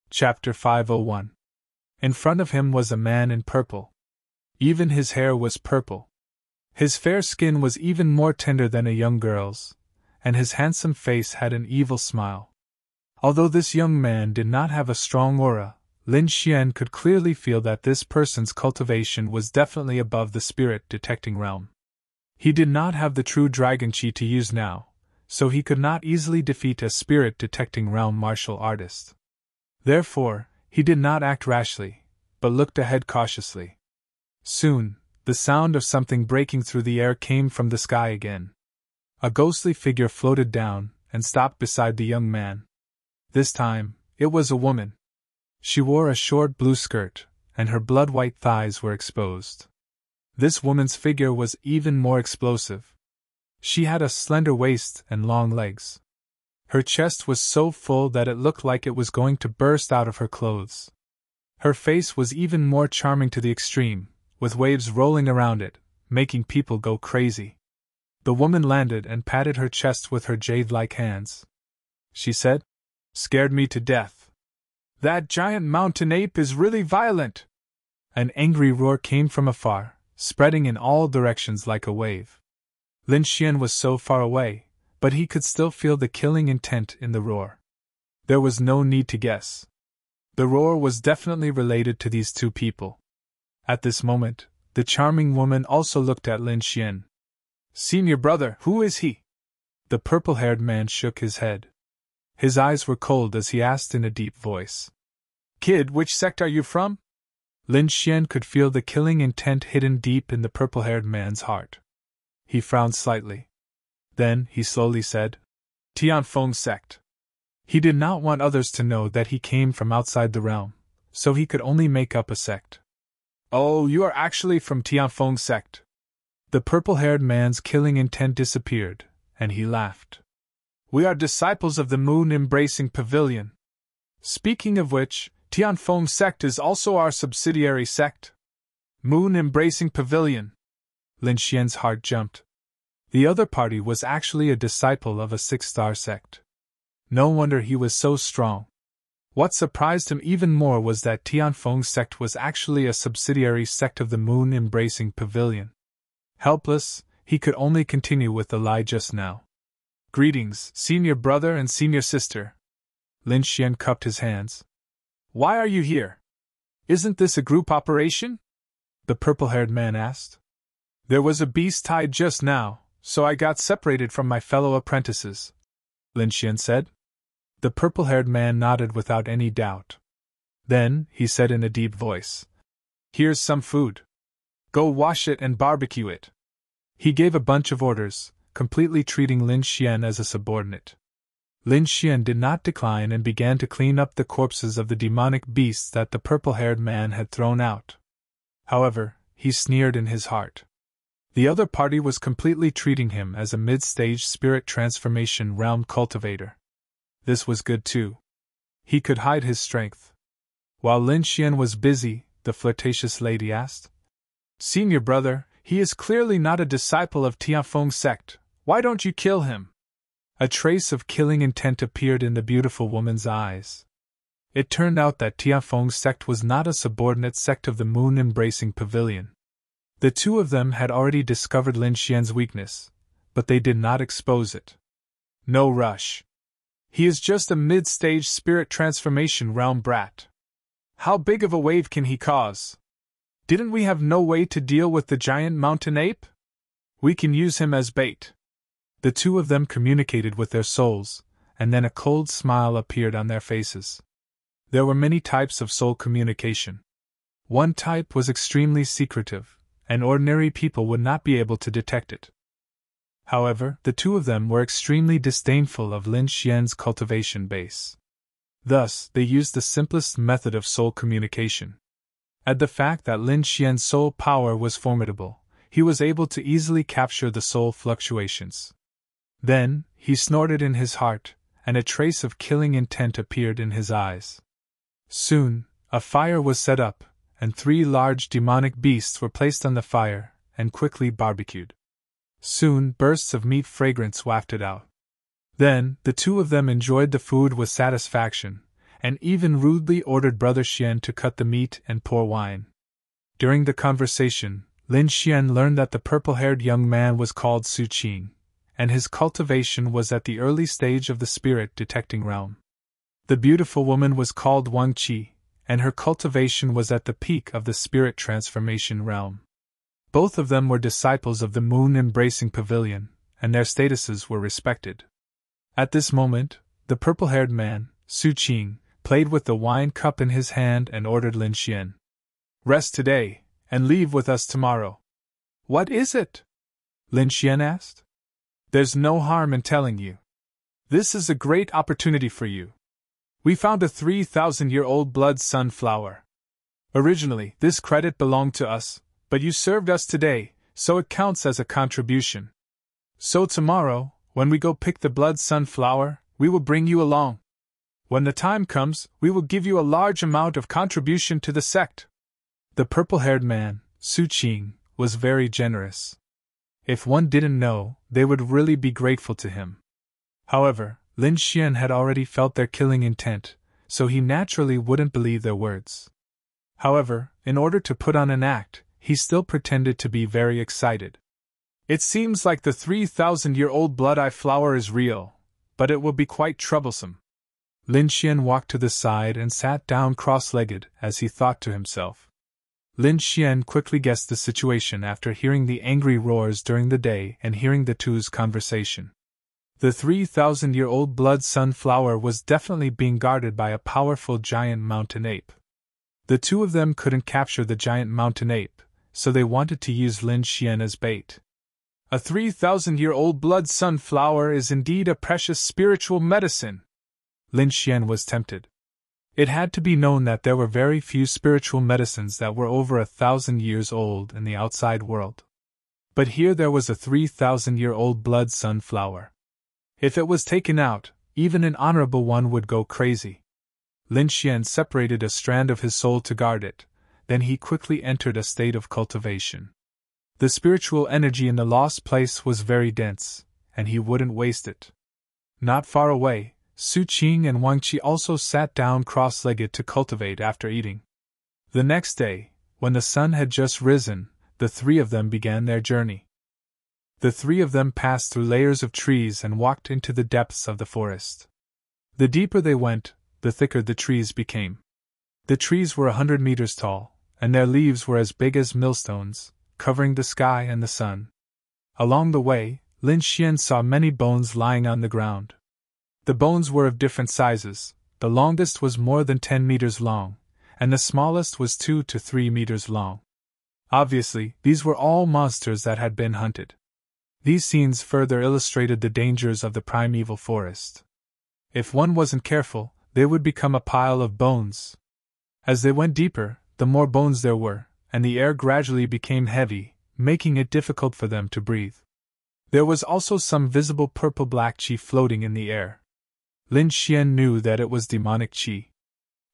Chapter 501. In front of him was a man in purple. Even his hair was purple. His fair skin was even more tender than a young girl's, and his handsome face had an evil smile. Although this young man did not have a strong aura, Lin Xian could clearly feel that this person's cultivation was definitely above the spirit-detecting realm. He did not have the true dragon chi to use now, so he could not easily defeat a spirit-detecting realm martial artist. Therefore, he did not act rashly, but looked ahead cautiously. Soon, the sound of something breaking through the air came from the sky again. A ghostly figure floated down and stopped beside the young man. This time, it was a woman. She wore a short blue skirt, and her blood-white thighs were exposed. This woman's figure was even more explosive. She had a slender waist and long legs. Her chest was so full that it looked like it was going to burst out of her clothes. Her face was even more charming to the extreme, with waves rolling around it, making people go crazy. The woman landed and patted her chest with her jade-like hands. She said, "Scared me to death. That giant mountain ape is really violent." An angry roar came from afar, spreading in all directions like a wave. Lin Xian was so far away, but he could still feel the killing intent in the roar. There was no need to guess. The roar was definitely related to these two people. At this moment, the charming woman also looked at Lin Xian. "Senior brother, who is he?" The purple-haired man shook his head. His eyes were cold as he asked in a deep voice. "Kid, which sect are you from?" Lin Xian could feel the killing intent hidden deep in the purple-haired man's heart. He frowned slightly. Then, he slowly said, "Tianfeng sect." He did not want others to know that he came from outside the realm, so he could only make up a sect. "Oh, you are actually from Tianfeng sect." The purple-haired man's killing intent disappeared, and he laughed. "We are disciples of the moon-embracing pavilion. Speaking of which, Tianfeng sect is also our subsidiary sect." Moon-embracing pavilion. Lin Xian's heart jumped. The other party was actually a disciple of a six-star sect. No wonder he was so strong. What surprised him even more was that Tianfeng sect was actually a subsidiary sect of the moon-embracing pavilion. Helpless, he could only continue with the lie just now. "Greetings, senior brother and senior sister." Lin Xian cupped his hands. "Why are you here? Isn't this a group operation?" the purple-haired man asked. "There was a beast tied just now, so I got separated from my fellow apprentices," Lin Xian said. The purple-haired man nodded without any doubt. Then, he said in a deep voice, "Here's some food. Go wash it and barbecue it." He gave a bunch of orders, completely treating Lin Xian as a subordinate. Lin Xian did not decline and began to clean up the corpses of the demonic beasts that the purple-haired man had thrown out. However, he sneered in his heart. The other party was completely treating him as a mid-stage spirit transformation realm cultivator. This was good too. He could hide his strength. While Lin Xian was busy, the flirtatious lady asked, "Senior brother, he is clearly not a disciple of Tianfeng sect. Why don't you kill him?" A trace of killing intent appeared in the beautiful woman's eyes. It turned out that Tianfeng sect was not a subordinate sect of the moon-embracing pavilion. The two of them had already discovered Lin Xian's weakness, but they did not expose it. "No rush. He is just a mid-stage spirit transformation realm brat. How big of a wave can he cause? Didn't we have no way to deal with the giant mountain ape? We can use him as bait." The two of them communicated with their souls, and then a cold smile appeared on their faces. There were many types of soul communication. One type was extremely secretive, and ordinary people would not be able to detect it. However, the two of them were extremely disdainful of Lin Xian's cultivation base. Thus, they used the simplest method of soul communication. At the fact that Lin Xian's soul power was formidable, he was able to easily capture the soul fluctuations. Then, he snorted in his heart, and a trace of killing intent appeared in his eyes. Soon, a fire was set up, and 3 large demonic beasts were placed on the fire, and quickly barbecued. Soon, bursts of meat fragrance wafted out. Then, the two of them enjoyed the food with satisfaction, and even rudely ordered Brother Xian to cut the meat and pour wine. During the conversation, Lin Xian learned that the purple-haired young man was called Su Qing, and his cultivation was at the early stage of the spirit-detecting realm. The beautiful woman was called Wang Qi, and her cultivation was at the peak of the spirit transformation realm. Both of them were disciples of the moon-embracing pavilion, and their statuses were respected. At this moment, the purple-haired man, Su Qing, played with the wine cup in his hand and ordered Lin Xian, "Rest today, and leave with us tomorrow." "What is it?" Lin Xian asked. "There's no harm in telling you. This is a great opportunity for you. We found a 3,000-year-old blood sunflower. Originally, this credit belonged to us, but you served us today, so it counts as a contribution. So tomorrow, when we go pick the blood sunflower, we will bring you along. When the time comes, we will give you a large amount of contribution to the sect." The purple-haired man, Su Qing, was very generous. If one didn't know, they would really be grateful to him. However, Lin Xian had already felt their killing intent, so he naturally wouldn't believe their words. However, in order to put on an act, he still pretended to be very excited. "It seems like the 3,000-year-old blood-eye flower is real, but it will be quite troublesome." Lin Xian walked to the side and sat down cross-legged as he thought to himself. Lin Xian quickly guessed the situation after hearing the angry roars during the day and hearing the two's conversation. The 3,000-year-old blood sunflower was definitely being guarded by a powerful giant mountain ape. The two of them couldn't capture the giant mountain ape, so they wanted to use Lin Xian as bait. A 3,000-year-old blood sunflower is indeed a precious spiritual medicine. Lin Xian was tempted. It had to be known that there were very few spiritual medicines that were over 1,000 years old in the outside world. But here there was a 3,000-year-old blood sunflower. If it was taken out, even an honorable one would go crazy. Lin Xian separated a strand of his soul to guard it, then he quickly entered a state of cultivation. The spiritual energy in the lost place was very dense, and he wouldn't waste it. Not far away, Su Qing and Wang Qi also sat down cross-legged to cultivate after eating. The next day, when the sun had just risen, the three of them began their journey. The three of them passed through layers of trees and walked into the depths of the forest. The deeper they went, the thicker the trees became. The trees were 100 meters tall, and their leaves were as big as millstones, covering the sky and the sun. Along the way, Lin Xian saw many bones lying on the ground. The bones were of different sizes. The longest was more than 10 meters long, and the smallest was 2 to 3 meters long. Obviously, these were all monsters that had been hunted. These scenes further illustrated the dangers of the primeval forest. If one wasn't careful, they would become a pile of bones. As they went deeper, the more bones there were, and the air gradually became heavy, making it difficult for them to breathe. There was also some visible purple-black qi floating in the air. Lin Xian knew that it was demonic qi.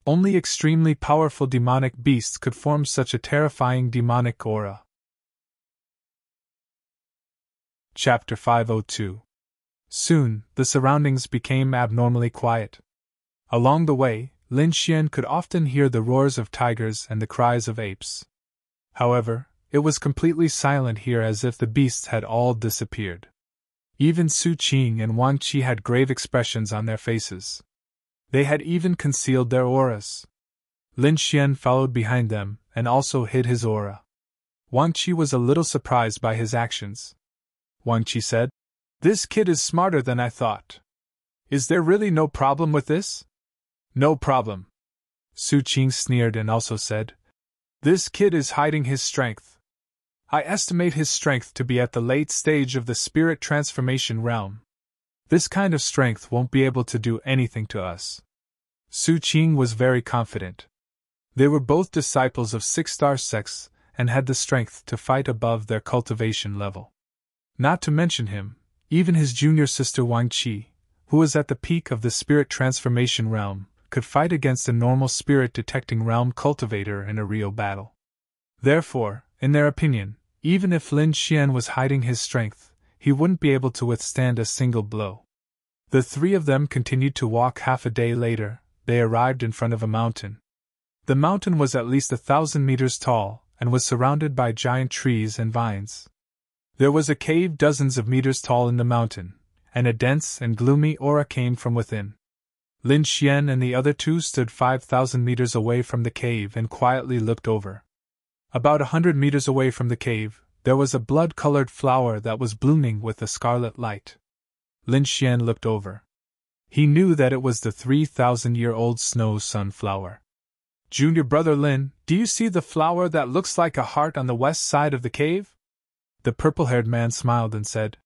Only extremely powerful demonic beasts could form such a terrifying demonic aura. Chapter 502. Soon, the surroundings became abnormally quiet. Along the way, Lin Xian could often hear the roars of tigers and the cries of apes. However, it was completely silent here, as if the beasts had all disappeared. Even Su Qing and Wang Qi had grave expressions on their faces. They had even concealed their auras. Lin Xian followed behind them and also hid his aura. Wang Qi was a little surprised by his actions. Wang Qi said, "This kid is smarter than I thought. Is there really no problem with this?" "No problem." Su Qing sneered and also said, "This kid is hiding his strength. I estimate his strength to be at the late stage of the spirit transformation realm. This kind of strength won't be able to do anything to us." Su Qing was very confident. They were both disciples of six-star sects and had the strength to fight above their cultivation level. Not to mention him, even his junior sister Wang Qi, who was at the peak of the spirit transformation realm, could fight against a normal spirit-detecting realm cultivator in a real battle. Therefore, in their opinion, even if Lin Xian was hiding his strength, he wouldn't be able to withstand a single blow. The three of them continued to walk. Half a day later, they arrived in front of a mountain. The mountain was at least 1,000 meters tall, and was surrounded by giant trees and vines. There was a cave dozens of meters tall in the mountain, and a dense and gloomy aura came from within. Lin Xian and the other two stood 5,000 meters away from the cave and quietly looked over. About 100 meters away from the cave, there was a blood-colored flower that was blooming with a scarlet light. Lin Xian looked over. He knew that it was the 3,000-year-old snow sunflower. Junior brother Lin, do you see the flower that looks like a heart on the west side of the cave? The purple-haired man smiled and said,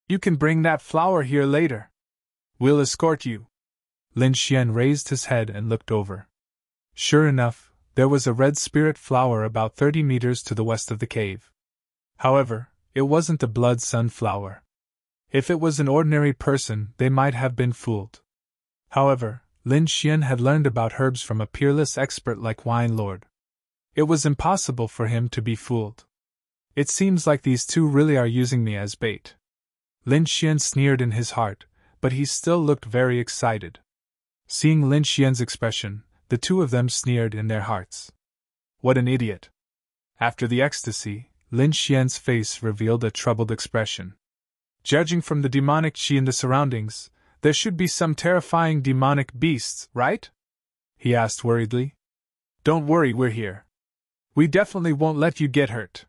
You can bring that flower here later. We'll escort you. Lin Xian raised his head and looked over. Sure enough, there was a red spirit flower about 30 meters to the west of the cave. However, it wasn't the blood sunflower. If it was an ordinary person, they might have been fooled. However, Lin Xian had learned about herbs from a peerless expert like Wine Lord. It was impossible for him to be fooled. It seems like these two really are using me as bait. Lin Xian sneered in his heart, but he still looked very excited. Seeing Lin Xian's expression, the two of them sneered in their hearts. What an idiot! After the ecstasy, Lin Xian's face revealed a troubled expression. Judging from the demonic qi in the surroundings, there should be some terrifying demonic beasts, right? He asked worriedly. Don't worry, we're here. We definitely won't let you get hurt.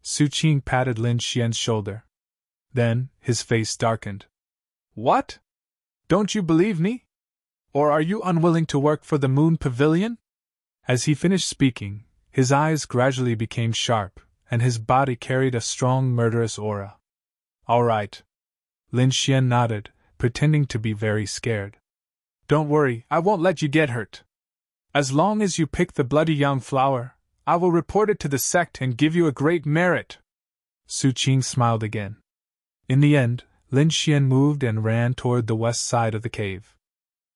Su Qing patted Lin Xian's shoulder. Then, his face darkened. What? Don't you believe me? Or are you unwilling to work for the Moon Pavilion? As he finished speaking, his eyes gradually became sharp, and his body carried a strong murderous aura. All right. Lin Xian nodded, pretending to be very scared. Don't worry, I won't let you get hurt. As long as you pick the bloody young flower, I will report it to the sect and give you a great merit. Su Qing smiled again. In the end, Lin Xian moved and ran toward the west side of the cave.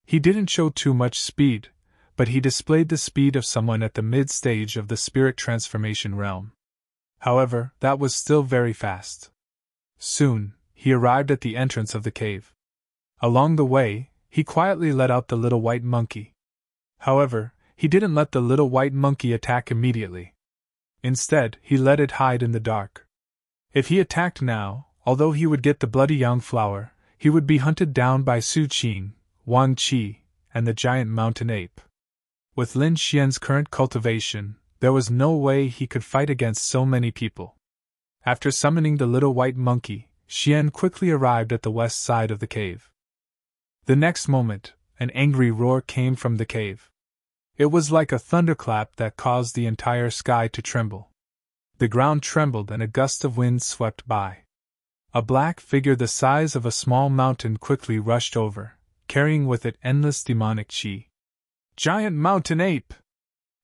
He didn't show too much speed, but he displayed the speed of someone at the mid-stage of the spirit transformation realm. However, that was still very fast. Soon, he arrived at the entrance of the cave. Along the way, he quietly let out the little white monkey. However, he didn't let the little white monkey attack immediately. Instead, he let it hide in the dark. If he attacked now, although he would get the bloody young flower, he would be hunted down by Su Qing, Wang Qi, and the giant mountain ape. With Lin Xian's current cultivation, there was no way he could fight against so many people. After summoning the little white monkey, Xian quickly arrived at the west side of the cave. The next moment, an angry roar came from the cave. It was like a thunderclap that caused the entire sky to tremble. The ground trembled and a gust of wind swept by. A black figure the size of a small mountain quickly rushed over, carrying with it endless demonic qi. Giant mountain ape!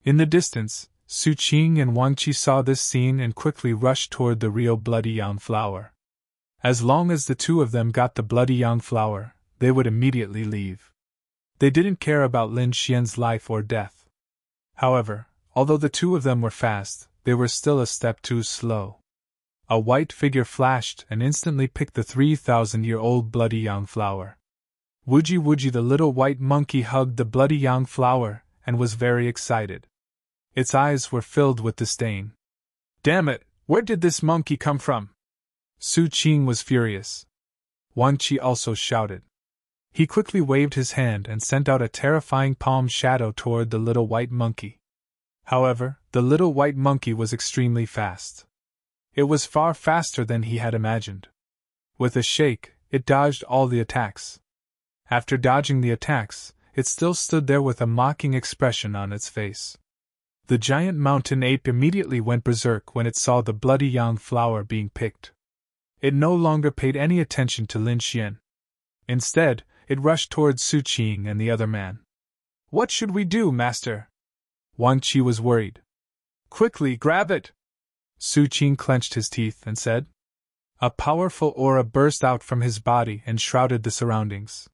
In the distance, Su Qing and Wang Qi saw this scene and quickly rushed toward the real bloody young flower. As long as the two of them got the bloody young flower, they would immediately leave. They didn't care about Lin Xian's life or death. However, although the two of them were fast, they were still a step too slow. A white figure flashed and instantly picked the 3,000-year-old bloody young flower. Wooji, the little white monkey hugged the bloody young flower and was very excited. Its eyes were filled with disdain. Damn it, where did this monkey come from? Su Qing was furious. Wang Qi also shouted. He quickly waved his hand and sent out a terrifying palm shadow toward the little white monkey. However, the little white monkey was extremely fast. It was far faster than he had imagined. With a shake, it dodged all the attacks. After dodging the attacks, it still stood there with a mocking expression on its face. The giant mountain ape immediately went berserk when it saw the bloody young flower being picked. It no longer paid any attention to Lin Xian. Instead, it rushed towards Su Qing and the other man. What should we do, master? Wang Qi was worried. Quickly, grab it! Su Qing clenched his teeth and said. A powerful aura burst out from his body and shrouded the surroundings.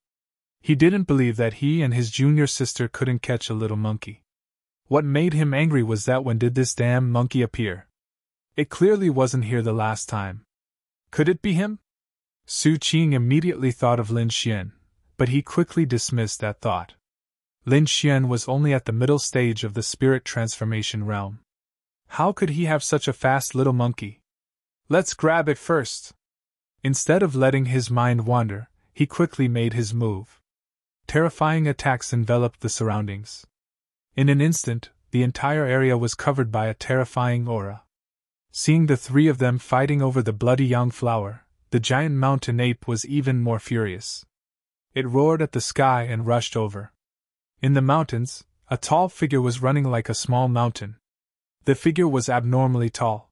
He didn't believe that he and his junior sister couldn't catch a little monkey. What made him angry was that when did this damn monkey appear? It clearly wasn't here the last time. Could it be him? Su Qing immediately thought of Lin Xian, but he quickly dismissed that thought. Lin Xian was only at the middle stage of the spirit transformation realm. How could he have such a fast little monkey? Let's grab it first. Instead of letting his mind wander, he quickly made his move. Terrifying attacks enveloped the surroundings. In an instant, the entire area was covered by a terrifying aura. Seeing the three of them fighting over the bloody young flower, the giant mountain ape was even more furious. It roared at the sky and rushed over. In the mountains, a tall figure was running like a small mountain. The figure was abnormally tall.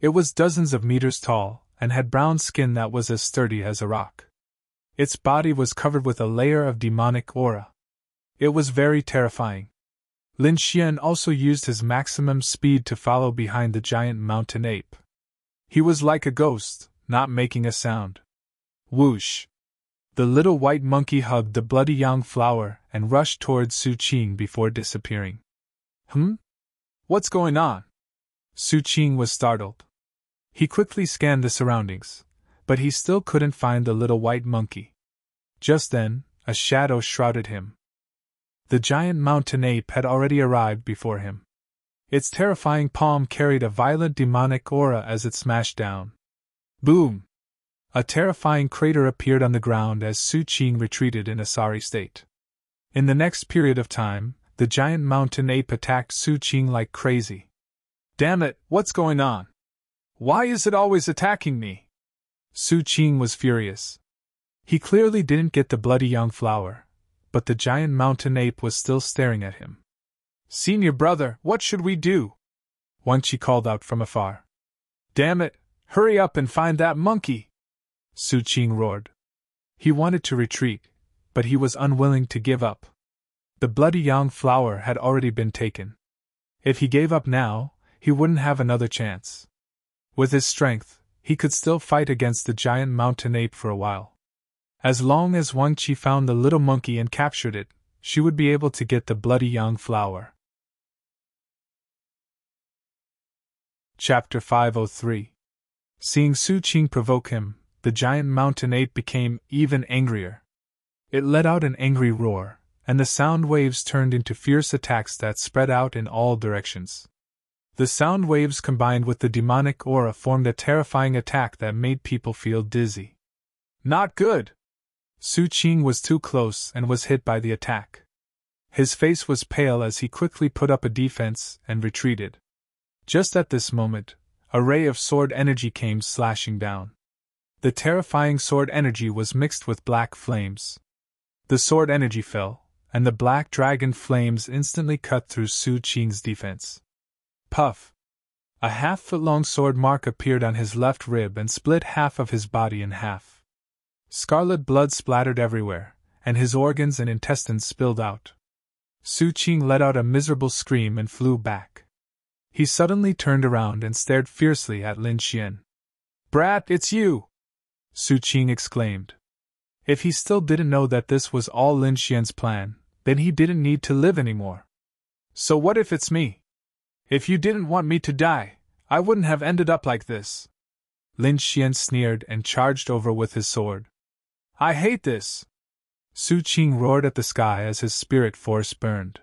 It was dozens of meters tall, and had brown skin that was as sturdy as a rock. Its body was covered with a layer of demonic aura. It was very terrifying. Lin Xian also used his maximum speed to follow behind the giant mountain ape. He was like a ghost, not making a sound. Whoosh! The little white monkey hugged the bloody young flower and rushed towards Su Qing before disappearing. What's going on? Su Qing was startled. He quickly scanned the surroundings, but he still couldn't find the little white monkey. Just then, a shadow shrouded him. The giant mountain ape had already arrived before him. Its terrifying palm carried a violent demonic aura as it smashed down. Boom! A terrifying crater appeared on the ground as Su Qing retreated in a sorry state. In the next period of time, the giant mountain ape attacked Su Qing like crazy. Damn it, what's going on? Why is it always attacking me? Su Qing was furious. He clearly didn't get the bloody young flower, but the giant mountain ape was still staring at him. Senior brother, what should we do? Wang Qi called out from afar. Damn it, hurry up and find that monkey! Su Qing roared. He wanted to retreat, but he was unwilling to give up. The bloody young flower had already been taken. If he gave up now, he wouldn't have another chance. With his strength, he could still fight against the giant mountain ape for a while. As long as Wang Qi found the little monkey and captured it, she would be able to get the bloody young flower. Chapter 503. Seeing Su Qing provoke him, the giant mountain ape became even angrier. It let out an angry roar, and the sound waves turned into fierce attacks that spread out in all directions. The sound waves combined with the demonic aura formed a terrifying attack that made people feel dizzy. Not good! Su Qing was too close and was hit by the attack. His face was pale as he quickly put up a defense and retreated. Just at this moment, a ray of sword energy came slashing down. The terrifying sword energy was mixed with black flames. The sword energy fell, and the black dragon flames instantly cut through Su Qing's defense. Puff! A half-foot-long sword mark appeared on his left rib and split half of his body in half. Scarlet blood splattered everywhere, and his organs and intestines spilled out. Su Qing let out a miserable scream and flew back. He suddenly turned around and stared fiercely at Lin Xian. Brat, it's you! Su Qing exclaimed. If he still didn't know that this was all Lin Xian's plan, then he didn't need to live anymore. So what if it's me? If you didn't want me to die, I wouldn't have ended up like this. Lin Xian sneered and charged over with his sword. I hate this! Su Qing roared at the sky as his spirit force burned.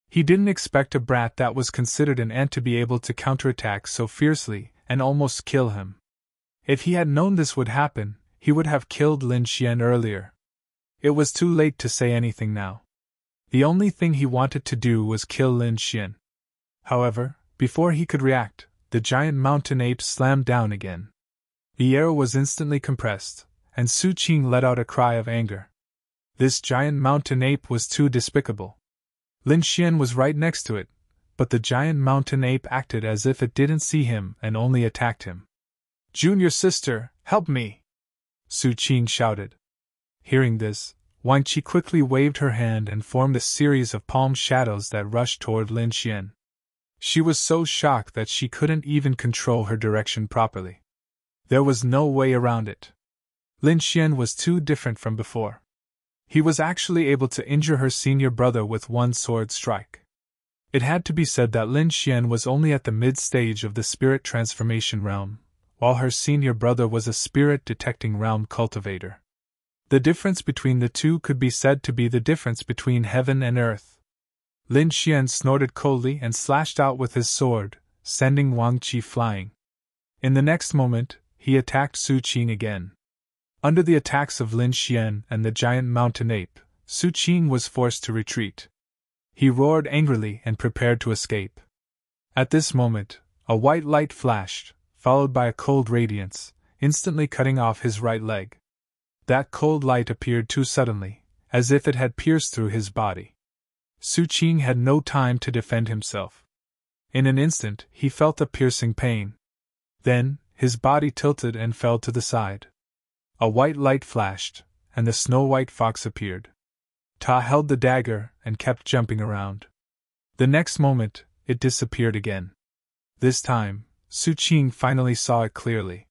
He didn't expect a brat that was considered an ant to be able to counterattack so fiercely and almost kill him. If he had known this would happen, he would have killed Lin Xian earlier. It was too late to say anything now. The only thing he wanted to do was kill Lin Xian. However, before he could react, the giant mountain ape slammed down again. The air was instantly compressed, and Su Qing let out a cry of anger. This giant mountain ape was too despicable. Lin Xian was right next to it, but the giant mountain ape acted as if it didn't see him and only attacked him. Junior sister, help me! Su Qing shouted. Hearing this, Wang Qi quickly waved her hand and formed a series of palm shadows that rushed toward Lin Xian. She was so shocked that she couldn't even control her direction properly. There was no way around it. Lin Xian was too different from before. He was actually able to injure her senior brother with one sword strike. It had to be said that Lin Xian was only at the mid-stage of the spirit transformation realm, while her senior brother was a spirit-detecting realm cultivator. The difference between the two could be said to be the difference between heaven and earth. Lin Xian snorted coldly and slashed out with his sword, sending Wang Qi flying. In the next moment, he attacked Su Qing again. Under the attacks of Lin Xian and the giant mountain ape, Su Qing was forced to retreat. He roared angrily and prepared to escape. At this moment, a white light flashed, followed by a cold radiance, instantly cutting off his right leg. That cold light appeared too suddenly, as if it had pierced through his body. Su Qing had no time to defend himself. In an instant, he felt a piercing pain. Then, his body tilted and fell to the side. A white light flashed, and the snow-white fox appeared. Ta held the dagger and kept jumping around. The next moment, it disappeared again. This time, Su Qing finally saw it clearly.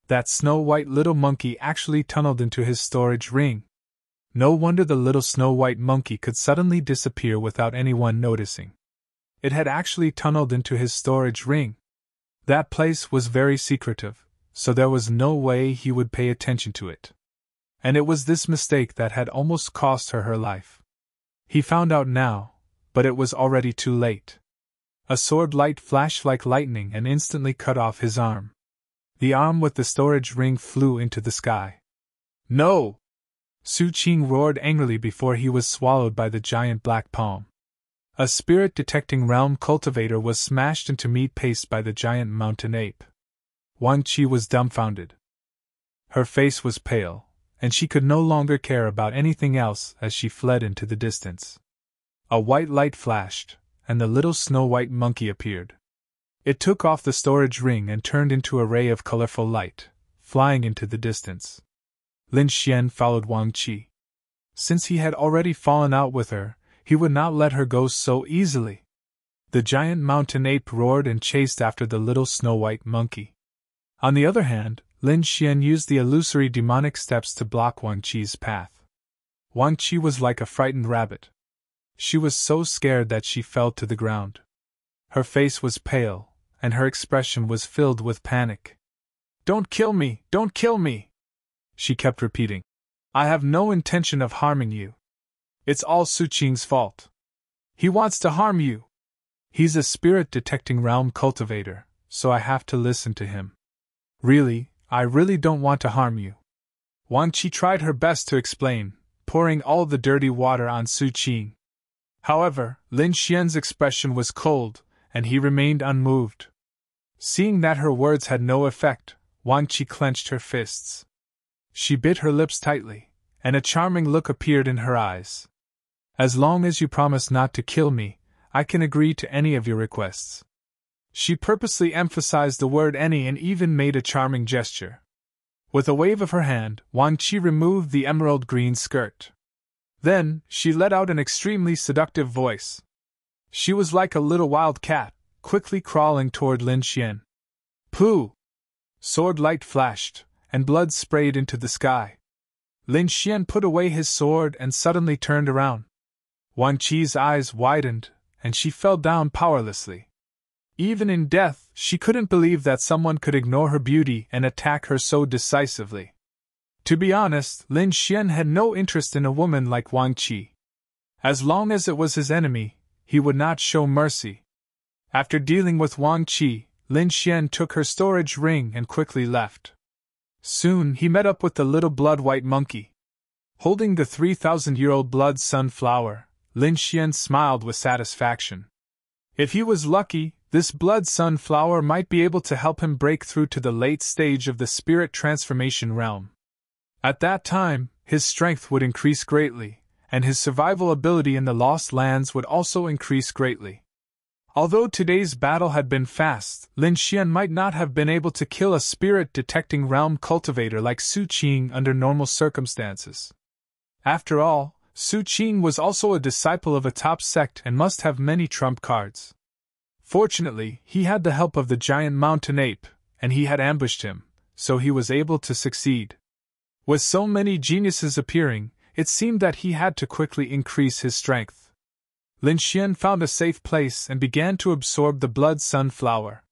That snow-white little monkey actually tunneled into his storage ring. No wonder the little snow-white monkey could suddenly disappear without anyone noticing. It had actually tunneled into his storage ring. That place was very secretive, so there was no way he would pay attention to it. And it was this mistake that had almost cost her life. He found out now, but it was already too late. A sword light flashed like lightning and instantly cut off his arm. The arm with the storage ring flew into the sky. No! Su Qing roared angrily before he was swallowed by the giant black palm. A spirit-detecting realm cultivator was smashed into meat paste by the giant mountain ape. Wang Qi was dumbfounded. Her face was pale, and she could no longer care about anything else as she fled into the distance. A white light flashed, and the little snow-white monkey appeared. It took off the storage ring and turned into a ray of colorful light, flying into the distance. Lin Xian followed Wang Qi. Since he had already fallen out with her, he would not let her go so easily. The giant mountain ape roared and chased after the little snow-white monkey. On the other hand, Lin Xian used the illusory demonic steps to block Wang Qi's path. Wang Qi was like a frightened rabbit. She was so scared that she fell to the ground. Her face was pale, and her expression was filled with panic. "Don't kill me! Don't kill me!" she kept repeating. "I have no intention of harming you. It's all Su Qing's fault. He wants to harm you. He's a spirit-detecting realm cultivator, so I have to listen to him. I really don't want to harm you." Wang Qi tried her best to explain, pouring all the dirty water on Su Qing. However, Lin Xian's expression was cold, and he remained unmoved. Seeing that her words had no effect, Wang Qi clenched her fists. She bit her lips tightly, and a charming look appeared in her eyes. "As long as you promise not to kill me, I can agree to any of your requests." She purposely emphasized the word any and even made a charming gesture. With a wave of her hand, Wang Qi removed the emerald green skirt. Then, she let out an extremely seductive voice. She was like a little wild cat, quickly crawling toward Lin Xian. "Pooh!" Sword light flashed, and blood sprayed into the sky. Lin Xian put away his sword and suddenly turned around. Wang Qi's eyes widened, and she fell down powerlessly. Even in death, she couldn't believe that someone could ignore her beauty and attack her so decisively. To be honest, Lin Xian had no interest in a woman like Wang Qi. As long as it was his enemy, he would not show mercy. After dealing with Wang Qi, Lin Xian took her storage ring and quickly left. Soon he met up with the little blood-white monkey. Holding the 3,000-year-old blood sunflower, Lin Xian smiled with satisfaction. If he was lucky, this blood sunflower might be able to help him break through to the late stage of the spirit transformation realm. At that time, his strength would increase greatly, and his survival ability in the Lost Lands would also increase greatly. Although today's battle had been fast, Lin Xian might not have been able to kill a spirit-detecting realm cultivator like Su Qing under normal circumstances. After all, Su Qing was also a disciple of a top sect and must have many trump cards. Fortunately, he had the help of the giant mountain ape, and he had ambushed him, so he was able to succeed. With so many geniuses appearing, it seemed that he had to quickly increase his strength. Lin Xian found a safe place and began to absorb the blood sunflower.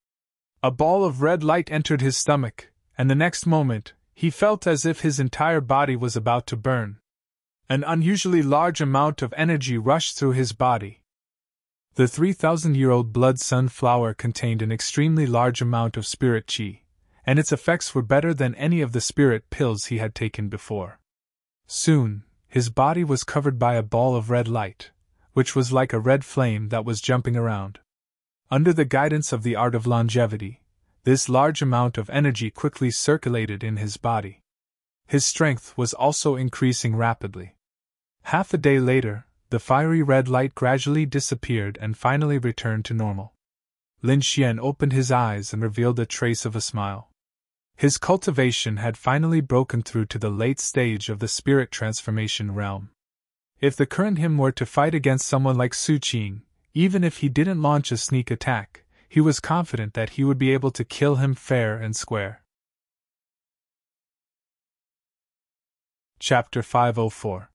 A ball of red light entered his stomach, and the next moment, he felt as if his entire body was about to burn. An unusually large amount of energy rushed through his body. The 3,000-year-old blood sun flower contained an extremely large amount of spirit chi, and its effects were better than any of the spirit pills he had taken before. Soon, his body was covered by a ball of red light, which was like a red flame that was jumping around. Under the guidance of the art of longevity, this large amount of energy quickly circulated in his body. His strength was also increasing rapidly. Half a day later, the fiery red light gradually disappeared and finally returned to normal. Lin Xian opened his eyes and revealed a trace of a smile. His cultivation had finally broken through to the late stage of the spirit transformation realm. If the current him were to fight against someone like Su Qing, even if he didn't launch a sneak attack, he was confident that he would be able to kill him fair and square. Chapter 504.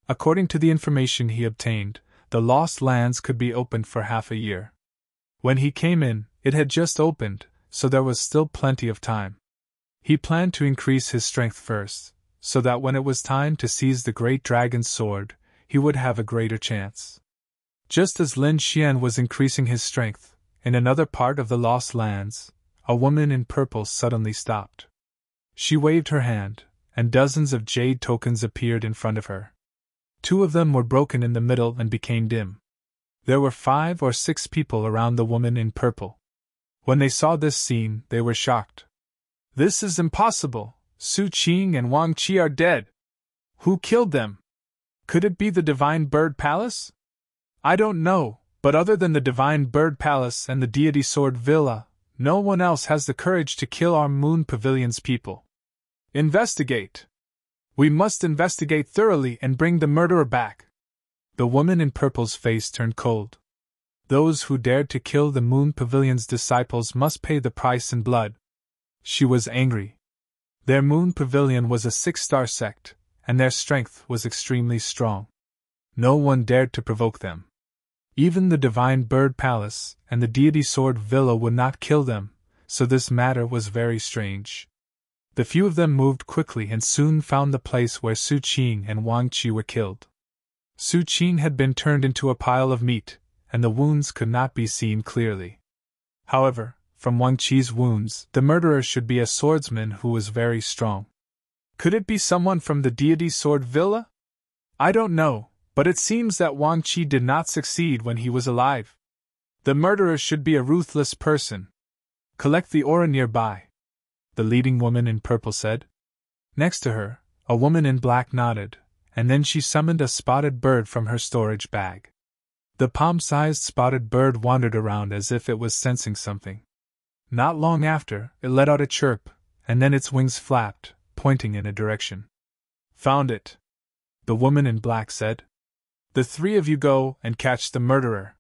According to the information he obtained, the Lost Lands could be opened for half a year. When he came in, it had just opened, so there was still plenty of time. He planned to increase his strength first, so that when it was time to seize the great dragon's sword, he would have a greater chance. Just as Lin Xian was increasing his strength, in another part of the Lost Lands, a woman in purple suddenly stopped. She waved her hand, and dozens of jade tokens appeared in front of her. 2 of them were broken in the middle and became dim. There were 5 or 6 people around the woman in purple. When they saw this scene, they were shocked. "This is impossible! Su Qing and Wang Qi are dead! Who killed them? Could it be the Divine Bird Palace? I don't know, but other than the Divine Bird Palace and the Deity Sword Villa, no one else has the courage to kill our Moon Pavilion's people. Investigate! We must investigate thoroughly and bring the murderer back." The woman in purple's face turned cold. Those who dared to kill the Moon Pavilion's disciples must pay the price in blood. She was angry. Their Moon Pavilion was a 6-star sect, and their strength was extremely strong. No one dared to provoke them. Even the Divine Bird Palace and the Deity Sword Villa would not kill them, so this matter was very strange. The few of them moved quickly and soon found the place where Su Qing and Wang Qi were killed. Su Qing had been turned into a pile of meat, and the wounds could not be seen clearly. However, from Wang Qi's wounds, the murderer should be a swordsman who was very strong. Could it be someone from the Deity Sword Villa? I don't know, but it seems that Wang Qi did not succeed when he was alive. The murderer should be a ruthless person. Collect the aura nearby, the leading woman in purple said. Next to her, a woman in black nodded, and then she summoned a spotted bird from her storage bag. The palm-sized spotted bird wandered around as if it was sensing something. Not long after, it let out a chirp, and then its wings flapped, pointing in a direction. Found it, the woman in black said. The 3 of you go and catch the murderer.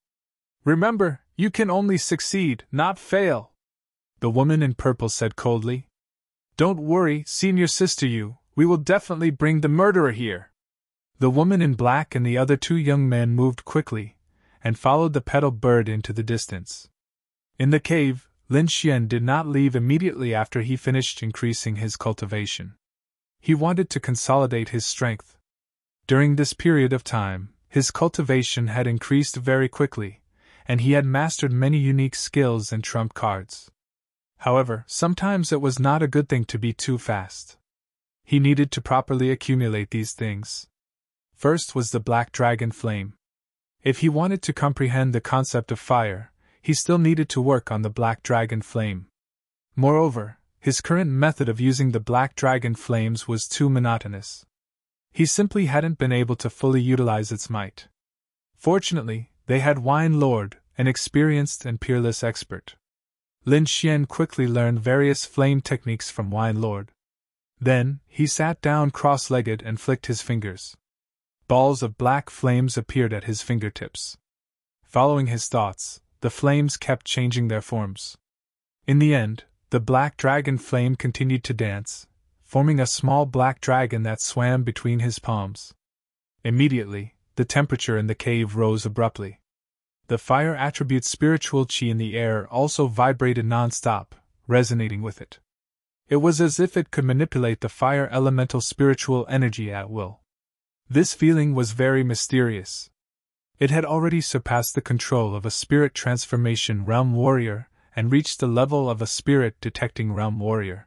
Remember, you can only succeed, not fail, the woman in purple said coldly. Don't worry, senior sister you, we will definitely bring the murderer here. The woman in black and the other 2 young men moved quickly, and followed the petal bird into the distance. In the cave, Lin Xian did not leave immediately after he finished increasing his cultivation. He wanted to consolidate his strength. During this period of time, his cultivation had increased very quickly, and he had mastered many unique skills and trump cards. However, sometimes it was not a good thing to be too fast. He needed to properly accumulate these things. First was the Black Dragon Flame. If he wanted to comprehend the concept of fire, he still needed to work on the Black Dragon Flame. Moreover, his current method of using the Black Dragon Flames was too monotonous. He simply hadn't been able to fully utilize its might. Fortunately, they had Wine Lord, an experienced and peerless expert. Lin Xian quickly learned various flame techniques from Wine Lord. Then, he sat down cross-legged and flicked his fingers. Balls of black flames appeared at his fingertips. Following his thoughts, the flames kept changing their forms. In the end, the Black Dragon Flame continued to dance, forming a small black dragon that swam between his palms. Immediately, the temperature in the cave rose abruptly. The fire attribute spiritual chi in the air also vibrated non-stop, resonating with it. It was as if it could manipulate the fire elemental spiritual energy at will. This feeling was very mysterious. It had already surpassed the control of a spirit transformation realm warrior and reached the level of a spirit detecting realm warrior.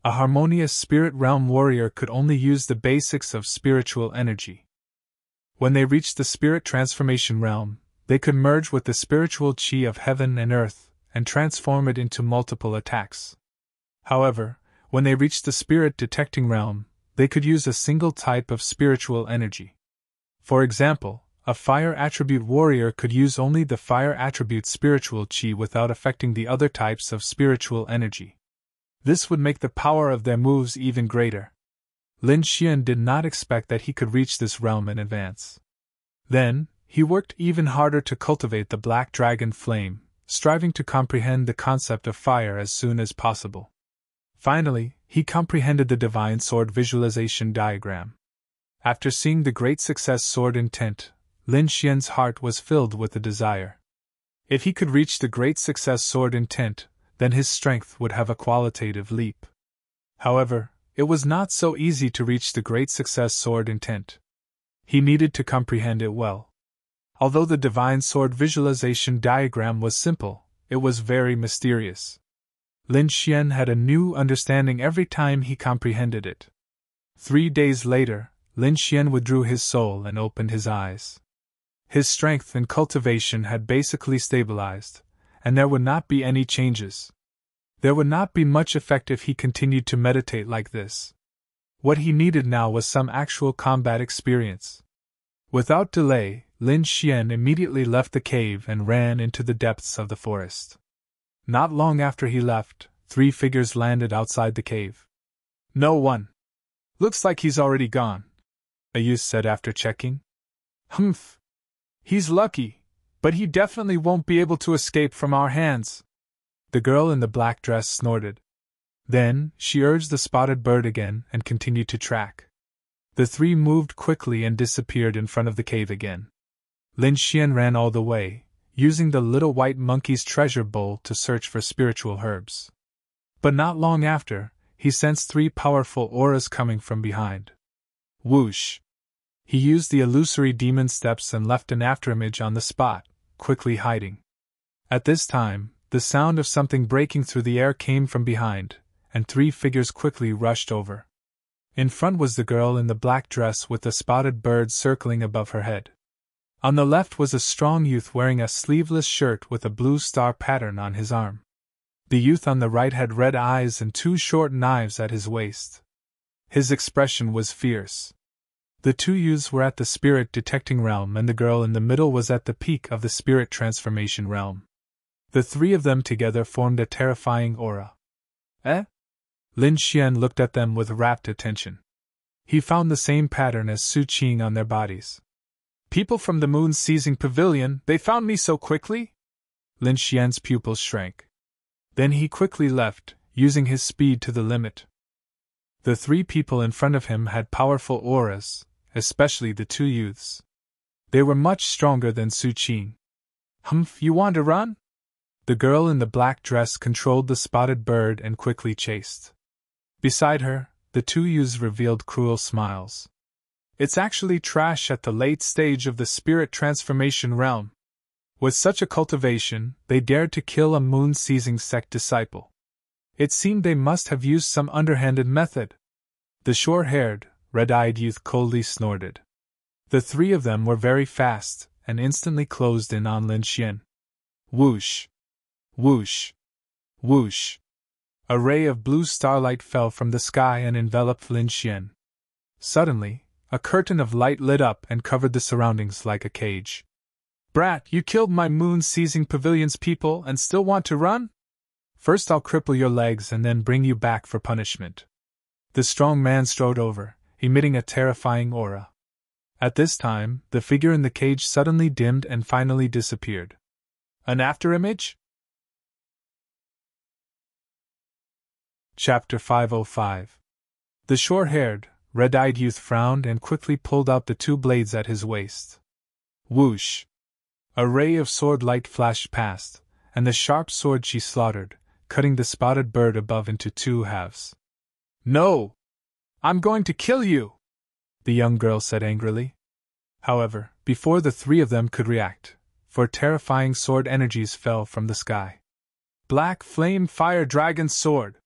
A harmonious spirit realm warrior could only use the basics of spiritual energy. When they reached the spirit transformation realm, they could merge with the spiritual chi of heaven and earth and transform it into multiple attacks. However, when they reached the spirit detecting realm, they could use a single type of spiritual energy. For example, a fire attribute warrior could use only the fire attribute spiritual chi without affecting the other types of spiritual energy. This would make the power of their moves even greater. Lin Xian did not expect that he could reach this realm in advance. Then, he worked even harder to cultivate the black dragon flame, striving to comprehend the concept of fire as soon as possible. Finally, he comprehended the divine sword visualization diagram. After seeing the great success sword intent, Lin Xian's heart was filled with a desire. If he could reach the great success sword intent, then his strength would have a qualitative leap. However, it was not so easy to reach the great success sword intent. He needed to comprehend it well. Although the divine sword visualization diagram was simple, it was very mysterious. Lin Xian had a new understanding every time he comprehended it. 3 days later, Lin Xian withdrew his soul and opened his eyes. His strength and cultivation had basically stabilized, and there would not be any changes. There would not be much effect if he continued to meditate like this. What he needed now was some actual combat experience. Without delay, Lin Xian immediately left the cave and ran into the depths of the forest. Not long after he left, 3 figures landed outside the cave. "No one. Looks like he's already gone," a youth said after checking. "Humph. He's lucky, but he definitely won't be able to escape from our hands," the girl in the black dress snorted. Then, she urged the spotted bird again and continued to track. The 3 moved quickly and disappeared in front of the cave again. Lin Xian ran all the way, using the little white monkey's treasure bowl to search for spiritual herbs. But not long after, he sensed 3 powerful auras coming from behind. Whoosh! He used the illusory demon steps and left an afterimage on the spot, quickly hiding. At this time, the sound of something breaking through the air came from behind, and 3 figures quickly rushed over. In front was the girl in the black dress with the spotted bird circling above her head. On the left was a strong youth wearing a sleeveless shirt with a blue star pattern on his arm. The youth on the right had red eyes and 2 short knives at his waist. His expression was fierce. The 2 youths were at the spirit detecting realm and the girl in the middle was at the peak of the spirit transformation realm. The 3 of them together formed a terrifying aura. Eh? Lin Xian looked at them with rapt attention. He found the same pattern as Su Qing on their bodies. "People from the moon's seizing pavilion, they found me so quickly?" Lin Xian's pupils shrank. Then he quickly left, using his speed to the limit. The 3 people in front of him had powerful auras, especially the 2 youths. They were much stronger than Su Qing. "Humph, you want to run?" The girl in the black dress controlled the spotted bird and quickly chased. Beside her, the 2 youths revealed cruel smiles. "It's actually trash at the late stage of the spirit transformation realm. With such a cultivation, they dared to kill a moon-seizing sect disciple. It seemed they must have used some underhanded method." The short-haired, red-eyed youth coldly snorted. The 3 of them were very fast, and instantly closed in on Lin Xian. Whoosh! Whoosh! Whoosh! A ray of blue starlight fell from the sky and enveloped Lin Xian. Suddenly, a curtain of light lit up and covered the surroundings like a cage. "Brat, you killed my moon-seizing pavilion's people and still want to run? First I'll cripple your legs and then bring you back for punishment." The strong man strode over, emitting a terrifying aura. At this time, the figure in the cage suddenly dimmed and finally disappeared. An afterimage? Chapter 505. The short-haired, red-eyed youth frowned and quickly pulled out the 2 blades at his waist. Whoosh! A ray of sword light flashed past, and the sharp sword she slaughtered, cutting the spotted bird above into 2 halves. "No! I'm going to kill you!" the young girl said angrily. However, before the three of them could react, for terrifying sword energies fell from the sky. Black Flame Fire Dragon Sword!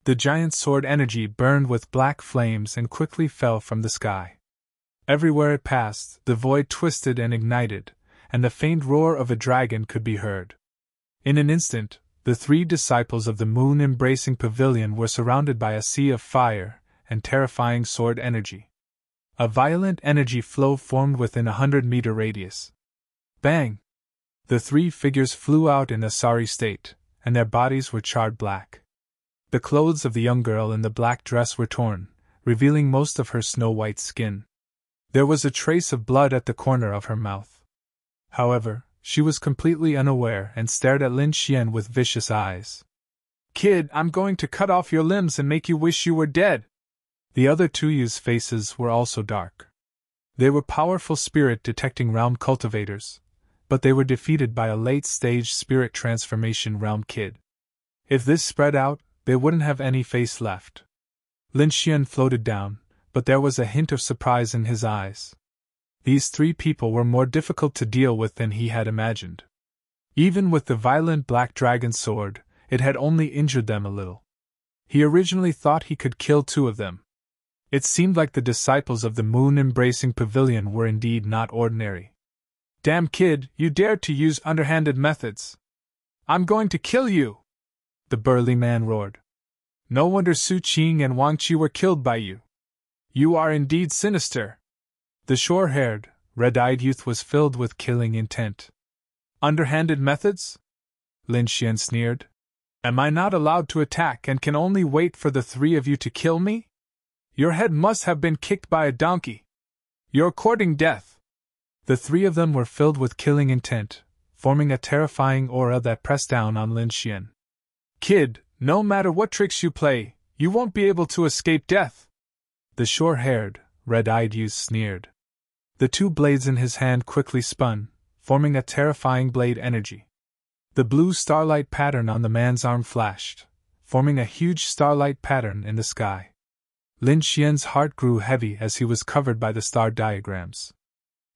The giant sword energy burned with black flames and quickly fell from the sky. Everywhere it passed, the void twisted and ignited, and the faint roar of a dragon could be heard. In an instant, the three disciples of the moon-embracing pavilion were surrounded by a sea of fire and terrifying sword energy. A violent energy flow formed within 100-meter radius. Bang! The three figures flew out in a sorry state, and their bodies were charred black. The clothes of the young girl in the black dress were torn, revealing most of her snow-white skin. There was a trace of blood at the corner of her mouth. However, she was completely unaware and stared at Lin Xian with vicious eyes. "Kid, I'm going to cut off your limbs and make you wish you were dead!" The other two youths' faces were also dark. They were powerful spirit-detecting realm cultivators, but they were defeated by a late-stage spirit transformation realm kid. If this spread out, they wouldn't have any face left. Lin Xian floated down, but there was a hint of surprise in his eyes. These three people were more difficult to deal with than he had imagined. Even with the violent black dragon sword, it had only injured them a little. He originally thought he could kill two of them. It seemed like the disciples of the moon-embracing pavilion were indeed not ordinary. "Damn kid, you dared to use underhanded methods! I'm going to kill you!" the burly man roared. "No wonder Su Qing and Wang Qi were killed by you. You are indeed sinister." The short-haired, red-eyed youth was filled with killing intent. "Underhanded methods?" Lin Xian sneered. "Am I not allowed to attack and can only wait for the three of you to kill me? Your head must have been kicked by a donkey. You're courting death." The three of them were filled with killing intent, forming a terrifying aura that pressed down on Lin Xian. "Kid, no matter what tricks you play, you won't be able to escape death," the short-haired, red-eyed youth sneered. The two blades in his hand quickly spun, forming a terrifying blade energy. The blue starlight pattern on the man's arm flashed, forming a huge starlight pattern in the sky. Lin Xian's heart grew heavy as he was covered by the star diagrams.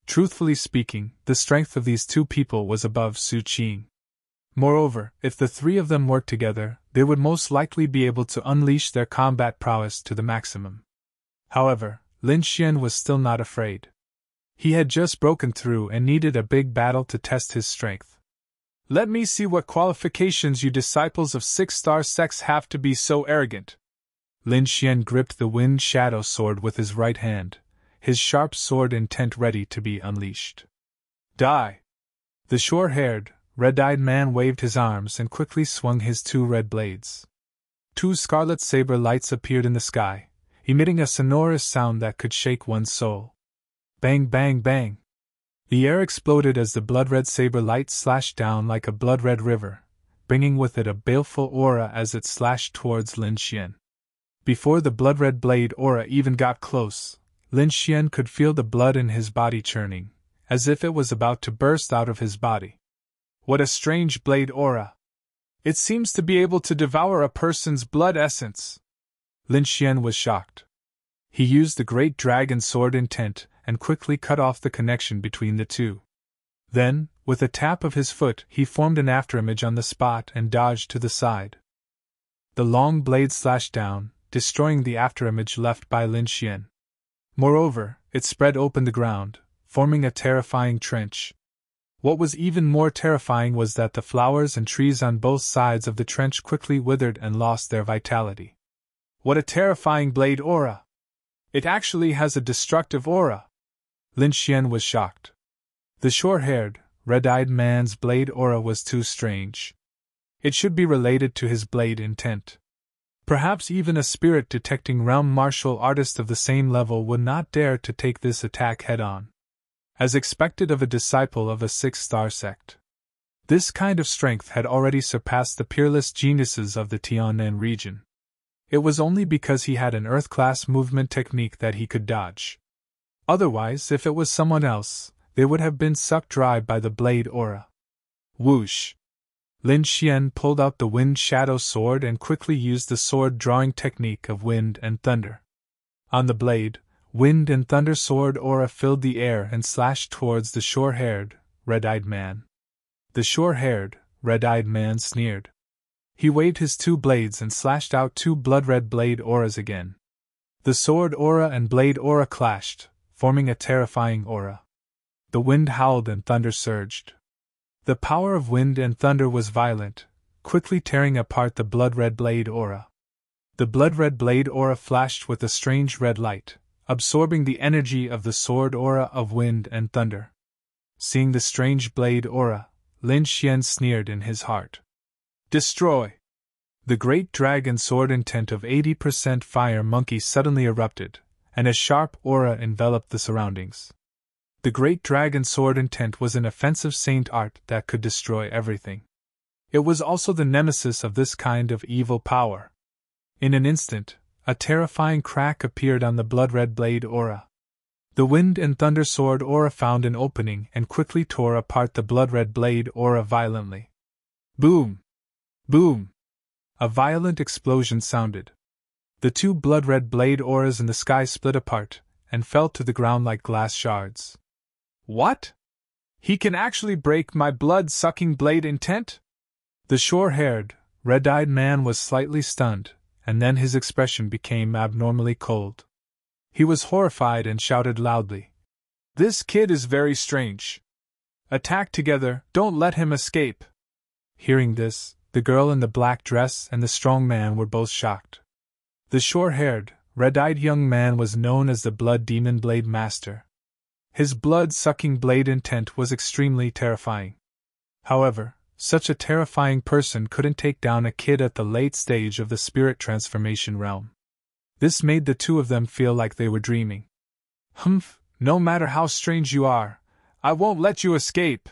Truthfully speaking, the strength of these two people was above Su Qing. Moreover, if the three of them worked together, they would most likely be able to unleash their combat prowess to the maximum. However, Lin Xian was still not afraid. He had just broken through and needed a big battle to test his strength. "Let me see what qualifications you disciples of six-star sects have to be so arrogant." Lin Xian gripped the wind shadow sword with his right hand, his sharp sword intent ready to be unleashed. "Die!" The short-haired, red-eyed man waved his arms and quickly swung his two red blades. Two scarlet saber lights appeared in the sky, emitting a sonorous sound that could shake one's soul. Bang, bang, bang! The air exploded as the blood-red saber light slashed down like a blood-red river, bringing with it a baleful aura as it slashed towards Lin Xian. Before the blood-red blade aura even got close, Lin Xian could feel the blood in his body churning, as if it was about to burst out of his body. What a strange blade aura! It seems to be able to devour a person's blood essence. Lin Xian was shocked. He used the great dragon sword intent and quickly cut off the connection between the two. Then, with a tap of his foot, he formed an afterimage on the spot and dodged to the side. The long blade slashed down, destroying the afterimage left by Lin Xian. Moreover, it spread open the ground, forming a terrifying trench. What was even more terrifying was that the flowers and trees on both sides of the trench quickly withered and lost their vitality. What a terrifying blade aura! It actually has a destructive aura! Lin Xian was shocked. The short-haired, red-eyed man's blade aura was too strange. It should be related to his blade intent. Perhaps even a spirit-detecting realm martial artist of the same level would not dare to take this attack head-on, as expected of a disciple of a six-star sect. This kind of strength had already surpassed the peerless geniuses of the Tiannan region. It was only because he had an Earth-class movement technique that he could dodge. Otherwise, if it was someone else, they would have been sucked dry by the blade aura. Whoosh! Lin Xian pulled out the wind shadow sword and quickly used the sword drawing technique of wind and thunder. On the blade, Wind and thunder sword aura filled the air and slashed towards the short-haired, red-eyed man. The short-haired, red-eyed man sneered. He waved his two blades and slashed out two blood-red blade auras again. The sword aura and blade aura clashed, forming a terrifying aura. The wind howled and thunder surged. The power of wind and thunder was violent, quickly tearing apart the blood-red blade aura. The blood-red blade aura flashed with a strange red light, absorbing the energy of the sword aura of wind and thunder. Seeing the strange blade aura, Lin Xian sneered in his heart. Destroy! The great dragon sword intent of 80% fire monkey suddenly erupted, and a sharp aura enveloped the surroundings. The great dragon sword intent was an offensive saint art that could destroy everything. It was also the nemesis of this kind of evil power. In an instant, a terrifying crack appeared on the blood-red blade aura. The wind and thunder sword aura found an opening and quickly tore apart the blood-red blade aura violently. Boom! Boom! A violent explosion sounded. The two blood-red blade auras in the sky split apart and fell to the ground like glass shards. What? He can actually break my blood-sucking blade intent? The short-haired, red-eyed man was slightly stunned, and then his expression became abnormally cold. He was horrified and shouted loudly. This kid is very strange. Attack together, don't let him escape. Hearing this, the girl in the black dress and the strong man were both shocked. The short-haired, red-eyed young man was known as the Blood Demon Blade Master. His blood-sucking blade intent was extremely terrifying. However, such a terrifying person couldn't take down a kid at the late stage of the spirit transformation realm. This made the two of them feel like they were dreaming. Humph, no matter how strange you are, I won't let you escape.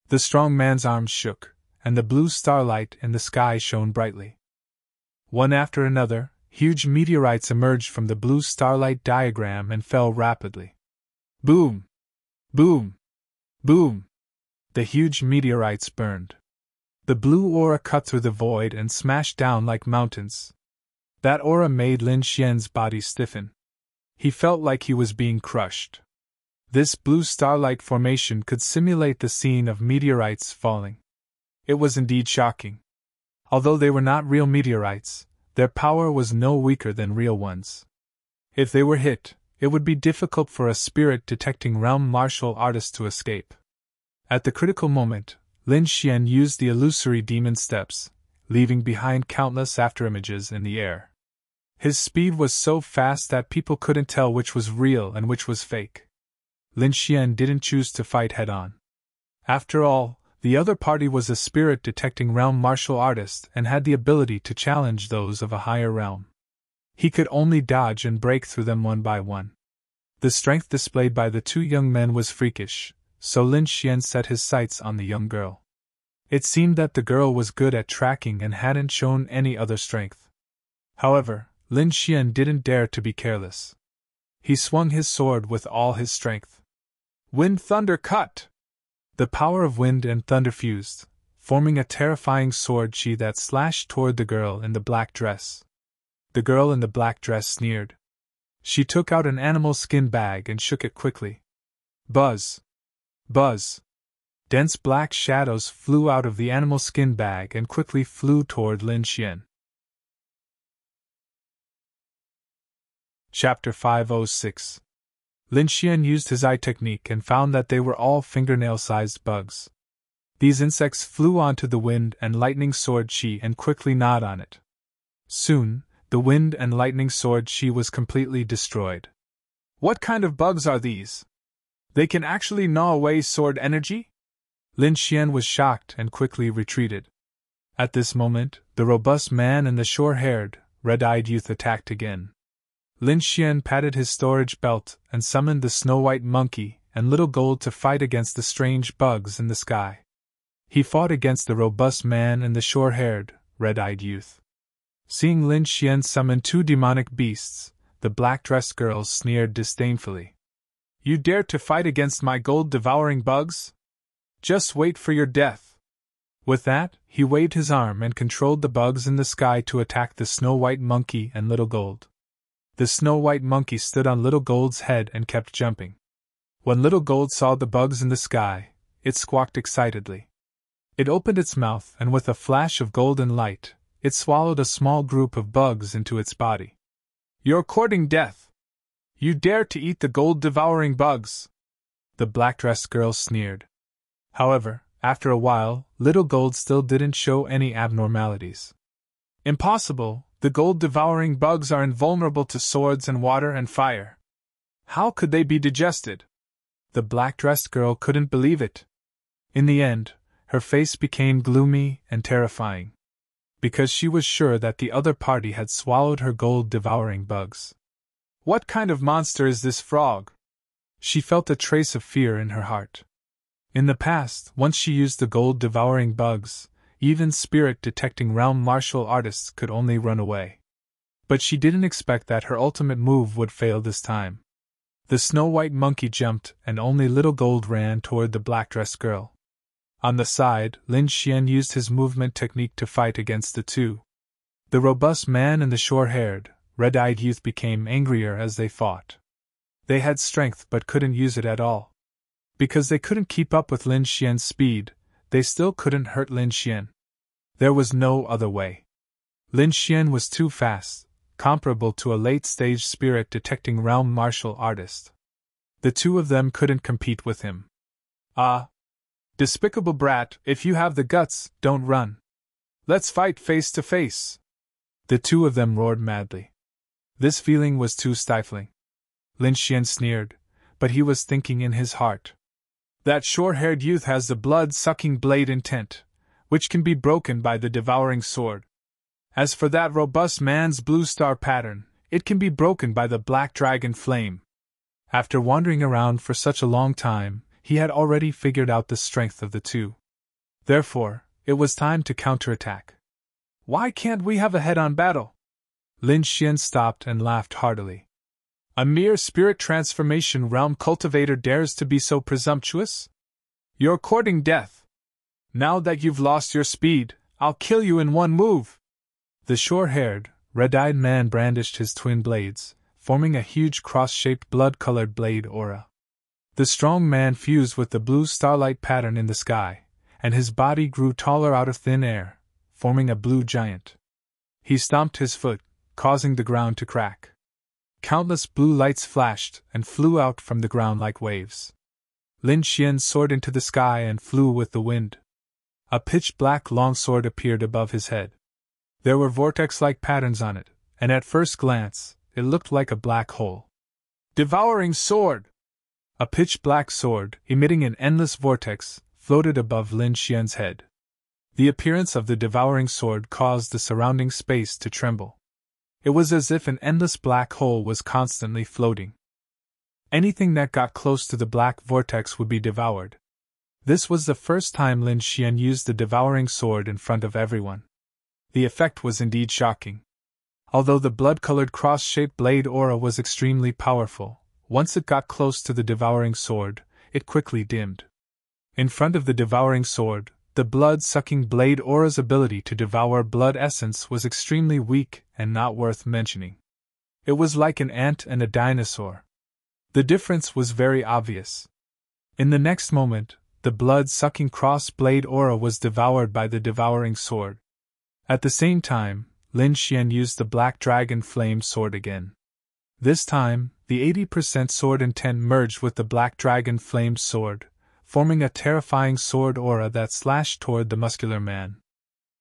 The strong man's arms shook, and the blue starlight in the sky shone brightly. One after another, huge meteorites emerged from the blue starlight diagram and fell rapidly. Boom! Boom! Boom! The huge meteorites burned. The blue aura cut through the void and smashed down like mountains. That aura made Lin Xian's body stiffen. He felt like he was being crushed. This blue starlight formation could simulate the scene of meteorites falling. It was indeed shocking. Although they were not real meteorites, their power was no weaker than real ones. If they were hit, it would be difficult for a spirit-detecting realm martial artist to escape. At the critical moment, Lin Xian used the illusory demon steps, leaving behind countless afterimages in the air. His speed was so fast that people couldn't tell which was real and which was fake. Lin Xian didn't choose to fight head-on. After all, the other party was a spirit-detecting realm martial artist and had the ability to challenge those of a higher realm. He could only dodge and break through them one by one. The strength displayed by the two young men was freakish, so Lin Xian set his sights on the young girl. It seemed that the girl was good at tracking and hadn't shown any other strength. However, Lin Xian didn't dare to be careless. He swung his sword with all his strength. Wind Thunder Cut! The power of wind and thunder fused, forming a terrifying sword chi that slashed toward the girl in the black dress. The girl in the black dress sneered. She took out an animal skin bag and shook it quickly. Buzz! Buzz! Dense black shadows flew out of the animal skin bag and quickly flew toward Lin Xian. Chapter 506. Lin Xian used his eye technique and found that they were all fingernail-sized bugs. These insects flew onto the wind and lightning sword chi and quickly gnawed on it. Soon, the wind and lightning sword chi was completely destroyed. What kind of bugs are these? They can actually gnaw away sword energy? Lin Xian was shocked and quickly retreated. At this moment, the robust man and the short-haired, red-eyed youth attacked again. Lin Xian patted his storage belt and summoned the snow-white monkey and little gold to fight against the strange bugs in the sky. He fought against the robust man and the short-haired, red-eyed youth. Seeing Lin Xian summon two demonic beasts, the black-dressed girls sneered disdainfully. You dare to fight against my gold-devouring bugs? Just wait for your death. With that, he waved his arm and controlled the bugs in the sky to attack the snow-white monkey and little gold. The snow-white monkey stood on Little Gold's head and kept jumping. When Little Gold saw the bugs in the sky, it squawked excitedly. It opened its mouth, and with a flash of golden light, it swallowed a small group of bugs into its body. "You're courting death! You dare to eat the gold-devouring bugs!" the black-dressed girl sneered. However, after a while, Little Gold still didn't show any abnormalities. "Impossible! The gold-devouring bugs are invulnerable to swords and water and fire. How could they be digested?" The black-dressed girl couldn't believe it. In the end, her face became gloomy and terrifying, because she was sure that the other party had swallowed her gold-devouring bugs. "What kind of monster is this frog?" She felt a trace of fear in her heart. In the past, once she used the gold-devouring bugs, even spirit-detecting realm martial artists could only run away. But she didn't expect that her ultimate move would fail this time. The snow-white monkey jumped, and only Little Gold ran toward the black-dressed girl. On the side, Lin Xian used his movement technique to fight against the two. The robust man and the short-haired, red-eyed youth became angrier as they fought. They had strength but couldn't use it at all. Because they couldn't keep up with Lin Xian's speed, they still couldn't hurt Lin Xian. There was no other way. Lin Xian was too fast, comparable to a late-stage spirit-detecting realm martial artist. The two of them couldn't compete with him. "Ah! Despicable brat, if you have the guts, don't run. Let's fight face to face!" The two of them roared madly. This feeling was too stifling. Lin Xian sneered, but he was thinking in his heart. "That short-haired youth has the blood-sucking blade intent, which can be broken by the devouring sword. As for that robust man's blue star pattern, it can be broken by the black dragon flame." After wandering around for such a long time, he had already figured out the strength of the two. Therefore, it was time to counterattack. "Why can't we have a head-on battle?" Lin Xian stopped and laughed heartily. "A mere spirit transformation realm cultivator dares to be so presumptuous? You're courting death. Now that you've lost your speed, I'll kill you in one move." The short-haired, red-eyed man brandished his twin blades, forming a huge cross-shaped blood-colored blade aura. The strong man fused with the blue starlight pattern in the sky, and his body grew taller out of thin air, forming a blue giant. He stomped his foot, causing the ground to crack. Countless blue lights flashed and flew out from the ground like waves. Lin Xian soared into the sky and flew with the wind. A pitch-black longsword appeared above his head. There were vortex-like patterns on it, and at first glance, it looked like a black hole. "Devouring sword!" A pitch-black sword, emitting an endless vortex, floated above Lin Xian's head. The appearance of the devouring sword caused the surrounding space to tremble. It was as if an endless black hole was constantly floating. Anything that got close to the black vortex would be devoured. This was the first time Lin Xian used the devouring sword in front of everyone. The effect was indeed shocking. Although the blood-colored cross-shaped blade aura was extremely powerful, once it got close to the devouring sword, it quickly dimmed. In front of the devouring sword, the blood-sucking blade aura's ability to devour blood essence was extremely weak and not worth mentioning. It was like an ant and a dinosaur. The difference was very obvious. In the next moment, the blood-sucking cross-blade aura was devoured by the devouring sword. At the same time, Lin Xian used the black dragon flame sword again. This time, the 80% sword intent merged with the black dragon flame sword, forming a terrifying sword aura that slashed toward the muscular man.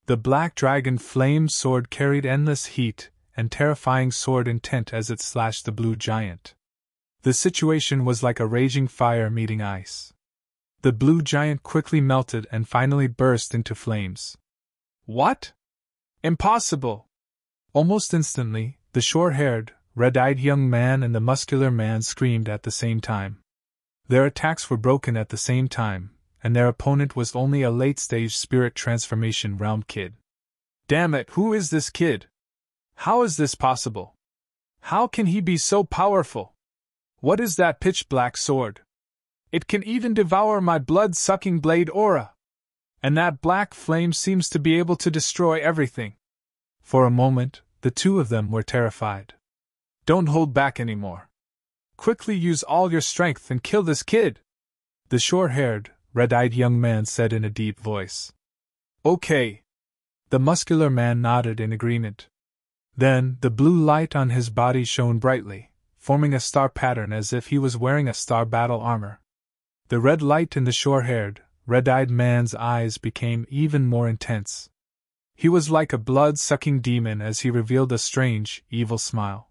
The black dragon flame sword carried endless heat and terrifying sword intent as it slashed the blue giant. The situation was like a raging fire meeting ice. The blue giant quickly melted and finally burst into flames. "What? Impossible!" Almost instantly, the short-haired, red-eyed young man and the muscular man screamed at the same time. Their attacks were broken at the same time, and their opponent was only a late-stage spirit transformation realm kid. "Damn it, who is this kid? How is this possible? How can he be so powerful? What is that pitch-black sword? It can even devour my blood-sucking blade aura. And that black flame seems to be able to destroy everything." For a moment, the two of them were terrified. Don't hold back anymore. Quickly use all your strength and kill this kid! The short-haired, red-eyed young man said in a deep voice. Okay. The muscular man nodded in agreement. Then, the blue light on his body shone brightly, forming a star pattern as if he was wearing a star battle armor. The red light in the short-haired, red-eyed man's eyes became even more intense. He was like a blood-sucking demon as he revealed a strange, evil smile.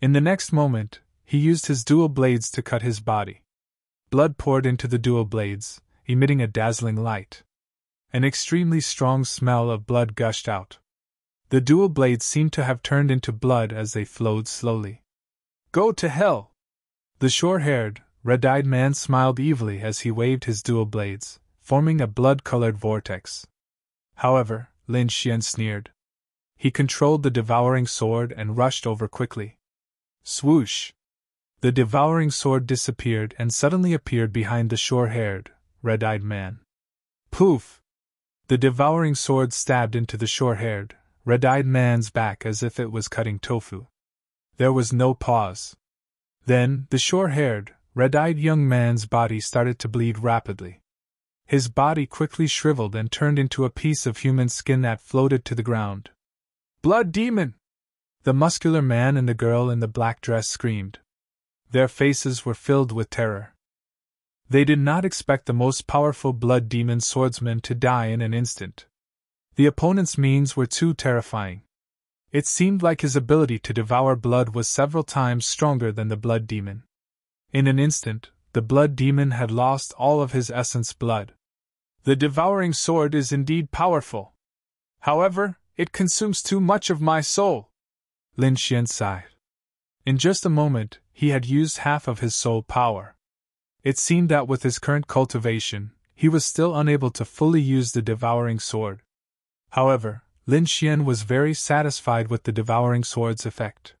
In the next moment, he used his dual blades to cut his body. Blood poured into the dual blades, emitting a dazzling light. An extremely strong smell of blood gushed out. The dual blades seemed to have turned into blood as they flowed slowly. Go to hell! The short-haired, red-eyed man smiled evilly as he waved his dual blades, forming a blood-colored vortex. However, Lin Xian sneered. He controlled the devouring sword and rushed over quickly. Swoosh! The devouring sword disappeared and suddenly appeared behind the short-haired, red-eyed man. Poof! The devouring sword stabbed into the short-haired, red-eyed man's back as if it was cutting tofu. There was no pause. Then, the short-haired, red-eyed young man's body started to bleed rapidly. His body quickly shriveled and turned into a piece of human skin that floated to the ground. Blood demon! The muscular man and the girl in the black dress screamed. Their faces were filled with terror. They did not expect the most powerful blood demon swordsman to die in an instant. The opponent's means were too terrifying. It seemed like his ability to devour blood was several times stronger than the blood demon. In an instant, the blood demon had lost all of his essence blood. The devouring sword is indeed powerful. However, it consumes too much of my soul. Lin Xian sighed. In just a moment, he had used half of his soul power. It seemed that with his current cultivation, he was still unable to fully use the devouring sword. However, Lin Xian was very satisfied with the devouring sword's effect.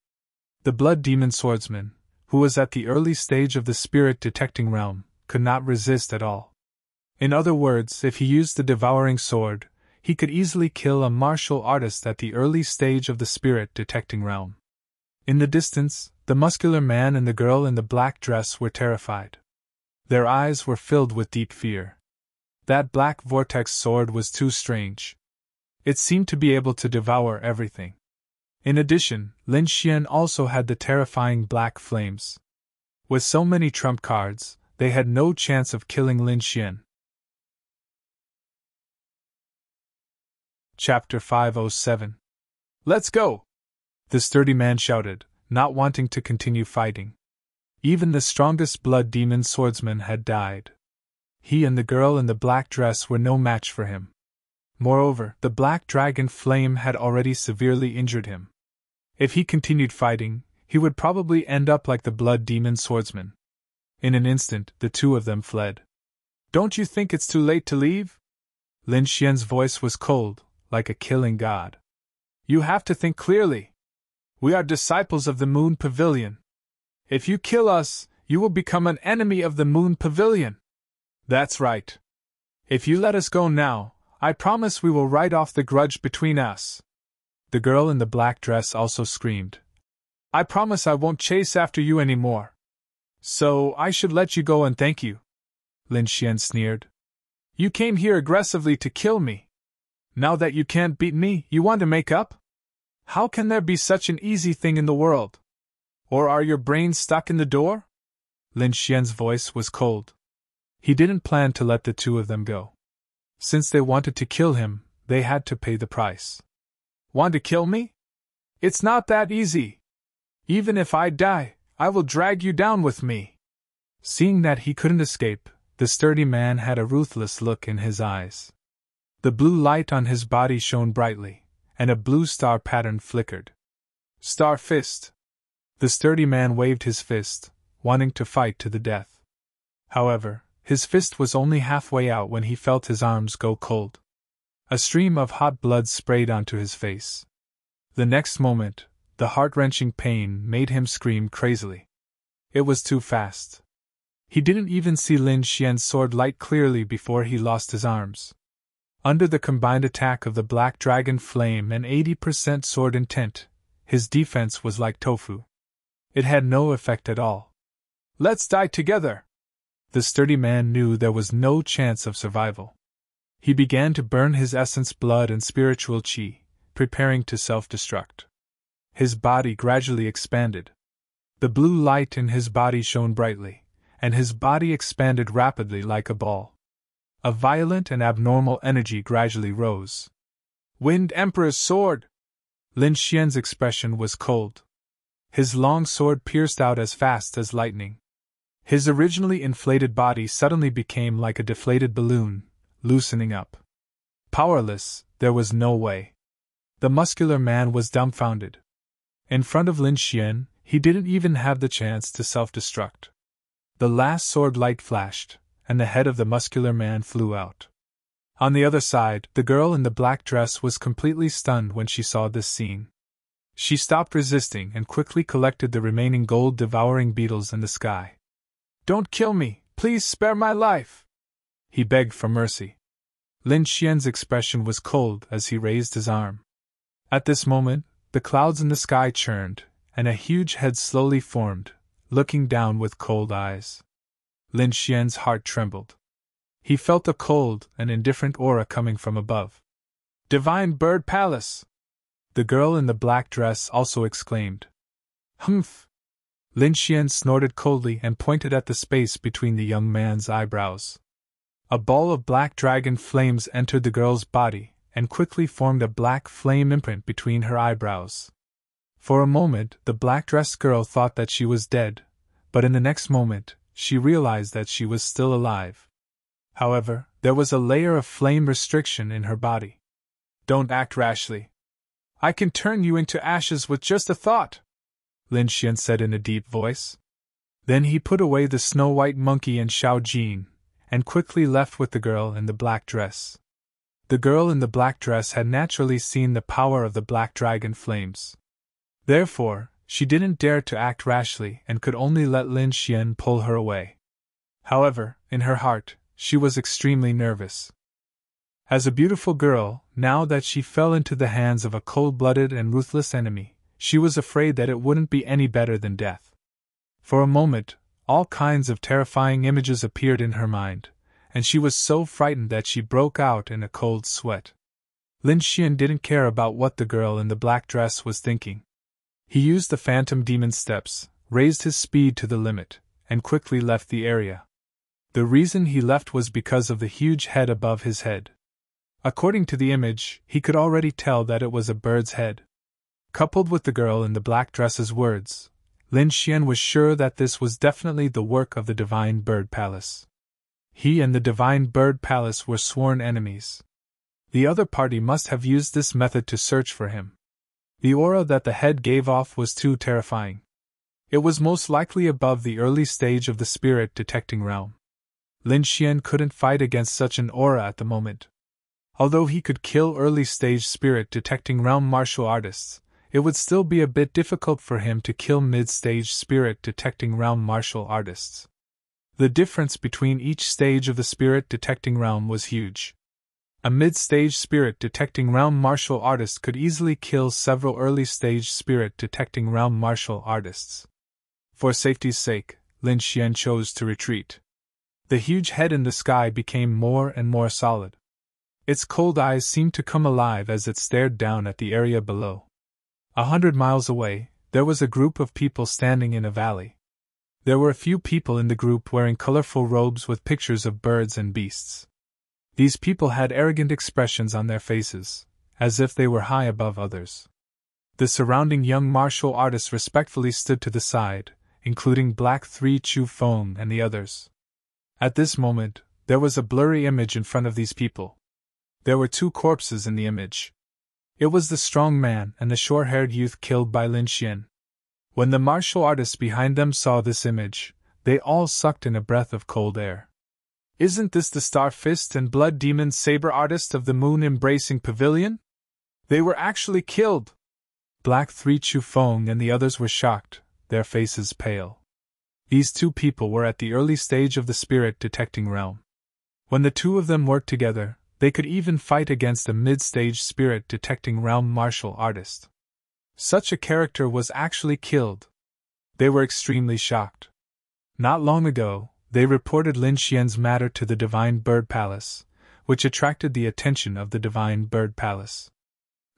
The blood demon swordsman, who was at the early stage of the spirit detecting realm, could not resist at all. In other words, if he used the devouring sword, he could easily kill a martial artist at the early stage of the spirit detecting realm. In the distance, the muscular man and the girl in the black dress were terrified. Their eyes were filled with deep fear. That black vortex sword was too strange. It seemed to be able to devour everything. In addition, Lin Xian also had the terrifying black flames. With so many trump cards, they had no chance of killing Lin Xian. Chapter 507. Let's go! The sturdy man shouted, not wanting to continue fighting. Even the strongest blood demon swordsman had died. He and the girl in the black dress were no match for him. Moreover, the black dragon flame had already severely injured him. If he continued fighting, he would probably end up like the blood demon swordsman. In an instant, the two of them fled. Don't you think it's too late to leave? Lin Xian's voice was cold, like a killing god. You have to think clearly. We are disciples of the Moon Pavilion. If you kill us, you will become an enemy of the Moon Pavilion. That's right. If you let us go now, I promise we will write off the grudge between us. The girl in the black dress also screamed. I promise I won't chase after you anymore. So, I should let you go and thank you. Lin Xian sneered. You came here aggressively to kill me. Now that you can't beat me, you want to make up? How can there be such an easy thing in the world? Or are your brains stuck in the door? Lin Xian's voice was cold. He didn't plan to let the two of them go. Since they wanted to kill him, they had to pay the price. Want to kill me? It's not that easy. Even if I die, I will drag you down with me. Seeing that he couldn't escape, the sturdy man had a ruthless look in his eyes. The blue light on his body shone brightly, and a blue star pattern flickered. Star fist! The sturdy man waved his fist, wanting to fight to the death. However, his fist was only halfway out when he felt his arms go cold. A stream of hot blood sprayed onto his face. The next moment, the heart-wrenching pain made him scream crazily. It was too fast. He didn't even see Lin Xian's sword light clearly before he lost his arms. Under the combined attack of the black dragon flame and 80% sword intent, his defense was like tofu. It had no effect at all. Let's die together! The sturdy man knew there was no chance of survival. He began to burn his essence, blood, and spiritual chi, preparing to self-destruct. His body gradually expanded. The blue light in his body shone brightly, and his body expanded rapidly like a ball. A violent and abnormal energy gradually rose. Wind Emperor's sword! Lin Xian's expression was cold. His long sword pierced out as fast as lightning. His originally inflated body suddenly became like a deflated balloon, loosening up. Powerless, there was no way. The muscular man was dumbfounded. In front of Lin Xian, he didn't even have the chance to self-destruct. The last sword light flashed, and the head of the muscular man flew out. On the other side, the girl in the black dress was completely stunned when she saw this scene. She stopped resisting and quickly collected the remaining gold-devouring beetles in the sky. "Don't kill me, please spare my life!" he begged for mercy. Lin Xian's expression was cold as he raised his arm. At this moment, the clouds in the sky churned, and a huge head slowly formed, looking down with cold eyes. Lin Xian's heart trembled. He felt a cold and indifferent aura coming from above. "Divine Bird Palace!" The girl in the black dress also exclaimed. "Humph!" Lin Xian snorted coldly and pointed at the space between the young man's eyebrows. A ball of black dragon flames entered the girl's body and quickly formed a black flame imprint between her eyebrows. For a moment, the black-dressed girl thought that she was dead, but in the next moment, she realized that she was still alive. However, there was a layer of flame restriction in her body. "Don't act rashly. I can turn you into ashes with just a thought," Lin Xian said in a deep voice. Then he put away the snow-white monkey and Xiao Jin, and quickly left with the girl in the black dress. The girl in the black dress had naturally seen the power of the black dragon flames. Therefore, she didn't dare to act rashly and could only let Lin Xian pull her away. However, in her heart, she was extremely nervous. As a beautiful girl, now that she fell into the hands of a cold-blooded and ruthless enemy, she was afraid that it wouldn't be any better than death. For a moment, all kinds of terrifying images appeared in her mind, and she was so frightened that she broke out in a cold sweat. Lin Xian didn't care about what the girl in the black dress was thinking. He used the phantom demon steps, raised his speed to the limit, and quickly left the area. The reason he left was because of the huge head above his head. According to the image, he could already tell that it was a bird's head. Coupled with the girl in the black dress's words, Lin Xian was sure that this was definitely the work of the Divine Bird Palace. He and the Divine Bird Palace were sworn enemies. The other party must have used this method to search for him. The aura that the head gave off was too terrifying. It was most likely above the early stage of the spirit detecting realm. Lin Xian couldn't fight against such an aura at the moment. Although he could kill early stage spirit detecting realm martial artists, it would still be a bit difficult for him to kill mid-stage spirit detecting realm martial artists. The difference between each stage of the spirit detecting realm was huge. A mid-stage spirit detecting realm martial artist could easily kill several early-stage spirit detecting realm martial artists. For safety's sake, Lin Xian chose to retreat. The huge head in the sky became more and more solid. Its cold eyes seemed to come alive as it stared down at the area below. 100 miles away, there was a group of people standing in a valley. There were a few people in the group wearing colorful robes with pictures of birds and beasts. These people had arrogant expressions on their faces, as if they were high above others. The surrounding young martial artists respectfully stood to the side, including Black 3 Chu Feng and the others. At this moment, there was a blurry image in front of these people. There were two corpses in the image. It was the strong man and the short-haired youth killed by Lin Xian. When the martial artists behind them saw this image, they all sucked in a breath of cold air. "Isn't this the Star Fist and Blood Demon Saber artist of the Moon Embracing Pavilion? They were actually killed!" Black 3 Chu Feng and the others were shocked, their faces pale. These two people were at the early stage of the spirit detecting realm. When the two of them worked together, they could even fight against a mid-stage spirit detecting realm martial artist. Such a character was actually killed. They were extremely shocked. Not long ago, they reported Lin Xian's matter to the Divine Bird Palace, which attracted the attention of the Divine Bird Palace.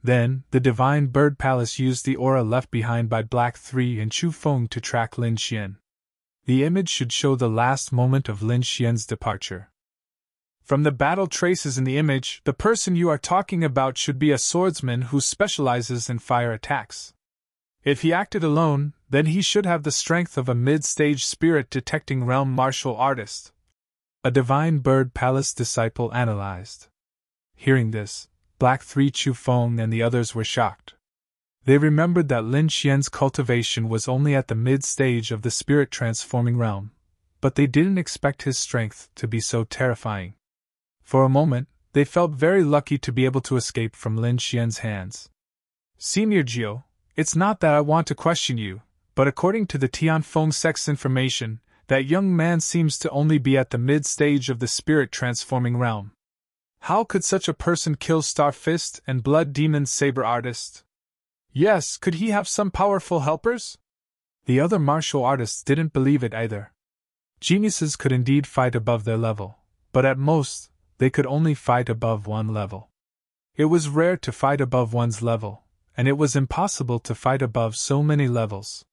Then, the Divine Bird Palace used the aura left behind by Black 3 and Chu Feng to track Lin Xian. The image should show the last moment of Lin Xian's departure. From the battle traces in the image, the person you are talking about should be a swordsman who specializes in fire attacks. If he acted alone, then he should have the strength of a mid-stage spirit detecting realm martial artist. A Divine Bird Palace disciple analyzed. Hearing this, Black 3 Chu Feng and the others were shocked. They remembered that Lin Xian's cultivation was only at the mid-stage of the spirit-transforming realm, but they didn't expect his strength to be so terrifying. For a moment, they felt very lucky to be able to escape from Lin Xian's hands. Senior Jiu, it's not that I want to question you, but according to the Tianfeng sect's information, that young man seems to only be at the mid-stage of the spirit-transforming realm. How could such a person kill Star Fist and Blood Demon's saber artist? Yes, could he have some powerful helpers? The other martial artists didn't believe it either. Geniuses could indeed fight above their level, but at most, they could only fight above one level. It was rare to fight above one's level, and it was impossible to fight above so many levels.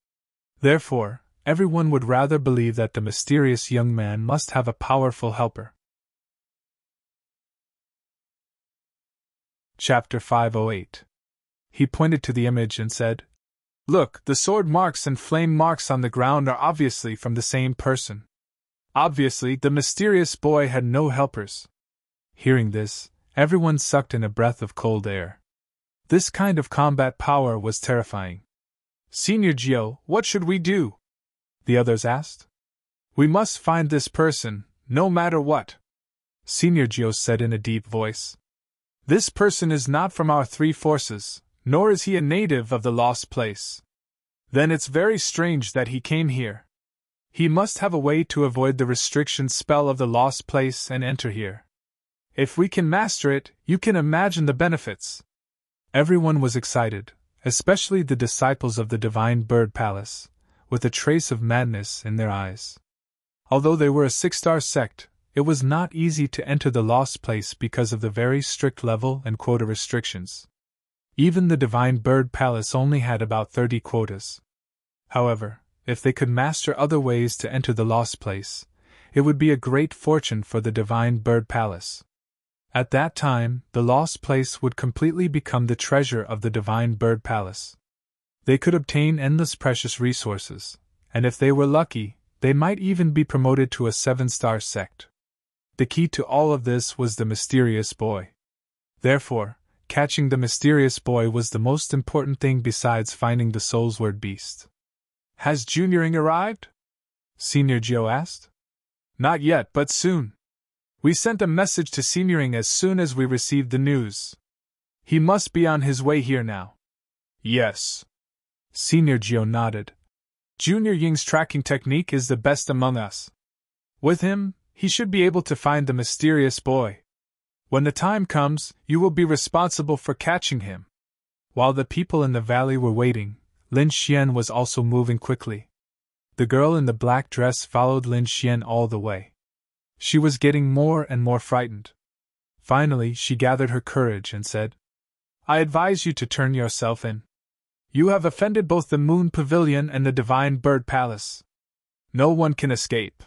Therefore, everyone would rather believe that the mysterious young man must have a powerful helper. Chapter 508. He pointed to the image and said, "Look, the sword marks and flame marks on the ground are obviously from the same person. Obviously, the mysterious boy had no helpers." Hearing this, everyone sucked in a breath of cold air. This kind of combat power was terrifying. "Senior Jiu, what should we do?" the others asked. "We must find this person, no matter what," Senior Jiu said in a deep voice. "This person is not from our three forces, nor is he a native of the lost place. Then it's very strange that he came here. He must have a way to avoid the restriction spell of the lost place and enter here. If we can master it, you can imagine the benefits." Everyone was excited, especially the disciples of the Divine Bird Palace, with a trace of madness in their eyes. Although they were a 6-star sect, it was not easy to enter the lost place because of the very strict level and quota restrictions. Even the Divine Bird Palace only had about 30 quotas. However, if they could master other ways to enter the lost place, it would be a great fortune for the Divine Bird Palace. At that time, the lost place would completely become the treasure of the Divine Bird Palace. They could obtain endless precious resources, and if they were lucky, they might even be promoted to a 7-star sect. The key to all of this was the mysterious boy. Therefore, catching the mysterious boy was the most important thing besides finding the Soul's Word beast. "Has Junioring arrived?" Senior Jiu asked. "Not yet, but soon. We sent a message to Senioring as soon as we received the news. He must be on his way here now." "Yes." Senior Jiu nodded. "Junior Ying's tracking technique is the best among us. With him, he should be able to find the mysterious boy. When the time comes, you will be responsible for catching him." While the people in the valley were waiting, Lin Xian was also moving quickly. The girl in the black dress followed Lin Xian all the way. She was getting more and more frightened. Finally, she gathered her courage and said, "I advise you to turn yourself in. You have offended both the Moon Pavilion and the Divine Bird Palace. No one can escape."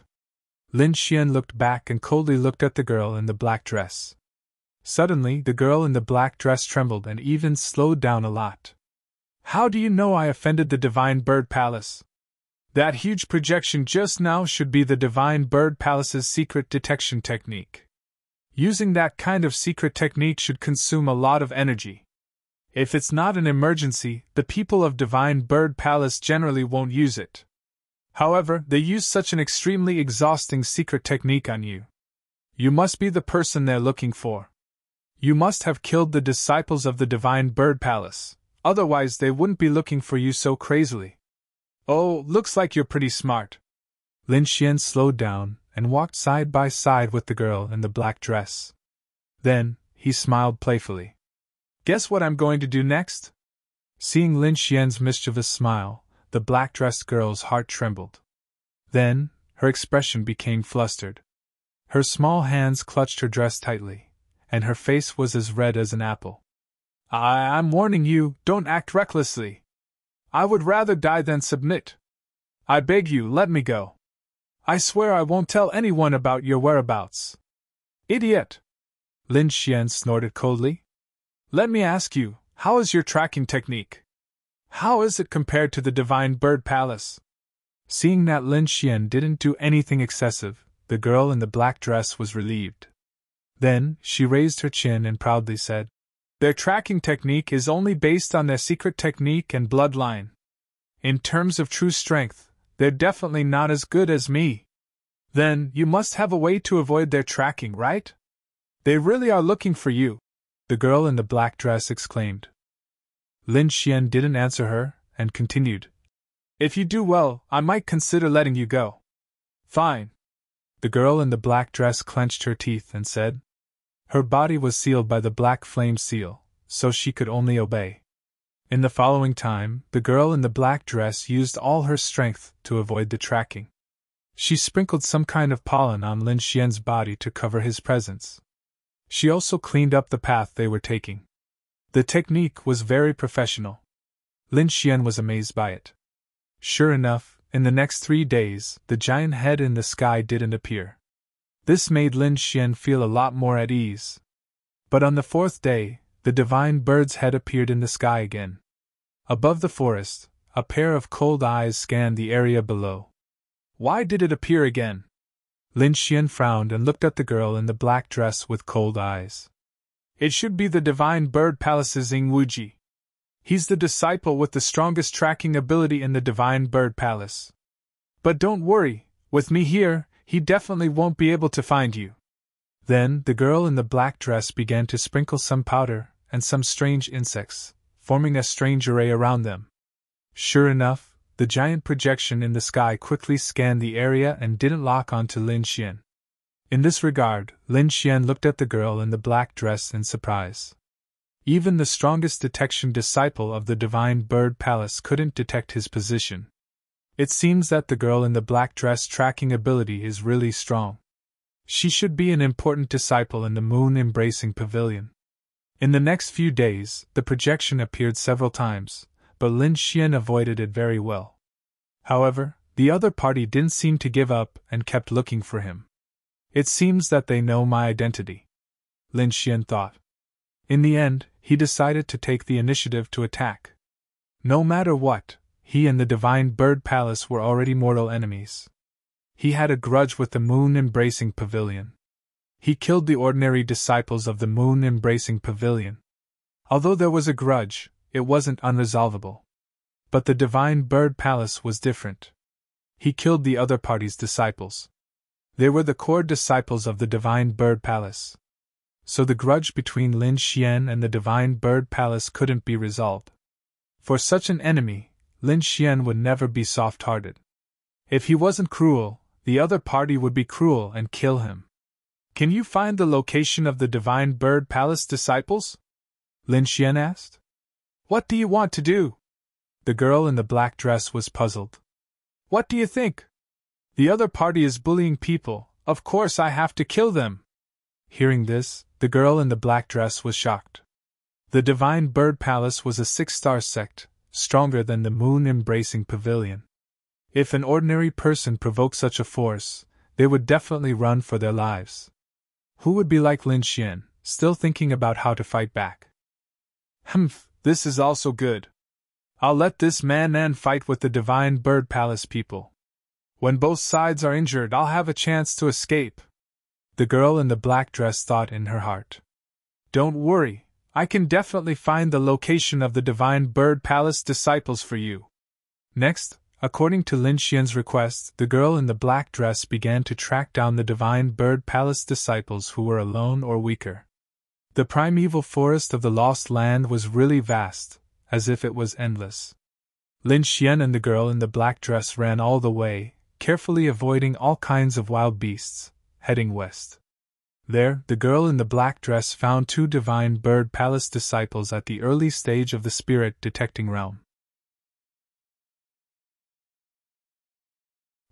Lin Xian looked back and coldly looked at the girl in the black dress. Suddenly, the girl in the black dress trembled and even slowed down a lot. "How do you know I offended the Divine Bird Palace? That huge projection just now should be the Divine Bird Palace's secret detection technique. Using that kind of secret technique should consume a lot of energy. If it's not an emergency, the people of Divine Bird Palace generally won't use it. However, they use such an extremely exhausting secret technique on you. You must be the person they're looking for. You must have killed the disciples of the Divine Bird Palace, otherwise they wouldn't be looking for you so crazily. Oh, looks like you're pretty smart." Lin Xian slowed down and walked side by side with the girl in the black dress. Then, he smiled playfully. "Guess what I'm going to do next?" Seeing Lin Xian's mischievous smile, the black-dressed girl's heart trembled. Then, her expression became flustered. Her small hands clutched her dress tightly, and her face was as red as an apple. I'm warning you, don't act recklessly. I would rather die than submit. I beg you, let me go. I swear I won't tell anyone about your whereabouts. Idiot! Lin Xian snorted coldly. Let me ask you, how is your tracking technique? How is it compared to the Divine Bird Palace? Seeing that Lin Xian didn't do anything excessive, the girl in the black dress was relieved. Then, she raised her chin and proudly said, Their tracking technique is only based on their secret technique and bloodline. In terms of true strength, they're definitely not as good as me. Then, you must have a way to avoid their tracking, right? They really are looking for you, the girl in the black dress exclaimed. Lin Xian didn't answer her, and continued, If you do well, I might consider letting you go. Fine. The girl in the black dress clenched her teeth and said. Her body was sealed by the black flame seal, so she could only obey. In the following time, the girl in the black dress used all her strength to avoid the tracking. She sprinkled some kind of pollen on Lin Xian's body to cover his presence. She also cleaned up the path they were taking. The technique was very professional. Lin Xian was amazed by it. Sure enough, in the next 3 days, the giant head in the sky didn't appear. This made Lin Xian feel a lot more at ease. But on the 4th day, the divine bird's head appeared in the sky again. Above the forest, a pair of cold eyes scanned the area below. Why did it appear again? Lin Xian frowned and looked at the girl in the black dress with cold eyes. It should be the Divine Bird Palace's Ying Wuji. He's the disciple with the strongest tracking ability in the Divine Bird Palace. But don't worry, with me here, he definitely won't be able to find you. Then the girl in the black dress began to sprinkle some powder and some strange insects, forming a strange array around them. Sure enough, the giant projection in the sky quickly scanned the area and didn't lock onto Lin Xian. In this regard, Lin Xian looked at the girl in the black dress in surprise. Even the strongest detection disciple of the Divine Bird Palace couldn't detect his position. It seems that the girl in the black dress tracking ability is really strong. She should be an important disciple in the moon-embracing pavilion. In the next few days, the projection appeared several times, but Lin Xian avoided it very well. However, the other party didn't seem to give up and kept looking for him. It seems that they know my identity, Lin Xian thought. In the end, he decided to take the initiative to attack. No matter what, he and the Divine Bird Palace were already mortal enemies. He had a grudge with the moon-embracing pavilion. He killed the ordinary disciples of the moon-embracing pavilion. Although there was a grudge, it wasn't unresolvable. But the Divine Bird Palace was different. He killed the other party's disciples. They were the core disciples of the Divine Bird Palace. So the grudge between Lin Xian and the Divine Bird Palace couldn't be resolved. For such an enemy, Lin Xian would never be soft-hearted. If he wasn't cruel, the other party would be cruel and kill him. Can you find the location of the Divine Bird Palace disciples? Lin Xian asked. What do you want to do? The girl in the black dress was puzzled. What do you think? The other party is bullying people, of course I have to kill them. Hearing this, the girl in the black dress was shocked. The Divine Bird Palace was a 6-star sect, stronger than the moon-embracing pavilion. If an ordinary person provoked such a force, they would definitely run for their lives. Who would be like Lin Xian, still thinking about how to fight back? Humph, this is also good. I'll let this Madman fight with the Divine Bird Palace people. When both sides are injured, I'll have a chance to escape. The girl in the black dress thought in her heart. Don't worry, I can definitely find the location of the Divine Bird Palace disciples for you. Next, according to Lin Xian's request, the girl in the black dress began to track down the Divine Bird Palace disciples who were alone or weaker. The primeval forest of the Lost Land was really vast, as if it was endless. Lin Xian and the girl in the black dress ran all the way, carefully avoiding all kinds of wild beasts, heading west. There, the girl in the black dress found 2 Divine Bird Palace disciples at the early stage of the spirit detecting realm.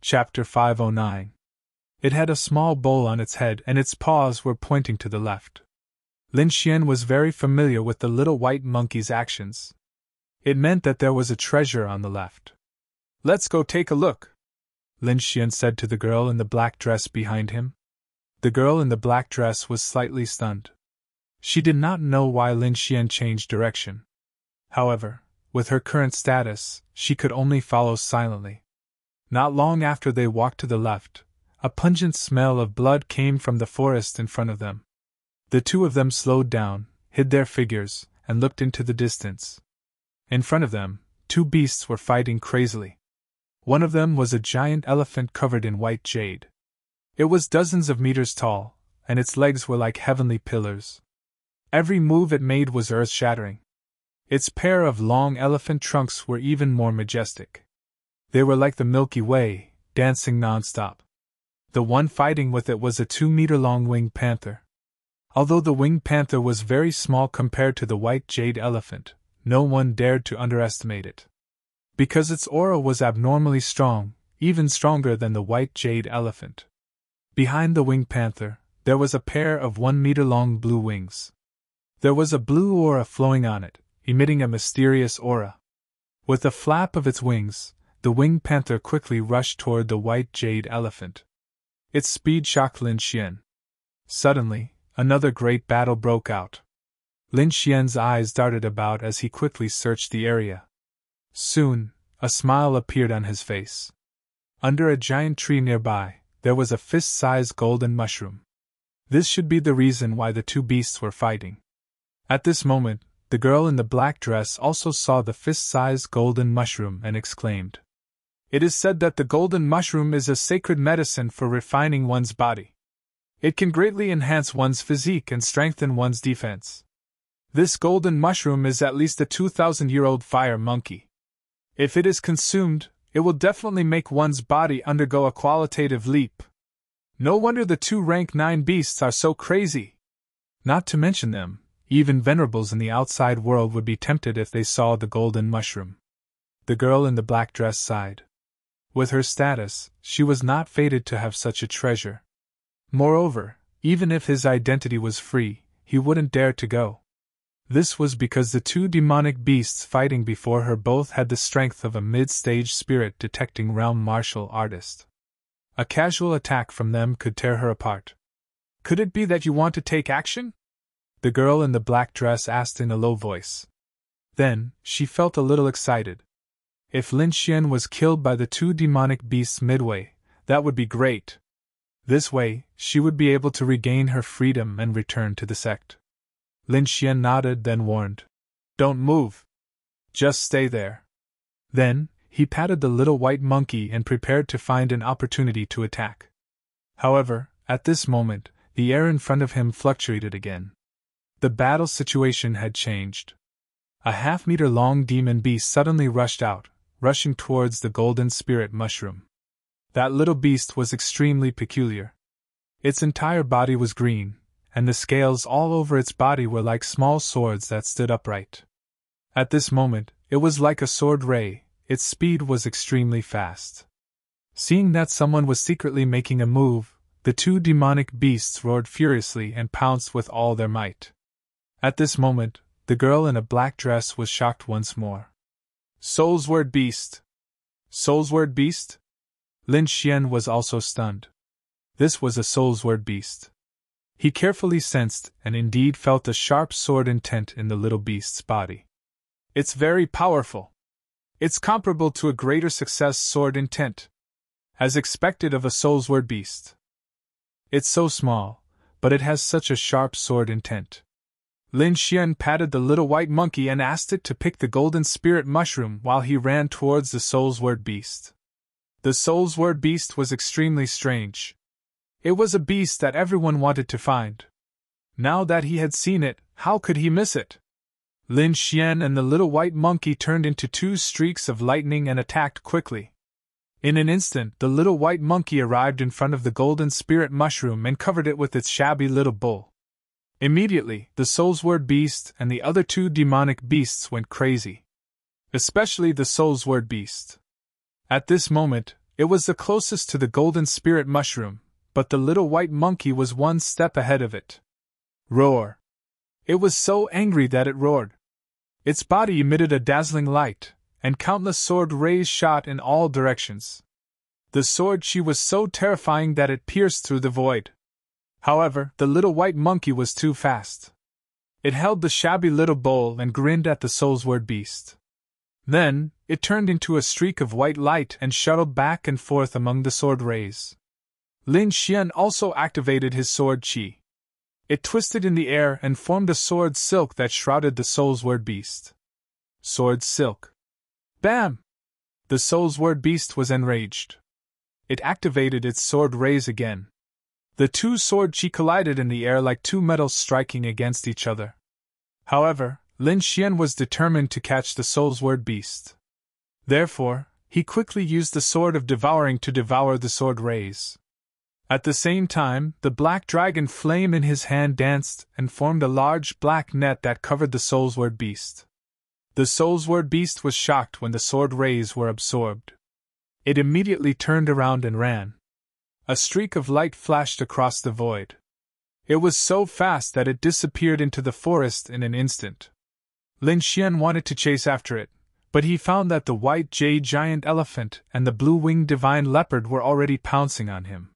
Chapter 509. It had a small bowl on its head and its paws were pointing to the left. Lin Xian was very familiar with the little white monkey's actions. It meant that there was a treasure on the left. "Let's go take a look," Lin Xian said to the girl in the black dress behind him. The girl in the black dress was slightly stunned. She did not know why Lin Xian changed direction. However, with her current status, she could only follow silently. Not long after they walked to the left, a pungent smell of blood came from the forest in front of them. The two of them slowed down, hid their figures, and looked into the distance. In front of them, two beasts were fighting crazily. One of them was a giant elephant covered in white jade. It was dozens of meters tall, and its legs were like heavenly pillars. Every move it made was earth-shattering. Its pair of long elephant trunks were even more majestic. They were like the Milky Way, dancing non-stop. The one fighting with it was a 2-meter-long winged panther. Although the winged panther was very small compared to the white jade elephant, no one dared to underestimate it. Because its aura was abnormally strong, even stronger than the white jade elephant. Behind the winged panther, there was a pair of 1-meter-long blue wings. There was a blue aura flowing on it, emitting a mysterious aura. With a flap of its wings, the winged panther quickly rushed toward the white jade elephant. Its speed shocked Lin Xian. Suddenly, another great battle broke out. Lin Xian's eyes darted about as he quickly searched the area. Soon, a smile appeared on his face. Under a giant tree nearby, there was a fist-sized golden mushroom. This should be the reason why the two beasts were fighting. At this moment, the girl in the black dress also saw the fist-sized golden mushroom and exclaimed, "It is said that the golden mushroom is a sacred medicine for refining one's body. It can greatly enhance one's physique and strengthen one's defense. This golden mushroom is at least a 2,000-year-old fire monkey. If it is consumed, it will definitely make one's body undergo a qualitative leap. No wonder the two rank 9 beasts are so crazy. Not to mention them, even venerables in the outside world would be tempted if they saw the golden mushroom." The girl in the black dress sighed. With her status, she was not fated to have such a treasure. Moreover, even if his identity was free, he wouldn't dare to go. This was because the two demonic beasts fighting before her both had the strength of a mid-stage spirit detecting realm martial artist. A casual attack from them could tear her apart. "Could it be that you want to take action?" the girl in the black dress asked in a low voice. Then, she felt a little excited. If Lin Xian was killed by the two demonic beasts midway, that would be great. This way, she would be able to regain her freedom and return to the sect. Lin Xian nodded, then warned, "Don't move. Just stay there." Then, he patted the little white monkey and prepared to find an opportunity to attack. However, at this moment, the air in front of him fluctuated again. The battle situation had changed. A half-meter-long demon beast suddenly rushed out, rushing towards the golden spirit mushroom. That little beast was extremely peculiar. Its entire body was green, and the scales all over its body were like small swords that stood upright. At this moment, it was like a sword ray, its speed was extremely fast. Seeing that someone was secretly making a move, the two demonic beasts roared furiously and pounced with all their might. At this moment, the girl in a black dress was shocked once more. "Soul's Word Beast! Soul's Word Beast?" Lin Xian was also stunned. This was a Soul's Word Beast. He carefully sensed and indeed felt a sharp sword intent in the little beast's body. "It's very powerful. It's comparable to a greater success sword intent, as expected of a Soul's Word Beast. It's so small, but it has such a sharp sword intent." Lin Xian patted the little white monkey and asked it to pick the golden spirit mushroom while he ran towards the Soul's Word Beast. The Soul's Word Beast was extremely strange. It was a beast that everyone wanted to find. Now that he had seen it, how could he miss it? Lin Xian and the little white monkey turned into two streaks of lightning and attacked quickly. In an instant, the little white monkey arrived in front of the golden spirit mushroom and covered it with its shabby little bull. Immediately, the Soul's Word Beast and the other two demonic beasts went crazy. Especially the Soul's Word Beast. At this moment, It was the closest to the golden spirit mushroom, but the little white monkey was one step ahead of it. Roar! It was so angry that it roared. Its body emitted a dazzling light, and countless sword rays shot in all directions. The sword chi was so terrifying that it pierced through the void. However, the little white monkey was too fast. It held the shabby little bowl and grinned at the soulsword beast. Then, it turned into a streak of white light and shuttled back and forth among the sword rays. Lin Xian also activated his sword chi. It twisted in the air and formed a sword silk that shrouded the soulsword beast. Sword silk. Bam! The soulsword beast was enraged. It activated its sword rays again. The two sword chi collided in the air like two metals striking against each other. However, Lin Xian was determined to catch the soulsword beast. Therefore, he quickly used the sword of devouring to devour the sword rays. At the same time, the black dragon flame in his hand danced and formed a large black net that covered the soulsword beast. The soulsword beast was shocked when the sword rays were absorbed. It immediately turned around and ran. A streak of light flashed across the void. It was so fast that it disappeared into the forest in an instant. Lin Xian wanted to chase after it, but he found that the white jade giant elephant and the blue-winged divine leopard were already pouncing on him.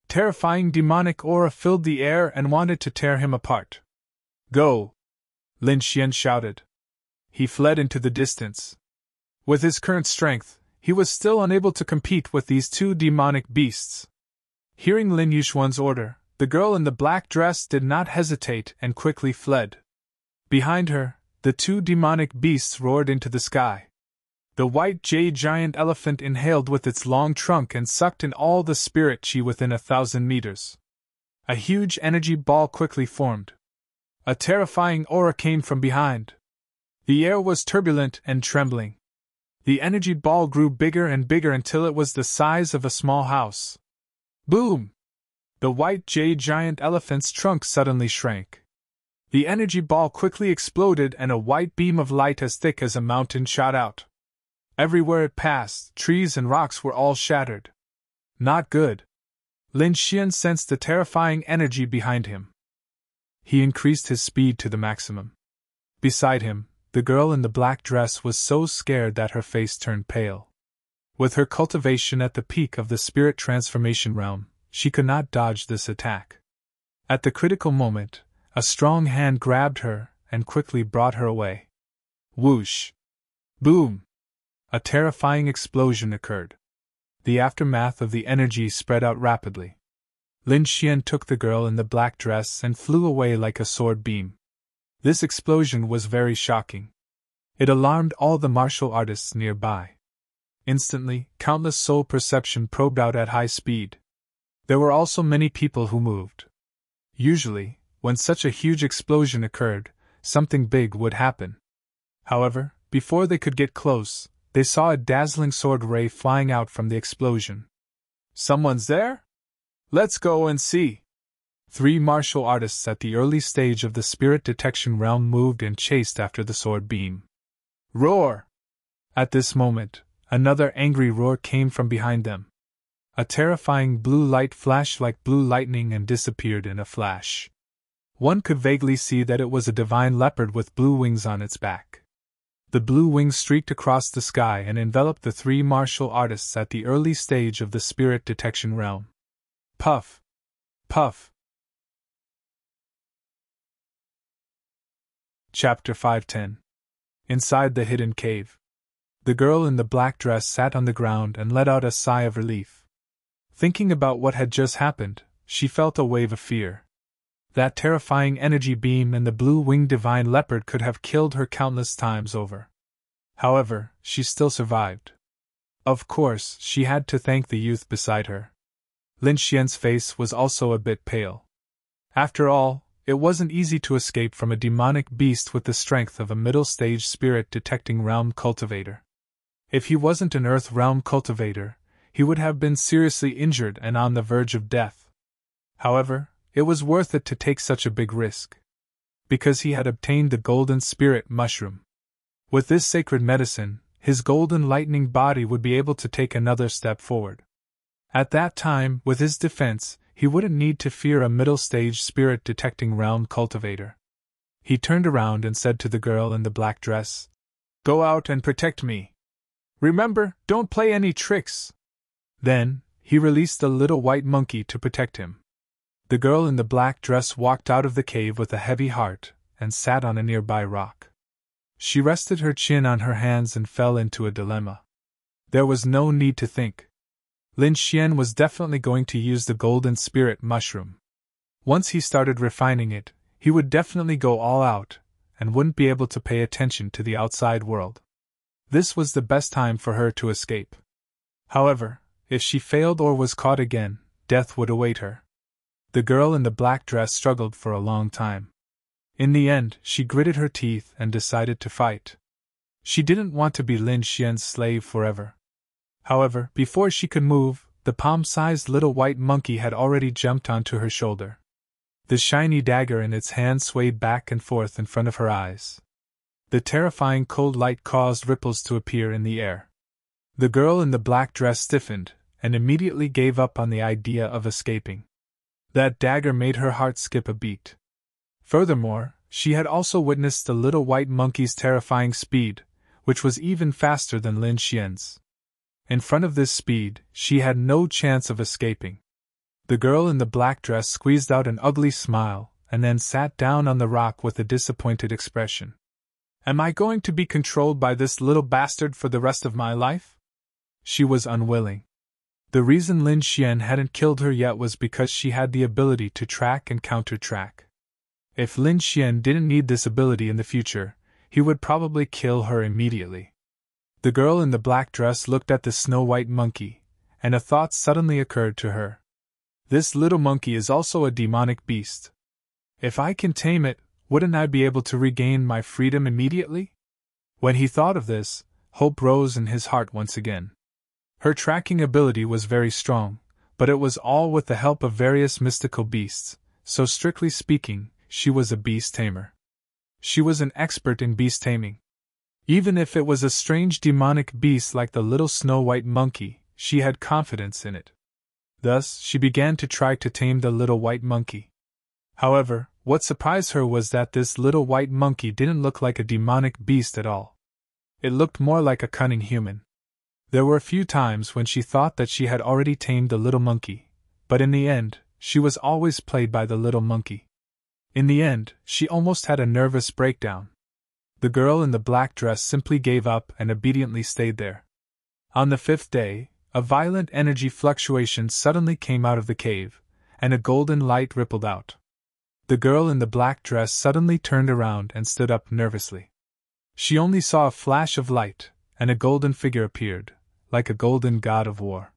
Terrifying demonic aura filled the air and wanted to tear him apart. Go! Lin Xian shouted. He fled into the distance. With his current strength, he was still unable to compete with these two demonic beasts. Hearing Lin Yushuan's order, the girl in the black dress did not hesitate and quickly fled. Behind her, the two demonic beasts roared into the sky. The white jade giant elephant inhaled with its long trunk and sucked in all the spirit chi within 1,000 meters. A huge energy ball quickly formed. A terrifying aura came from behind. The air was turbulent and trembling. The energy ball grew bigger and bigger until it was the size of a small house. Boom! The white jade giant elephant's trunk suddenly shrank. The energy ball quickly exploded and a white beam of light as thick as a mountain shot out. Everywhere it passed, trees and rocks were all shattered. Not good. Lin Xian sensed the terrifying energy behind him. He increased his speed to the maximum. Beside him, the girl in the black dress was so scared that her face turned pale. With her cultivation at the peak of the spirit transformation realm, she could not dodge this attack. At the critical moment, a strong hand grabbed her and quickly brought her away. Whoosh! Boom! A terrifying explosion occurred. The aftermath of the energy spread out rapidly. Lin Xian took the girl in the black dress and flew away like a sword beam. This explosion was very shocking. It alarmed all the martial artists nearby. Instantly, countless soul perception probed out at high speed. There were also many people who moved. Usually, when such a huge explosion occurred, something big would happen. However, before they could get close, they saw a dazzling sword ray flying out from the explosion. Someone's there? Let's go and see. 3 martial artists at the early stage of the spirit detection realm moved and chased after the sword beam. Roar! At this moment, another angry roar came from behind them. A terrifying blue light flashed like blue lightning and disappeared in a flash. One could vaguely see that it was a divine leopard with blue wings on its back. The blue wings streaked across the sky and enveloped the 3 martial artists at the early stage of the spirit detection realm. Puff! Puff! Chapter 510. Inside the hidden cave. The girl in the black dress sat on the ground and let out a sigh of relief. Thinking about what had just happened, she felt a wave of fear. That terrifying energy beam and the blue-winged divine leopard could have killed her countless times over. However, she still survived. Of course, she had to thank the youth beside her. Lin Xian's face was also a bit pale. After all, it wasn't easy to escape from a demonic beast with the strength of a middle-stage spirit-detecting realm cultivator. If he wasn't an Earth realm cultivator, he would have been seriously injured and on the verge of death. However, it was worth it to take such a big risk. Because he had obtained the golden spirit mushroom. With this sacred medicine, his golden lightning body would be able to take another step forward. At that time, with his defense, he wouldn't need to fear a middle-stage spirit-detecting realm cultivator. He turned around and said to the girl in the black dress, "Go out and protect me. Remember, don't play any tricks." Then, he released the little white monkey to protect him. The girl in the black dress walked out of the cave with a heavy heart and sat on a nearby rock. She rested her chin on her hands and fell into a dilemma. There was no need to think. Lin Xian was definitely going to use the golden spirit mushroom. Once he started refining it, he would definitely go all out, and wouldn't be able to pay attention to the outside world. This was the best time for her to escape. However, if she failed or was caught again, death would await her. The girl in the black dress struggled for a long time. In the end, she gritted her teeth and decided to fight. She didn't want to be Lin Xian's slave forever. However, before she could move, the palm-sized little white monkey had already jumped onto her shoulder. The shiny dagger in its hand swayed back and forth in front of her eyes. The terrifying cold light caused ripples to appear in the air. The girl in the black dress stiffened, and immediately gave up on the idea of escaping. That dagger made her heart skip a beat. Furthermore, she had also witnessed the little white monkey's terrifying speed, which was even faster than Lin Xian's. In front of this speed, she had no chance of escaping. The girl in the black dress squeezed out an ugly smile, and then sat down on the rock with a disappointed expression. Am I going to be controlled by this little bastard for the rest of my life? She was unwilling. The reason Lin Xian hadn't killed her yet was because she had the ability to track and counter-track. If Lin Xian didn't need this ability in the future, he would probably kill her immediately. The girl in the black dress looked at the snow-white monkey, and a thought suddenly occurred to her. This little monkey is also a demonic beast. If I can tame it, wouldn't I be able to regain my freedom immediately? When he thought of this, hope rose in his heart once again. Her tracking ability was very strong, but it was all with the help of various mystical beasts, so strictly speaking, she was a beast tamer. She was an expert in beast taming. Even if it was a strange demonic beast like the little snow-white monkey, she had confidence in it. Thus, she began to try to tame the little white monkey. However, what surprised her was that this little white monkey didn't look like a demonic beast at all. It looked more like a cunning human. There were a few times when she thought that she had already tamed the little monkey, but in the end, she was always played by the little monkey. In the end, she almost had a nervous breakdown. The girl in the black dress simply gave up and obediently stayed there. On the 5th day, a violent energy fluctuation suddenly came out of the cave, and a golden light rippled out. The girl in the black dress suddenly turned around and stood up nervously. She only saw a flash of light, and a golden figure appeared, like a golden god of war.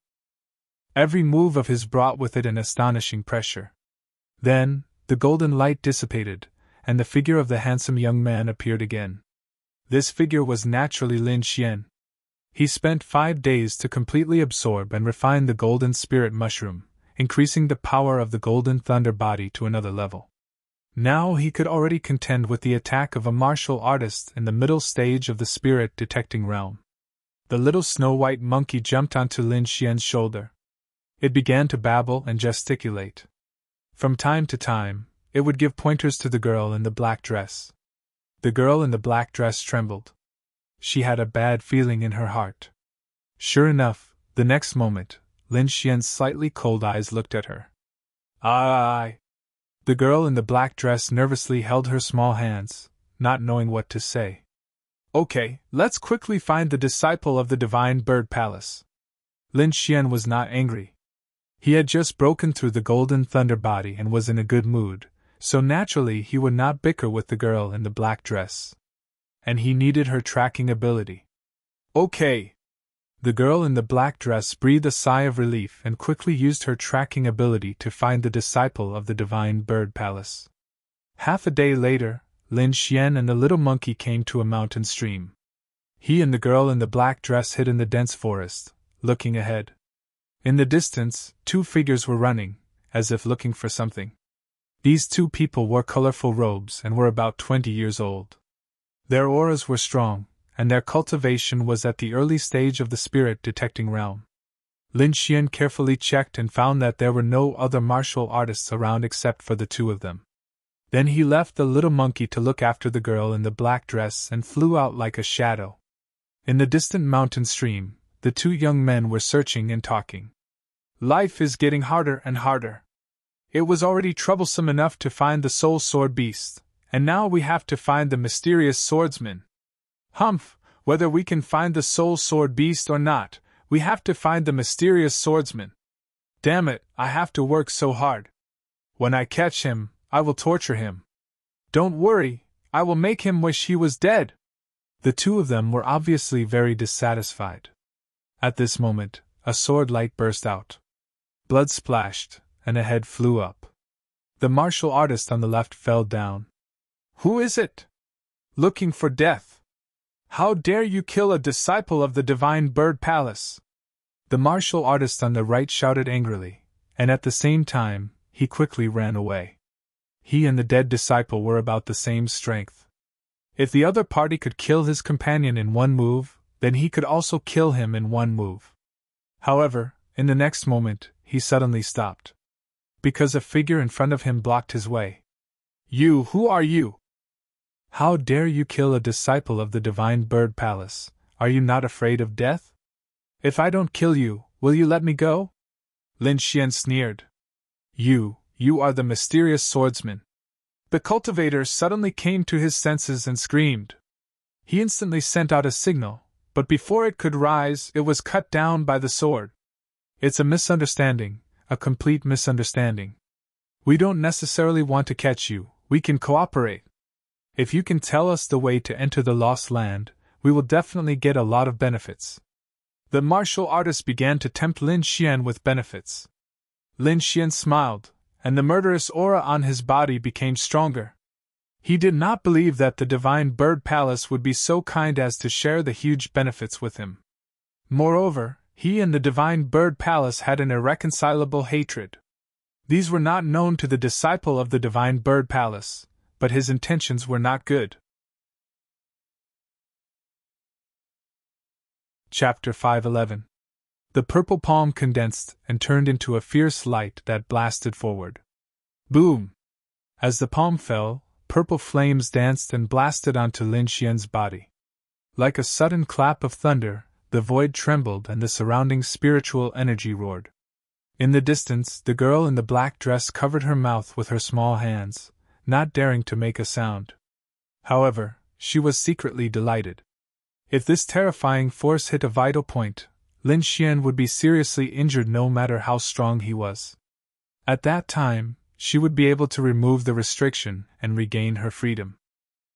Every move of his brought with it an astonishing pressure. Then, the golden light dissipated, and the figure of the handsome young man appeared again. This figure was naturally Lin Xian. He spent 5 days to completely absorb and refine the golden spirit mushroom, increasing the power of the golden thunder body to another level. Now he could already contend with the attack of a martial artist in the middle stage of the spirit-detecting realm. The little snow-white monkey jumped onto Lin Xian's shoulder. It began to babble and gesticulate. From time to time, it would give pointers to the girl in the black dress. The girl in the black dress trembled. She had a bad feeling in her heart. Sure enough, the next moment, Lin Xian's slightly cold eyes looked at her. "Aye." The girl in the black dress nervously held her small hands, not knowing what to say. "Okay, let's quickly find the disciple of the Divine Bird Palace." Lin Xian was not angry. He had just broken through the golden thunder body and was in a good mood, so naturally he would not bicker with the girl in the black dress. And he needed her tracking ability. "Okay." The girl in the black dress breathed a sigh of relief and quickly used her tracking ability to find the disciple of the Divine Bird Palace. Half a day later, Lin Xian and the little monkey came to a mountain stream. He and the girl in the black dress hid in the dense forest, looking ahead. In the distance, 2 figures were running, as if looking for something. These 2 people wore colorful robes and were about 20 years old. Their auras were strong, and their cultivation was at the early stage of the spirit detecting realm. Lin Xian carefully checked and found that there were no other martial artists around except for the two of them. Then he left the little monkey to look after the girl in the black dress and flew out like a shadow. In the distant mountain stream, the two young men were searching and talking. Life is getting harder and harder. It was already troublesome enough to find the soul sword beast, and now we have to find the mysterious swordsman. Humph, whether we can find the soul sword beast or not, we have to find the mysterious swordsman. Damn it, I have to work so hard. When I catch him, I will torture him. Don't worry, I will make him wish he was dead. The two of them were obviously very dissatisfied. At this moment, a sword light burst out. Blood splashed, and a head flew up. The martial artist on the left fell down. Who is it? Looking for death. How dare you kill a disciple of the Divine Bird Palace? The martial artist on the right shouted angrily, and at the same time, he quickly ran away. He and the dead disciple were about the same strength. If the other party could kill his companion in one move, then he could also kill him in one move. However, in the next moment, he suddenly stopped. Because a figure in front of him blocked his way. You, who are you? How dare you kill a disciple of the Divine Bird Palace? Are you not afraid of death? If I don't kill you, will you let me go? Lin Xian sneered. You are the mysterious swordsman. The cultivator suddenly came to his senses and screamed. He instantly sent out a signal, but before it could rise, it was cut down by the sword. It's a misunderstanding, a complete misunderstanding. We don't necessarily want to catch you, we can cooperate. If you can tell us the way to enter the Lost Land, we will definitely get a lot of benefits. The martial artist began to tempt Lin Xian with benefits. Lin Xian smiled, and the murderous aura on his body became stronger. He did not believe that the Divine Bird Palace would be so kind as to share the huge benefits with him. Moreover, he and the Divine Bird Palace had an irreconcilable hatred. These were not known to the disciple of the Divine Bird Palace, but his intentions were not good. Chapter 511. The purple palm condensed and turned into a fierce light that blasted forward. Boom! As the palm fell, purple flames danced and blasted onto Lin Xian's body. Like a sudden clap of thunder, the void trembled and the surrounding spiritual energy roared. In the distance, the girl in the black dress covered her mouth with her small hands, not daring to make a sound. However, she was secretly delighted. If this terrifying force hit a vital point, Lin Xian would be seriously injured no matter how strong he was. At that time, she would be able to remove the restriction and regain her freedom.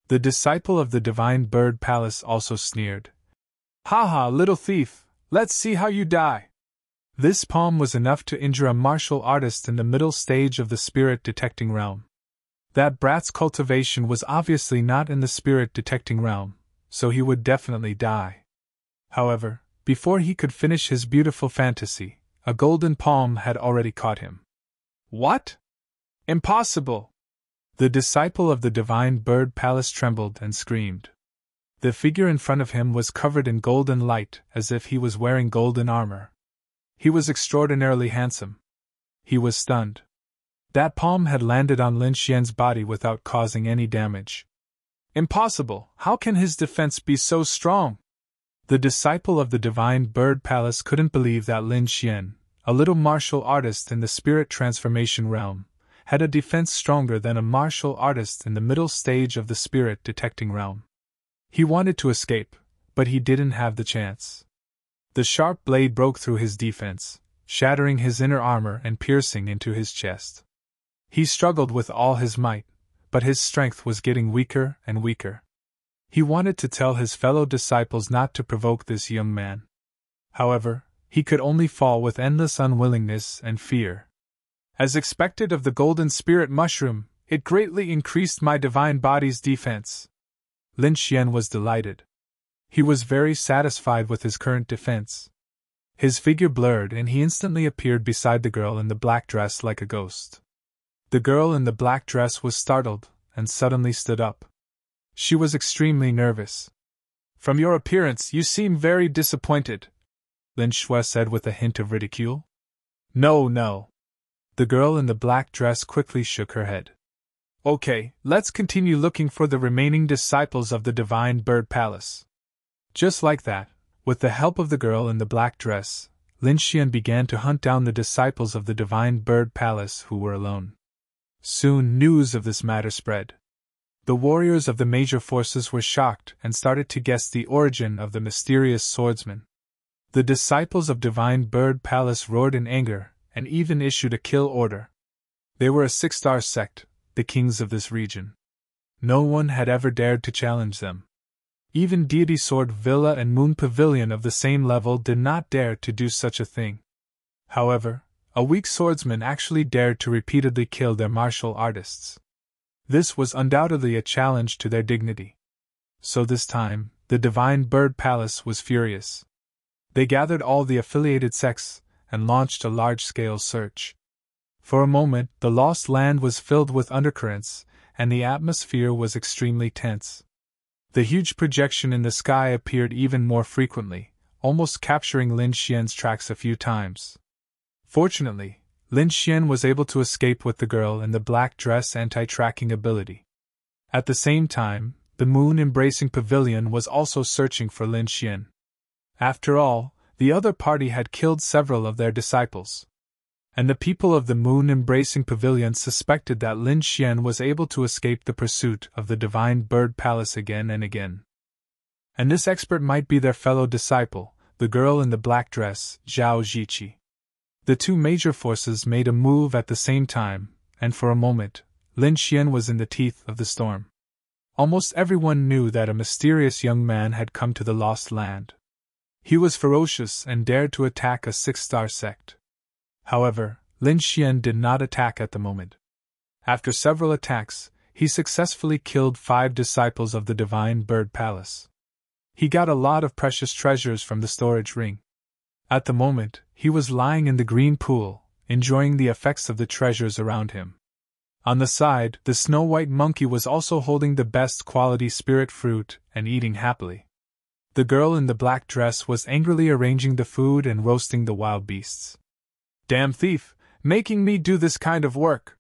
The disciple of the Divine Bird Palace also sneered. Ha ha, little thief, let's see how you die. This palm was enough to injure a martial artist in the middle stage of the spirit detecting realm. That brat's cultivation was obviously not in the spirit detecting realm, so he would definitely die. However, before he could finish his beautiful fantasy, a golden palm had already caught him. What? Impossible! The disciple of the Divine Bird Palace trembled and screamed. The figure in front of him was covered in golden light, as if he was wearing golden armor. He was extraordinarily handsome. He was stunned. That palm had landed on Lin Xian's body without causing any damage. Impossible! How can his defense be so strong? The disciple of the Divine Bird Palace couldn't believe that Lin Xian, a little martial artist in the spirit transformation realm, had a defense stronger than a martial artist in the middle stage of the spirit detecting realm. He wanted to escape, but he didn't have the chance. The sharp blade broke through his defense, shattering his inner armor and piercing into his chest. He struggled with all his might, but his strength was getting weaker and weaker. He wanted to tell his fellow disciples not to provoke this young man. However, he could only fall with endless unwillingness and fear. As expected of the golden spirit mushroom, it greatly increased my divine body's defense. Lin Xian was delighted. He was very satisfied with his current defense. His figure blurred and he instantly appeared beside the girl in the black dress like a ghost. The girl in the black dress was startled and suddenly stood up. She was extremely nervous. From your appearance, you seem very disappointed, Lin Shui said with a hint of ridicule. No, no. The girl in the black dress quickly shook her head. Okay, let's continue looking for the remaining disciples of the Divine Bird Palace. Just like that, with the help of the girl in the black dress, Lin Xian began to hunt down the disciples of the Divine Bird Palace who were alone. Soon news of this matter spread. The warriors of the major forces were shocked and started to guess the origin of the mysterious swordsman. The disciples of Divine Bird Palace roared in anger and even issued a kill order. They were a 6-star sect, the kings of this region. No one had ever dared to challenge them. Even Deity Sword Villa and Moon Pavilion of the same level did not dare to do such a thing. However, a weak swordsman actually dared to repeatedly kill their martial artists. This was undoubtedly a challenge to their dignity. So this time, the Divine Bird Palace was furious. They gathered all the affiliated sects and launched a large-scale search. For a moment, the lost land was filled with undercurrents, and the atmosphere was extremely tense. The huge projection in the sky appeared even more frequently, almost capturing Lin Xian's tracks a few times. Fortunately, Lin Xian was able to escape with the girl in the black dress anti-tracking ability. At the same time, the moon-embracing pavilion was also searching for Lin Xian. After all, the other party had killed several of their disciples. And the people of the moon-embracing pavilion suspected that Lin Xian was able to escape the pursuit of the Divine Bird Palace again and again. And this expert might be their fellow disciple, the girl in the black dress, Zhao Ziqi. The two major forces made a move at the same time, and for a moment, Lin Xian was in the teeth of the storm. Almost everyone knew that a mysterious young man had come to the Lost Land. He was ferocious and dared to attack a 6-star sect. However, Lin Xian did not attack at the moment. After several attacks, he successfully killed 5 disciples of the Divine Bird Palace. He got a lot of precious treasures from the storage ring. At the moment, he was lying in the green pool, enjoying the effects of the treasures around him. On the side, the snow-white monkey was also holding the best quality spirit fruit and eating happily. The girl in the black dress was angrily arranging the food and roasting the wild beasts. Damn thief, making me do this kind of work!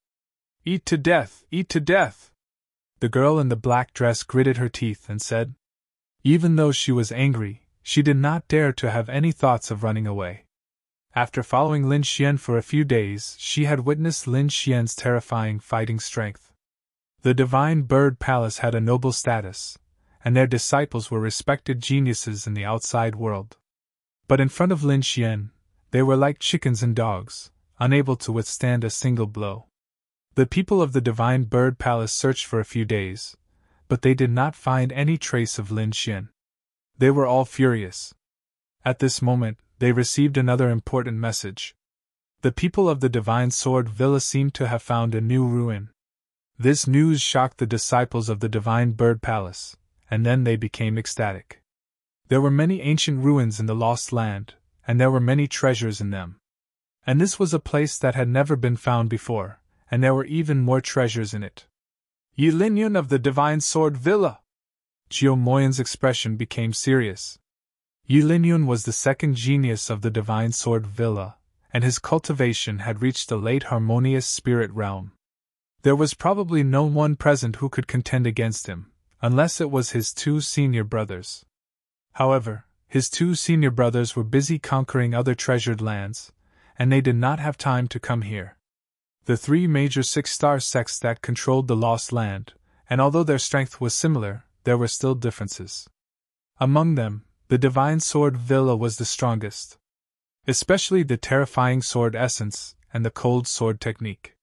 Eat to death, eat to death! The girl in the black dress gritted her teeth and said. Even though she was angry, she did not dare to have any thoughts of running away. After following Lin Xian for a few days, she had witnessed Lin Xian's terrifying fighting strength. The Divine Bird Palace had a noble status, and their disciples were respected geniuses in the outside world. But in front of Lin Xian, they were like chickens and dogs, unable to withstand a single blow. The people of the Divine Bird Palace searched for a few days, but they did not find any trace of Lin Xian. They were all furious. At this moment, they received another important message. The people of the Divine Sword Villa seemed to have found a new ruin. This news shocked the disciples of the Divine Bird Palace, and then they became ecstatic. There were many ancient ruins in the Lost Land, and there were many treasures in them. And this was a place that had never been found before, and there were even more treasures in it. Yi Linyun of the Divine Sword Villa! Jiu Moyan's expression became serious. Yi Linyun was the second genius of the Divine Sword Villa, and his cultivation had reached the late harmonious spirit realm. There was probably no one present who could contend against him, unless it was his 2 senior brothers. However, his 2 senior brothers were busy conquering other treasured lands, and they did not have time to come here. The 3 major 6-star sects that controlled the Lost Land, and although their strength was similar, there were still differences. Among them, the Divine Sword Villa was the strongest, especially the terrifying sword essence and the cold sword technique.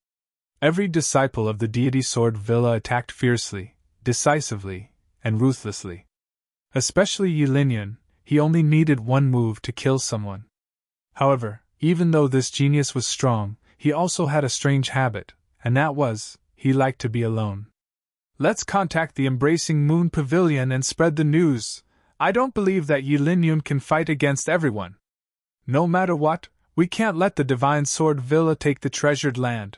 Every disciple of the Deity Sword Villa attacked fiercely, decisively, and ruthlessly. Especially Yi Linyun, he only needed one move to kill someone. However, even though this genius was strong, he also had a strange habit, and that was, he liked to be alone. Let's contact the Embracing Moon Pavilion and spread the news. I don't believe that Yi Linyun can fight against everyone. No matter what, we can't let the Divine Sword Villa take the treasured land.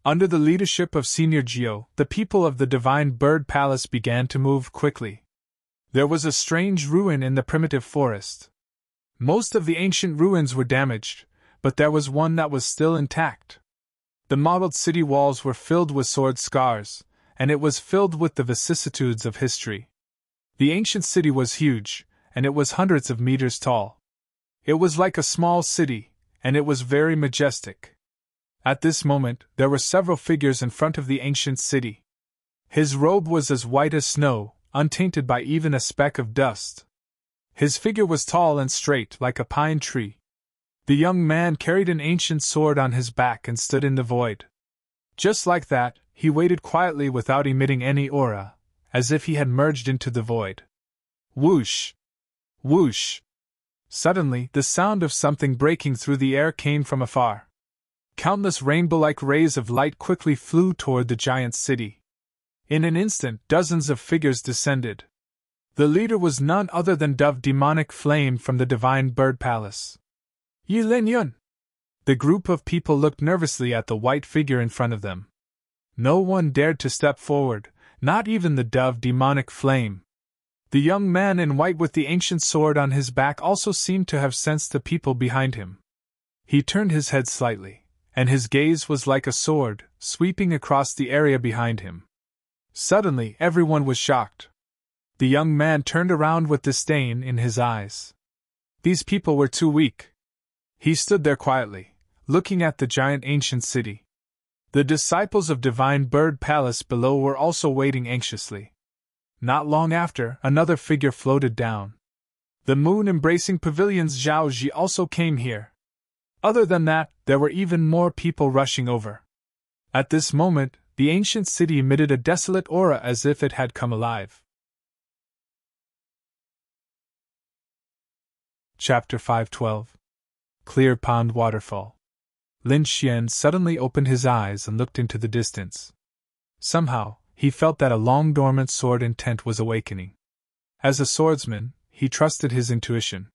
Under the leadership of Senior Geo, the people of the Divine Bird Palace began to move quickly. There was a strange ruin in the primitive forest. Most of the ancient ruins were damaged, but there was one that was still intact. The mottled city walls were filled with sword scars, and it was filled with the vicissitudes of history. The ancient city was huge, and it was hundreds of meters tall. It was like a small city, and it was very majestic. At this moment, there were several figures in front of the ancient city. His robe was as white as snow, untainted by even a speck of dust. His figure was tall and straight like a pine tree. The young man carried an ancient sword on his back and stood in the void. Just like that, he waited quietly without emitting any aura, as if he had merged into the void. Whoosh! Whoosh! Suddenly, the sound of something breaking through the air came from afar. Countless rainbow-like rays of light quickly flew toward the giant city. In an instant, dozens of figures descended. The leader was none other than Dove Demonic Flame from the Divine Bird Palace. Yi Lin Yun! The group of people looked nervously at the white figure in front of them. No one dared to step forward, not even the Dove Demonic Flame. The young man in white with the ancient sword on his back also seemed to have sensed the people behind him. He turned his head slightly, and his gaze was like a sword, sweeping across the area behind him. Suddenly, everyone was shocked. The young man turned around with disdain in his eyes. These people were too weak. He stood there quietly, looking at the giant ancient city. The disciples of Divine Bird Palace below were also waiting anxiously. Not long after, another figure floated down. The moon-embracing pavilion's Zhao Ji also came here. Other than that, there were even more people rushing over. At this moment, the ancient city emitted a desolate aura as if it had come alive. Chapter 512. Clear Pond Waterfall. Lin Xian suddenly opened his eyes and looked into the distance. Somehow, he felt that a long-dormant sword intent was awakening. As a swordsman, he trusted his intuition.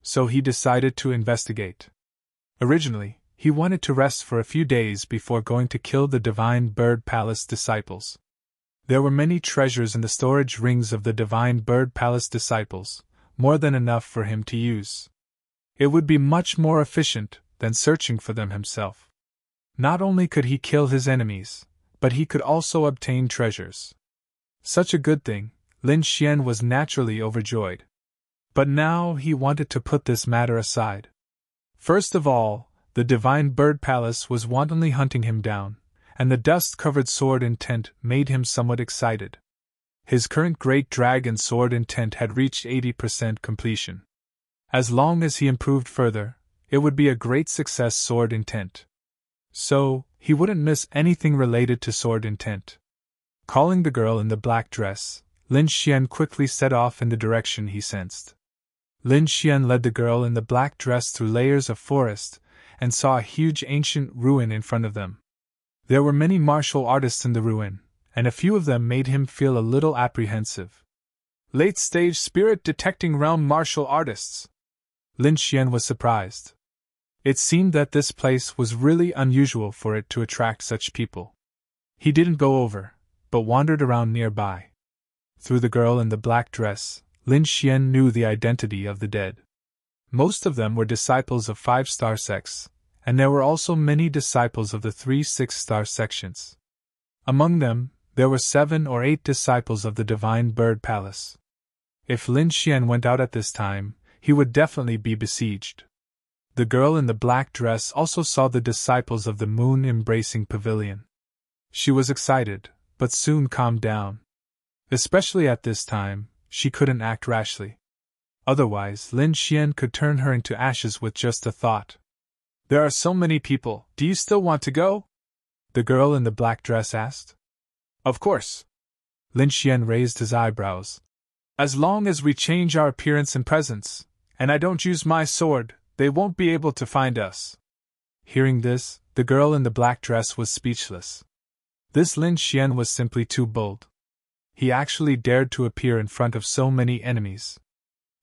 So he decided to investigate. Originally, he wanted to rest for a few days before going to kill the Divine Bird Palace disciples. There were many treasures in the storage rings of the Divine Bird Palace disciples, more than enough for him to use. It would be much more efficient than searching for them himself. Not only could he kill his enemies, but he could also obtain treasures. Such a good thing, Lin Xian was naturally overjoyed. But now he wanted to put this matter aside. First of all, the Divine Bird Palace was wantonly hunting him down, and the dust-covered sword intent made him somewhat excited. His current Great Dragon sword intent had reached 80% completion. As long as he improved further, it would be a great success sword intent. So, he wouldn't miss anything related to sword intent. Calling the girl in the black dress, Lin Xian quickly set off in the direction he sensed. Lin Xian led the girl in the black dress through layers of forest, and saw a huge ancient ruin in front of them. There were many martial artists in the ruin, and a few of them made him feel a little apprehensive. Late-stage spirit-detecting realm martial artists. Lin Xian was surprised. It seemed that this place was really unusual for it to attract such people. He didn't go over, but wandered around nearby. Through the girl in the black dress, Lin Xian knew the identity of the dead. Most of them were disciples of 5-star sects, and there were also many disciples of the 3 6-star sections. Among them, there were 7 or 8 disciples of the Divine Bird Palace. If Lin Xian went out at this time, he would definitely be besieged. The girl in the black dress also saw the disciples of the moon-embracing pavilion. She was excited, but soon calmed down. Especially at this time, she couldn't act rashly. Otherwise, Lin Xian could turn her into ashes with just a thought. There are so many people, do you still want to go? The girl in the black dress asked. Of course. Lin Xian raised his eyebrows. As long as we change our appearance and presence, and I don't use my sword, they won't be able to find us. Hearing this, the girl in the black dress was speechless. This Lin Xian was simply too bold. He actually dared to appear in front of so many enemies.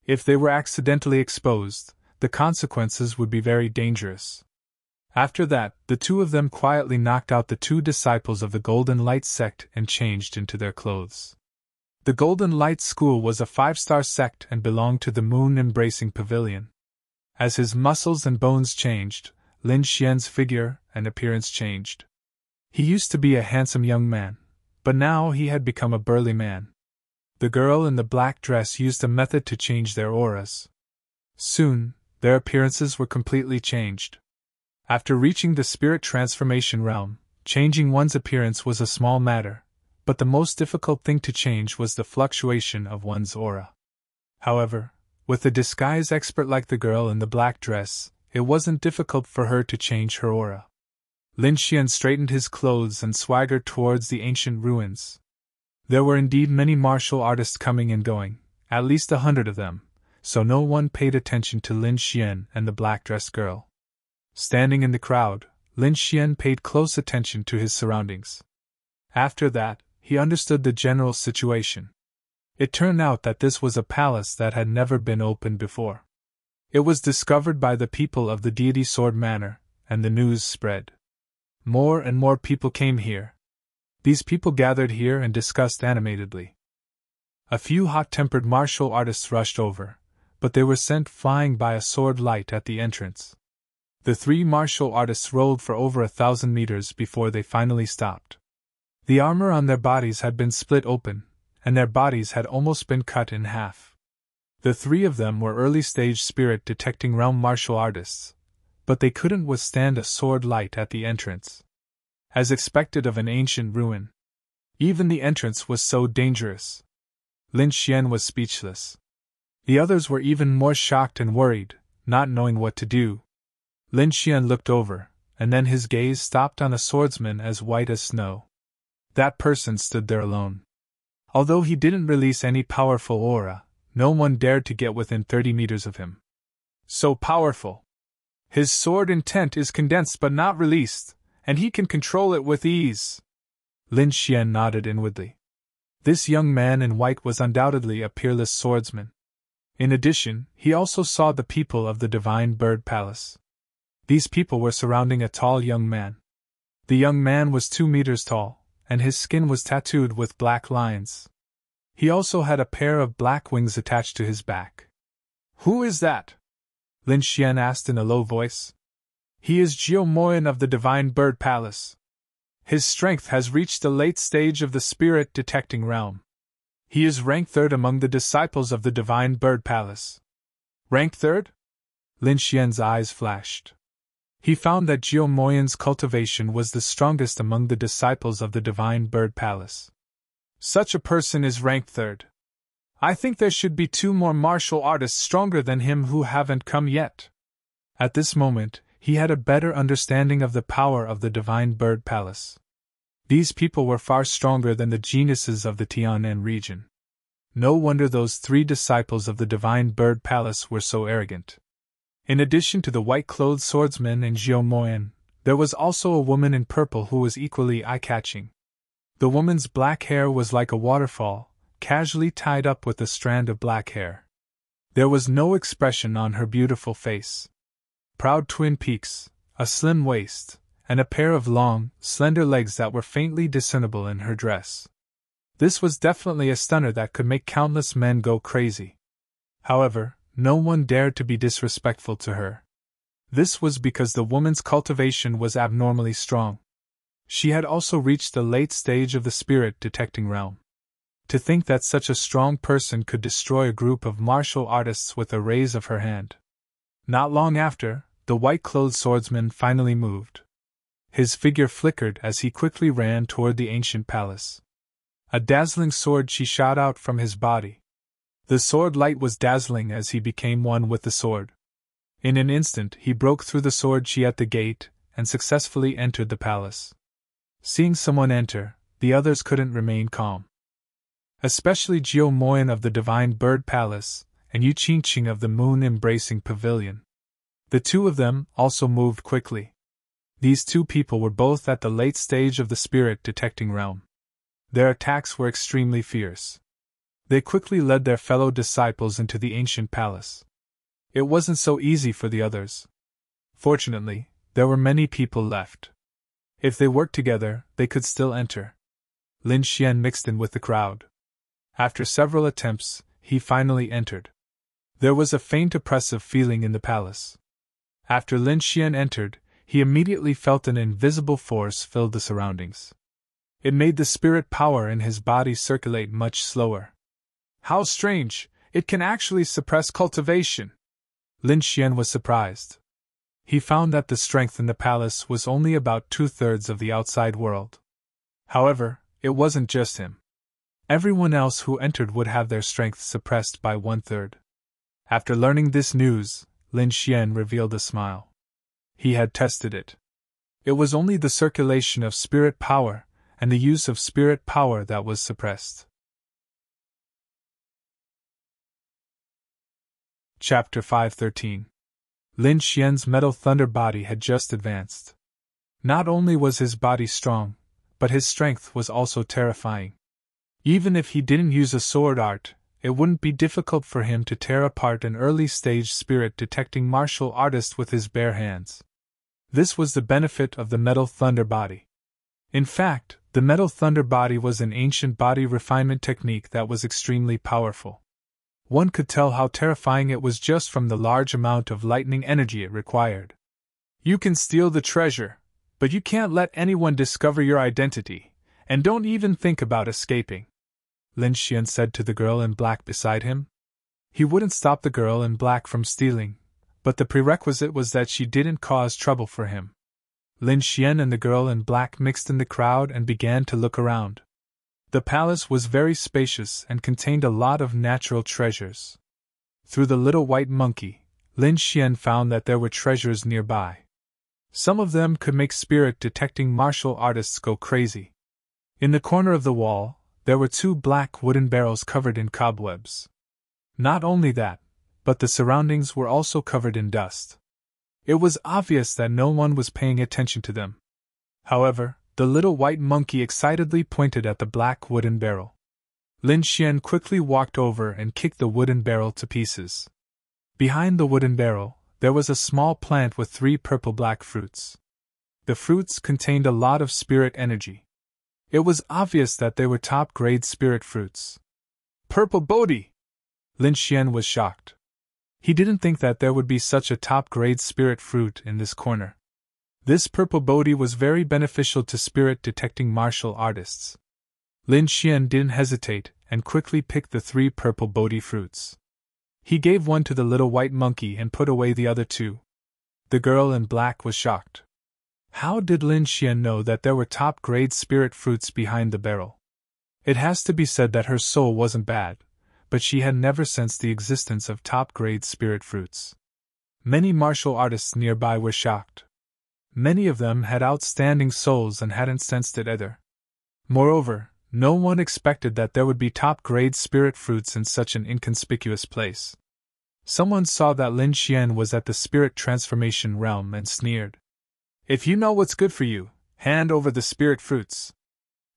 If they were accidentally exposed, the consequences would be very dangerous. After that, the two of them quietly knocked out the 2 disciples of the Golden Light sect and changed into their clothes. The Golden Light School was a 5-star sect and belonged to the moon-embracing pavilion. As his muscles and bones changed, Lin Xian's figure and appearance changed. He used to be a handsome young man, but now he had become a burly man. The girl in the black dress used a method to change their auras. Soon, their appearances were completely changed. After reaching the spirit transformation realm, changing one's appearance was a small matter, but the most difficult thing to change was the fluctuation of one's aura. However, with a disguise expert like the girl in the black dress, it wasn't difficult for her to change her aura. Lin Xian straightened his clothes and swaggered towards the ancient ruins. There were indeed many martial artists coming and going, at least 100 of them, so no one paid attention to Lin Xian and the black-dressed girl. Standing in the crowd, Lin Xian paid close attention to his surroundings. After that, he understood the general situation. It turned out that this was a palace that had never been opened before. It was discovered by the people of the deity Sword Manor, and the news spread. More and more people came here. These people gathered here and discussed animatedly. A few hot-tempered martial artists rushed over, but they were sent flying by a sword light at the entrance. The 3 martial artists rolled for over 1,000 meters before they finally stopped. The armor on their bodies had been split open, and their bodies had almost been cut in half. The 3 of them were early-stage spirit-detecting realm martial artists, but they couldn't withstand a sword light at the entrance. As expected of an ancient ruin, even the entrance was so dangerous. Lin Xian was speechless. The others were even more shocked and worried, not knowing what to do. Lin Xian looked over, and then his gaze stopped on a swordsman as white as snow. That person stood there alone. Although he didn't release any powerful aura, no one dared to get within 30 meters of him. So powerful! His sword intent is condensed but not released, and he can control it with ease. Lin Xian nodded inwardly. This young man in white was undoubtedly a peerless swordsman. In addition, he also saw the people of the Divine Bird Palace. These people were surrounding a tall young man. The young man was 2 meters tall, and his skin was tattooed with black lines. He also had a pair of black wings attached to his back. "Who is that?" Lin Xian asked in a low voice. "He is Jiu Moyan of the Divine Bird Palace. His strength has reached the late stage of the spirit-detecting realm. He is rank 3rd among the disciples of the Divine Bird Palace." "Rank 3rd? Lin Xian's eyes flashed. He found that Jiu Moyan's cultivation was the strongest among the disciples of the Divine Bird Palace. "Such a person is rank 3rd. I think there should be 2 more martial artists stronger than him who haven't come yet." At this moment, he had a better understanding of the power of the Divine Bird Palace. These people were far stronger than the geniuses of the Tianan region. No wonder those 3 disciples of the Divine Bird Palace were so arrogant. In addition to the white-clothed swordsman and Jiu Moyan, there was also a woman in purple who was equally eye-catching. The woman's black hair was like a waterfall, casually tied up with a strand of black hair. There was no expression on her beautiful face. Proud twin peaks, a slim waist, and a pair of long, slender legs that were faintly discernible in her dress. This was definitely a stunner that could make countless men go crazy. However, no one dared to be disrespectful to her. This was because the woman's cultivation was abnormally strong. She had also reached the late stage of the spirit-detecting realm. To think that such a strong person could destroy a group of martial artists with a raise of her hand. Not long after, the white-clothed swordsman finally moved. His figure flickered as he quickly ran toward the ancient palace. A dazzling sword chi shot out from his body. The sword light was dazzling as he became one with the sword. In an instant he broke through the sword chi at the gate and successfully entered the palace. Seeing someone enter, the others couldn't remain calm. Especially Jiu Moyan of the Divine Bird Palace and Yu Qingqing of the Moon-Embracing Pavilion. The 2 of them also moved quickly. These 2 people were both at the late stage of the spirit-detecting realm. Their attacks were extremely fierce. They quickly led their fellow disciples into the ancient palace. It wasn't so easy for the others. Fortunately, there were many people left. If they worked together, they could still enter. Lin Xian mixed in with the crowd. After several attempts, he finally entered. There was a faint oppressive feeling in the palace. After Lin Xian entered, he immediately felt an invisible force fill the surroundings. It made the spirit power in his body circulate much slower. How strange, it can actually suppress cultivation! Lin Xian was surprised. He found that the strength in the palace was only about 2/3 of the outside world. However, it wasn't just him. Everyone else who entered would have their strength suppressed by 1/3. After learning this news, Lin Xian revealed a smile. He had tested it. It was only the circulation of spirit power and the use of spirit power that was suppressed. Chapter 513. Lin Xian's metal thunder body had just advanced. Not only was his body strong, but his strength was also terrifying. Even if he didn't use a sword art, it wouldn't be difficult for him to tear apart an early-stage spirit-detecting martial artist with his bare hands. This was the benefit of the metal thunder body. In fact, the metal thunder body was an ancient body refinement technique that was extremely powerful. One could tell how terrifying it was just from the large amount of lightning energy it required. You can steal the treasure, but you can't let anyone discover your identity, and don't even think about escaping, Lin Xian said to the girl in black beside him. He wouldn't stop the girl in black from stealing, but the prerequisite was that she didn't cause trouble for him. Lin Xian and the girl in black mixed in the crowd and began to look around. The palace was very spacious and contained a lot of natural treasures. Through the little white monkey, Lin Xian found that there were treasures nearby. Some of them could make spirit-detecting martial artists go crazy. In the corner of the wall, there were 2 black wooden barrels covered in cobwebs. Not only that, but the surroundings were also covered in dust. It was obvious that no one was paying attention to them. However, the little white monkey excitedly pointed at the black wooden barrel. Lin Xian quickly walked over and kicked the wooden barrel to pieces. Behind the wooden barrel, there was a small plant with 3 purple-black fruits. The fruits contained a lot of spirit energy. It was obvious that they were top-grade spirit fruits. Purple Bodhi! Lin Xian was shocked. He didn't think that there would be such a top-grade spirit fruit in this corner. This purple Bodhi was very beneficial to spirit-detecting martial artists. Lin Xian didn't hesitate and quickly picked the 3 purple Bodhi fruits. He gave one to the little white monkey and put away the other 2. The girl in black was shocked. How did Lin Xian know that there were top-grade spirit fruits behind the barrel? It has to be said that her soul wasn't bad, but she had never sensed the existence of top-grade spirit fruits. Many martial artists nearby were shocked. Many of them had outstanding souls and hadn't sensed it either. Moreover, no one expected that there would be top-grade spirit fruits in such an inconspicuous place. Someone saw that Lin Xian was at the spirit transformation realm and sneered. If you know what's good for you, hand over the spirit fruits.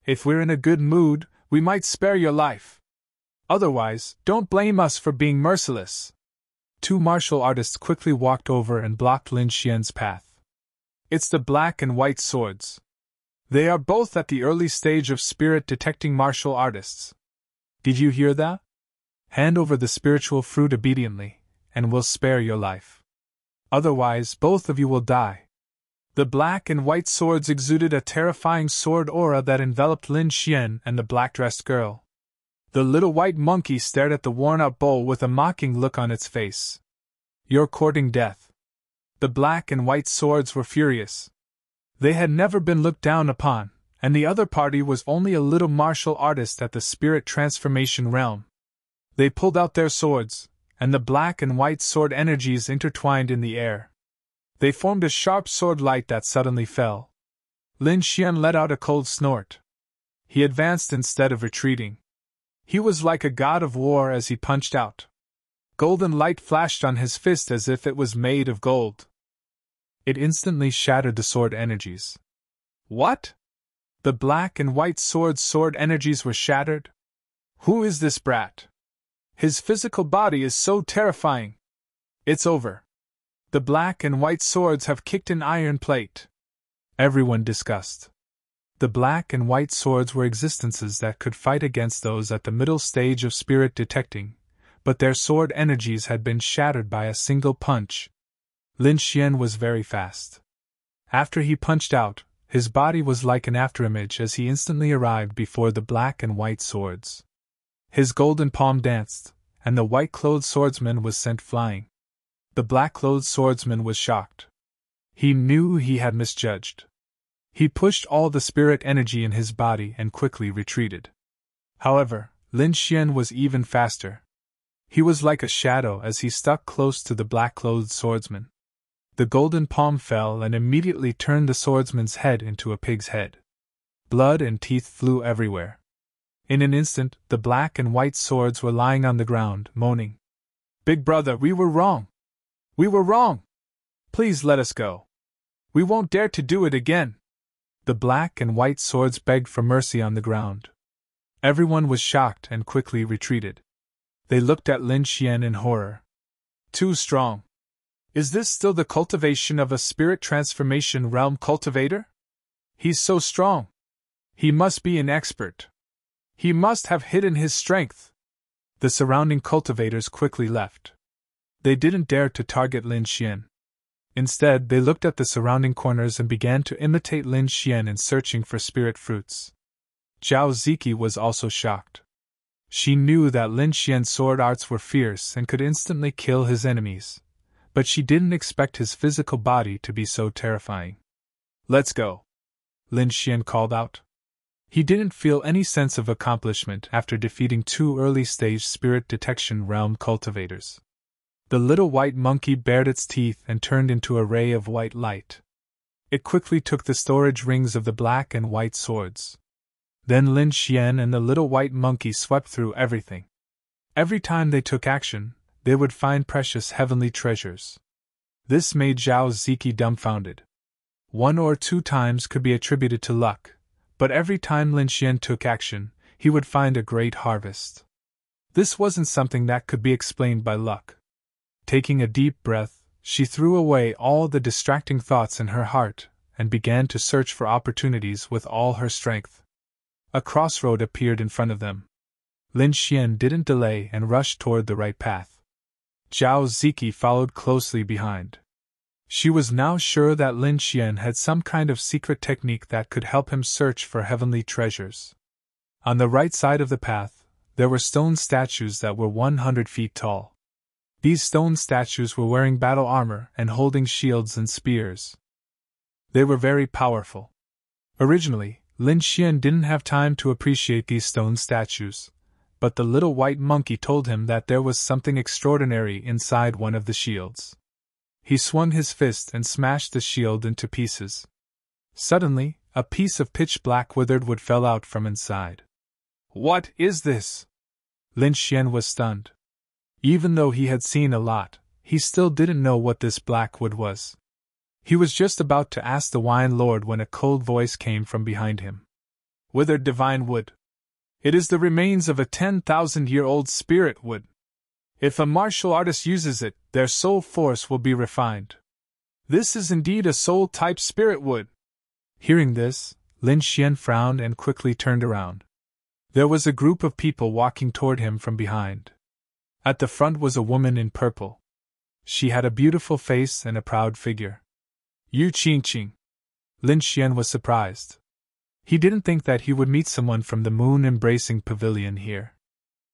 If we're in a good mood, we might spare your life. Otherwise, don't blame us for being merciless. 2 martial artists quickly walked over and blocked Lin Xian's path. It's the black and white swords. They are both at the early stage of spirit-detecting martial artists. Did you hear that? Hand over the spiritual fruit obediently, and we'll spare your life. Otherwise, both of you will die. The black and white swords exuded a terrifying sword aura that enveloped Lin Xian and the black-dressed girl. The little white monkey stared at the worn-out bowl with a mocking look on its face. You're courting death. The black and white swords were furious. They had never been looked down upon, and the other party was only a little martial artist at the spirit transformation realm. They pulled out their swords, and the black and white sword energies intertwined in the air. They formed a sharp sword light that suddenly fell. Lin Xian let out a cold snort. He advanced instead of retreating. He was like a god of war as he punched out. Golden light flashed on his fist as if it was made of gold. It instantly shattered the sword energies. What? The black and white sword energies were shattered? Who is this brat? His physical body is so terrifying. It's over. The black and white swords have kicked an iron plate. Everyone discussed. The black and white swords were existences that could fight against those at the middle stage of spirit detecting, but their sword energies had been shattered by a single punch. Lin Xian was very fast. After he punched out, his body was like an afterimage as he instantly arrived before the black and white swords. His golden palm danced, and the white-clothed swordsman was sent flying. The black-clothed swordsman was shocked. He knew he had misjudged. He pushed all the spirit energy in his body and quickly retreated. However, Lin Xian was even faster. He was like a shadow as he stuck close to the black-clothed swordsman. The golden palm fell and immediately turned the swordsman's head into a pig's head. Blood and teeth flew everywhere. In an instant, the black and white swords were lying on the ground, moaning. "Big brother, we were wrong! We were wrong! Please let us go! We won't dare to do it again!" The black and white swords begged for mercy on the ground. Everyone was shocked and quickly retreated. They looked at Lin Xian in horror. Too strong. Is this still the cultivation of a spirit transformation realm cultivator? He's so strong. He must be an expert. He must have hidden his strength. The surrounding cultivators quickly left. They didn't dare to target Lin Xian. Instead, they looked at the surrounding corners and began to imitate Lin Xian in searching for spirit fruits. Zhao Ziki was also shocked. She knew that Lin Xian's sword arts were fierce and could instantly kill his enemies, but she didn't expect his physical body to be so terrifying. "Let's go," Lin Xian called out. He didn't feel any sense of accomplishment after defeating 2 early-stage spirit detection realm cultivators. The little white monkey bared its teeth and turned into a ray of white light. It quickly took the storage rings of the black and white swords. Then Lin Xian and the little white monkey swept through everything. Every time they took action, they would find precious heavenly treasures. This made Zhao Ziki dumbfounded. 1 or 2 times could be attributed to luck, but every time Lin Xian took action, he would find a great harvest. This wasn't something that could be explained by luck. Taking a deep breath, she threw away all the distracting thoughts in her heart and began to search for opportunities with all her strength. A crossroad appeared in front of them. Lin Xian didn't delay and rushed toward the right path. Zhao Ziki followed closely behind. She was now sure that Lin Xian had some kind of secret technique that could help him search for heavenly treasures. On the right side of the path, there were stone statues that were 100 feet tall. These stone statues were wearing battle armor and holding shields and spears. They were very powerful. Originally, Lin Xian didn't have time to appreciate these stone statues, but the little white monkey told him that there was something extraordinary inside one of the shields. He swung his fist and smashed the shield into pieces. Suddenly, a piece of pitch-black withered wood fell out from inside. "What is this?" Lin Xian was stunned. Even though he had seen a lot, he still didn't know what this black wood was. He was just about to ask the Wine Lord when a cold voice came from behind him. "Withered divine wood. It is the remains of a 10,000-year-old spirit wood. If a martial artist uses it, their soul force will be refined. This is indeed a soul-type spirit wood." Hearing this, Lin Xian frowned and quickly turned around. There was a group of people walking toward him from behind. At the front was a woman in purple. She had a beautiful face and a proud figure. "Yu Qingqing." Lin Xian was surprised. He didn't think that he would meet someone from the moon-embracing pavilion here.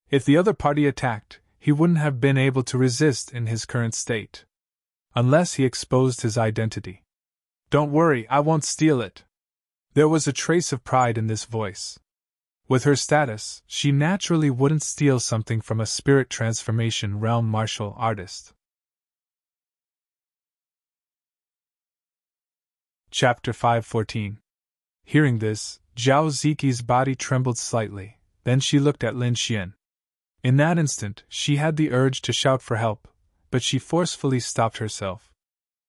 If the other party attacked, he wouldn't have been able to resist in his current state. Unless he exposed his identity. "Don't worry, I won't steal it." There was a trace of pride in this voice. With her status, she naturally wouldn't steal something from a spirit transformation realm martial artist. Chapter 514. Hearing this, Zhao Ziki's body trembled slightly, then she looked at Lin Xian. In that instant, she had the urge to shout for help, but she forcefully stopped herself.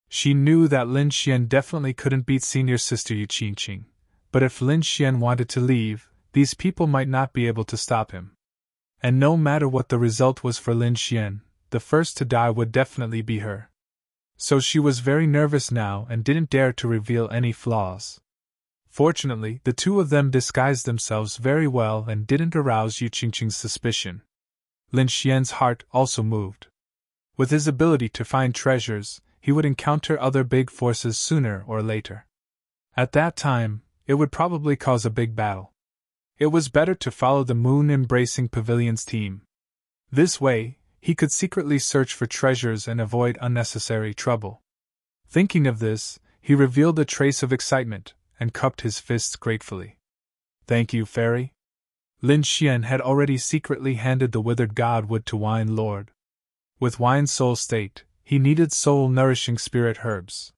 She knew that Lin Xian definitely couldn't beat senior sister Yu Qingqing, but if Lin Xian wanted to leave, these people might not be able to stop him. And no matter what the result was for Lin Xian, the first to die would definitely be her. So she was very nervous now and didn't dare to reveal any flaws. Fortunately, the two of them disguised themselves very well and didn't arouse Yu Qingqing's suspicion. Lin Xian's heart also moved. With his ability to find treasures, he would encounter other big forces sooner or later. At that time, it would probably cause a big battle. It was better to follow the moon-embracing pavilion's team. This way, he could secretly search for treasures and avoid unnecessary trouble. Thinking of this, he revealed a trace of excitement and cupped his fists gratefully. "Thank you, Fairy." Lin Xian had already secretly handed the withered godwood to Wine Lord. With Wine's soul state, he needed soul-nourishing spirit herbs.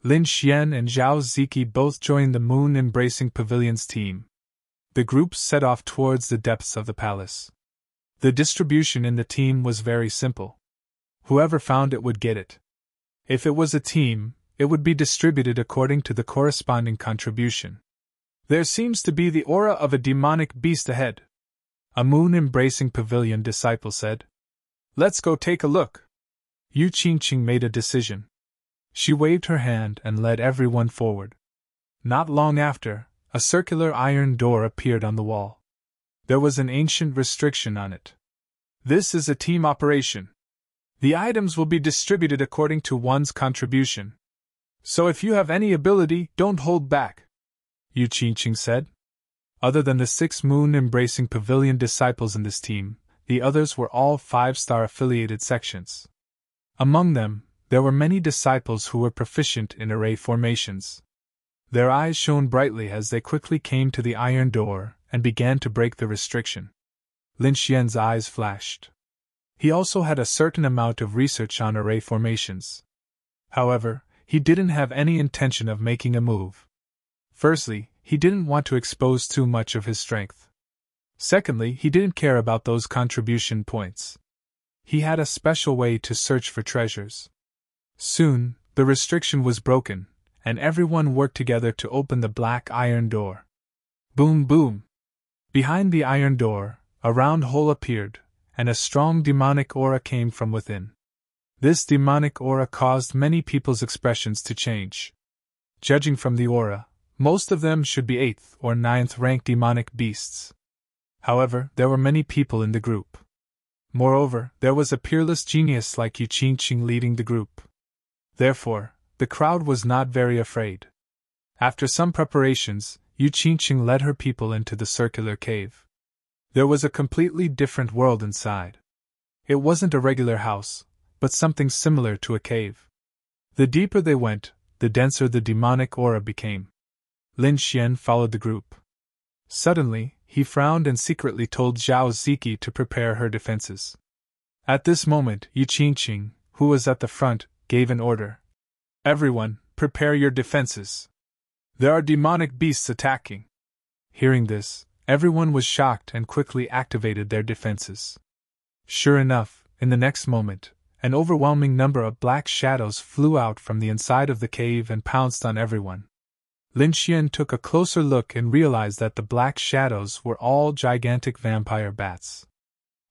Lin Xian and Zhao Ziki both joined the moon-embracing pavilion's team. The groups set off towards the depths of the palace. The distribution in the team was very simple. Whoever found it would get it. If it was a team, it would be distributed according to the corresponding contribution. "There seems to be the aura of a demonic beast ahead," a moon-embracing pavilion disciple said. "Let's go take a look." Yu Qingqing made a decision. She waved her hand and led everyone forward. Not long after, a circular iron door appeared on the wall. There was an ancient restriction on it. "This is a team operation. The items will be distributed according to one's contribution. So if you have any ability, don't hold back," Yu Qingqing said. Other than the 6 moon-embracing pavilion disciples in this team, the others were all 5-star affiliated sections. Among them, there were many disciples who were proficient in array formations. Their eyes shone brightly as they quickly came to the iron door and began to break the restriction. Lin Xian's eyes flashed. He also had a certain amount of research on array formations. However, he didn't have any intention of making a move. Firstly, he didn't want to expose too much of his strength. Secondly, he didn't care about those contribution points. He had a special way to search for treasures. Soon, the restriction was broken, and everyone worked together to open the black iron door. Boom boom! Behind the iron door, a round hole appeared, and a strong demonic aura came from within. This demonic aura caused many people's expressions to change. Judging from the aura, most of them should be 8th or 9th rank demonic beasts. However, there were many people in the group. Moreover, there was a peerless genius like Yu Qingqing leading the group. Therefore, the crowd was not very afraid. After some preparations, Yu Qingqing led her people into the circular cave. There was a completely different world inside. It wasn't a regular house, but something similar to a cave. The deeper they went, the denser the demonic aura became. Lin Xian followed the group. Suddenly, he frowned and secretly told Zhao Ziki to prepare her defenses. At this moment, Yu Qingqing, who was at the front, gave an order. "Everyone, prepare your defenses. There are demonic beasts attacking." Hearing this, everyone was shocked and quickly activated their defenses. Sure enough, in the next moment, an overwhelming number of black shadows flew out from the inside of the cave and pounced on everyone. Lin Xian took a closer look and realized that the black shadows were all gigantic vampire bats.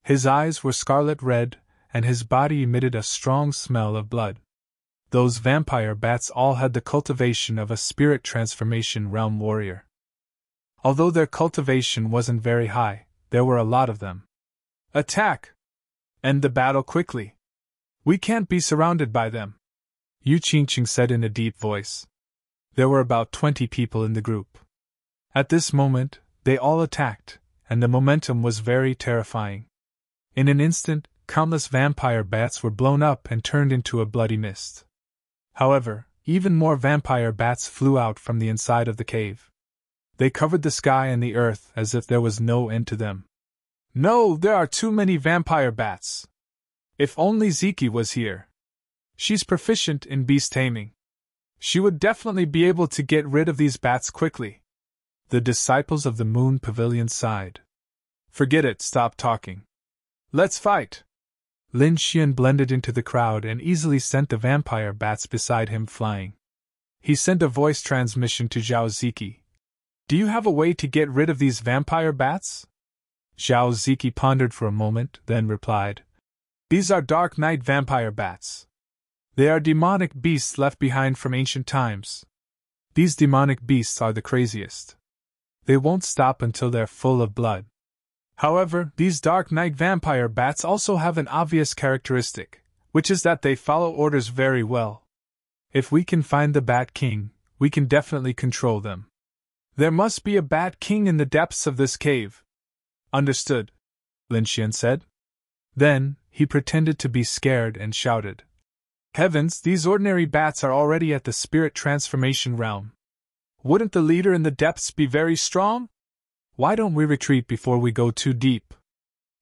His eyes were scarlet red, and his body emitted a strong smell of blood. Those vampire bats all had the cultivation of a spirit transformation realm warrior. Although their cultivation wasn't very high, there were a lot of them. "Attack! End the battle quickly. We can't be surrounded by them," Yu Qingqing said in a deep voice. There were about 20 people in the group. At this moment, they all attacked, and the momentum was very terrifying. In an instant, countless vampire bats were blown up and turned into a bloody mist. However, even more vampire bats flew out from the inside of the cave. They covered the sky and the earth as if there was no end to them. "No, there are too many vampire bats. If only Ziki was here. She's proficient in beast taming. She would definitely be able to get rid of these bats quickly." The disciples of the Moon Pavilion sighed. "Forget it, stop talking. Let's fight." Lin Xian blended into the crowd and easily sent the vampire bats beside him flying. He sent a voice transmission to Zhao Ziki. "Do you have a way to get rid of these vampire bats?" Zhao Ziki pondered for a moment, then replied, "These are Dark Night vampire bats. They are demonic beasts left behind from ancient times. These demonic beasts are the craziest. They won't stop until they're full of blood. However, these dark night vampire bats also have an obvious characteristic, which is that they follow orders very well. If we can find the Bat King, we can definitely control them. There must be a Bat King in the depths of this cave. Understood, Lin Xian said. Then, he pretended to be scared and shouted. Heavens, these ordinary bats are already at the spirit transformation realm. Wouldn't the leader in the depths be very strong? Why don't we retreat before we go too deep?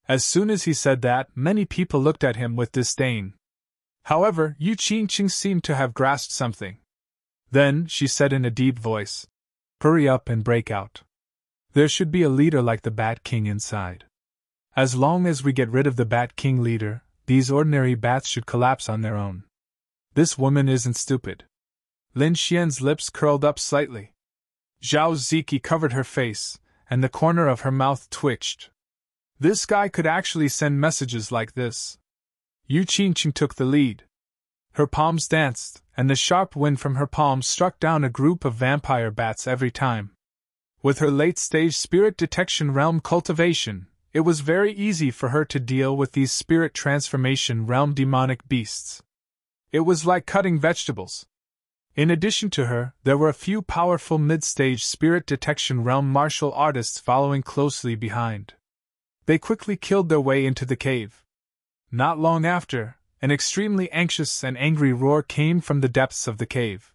As soon as he said that, many people looked at him with disdain. However, Yu Qingqing seemed to have grasped something. Then, she said in a deep voice, "Hurry up and break out. There should be a leader like the Bat King inside. As long as we get rid of the Bat King leader, these ordinary bats should collapse on their own." This woman isn't stupid. Lin Xian's lips curled up slightly. Zhao Ziki covered her face, and the corner of her mouth twitched. This guy could actually send messages like this. Yu Qingqing took the lead. Her palms danced, and the sharp wind from her palms struck down a group of vampire bats every time. With her late-stage spirit detection realm cultivation, it was very easy for her to deal with these spirit transformation realm demonic beasts. It was like cutting vegetables. In addition to her, there were a few powerful mid-stage spirit detection realm martial artists following closely behind. They quickly killed their way into the cave. Not long after, an extremely anxious and angry roar came from the depths of the cave.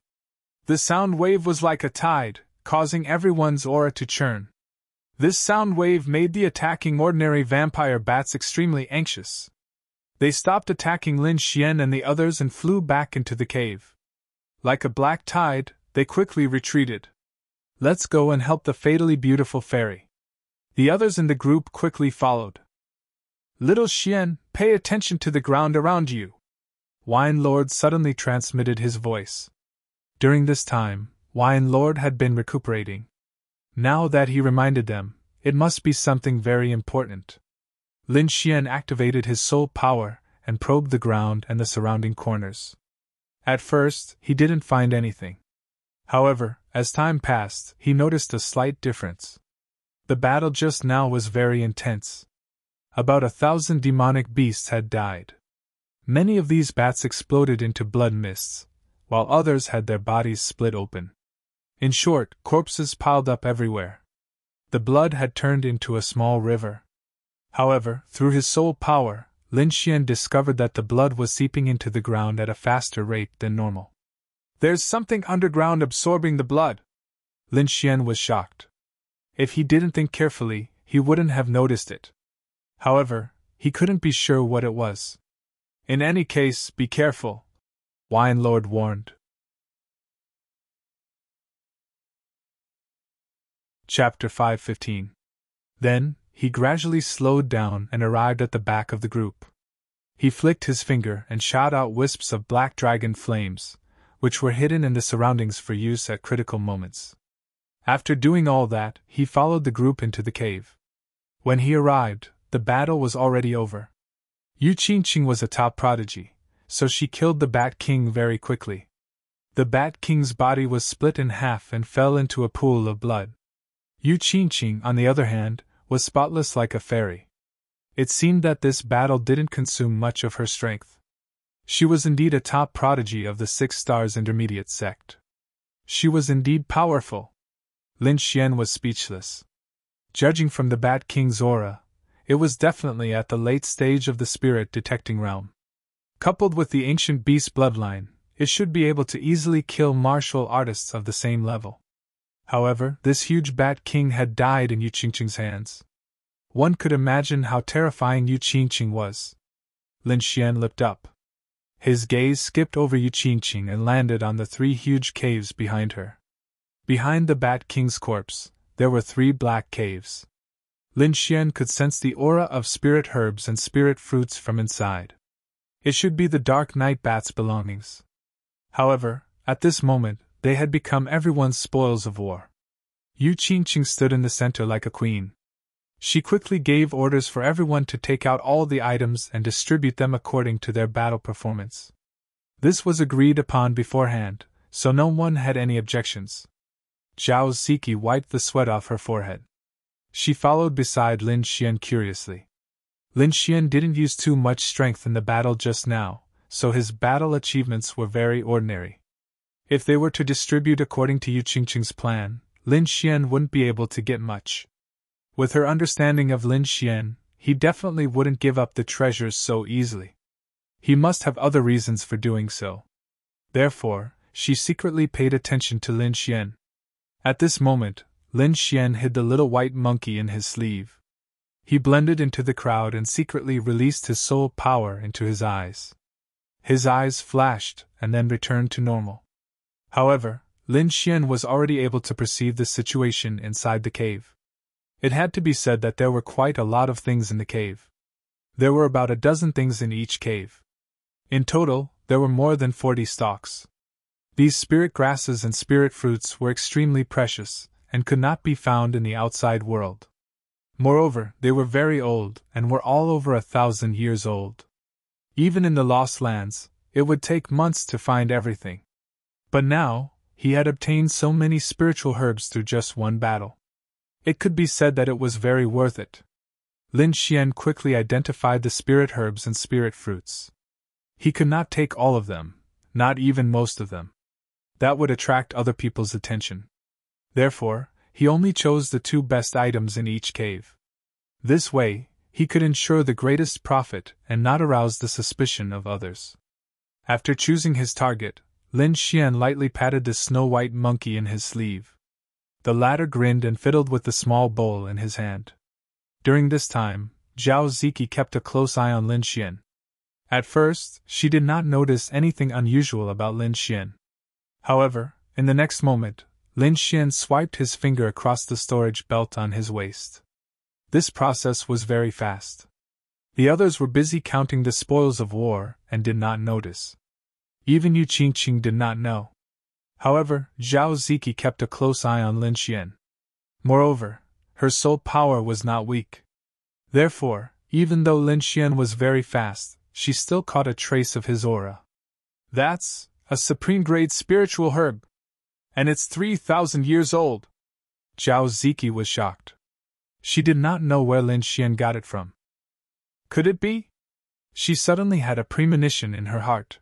The sound wave was like a tide, causing everyone's aura to churn. This sound wave made the attacking ordinary vampire bats extremely anxious. They stopped attacking Lin Xian and the others and flew back into the cave. Like a black tide, they quickly retreated. "Let's go and help the fatally beautiful fairy." The others in the group quickly followed. "Little Xian, pay attention to the ground around you." Wine Lord suddenly transmitted his voice. During this time, Wine Lord had been recuperating. Now that he reminded them, it must be something very important. Lin Xian activated his soul power and probed the ground and the surrounding corners. At first, he didn't find anything. However, as time passed, he noticed a slight difference. The battle just now was very intense. About 1,000 demonic beasts had died. Many of these bats exploded into blood mists, while others had their bodies split open. In short, corpses piled up everywhere. The blood had turned into a small river. However, through his soul power, Lin Xian discovered that the blood was seeping into the ground at a faster rate than normal. "There's something underground absorbing the blood." Lin Xian was shocked. If he didn't think carefully, he wouldn't have noticed it. However, he couldn't be sure what it was. "In any case, be careful," Wine Lord warned. Chapter 5:15. Then, he gradually slowed down and arrived at the back of the group. He flicked his finger and shot out wisps of black dragon flames, which were hidden in the surroundings for use at critical moments. After doing all that, he followed the group into the cave. When he arrived, the battle was already over. Yu Qingqing was a top prodigy, so she killed the Bat King very quickly. The Bat King's body was split in half and fell into a pool of blood. Yu Qingqing, on the other hand, was spotless like a fairy. It seemed that this battle didn't consume much of her strength. She was indeed a top prodigy of the 6 Stars Intermediate sect. She was indeed powerful. Lin Xian was speechless. Judging from the Bat King's aura, it was definitely at the late stage of the spirit detecting realm. Coupled with the ancient beast bloodline, it should be able to easily kill martial artists of the same level. However, this huge Bat King had died in Yu Qingqing's hands. One could imagine how terrifying Yu Qingqing was. Lin Xian leapt up. His gaze skipped over Yu Qingqing and landed on the 3 huge caves behind her. Behind the Bat King's corpse, there were 3 black caves. Lin Xian could sense the aura of spirit herbs and spirit fruits from inside. It should be the Dark Night Bat's belongings. However, at this moment, they had become everyone's spoils of war. Yu Qingqing stood in the center like a queen. She quickly gave orders for everyone to take out all the items and distribute them according to their battle performance. This was agreed upon beforehand, so no one had any objections. Zhao Ziki wiped the sweat off her forehead. She followed beside Lin Xian curiously. Lin Xian didn't use too much strength in the battle just now, so his battle achievements were very ordinary. If they were to distribute according to Yu Qingqing's plan, Lin Xian wouldn't be able to get much. With her understanding of Lin Xian, he definitely wouldn't give up the treasures so easily. He must have other reasons for doing so. Therefore, she secretly paid attention to Lin Xian. At this moment, Lin Xian hid the little white monkey in his sleeve. He blended into the crowd and secretly released his soul power into his eyes. His eyes flashed and then returned to normal. However, Lin Xian was already able to perceive the situation inside the cave. It had to be said that there were quite a lot of things in the cave. There were about a dozen things in each cave. In total, there were more than 40 stalks. These spirit grasses and spirit fruits were extremely precious, and could not be found in the outside world. Moreover, they were very old, and were all over 1,000 years old. Even in the Lost Lands, it would take months to find everything. But now, he had obtained so many spiritual herbs through just one battle. It could be said that it was very worth it. Lin Xian quickly identified the spirit herbs and spirit fruits. He could not take all of them, not even most of them. That would attract other people's attention. Therefore, he only chose the 2 best items in each cave. This way, he could ensure the greatest profit and not arouse the suspicion of others. After choosing his target, Lin Xian lightly patted the snow-white monkey in his sleeve. The latter grinned and fiddled with the small bowl in his hand. During this time, Zhao Ziki kept a close eye on Lin Xian. At first, she did not notice anything unusual about Lin Xian. However, in the next moment, Lin Xian swiped his finger across the storage belt on his waist. This process was very fast. The others were busy counting the spoils of war and did not notice. Even Yu Qingqing did not know. However, Zhao Ziki kept a close eye on Lin Xian. Moreover, her soul power was not weak. Therefore, even though Lin Xian was very fast, she still caught a trace of his aura. "That's a supreme-grade spiritual herb! And it's 3,000 years old!" Zhao Ziki was shocked. She did not know where Lin Xian got it from. Could it be? She suddenly had a premonition in her heart.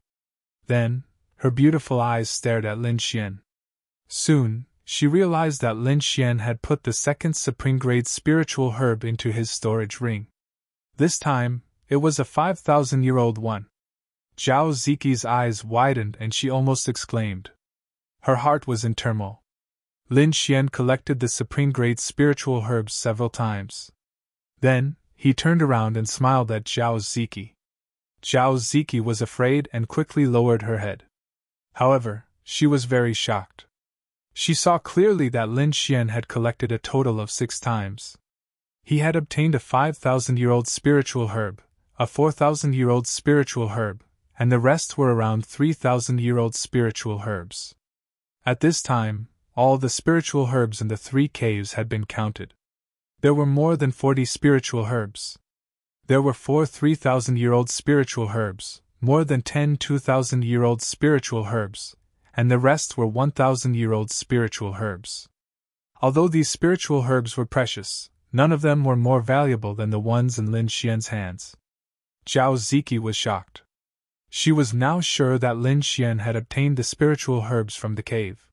Then, her beautiful eyes stared at Lin Xian. Soon, she realized that Lin Xian had put the second supreme-grade spiritual herb into his storage ring. This time, it was a 5,000-year-old one. Zhao Ziki's eyes widened and she almost exclaimed. Her heart was in turmoil. Lin Xian collected the supreme-grade spiritual herbs several times. Then, he turned around and smiled at Zhao Ziki. Zhao Ziki was afraid and quickly lowered her head. However, she was very shocked. She saw clearly that Lin Xian had collected a total of 6 times. He had obtained a 5,000-year-old spiritual herb, a 4,000-year-old spiritual herb, and the rest were around 3,000-year-old spiritual herbs. At this time, all the spiritual herbs in the 3 caves had been counted. There were more than 40 spiritual herbs. There were 4 3,000-year-old spiritual herbs, more than 10 2,000-year-old spiritual herbs, and the rest were 1,000-year-old spiritual herbs. Although these spiritual herbs were precious, none of them were more valuable than the ones in Lin Xian's hands. Zhao Ziki was shocked. She was now sure that Lin Xian had obtained the spiritual herbs from the cave.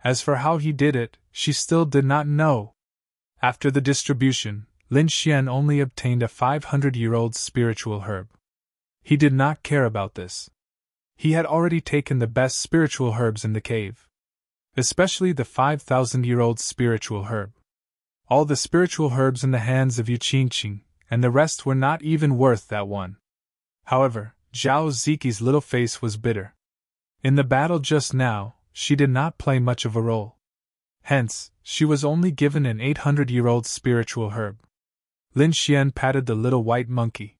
As for how he did it, she still did not know. After the distribution, Lin Xian only obtained a 500-year-old spiritual herb. He did not care about this. He had already taken the best spiritual herbs in the cave. Especially the 5,000-year-old spiritual herb. All the spiritual herbs in the hands of Yu Qingqing, and the rest were not even worth that one. However, Zhao Ziki's little face was bitter. In the battle just now, she did not play much of a role. Hence, she was only given an 800-year-old spiritual herb. Lin Xian patted the little white monkey.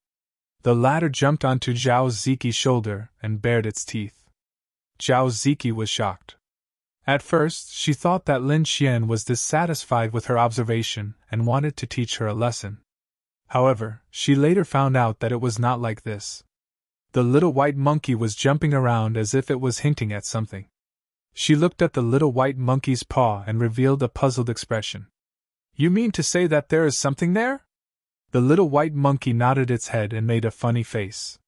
The latter jumped onto Zhao Ziki's shoulder and bared its teeth. Zhao Ziki was shocked. At first, she thought that Lin Xian was dissatisfied with her observation and wanted to teach her a lesson. However, she later found out that it was not like this. The little white monkey was jumping around as if it was hinting at something. She looked at the little white monkey's paw and revealed a puzzled expression. You mean to say that there is something there? The little white monkey nodded its head and made a funny face.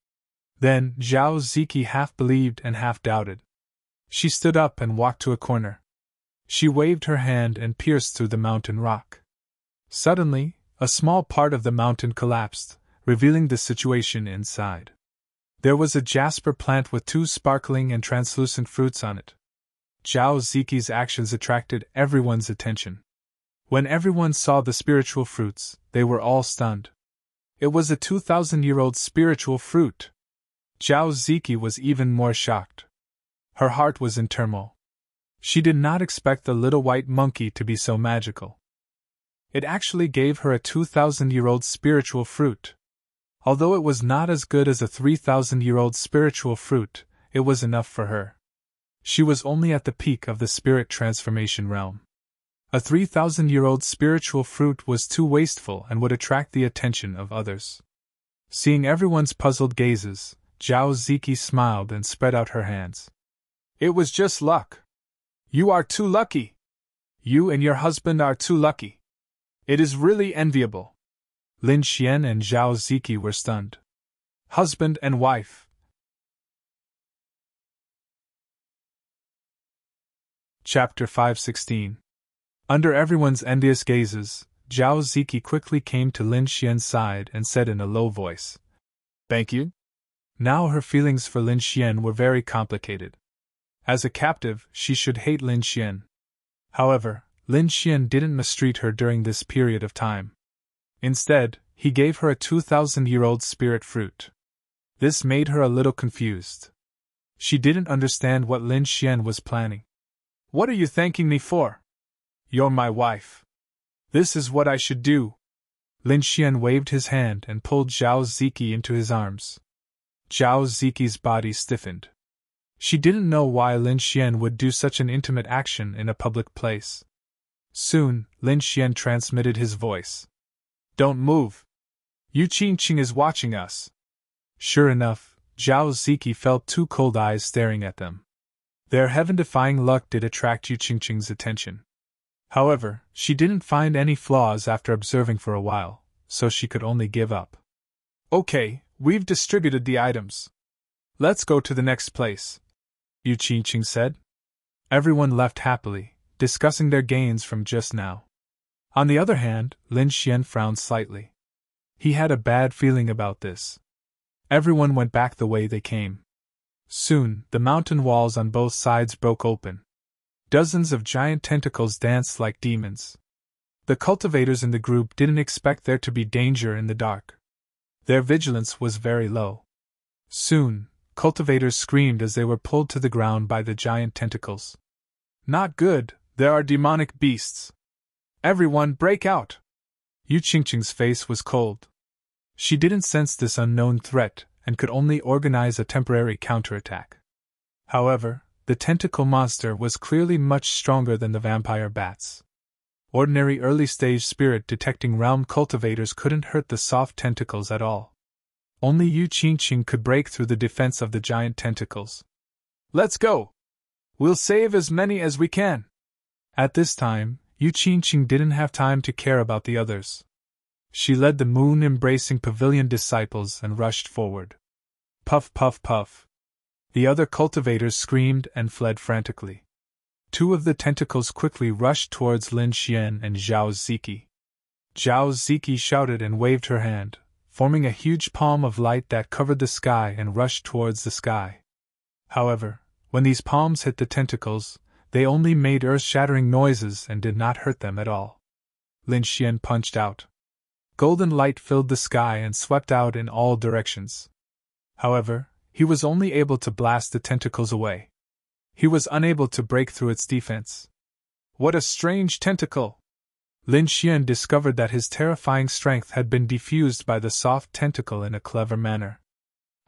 Then Zhao Ziki half believed and half doubted. She stood up and walked to a corner. She waved her hand and pierced through the mountain rock. Suddenly, a small part of the mountain collapsed, revealing the situation inside. There was a jasper plant with 2 sparkling and translucent fruits on it. Zhao Ziki's actions attracted everyone's attention. When everyone saw the spiritual fruits, they were all stunned. It was a 2,000-year-old spiritual fruit. Zhao Ziki was even more shocked. Her heart was in turmoil. She did not expect the little white monkey to be so magical. It actually gave her a 2,000-year-old spiritual fruit. Although it was not as good as a 3,000-year-old spiritual fruit, it was enough for her. She was only at the peak of the spirit transformation realm. A 3,000-year-old spiritual fruit was too wasteful and would attract the attention of others. Seeing everyone's puzzled gazes, Zhao Ziki smiled and spread out her hands. It was just luck. You are too lucky. You and your husband are too lucky. It is really enviable. Lin Xian and Zhao Ziki were stunned. Husband and wife. Chapter 516. Under everyone's envious gazes, Zhao Ziki quickly came to Lin Xian's side and said in a low voice, "Thank you." Now her feelings for Lin Xian were very complicated. As a captive, she should hate Lin Xian. However, Lin Xian didn't mistreat her during this period of time. Instead, he gave her a 2,000-year-old spirit fruit. This made her a little confused. She didn't understand what Lin Xian was planning. What are you thanking me for? You're my wife. This is what I should do. Lin Xian waved his hand and pulled Zhao Ziki into his arms. Zhao Ziki's body stiffened. She didn't know why Lin Xian would do such an intimate action in a public place. Soon, Lin Xian transmitted his voice. Don't move. Yu Qingqing is watching us. Sure enough, Zhao Ziki felt 2 cold eyes staring at them. Their heaven-defying luck did attract Yu Qingqing's attention. However, she didn't find any flaws after observing for a while, so she could only give up. Okay, we've distributed the items. Let's go to the next place, Yu Qingqing said. Everyone left happily, discussing their gains from just now. On the other hand, Lin Xian frowned slightly. He had a bad feeling about this. Everyone went back the way they came. Soon, the mountain walls on both sides broke open. Dozens of giant tentacles danced like demons. The cultivators in the group didn't expect there to be danger in the dark. Their vigilance was very low. Soon, cultivators screamed as they were pulled to the ground by the giant tentacles. Not good, there are demonic beasts. Everyone break out! Yu Qingqing's face was cold. She didn't sense this unknown threat and could only organize a temporary counterattack. However, the tentacle monster was clearly much stronger than the vampire bats. Ordinary early-stage spirit-detecting realm cultivators couldn't hurt the soft tentacles at all. Only Yu Qingqing could break through the defense of the giant tentacles. Let's go! We'll save as many as we can! At this time, Yu Qingqing didn't have time to care about the others. She led the moon-embracing pavilion disciples and rushed forward. Puff, puff, puff. The other cultivators screamed and fled frantically. 2 of the tentacles quickly rushed towards Lin Xian and Zhao Ziki. Zhao Ziki shouted and waved her hand, forming a huge palm of light that covered the sky and rushed towards the sky. However, when these palms hit the tentacles, they only made earth-shattering noises and did not hurt them at all. Lin Xian punched out. Golden light filled the sky and swept out in all directions. However, he was only able to blast the tentacles away. He was unable to break through its defense. What a strange tentacle! Lin Xian discovered that his terrifying strength had been diffused by the soft tentacle in a clever manner.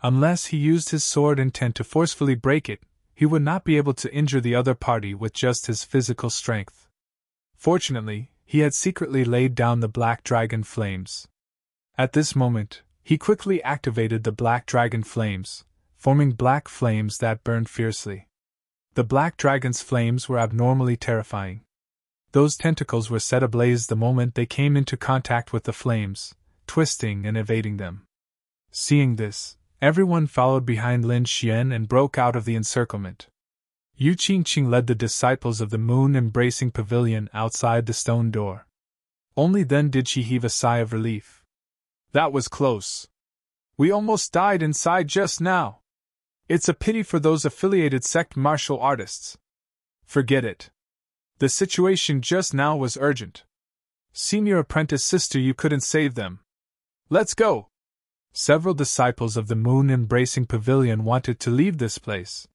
Unless he used his sword intent to forcefully break it, he would not be able to injure the other party with just his physical strength. Fortunately, he had secretly laid down the black dragon flames. At this moment, he quickly activated the black dragon flames, forming black flames that burned fiercely. The black dragon's flames were abnormally terrifying. Those tentacles were set ablaze the moment they came into contact with the flames, twisting and evading them. Seeing this, everyone followed behind Lin Xian and broke out of the encirclement. Yu Qingqing led the disciples of the moon-embracing pavilion outside the stone door. Only then did she heave a sigh of relief. That was close. We almost died inside just now. It's a pity for those affiliated sect martial artists. Forget it. The situation just now was urgent. Senior apprentice sister, you couldn't save them. Let's go. Several disciples of the moon-embracing pavilion wanted to leave this place.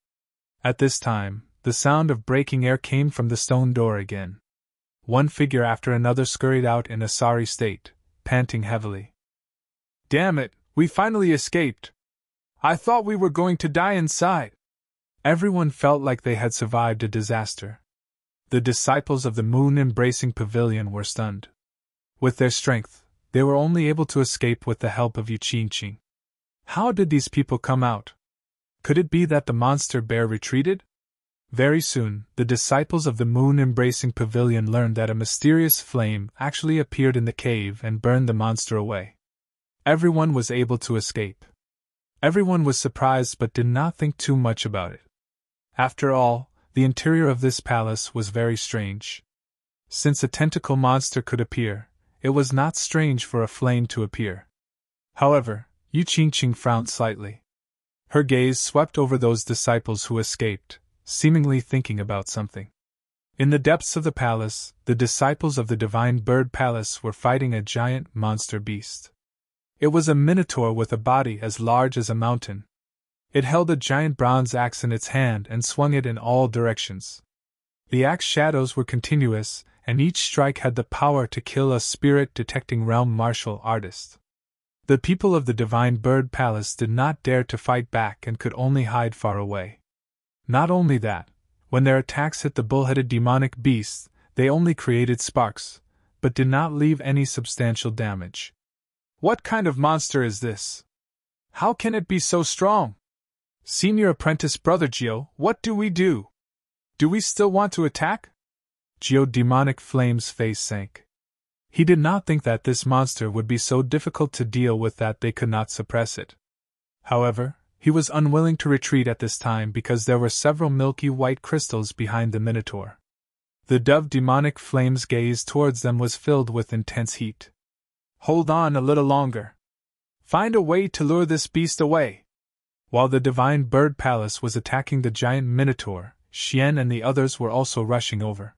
At this time, the sound of breaking air came from the stone door again. One figure after another scurried out in a sorry state, panting heavily. Damn it, we finally escaped. I thought we were going to die inside. Everyone felt like they had survived a disaster. The disciples of the moon-embracing pavilion were stunned. With their strength, they were only able to escape with the help of Yu Qingqing. How did these people come out? Could it be that the monster bear retreated? Very soon, the disciples of the moon-embracing pavilion learned that a mysterious flame actually appeared in the cave and burned the monster away. Everyone was able to escape. Everyone was surprised but did not think too much about it. After all, the interior of this palace was very strange. Since a tentacle monster could appear, it was not strange for a flame to appear. However, Yu Qingqing frowned slightly. Her gaze swept over those disciples who escaped, seemingly thinking about something. In the depths of the palace, the disciples of the Divine Bird Palace were fighting a giant monster beast. It was a minotaur with a body as large as a mountain. It held a giant bronze axe in its hand and swung it in all directions. The axe shadows were continuous, and each strike had the power to kill a spirit-detecting realm martial artist. The people of the Divine Bird Palace did not dare to fight back and could only hide far away. Not only that, when their attacks hit the bull-headed demonic beast, they only created sparks, but did not leave any substantial damage. What kind of monster is this? How can it be so strong? Senior apprentice brother Gio, what do we do? Do we still want to attack? Gio Demonic Flame's face sank. He did not think that this monster would be so difficult to deal with that they could not suppress it. However, he was unwilling to retreat at this time because there were several milky white crystals behind the Minotaur. The Dove Demonic Flame's gaze towards them was filled with intense heat. Hold on a little longer. Find a way to lure this beast away. While the Divine Bird Palace was attacking the giant Minotaur, Xian and the others were also rushing over.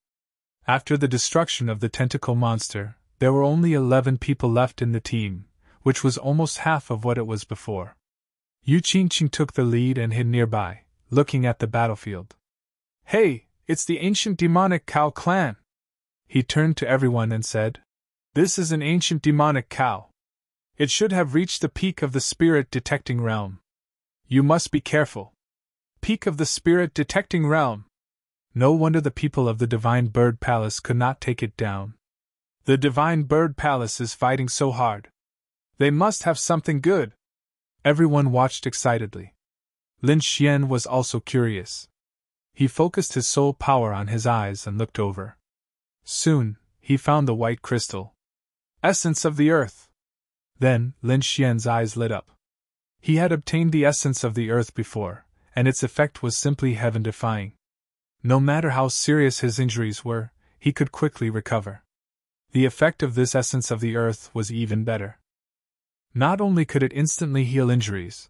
After the destruction of the tentacle monster, there were only 11 people left in the team, which was almost half of what it was before. Yu Qingqing took the lead and hid nearby, looking at the battlefield. Hey, it's the ancient demonic cow clan! He turned to everyone and said, This is an ancient demonic cow. It should have reached the peak of the spirit-detecting realm. You must be careful. Peak of the spirit-detecting realm. No wonder the people of the Divine Bird Palace could not take it down. The Divine Bird Palace is fighting so hard. They must have something good. Everyone watched excitedly. Lin Xian was also curious. He focused his soul power on his eyes and looked over. Soon, he found the white crystal. Essence of the earth. Then, Lin Xian's eyes lit up. He had obtained the essence of the earth before, and its effect was simply heaven-defying. No matter how serious his injuries were, he could quickly recover. The effect of this essence of the earth was even better. Not only could it instantly heal injuries,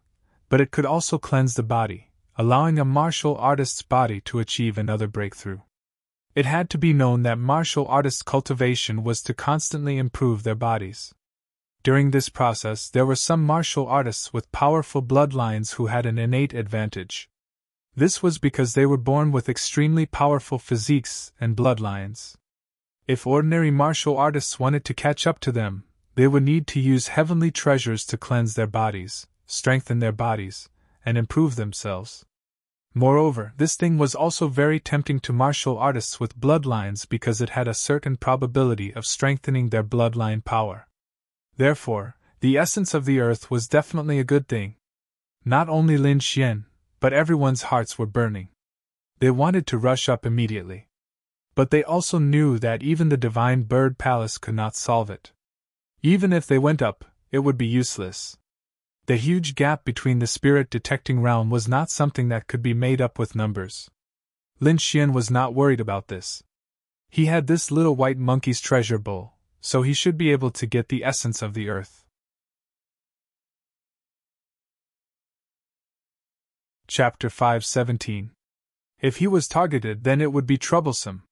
but it could also cleanse the body, allowing a martial artist's body to achieve another breakthrough. It had to be known that martial artists' cultivation was to constantly improve their bodies. During this process, there were some martial artists with powerful bloodlines who had an innate advantage. This was because they were born with extremely powerful physiques and bloodlines. If ordinary martial artists wanted to catch up to them, they would need to use heavenly treasures to cleanse their bodies, strengthen their bodies, and improve themselves. Moreover, this thing was also very tempting to martial artists with bloodlines because it had a certain probability of strengthening their bloodline power. Therefore, the essence of the earth was definitely a good thing. Not only Lin Xian, but everyone's hearts were burning. They wanted to rush up immediately. But they also knew that even the Divine Bird Palace could not solve it. Even if they went up, it would be useless. The huge gap between the spirit detecting realm was not something that could be made up with numbers. Lin Xian was not worried about this. He had this little white monkey's treasure bowl, so he should be able to get the essence of the earth. Chapter 5:17. If he was targeted, then it would be troublesome.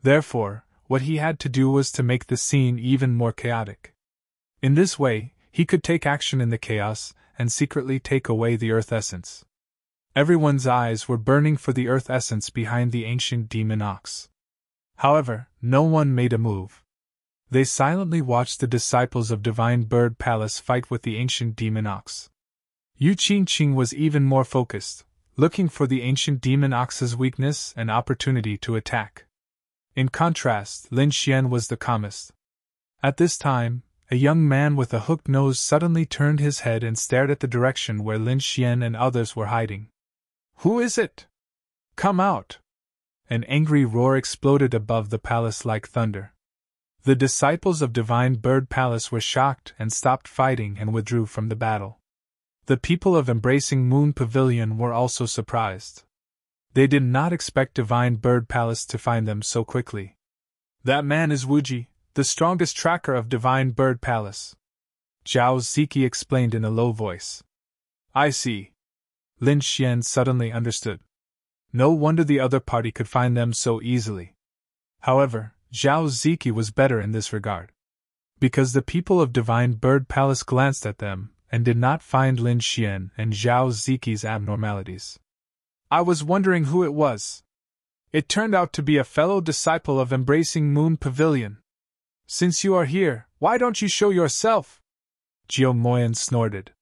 Therefore, what he had to do was to make the scene even more chaotic. In this way, he could take action in the chaos and secretly take away the earth essence. Everyone's eyes were burning for the earth essence behind the ancient demon ox. However, no one made a move. They silently watched the disciples of Divine Bird Palace fight with the ancient demon ox. Yu Qingqing was even more focused, looking for the ancient demon ox's weakness and opportunity to attack. In contrast, Lin Xian was the calmest. At this time, a young man with a hooked nose suddenly turned his head and stared at the direction where Lin Xian and others were hiding. "Who is it? Come out!" An angry roar exploded above the palace like thunder. The disciples of Divine Bird Palace were shocked and stopped fighting and withdrew from the battle. The people of Embracing Moon Pavilion were also surprised. They did not expect Divine Bird Palace to find them so quickly. "That man is Wuji, the strongest tracker of Divine Bird Palace," Zhao Ziki explained in a low voice. "I see." Lin Xian suddenly understood. No wonder the other party could find them so easily. However, Zhao Ziki was better in this regard. Because the people of Divine Bird Palace glanced at them and did not find Lin Xian and Zhao Ziki's abnormalities. "I was wondering who it was. It turned out to be a fellow disciple of Embracing Moon Pavilion. Since you are here, why don't you show yourself?" Jiao Moyan snorted.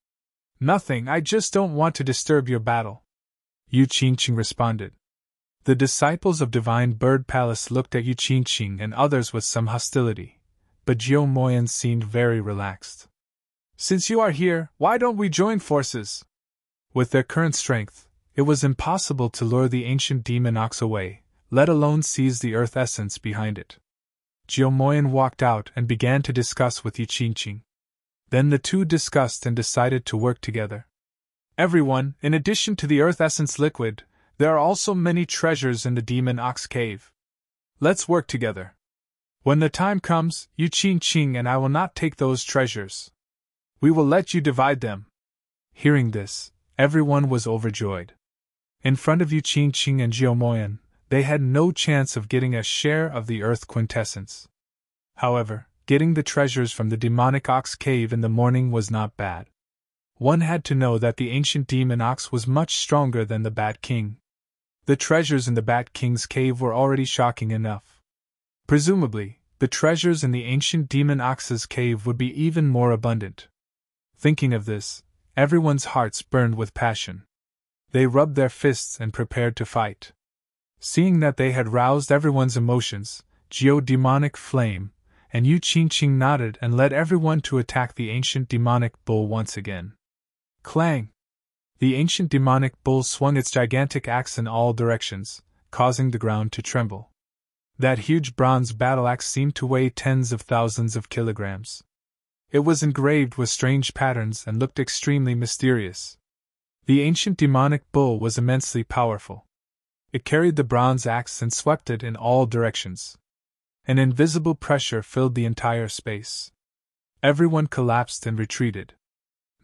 "Nothing, I just don't want to disturb your battle," Yu Qingqing responded. The disciples of Divine Bird Palace looked at Yu Qingqing and others with some hostility, but Jiao Moyan seemed very relaxed. "Since you are here, why don't we join forces?" With their current strength, it was impossible to lure the ancient demon ox away, let alone seize the earth essence behind it. Jiao Moyan walked out and began to discuss with Yu Qingqing. Then the two discussed and decided to work together. "Everyone, in addition to the earth essence liquid, there are also many treasures in the demon ox cave. Let's work together. When the time comes, Yu Qingqing and I will not take those treasures. We will let you divide them." Hearing this, everyone was overjoyed. In front of Yu Qingqing and Jiao Moyan, they had no chance of getting a share of the earth quintessence. However, getting the treasures from the demonic ox cave in the morning was not bad. One had to know that the ancient demon ox was much stronger than the Bat King. The treasures in the Bat King's cave were already shocking enough. Presumably, the treasures in the ancient demon ox's cave would be even more abundant. Thinking of this, everyone's hearts burned with passion. They rubbed their fists and prepared to fight. Seeing that they had roused everyone's emotions, Jiao Demonic Flame and Yu Qingqing nodded and led everyone to attack the ancient demonic bull once again. Clang! The ancient demonic bull swung its gigantic axe in all directions, causing the ground to tremble. That huge bronze battle axe seemed to weigh tens of thousands of kilograms. It was engraved with strange patterns and looked extremely mysterious. The ancient demonic bull was immensely powerful. It carried the bronze axe and swept it in all directions. An invisible pressure filled the entire space. Everyone collapsed and retreated.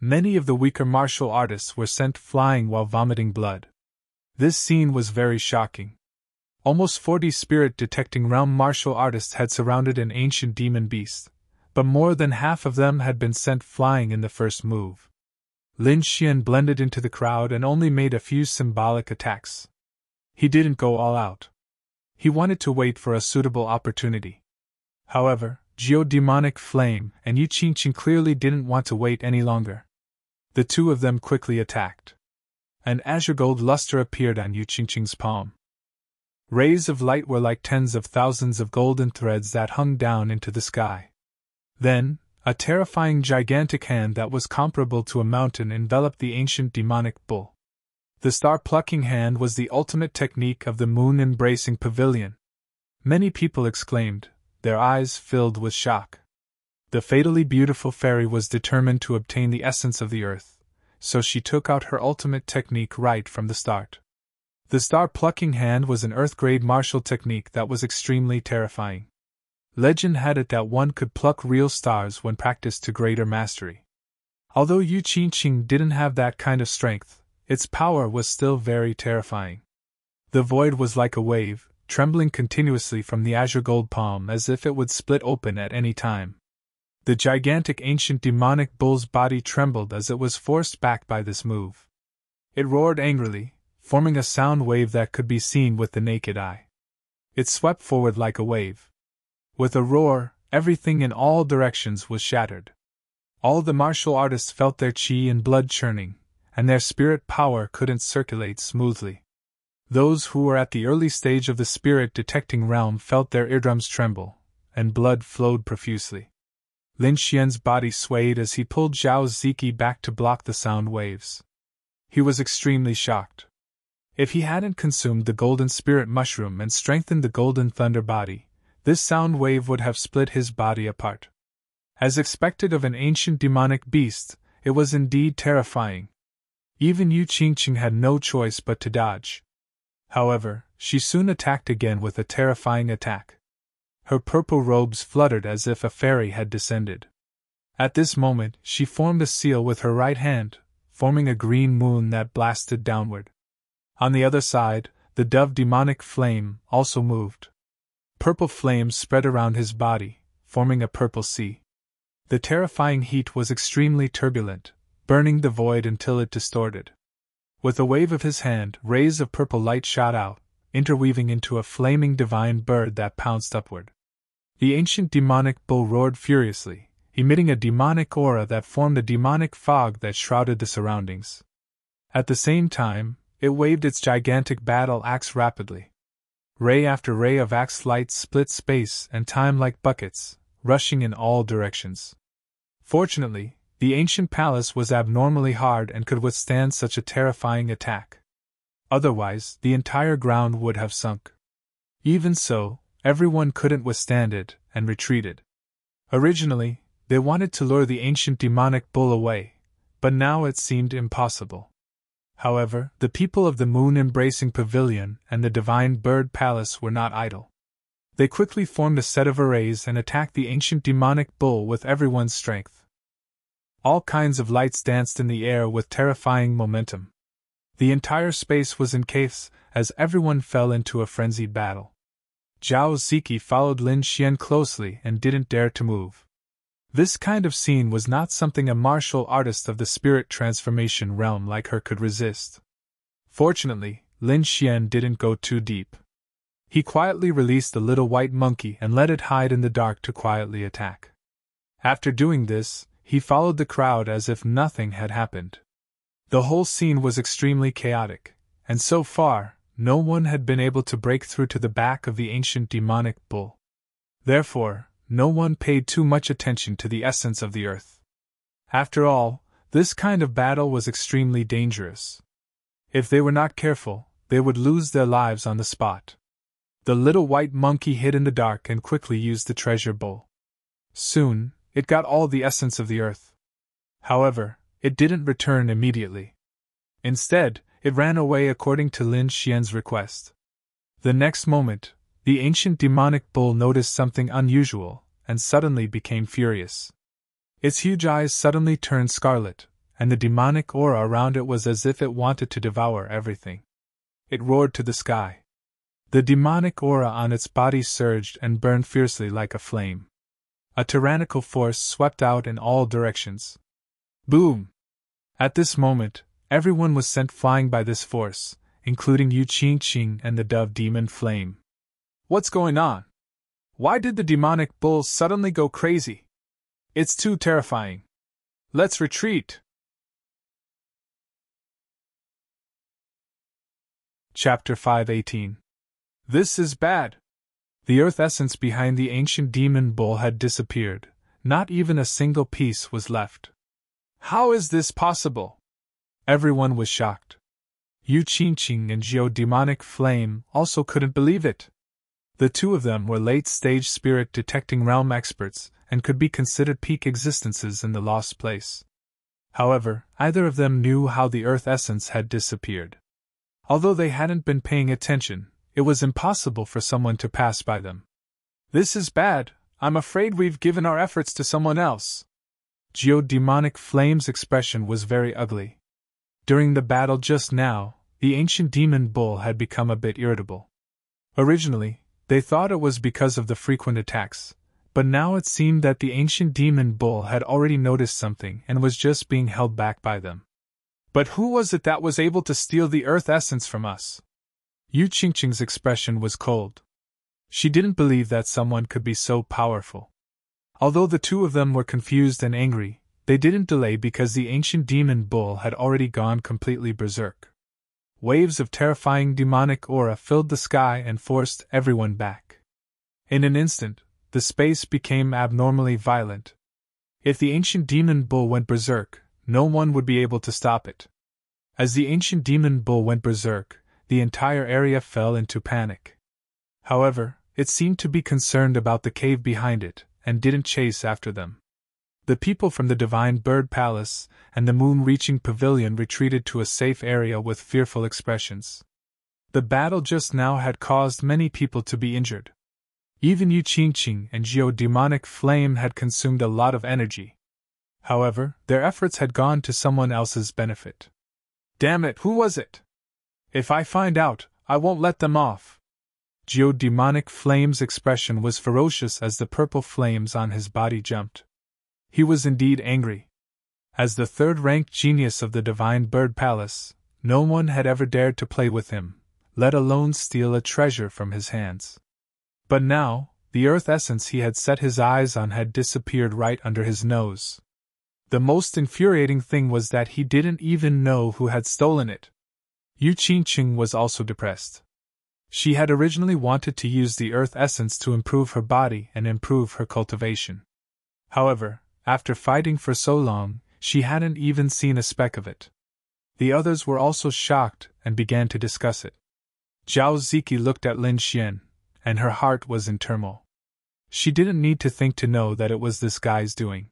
Many of the weaker martial artists were sent flying while vomiting blood. This scene was very shocking. Almost 40 spirit-detecting realm martial artists had surrounded an ancient demon beast, but more than half of them had been sent flying in the first move. Lin Xian blended into the crowd and only made a few symbolic attacks. He didn't go all out. He wanted to wait for a suitable opportunity. However, Jiao Demonic Flame and Yu Qingqing clearly didn't want to wait any longer. The two of them quickly attacked. An azure gold luster appeared on Yu Qingqing's palm. Rays of light were like tens of thousands of golden threads that hung down into the sky. Then, a terrifying gigantic hand that was comparable to a mountain enveloped the ancient demonic bull. The star-plucking hand was the ultimate technique of the moon-embracing pavilion. Many people exclaimed, their eyes filled with shock. The fatally beautiful fairy was determined to obtain the essence of the earth, so she took out her ultimate technique right from the start. The star-plucking hand was an earth-grade martial technique that was extremely terrifying. Legend had it that one could pluck real stars when practiced to greater mastery. Although Yu Qingqing didn't have that kind of strength, its power was still very terrifying. The void was like a wave, trembling continuously from the azure gold palm as if it would split open at any time. The gigantic ancient demonic bull's body trembled as it was forced back by this move. It roared angrily, forming a sound wave that could be seen with the naked eye. It swept forward like a wave. With a roar, everything in all directions was shattered. All the martial artists felt their qi and blood churning, and their spirit power couldn't circulate smoothly. Those who were at the early stage of the spirit detecting realm felt their eardrums tremble, and blood flowed profusely. Lin Xian's body swayed as he pulled Zhao Ziki back to block the sound waves. He was extremely shocked. If he hadn't consumed the golden spirit mushroom and strengthened the golden thunder body, this sound wave would have split his body apart. As expected of an ancient demonic beast, it was indeed terrifying. Even Yu Qingqing had no choice but to dodge. However, she soon attacked again with a terrifying attack. Her purple robes fluttered as if a fairy had descended. At this moment, she formed a seal with her right hand, forming a green moon that blasted downward. On the other side, the dove demonic flame also moved. Purple flames spread around his body, forming a purple sea. The terrifying heat was extremely turbulent, burning the void until it distorted. With a wave of his hand, rays of purple light shot out, interweaving into a flaming divine bird that pounced upward. The ancient demonic bull roared furiously, emitting a demonic aura that formed a demonic fog that shrouded the surroundings. At the same time, it waved its gigantic battle axe rapidly. Ray after ray of axe light split space and time like buckets, rushing in all directions. Fortunately, the ancient palace was abnormally hard and could withstand such a terrifying attack. Otherwise, the entire ground would have sunk. Even so, everyone couldn't withstand it, and retreated. Originally, they wanted to lure the ancient demonic bull away, but now it seemed impossible. However, the people of the moon-embracing pavilion and the divine bird palace were not idle. They quickly formed a set of arrays and attacked the ancient demonic bull with everyone's strength. All kinds of lights danced in the air with terrifying momentum. The entire space was in chaos as everyone fell into a frenzied battle. Zhao Ziki followed Lin Xian closely and didn't dare to move. This kind of scene was not something a martial artist of the spirit transformation realm like her could resist. Fortunately, Lin Xian didn't go too deep. He quietly released the little white monkey and let it hide in the dark to quietly attack. After doing this, he followed the crowd as if nothing had happened. The whole scene was extremely chaotic, and so far, no one had been able to break through to the back of the ancient demonic bull. Therefore, no one paid too much attention to the essence of the earth. After all, this kind of battle was extremely dangerous. If they were not careful, they would lose their lives on the spot. The little white monkey hid in the dark and quickly used the treasure bowl. Soon, it got all the essence of the earth. However, it didn't return immediately. Instead, it ran away according to Lin Xian's request. The next moment, the ancient demonic bull noticed something unusual, and suddenly became furious. Its huge eyes suddenly turned scarlet, and the demonic aura around it was as if it wanted to devour everything. It roared to the sky. The demonic aura on its body surged and burned fiercely like a flame. A tyrannical force swept out in all directions. Boom! At this moment, everyone was sent flying by this force, including Yu Qingqing and the dove demon flame. What's going on? Why did the demonic bull suddenly go crazy? It's too terrifying. Let's retreat. Chapter 5:18. This is bad. The earth essence behind the ancient demon bull had disappeared. Not even a single piece was left. How is this possible? Everyone was shocked. Yu Qingqing and Jiu Demonic Flame also couldn't believe it. The two of them were late-stage spirit detecting realm experts and could be considered peak existences in the lost place. However, either of them knew how the earth essence had disappeared. Although they hadn't been paying attention, it was impossible for someone to pass by them. "This is bad. I'm afraid we've given our efforts to someone else." Jiu Demonic Flame's expression was very ugly. During the battle just now, the ancient demon bull had become a bit irritable. Originally, they thought it was because of the frequent attacks, but now it seemed that the ancient demon bull had already noticed something and was just being held back by them. "But who was it that was able to steal the earth essence from us?" Yu Qingqing's expression was cold. She didn't believe that someone could be so powerful. Although the two of them were confused and angry, they didn't delay because the ancient demon bull had already gone completely berserk. Waves of terrifying demonic aura filled the sky and forced everyone back. In an instant, the space became abnormally violent. If the ancient demon bull went berserk, no one would be able to stop it. As the ancient demon bull went berserk, the entire area fell into panic. However, it seemed to be concerned about the cave behind it, and didn't chase after them. The people from the Divine Bird Palace and the Moon-reaching Pavilion retreated to a safe area with fearful expressions. The battle just now had caused many people to be injured. Even Yu Qingqing and Jiu Demonic Flame had consumed a lot of energy. However, their efforts had gone to someone else's benefit. "Damn it, who was it? If I find out, I won't let them off." Jiu Demonic Flame's expression was ferocious as the purple flames on his body jumped. He was indeed angry. As the third-ranked genius of the Divine Bird Palace, no one had ever dared to play with him, let alone steal a treasure from his hands. But now, the earth essence he had set his eyes on had disappeared right under his nose. The most infuriating thing was that he didn't even know who had stolen it. Yu Qingqing was also depressed. She had originally wanted to use the earth essence to improve her body and improve her cultivation. However, after fighting for so long, she hadn't even seen a speck of it. The others were also shocked and began to discuss it. Zhao Ziki looked at Lin Xian, and her heart was in turmoil. She didn't need to think to know that it was this guy's doing.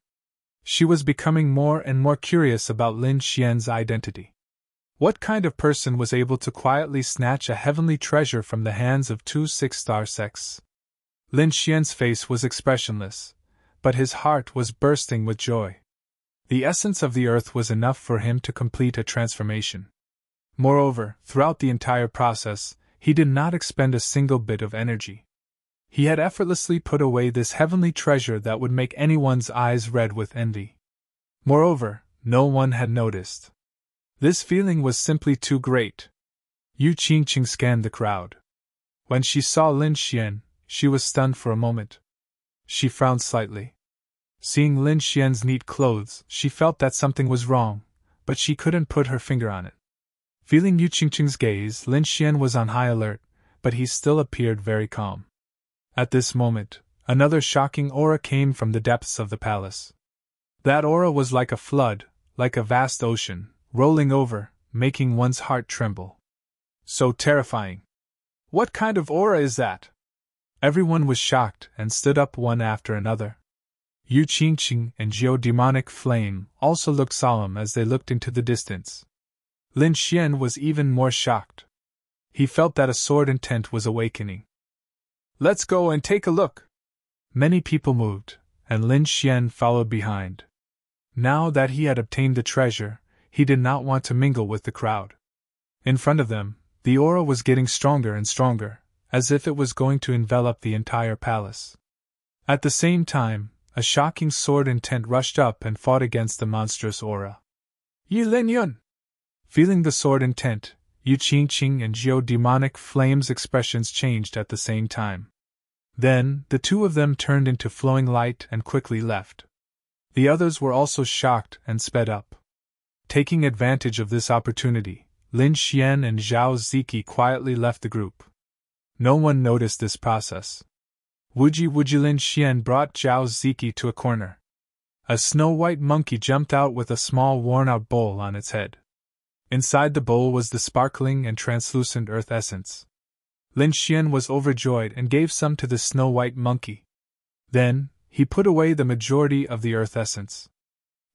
She was becoming more and more curious about Lin Xian's identity. What kind of person was able to quietly snatch a heavenly treasure from the hands of two six-star sects? Lin Xian's face was expressionless, but his heart was bursting with joy. The essence of the earth was enough for him to complete a transformation. Moreover, throughout the entire process, he did not expend a single bit of energy. He had effortlessly put away this heavenly treasure that would make anyone's eyes red with envy. Moreover, no one had noticed. This feeling was simply too great. Yu Qingqing scanned the crowd. When she saw Lin Xian, she was stunned for a moment. She frowned slightly. Seeing Lin Xian's neat clothes, she felt that something was wrong, but she couldn't put her finger on it. Feeling Yu Qingqing's gaze, Lin Xian was on high alert, but he still appeared very calm. At this moment, another shocking aura came from the depths of the palace. That aura was like a flood, like a vast ocean, rolling over, making one's heart tremble. So terrifying. What kind of aura is that? Everyone was shocked and stood up one after another. Yu Qingqing and Jiu Demonic Flame also looked solemn as they looked into the distance. Lin Xian was even more shocked. He felt that a sword intent was awakening. "Let's go and take a look." Many people moved, and Lin Xian followed behind. Now that he had obtained the treasure, he did not want to mingle with the crowd. In front of them, the aura was getting stronger and stronger, as if it was going to envelop the entire palace. At the same time, a shocking sword intent rushed up and fought against the monstrous aura. "Yi Lin Yun!" Feeling the sword intent, Yu Qingqing and Jiu Demonic Flame's expressions changed at the same time. Then, the two of them turned into flowing light and quickly left. The others were also shocked and sped up. Taking advantage of this opportunity, Lin Xian and Zhao Ziki quietly left the group. No one noticed this process. Wuji Lin Xian brought Zhao Ziki to a corner. A snow-white monkey jumped out with a small worn-out bowl on its head. Inside the bowl was the sparkling and translucent earth essence. Lin Xian was overjoyed and gave some to the snow-white monkey. Then, he put away the majority of the earth essence.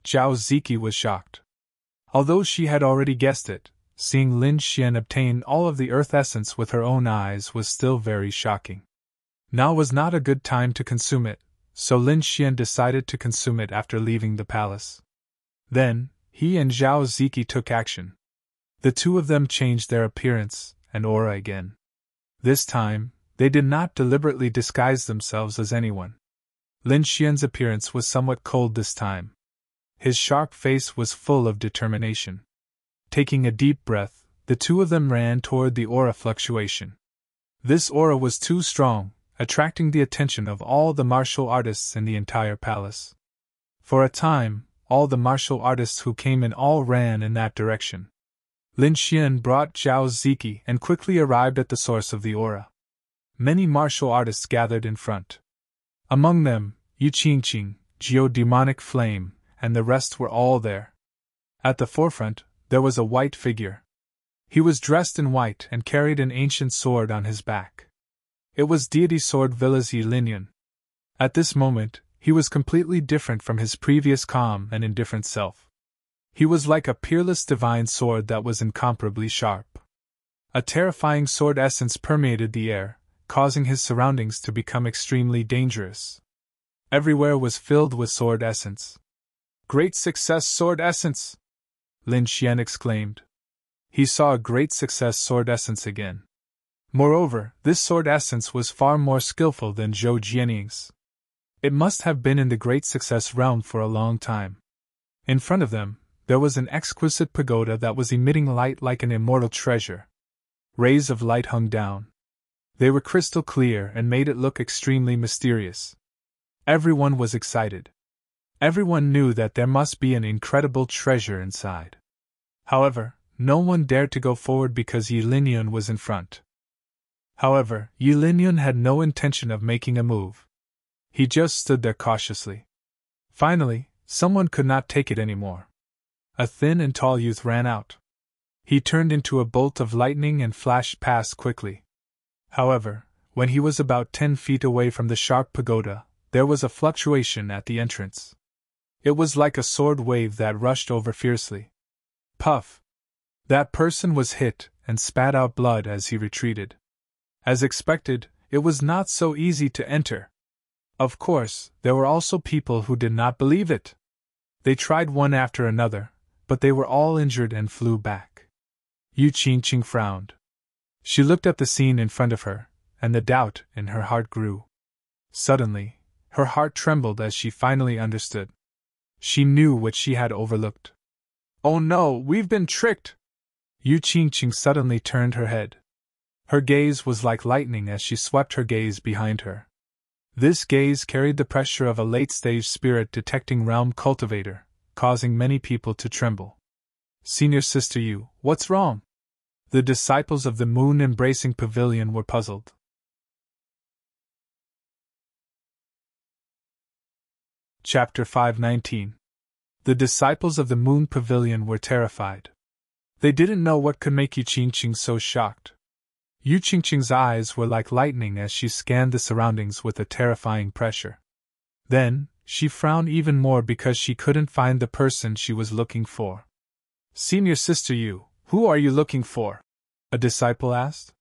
Zhao Ziki was shocked. Although she had already guessed it, seeing Lin Xian obtain all of the earth essence with her own eyes was still very shocking. Now was not a good time to consume it, so Lin Xian decided to consume it after leaving the palace. Then, he and Zhao Ziki took action. The two of them changed their appearance and aura again. This time, they did not deliberately disguise themselves as anyone. Lin Xian's appearance was somewhat cold this time. His sharp face was full of determination. Taking a deep breath, the two of them ran toward the aura fluctuation. This aura was too strong, attracting the attention of all the martial artists in the entire palace. For a time, all the martial artists who came in all ran in that direction. Lin Xian brought Zhao Ziki and quickly arrived at the source of the aura. Many martial artists gathered in front. Among them, Yu Qingqing, Geodemonic Flame, and the rest were all there. At the forefront, there was a white figure. He was dressed in white and carried an ancient sword on his back. It was deity sword Villas Yilinian. At this moment, he was completely different from his previous calm and indifferent self. He was like a peerless divine sword that was incomparably sharp. A terrifying sword essence permeated the air, causing his surroundings to become extremely dangerous. Everywhere was filled with sword essence. Great success, sword essence! Lin Xian exclaimed. He saw a great success sword essence again. Moreover, this sword essence was far more skillful than Zhou Jianning's. It must have been in the great success realm for a long time. In front of them, there was an exquisite pagoda that was emitting light like an immortal treasure. Rays of light hung down. They were crystal clear and made it look extremely mysterious. Everyone was excited. Everyone knew that there must be an incredible treasure inside. However, no one dared to go forward because Yilinian was in front. However, Yilinian had no intention of making a move. He just stood there cautiously. Finally, someone could not take it anymore. A thin and tall youth ran out. He turned into a bolt of lightning and flashed past quickly. However, when he was about 10 feet away from the sharp pagoda, there was a fluctuation at the entrance. It was like a sword wave that rushed over fiercely. Puff! That person was hit and spat out blood as he retreated. As expected, it was not so easy to enter. Of course, there were also people who did not believe it. They tried one after another, but they were all injured and flew back. Yu Qingqing frowned. She looked at the scene in front of her, and the doubt in her heart grew. Suddenly, her heart trembled as she finally understood. She knew what she had overlooked. Oh no, we've been tricked! Yu Qingqing suddenly turned her head. Her gaze was like lightning as she swept her gaze behind her. This gaze carried the pressure of a late-stage spirit-detecting realm cultivator, causing many people to tremble. Senior Sister Yu, what's wrong? The disciples of the moon-embracing pavilion were puzzled. Chapter 519. The disciples of the moon pavilion were terrified. They didn't know what could make Yu Qingqing so shocked. Yu Qingqing's eyes were like lightning as she scanned the surroundings with a terrifying pressure. Then, she frowned even more because she couldn't find the person she was looking for. Senior Sister Yu, who are you looking for? A disciple asked.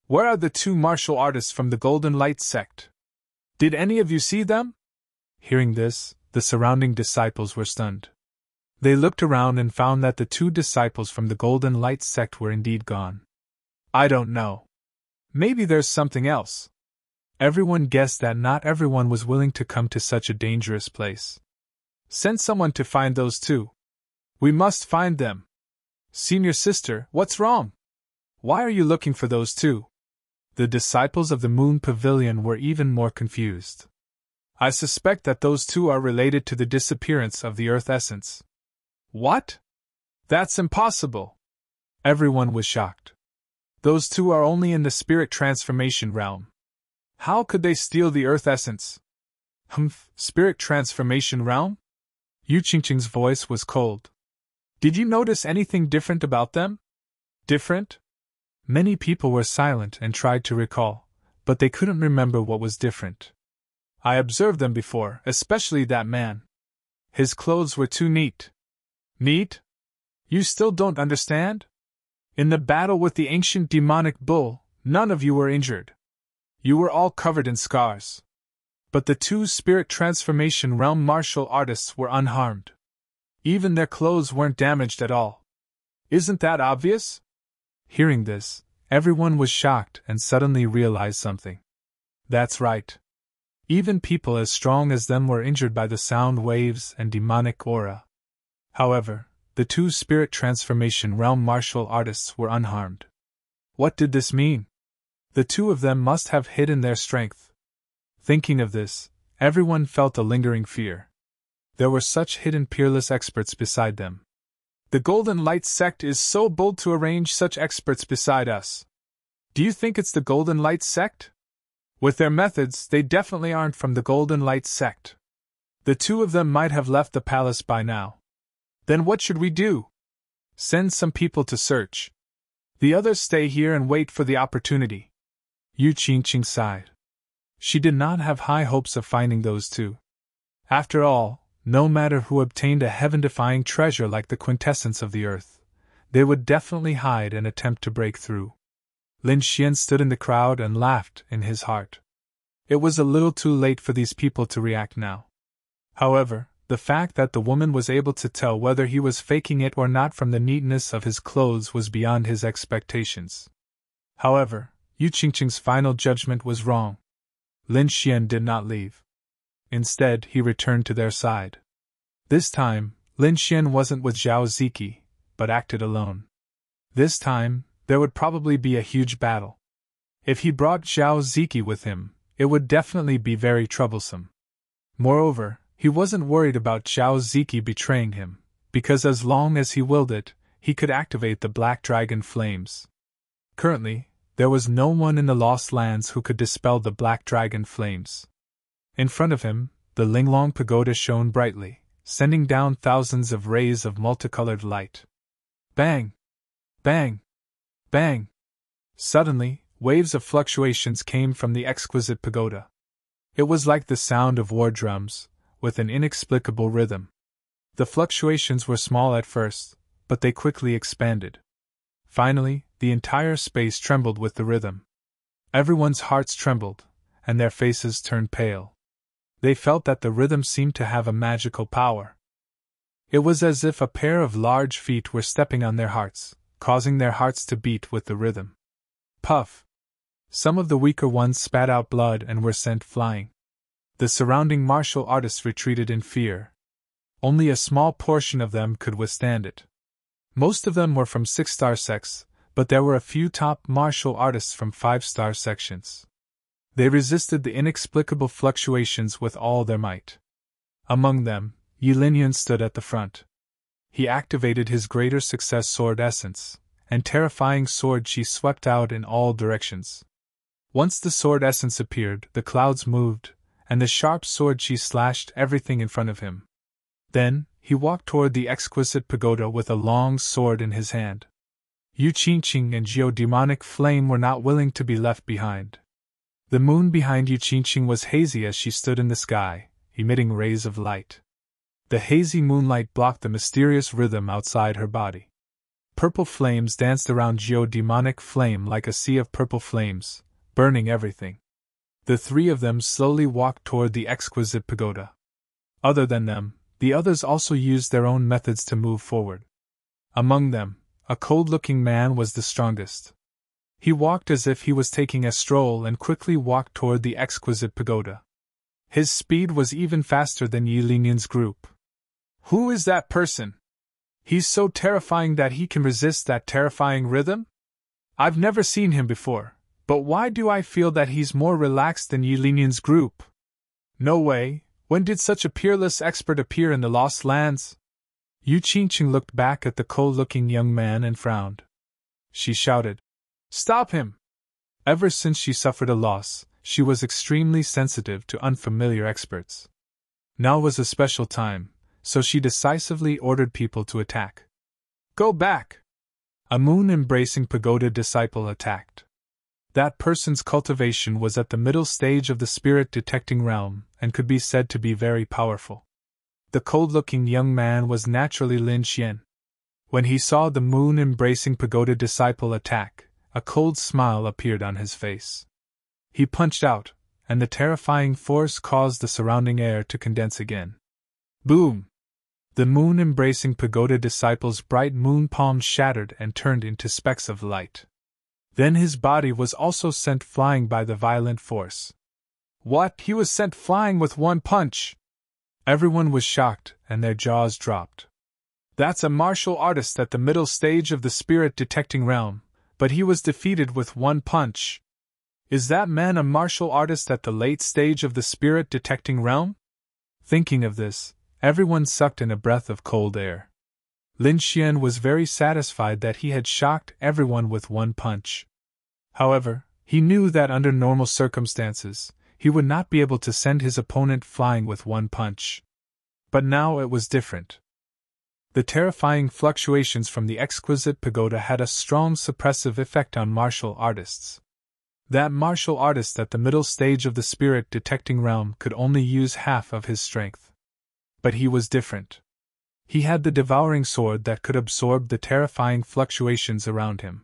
Where are the two martial artists from the Golden Light sect? Did any of you see them? Hearing this, the surrounding disciples were stunned. They looked around and found that the two disciples from the Golden Light sect were indeed gone. I don't know. Maybe there's something else. Everyone guessed that not everyone was willing to come to such a dangerous place. Send someone to find those two. We must find them. Senior Sister, what's wrong? Why are you looking for those two? The disciples of the Moon Pavilion were even more confused. I suspect that those two are related to the disappearance of the Earth Essence. What? That's impossible. Everyone was shocked. Those two are only in the spirit transformation realm. How could they steal the Earth Essence? Spirit transformation realm? Yu Qingqing's voice was cold. Did you notice anything different about them? Different? Many people were silent and tried to recall, but they couldn't remember what was different. I observed them before, especially that man. His clothes were too neat. Neat? You still don't understand? In the battle with the ancient demonic bull, none of you were injured. You were all covered in scars. But the two spirit transformation realm martial artists were unharmed. Even their clothes weren't damaged at all. Isn't that obvious? Hearing this, everyone was shocked and suddenly realized something. That's right. Even people as strong as them were injured by the sound waves and demonic aura. However, the two spirit transformation realm martial artists were unharmed. What did this mean? The two of them must have hidden their strength. Thinking of this, everyone felt a lingering fear. There were such hidden peerless experts beside them. The Golden Light sect is so bold to arrange such experts beside us. Do you think it's the Golden Light sect? With their methods, they definitely aren't from the Golden Light sect. The two of them might have left the palace by now. Then what should we do? Send some people to search. The others stay here and wait for the opportunity. Yu Qingqing sighed. She did not have high hopes of finding those two. After all, no matter who obtained a heaven-defying treasure like the quintessence of the earth, they would definitely hide and attempt to break through. Lin Xian stood in the crowd and laughed in his heart. It was a little too late for these people to react now. However, the fact that the woman was able to tell whether he was faking it or not from the neatness of his clothes was beyond his expectations. However, Yu Qingqing's final judgment was wrong. Lin Xian did not leave. Instead, he returned to their side. This time, Lin Xian wasn't with Zhao Ziki, but acted alone. This time, there would probably be a huge battle. If he brought Zhao Ziki with him, it would definitely be very troublesome. Moreover, he wasn't worried about Zhao Ziki betraying him, because as long as he willed it, he could activate the Black Dragon flames. Currently, there was no one in the Lost Lands who could dispel the Black Dragon flames. In front of him, the Linglong Pagoda shone brightly, sending down thousands of rays of multicolored light. Bang! Bang! Bang! Suddenly, waves of fluctuations came from the exquisite pagoda. It was like the sound of war drums, with an inexplicable rhythm. The fluctuations were small at first, but they quickly expanded. Finally, the entire space trembled with the rhythm. Everyone's hearts trembled, and their faces turned pale. They felt that the rhythm seemed to have a magical power. It was as if a pair of large feet were stepping on their hearts, causing their hearts to beat with the rhythm. Puff! Some of the weaker ones spat out blood and were sent flying. The surrounding martial artists retreated in fear. Only a small portion of them could withstand it. Most of them were from 6-star sects, but there were a few top martial artists from 5-star sections. They resisted the inexplicable fluctuations with all their might. Among them, Yi Linyun stood at the front. He activated his greater success sword essence, and terrifying sword chi swept out in all directions. Once the sword essence appeared, the clouds moved, and the sharp sword chi slashed everything in front of him. Then, he walked toward the exquisite pagoda with a long sword in his hand. Yu Qingqing and Geodemonic Flame were not willing to be left behind. The moon behind Yu Qingqing was hazy as she stood in the sky, emitting rays of light. The hazy moonlight blocked the mysterious rhythm outside her body. Purple flames danced around Geodemonic Flame like a sea of purple flames, burning everything. The three of them slowly walked toward the exquisite pagoda. Other than them, the others also used their own methods to move forward. Among them, a cold-looking man was the strongest. He walked as if he was taking a stroll and quickly walked toward the exquisite pagoda. His speed was even faster than Yi Linyun's group. Who is that person? He's so terrifying that he can resist that terrifying rhythm? I've never seen him before, but why do I feel that he's more relaxed than Yi Linyun's group? No way, when did such a peerless expert appear in the Lost Lands? Yu Qingqing looked back at the cold-looking young man and frowned. She shouted, "Stop him!" Ever since she suffered a loss, she was extremely sensitive to unfamiliar experts. Now was a special time, so she decisively ordered people to attack. Go back! A moon-embracing pagoda disciple attacked. That person's cultivation was at the middle stage of the spirit-detecting realm and could be said to be very powerful. The cold-looking young man was naturally Lin Xian. When he saw the moon-embracing pagoda disciple attack, a cold smile appeared on his face. He punched out, and the terrifying force caused the surrounding air to condense again. Boom! The moon-embracing pagoda disciple's bright moon palms shattered and turned into specks of light. Then his body was also sent flying by the violent force. What? He was sent flying with one punch? Everyone was shocked, and their jaws dropped. That's a martial artist at the middle stage of the spirit-detecting realm, but he was defeated with one punch. Is that man a martial artist at the late stage of the spirit-detecting realm? Thinking of this, everyone sucked in a breath of cold air. Lin Xian was very satisfied that he had shocked everyone with one punch. However, he knew that under normal circumstances, he would not be able to send his opponent flying with one punch. But now it was different. The terrifying fluctuations from the exquisite pagoda had a strong suppressive effect on martial artists. That martial artist at the middle stage of the spirit-detecting realm could only use half of his strength. But he was different. He had the devouring sword that could absorb the terrifying fluctuations around him.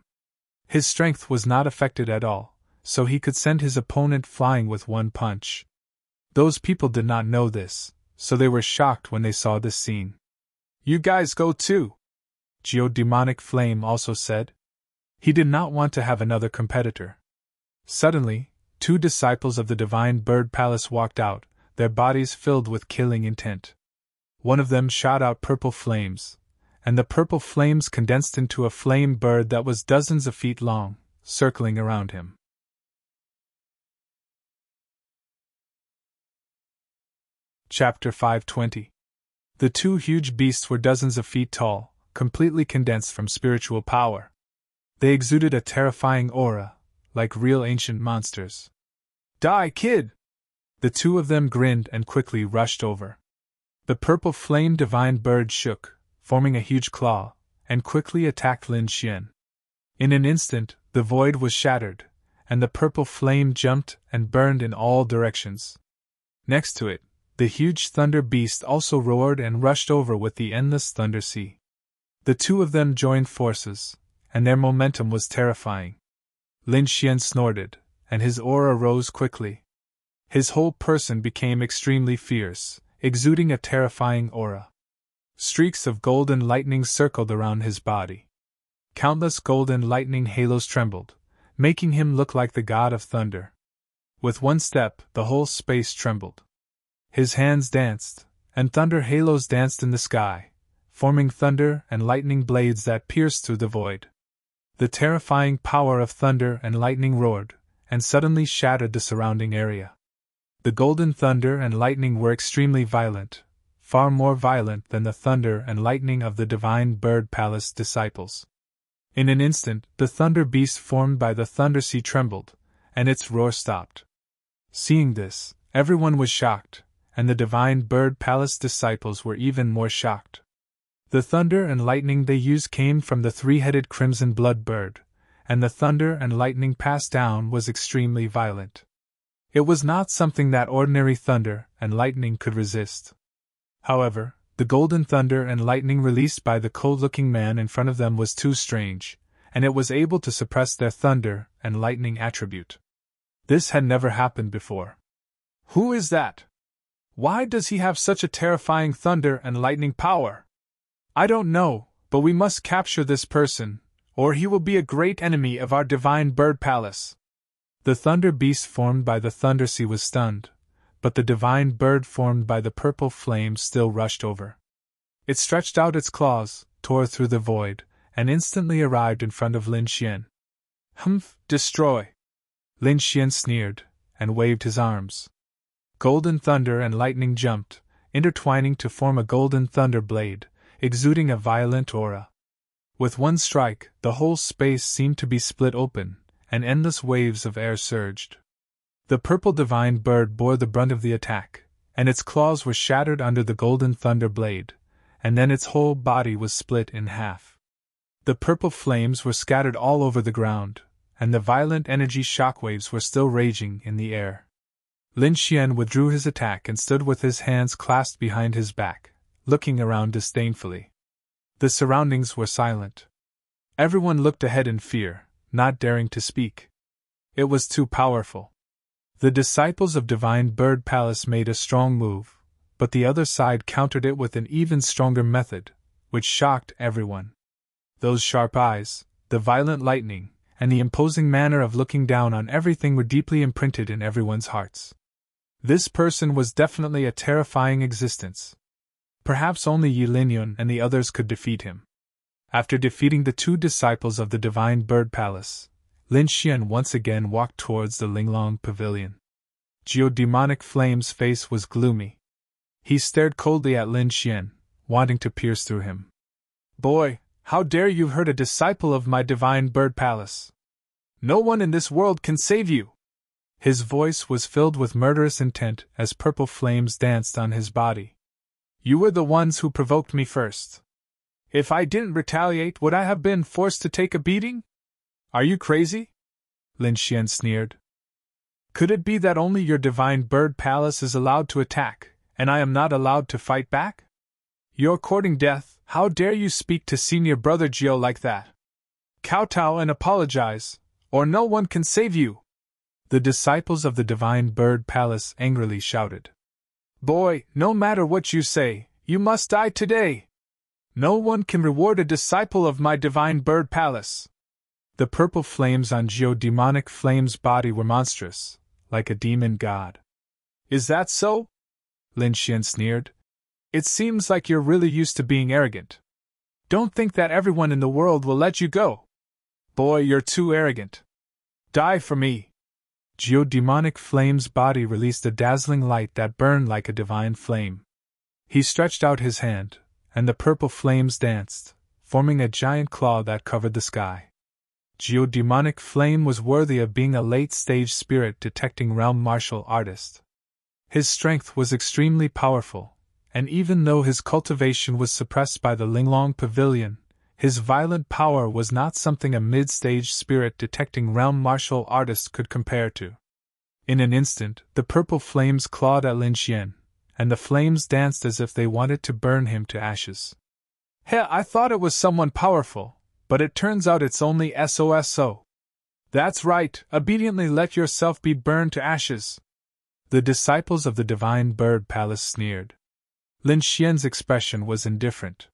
His strength was not affected at all, so he could send his opponent flying with one punch. Those people did not know this, so they were shocked when they saw this scene. You guys go too, Geodemonic Flame also said. He did not want to have another competitor. Suddenly, 2 disciples of the Divine Bird Palace walked out, their bodies filled with killing intent. One of them shot out purple flames, and the purple flames condensed into a flame bird that was dozens of feet long, circling around him. Chapter 520. The 2 huge beasts were dozens of feet tall, completely condensed from spiritual power. They exuded a terrifying aura, like real ancient monsters. Die, kid! The 2 of them grinned and quickly rushed over. The purple flame divine bird shook, forming a huge claw, and quickly attacked Lin Xian. In an instant, the void was shattered, and the purple flame jumped and burned in all directions. Next to it, the huge thunder beast also roared and rushed over with the endless thunder sea. The 2 of them joined forces, and their momentum was terrifying. Lin Xian snorted, and his aura rose quickly. His whole person became extremely fierce, exuding a terrifying aura. Streaks of golden lightning circled around his body. Countless golden lightning halos trembled, making him look like the god of thunder. With one step, the whole space trembled. His hands danced, and thunder halos danced in the sky, forming thunder and lightning blades that pierced through the void. The terrifying power of thunder and lightning roared, and suddenly shattered the surrounding area. The golden thunder and lightning were extremely violent, far more violent than the thunder and lightning of the Divine Bird Palace disciples. In an instant, the thunder beast formed by the thunder sea trembled, and its roar stopped. Seeing this, everyone was shocked, and the Divine Bird Palace disciples were even more shocked. The thunder and lightning they used came from the 3-headed crimson blood bird, and the thunder and lightning passed down was extremely violent. It was not something that ordinary thunder and lightning could resist. However, the golden thunder and lightning released by the cold-looking man in front of them was too strange, and it was able to suppress their thunder and lightning attribute. This had never happened before. Who is that? Why does he have such a terrifying thunder and lightning power? I don't know, but we must capture this person, or he will be a great enemy of our Divine Bird Palace. The thunder beast formed by the thunder sea was stunned, but the divine bird formed by the purple flame still rushed over. It stretched out its claws, tore through the void, and instantly arrived in front of Lin Xian. Humph, destroy! Lin Xian sneered, and waved his arms. Golden thunder and lightning jumped, intertwining to form a golden thunder blade, exuding a violent aura. With one strike, the whole space seemed to be split open, and endless waves of air surged. The purple divine bird bore the brunt of the attack, and its claws were shattered under the golden thunder blade, and then its whole body was split in half. The purple flames were scattered all over the ground, and the violent energy shockwaves were still raging in the air. Lin Xian withdrew his attack and stood with his hands clasped behind his back, looking around disdainfully. The surroundings were silent. Everyone looked ahead in fear, not daring to speak. It was too powerful. The disciples of Divine Bird Palace made a strong move, but the other side countered it with an even stronger method, which shocked everyone. Those sharp eyes, the violent lightning, and the imposing manner of looking down on everything were deeply imprinted in everyone's hearts. This person was definitely a terrifying existence. Perhaps only Yi Linyun and the others could defeat him. After defeating the two disciples of the Divine Bird Palace, Lin Xian once again walked towards the Linglong Pavilion. Geodemonic Flame's face was gloomy. He stared coldly at Lin Xian, wanting to pierce through him. "Boy, how dare you hurt a disciple of my Divine Bird Palace? No one in this world can save you!" His voice was filled with murderous intent as purple flames danced on his body. "You were the ones who provoked me first. If I didn't retaliate, would I have been forced to take a beating? Are you crazy?" Lin Xian sneered. "Could it be that only your Divine Bird Palace is allowed to attack, and I am not allowed to fight back? You're courting death. How dare you speak to senior brother Jiao like that? Kowtow and apologize, or no one can save you!" The disciples of the Divine Bird Palace angrily shouted. "Boy, no matter what you say, you must die today! No one can reward a disciple of my Divine Bird Palace!" The purple flames on Geodemonic Flame's body were monstrous, like a demon god. "Is that so?" Lin Xian sneered. "It seems like you're really used to being arrogant. Don't think that everyone in the world will let you go. Boy, you're too arrogant. Die for me!" Geodemonic Flame's body released a dazzling light that burned like a divine flame. He stretched out his hand, and the purple flames danced, forming a giant claw that covered the sky. Geodemonic Flame was worthy of being a late-stage spirit detecting realm martial artist. His strength was extremely powerful, and even though his cultivation was suppressed by the Linglong Pavilion, his violent power was not something a mid-stage spirit detecting realm martial artist could compare to. In an instant, the purple flames clawed at Lin Xian, and the flames danced as if they wanted to burn him to ashes. "Heh, I thought it was someone powerful, but it turns out it's only SOSO. That's right, obediently let yourself be burned to ashes." The disciples of the Divine Bird Palace sneered. Lin Xian's expression was indifferent.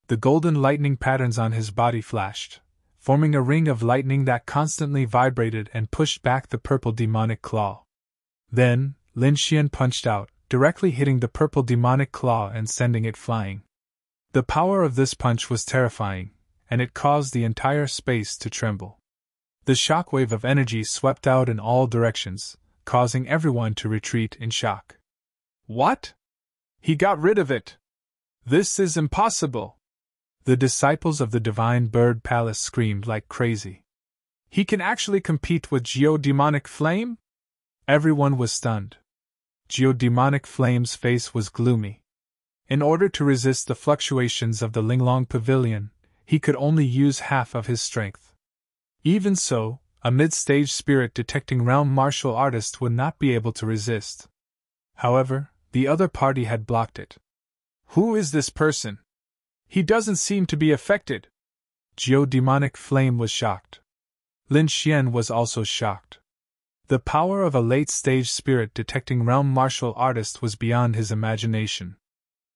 The golden lightning patterns on his body flashed, forming a ring of lightning that constantly vibrated and pushed back the purple demonic claw. Then, Lin Xian punched out, directly hitting the purple demonic claw and sending it flying. The power of this punch was terrifying, and it caused the entire space to tremble. The shockwave of energy swept out in all directions, causing everyone to retreat in shock. "What? He got rid of it! This is impossible!" The disciples of the Divine Bird Palace screamed like crazy. "He can actually compete with Geodemonic Flame?" Everyone was stunned. Geodemonic Flame's face was gloomy. In order to resist the fluctuations of the Linglong Pavilion, he could only use half of his strength. Even so, a mid-stage spirit detecting realm martial artist would not be able to resist. However, the other party had blocked it. "Who is this person? He doesn't seem to be affected." Geodemonic Flame was shocked. Lin Xian was also shocked. The power of a late-stage spirit detecting realm martial artist was beyond his imagination.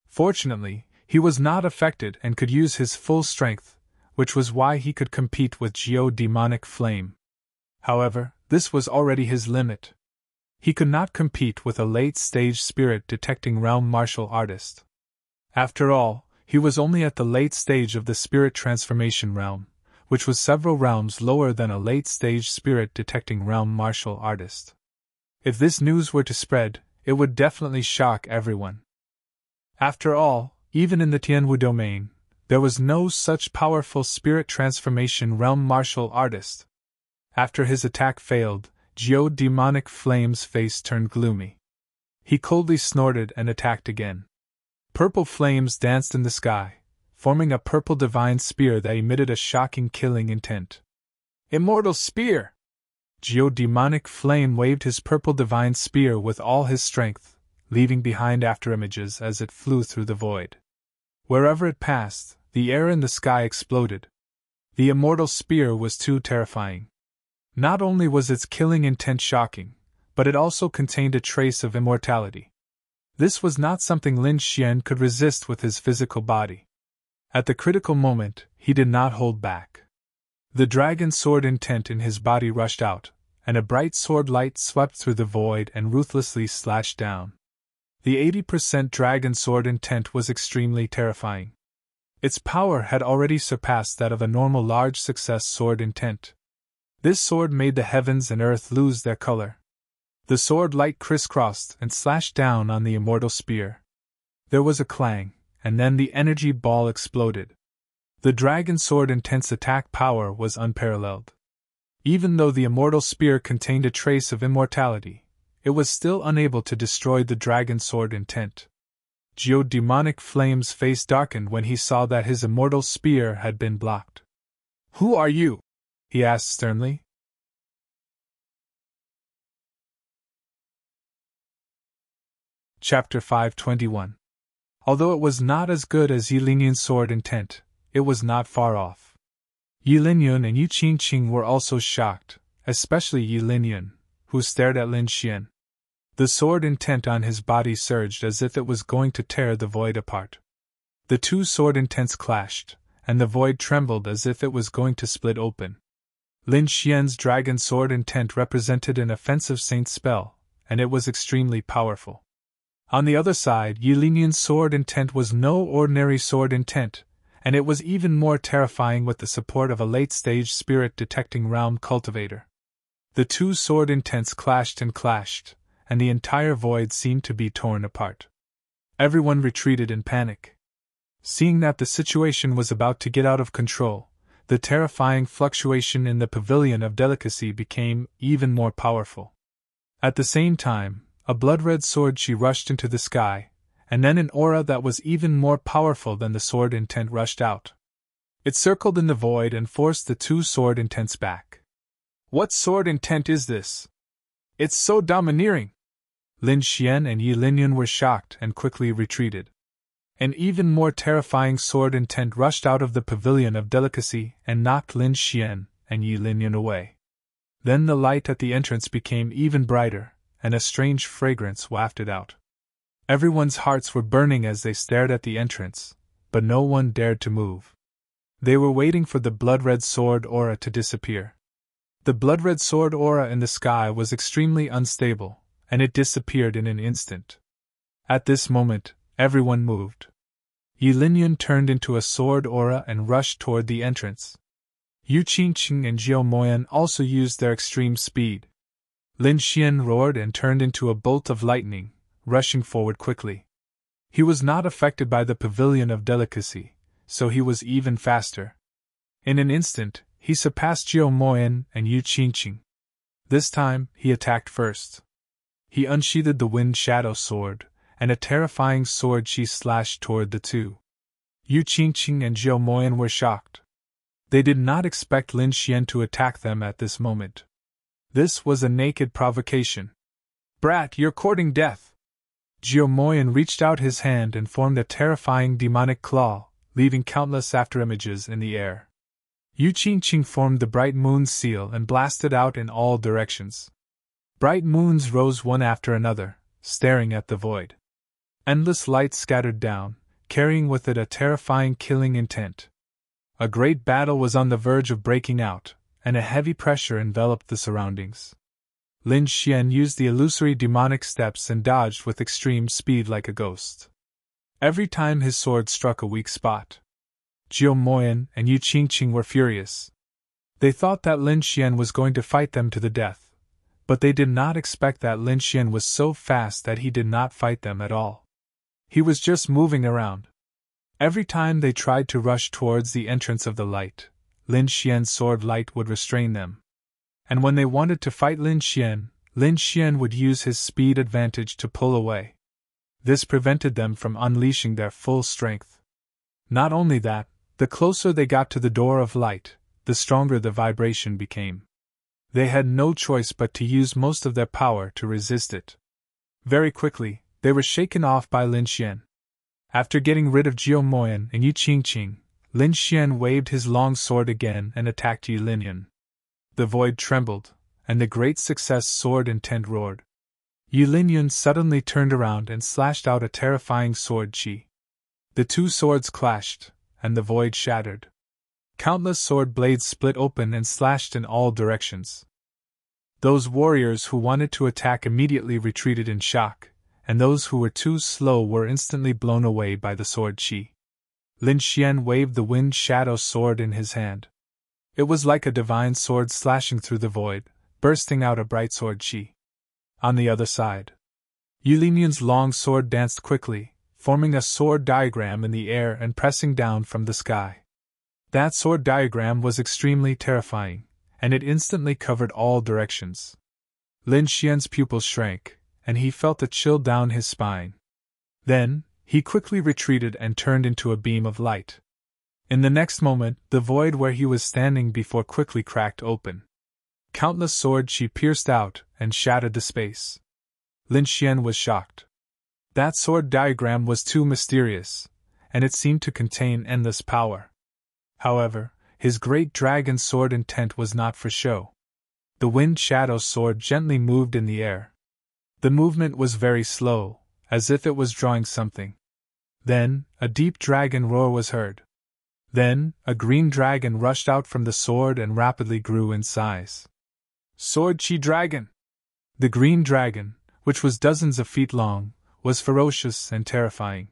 Fortunately, he was not affected and could use his full strength, which was why he could compete with Geodemonic Flame. However, this was already his limit. He could not compete with a late-stage spirit detecting realm martial artist. After all, he was only at the late stage of the spirit transformation realm, which was several realms lower than a late-stage spirit detecting realm martial artist. If this news were to spread, it would definitely shock everyone. After all, even in the Tianwu domain, there was no such powerful spirit transformation realm martial artist. After his attack failed, Geodemonic Flame's face turned gloomy. He coldly snorted and attacked again. Purple flames danced in the sky, forming a purple divine spear that emitted a shocking killing intent. Immortal spear! Geodemonic Flame waved his purple divine spear with all his strength, leaving behind afterimages as it flew through the void. Wherever it passed, the air in the sky exploded. The immortal spear was too terrifying. Not only was its killing intent shocking, but it also contained a trace of immortality. This was not something Lin Xian could resist with his physical body. At the critical moment, he did not hold back. The dragon sword intent in his body rushed out, and a bright sword light swept through the void and ruthlessly slashed down. The 80% dragon sword intent was extremely terrifying. Its power had already surpassed that of a normal large success sword intent. This sword made the heavens and earth lose their color. The sword light crisscrossed and slashed down on the immortal spear. There was a clang, and then the energy ball exploded. The dragon sword intense attack power was unparalleled. Even though the immortal spear contained a trace of immortality, it was still unable to destroy the dragon sword intent. Geodemonic Flame's face darkened when he saw that his immortal spear had been blocked. "Who are you?" he asked sternly. Chapter 521. Although it was not as good as Yilinian's sword intent, it was not far off. Yilinian and Yu Qingqing were also shocked, especially Yilinian, who stared at Lin Xian. The sword intent on his body surged as if it was going to tear the void apart. The two sword intents clashed, and the void trembled as if it was going to split open. Lin Xian's dragon sword intent represented an offensive saint spell, and it was extremely powerful. On the other side, Yilinian's sword intent was no ordinary sword intent, and it was even more terrifying with the support of a late-stage spirit-detecting realm cultivator. The two sword intents clashed, and the entire void seemed to be torn apart. Everyone retreated in panic. Seeing that the situation was about to get out of control, the terrifying fluctuation in the Pavilion of Delicacy became even more powerful. At the same time, a blood-red sword she rushed into the sky, and then an aura that was even more powerful than the sword intent rushed out. It circled in the void and forced the two sword intents back. "What sword intent is this? It's so domineering!" Lin Xian and Yilinian were shocked and quickly retreated. An even more terrifying sword intent rushed out of the Pavilion of Delicacy and knocked Lin Xian and Yilinian away. Then the light at the entrance became even brighter, and a strange fragrance wafted out. Everyone's hearts were burning as they stared at the entrance, but no one dared to move. They were waiting for the blood-red sword aura to disappear. The blood-red sword aura in the sky was extremely unstable, and it disappeared in an instant. At this moment, everyone moved. Yilinian turned into a sword aura and rushed toward the entrance. Yu Qingqing and Jiao Moyan also used their extreme speed. Lin Xian roared and turned into a bolt of lightning, rushing forward quickly. He was not affected by the Pavilion of Delicacy, so he was even faster. In an instant, he surpassed Jiao Moyan and Yu Qingqing. This time, he attacked first. He unsheathed the Wind Shadow Sword, and a terrifying sword she slashed toward the two. Yu Qingqing and Jiao Moyan were shocked. They did not expect Lin Xian to attack them at this moment. This was a naked provocation. "Brat, you're courting death!" Jiao Moyan reached out his hand and formed a terrifying demonic claw, leaving countless afterimages in the air. Yu Qingqing formed the bright moon seal and blasted out in all directions. Bright moons rose one after another, staring at the void. Endless light scattered down, carrying with it a terrifying killing intent. A great battle was on the verge of breaking out, and a heavy pressure enveloped the surroundings. Lin Xian used the illusory demonic steps and dodged with extreme speed like a ghost. Every time his sword struck a weak spot. Jiao Moyan and Yu Qingqing were furious. They thought that Lin Xian was going to fight them to the death, but they did not expect that Lin Xian was so fast that he did not fight them at all. He was just moving around. Every time they tried to rush towards the entrance of the light, Lin Xian's sword light would restrain them. And when they wanted to fight Lin Xian would use his speed advantage to pull away. This prevented them from unleashing their full strength. Not only that, the closer they got to the door of light, the stronger the vibration became. They had no choice but to use most of their power to resist it. Very quickly, they were shaken off by Lin Xian. After getting rid of Jiu Moyan and Yu Qingqing, Lin Xian waved his long sword again and attacked Yi Linian. The void trembled, and the great success sword intent roared. Yi Linian suddenly turned around and slashed out a terrifying sword chi. The two swords clashed, and the void shattered. Countless sword blades split open and slashed in all directions. Those warriors who wanted to attack immediately retreated in shock, and those who were too slow were instantly blown away by the sword chi. Lin Xian waved the wind shadow sword in his hand. It was like a divine sword slashing through the void, bursting out a bright sword chi. On the other side, Yi Linian's long sword danced quickly, forming a sword diagram in the air and pressing down from the sky. That sword diagram was extremely terrifying, and it instantly covered all directions. Lin Xian's pupils shrank, and he felt a chill down his spine. Then, he quickly retreated and turned into a beam of light. In the next moment, the void where he was standing before quickly cracked open. Countless sword chi pierced out and shattered the space. Lin Xian was shocked. That sword diagram was too mysterious, and it seemed to contain endless power. However, his great dragon sword intent was not for show. The wind shadow sword gently moved in the air. The movement was very slow, as if it was drawing something. Then, a deep dragon roar was heard. Then, a green dragon rushed out from the sword and rapidly grew in size. Sword Chi Dragon! The green dragon, which was dozens of feet long, was ferocious and terrifying.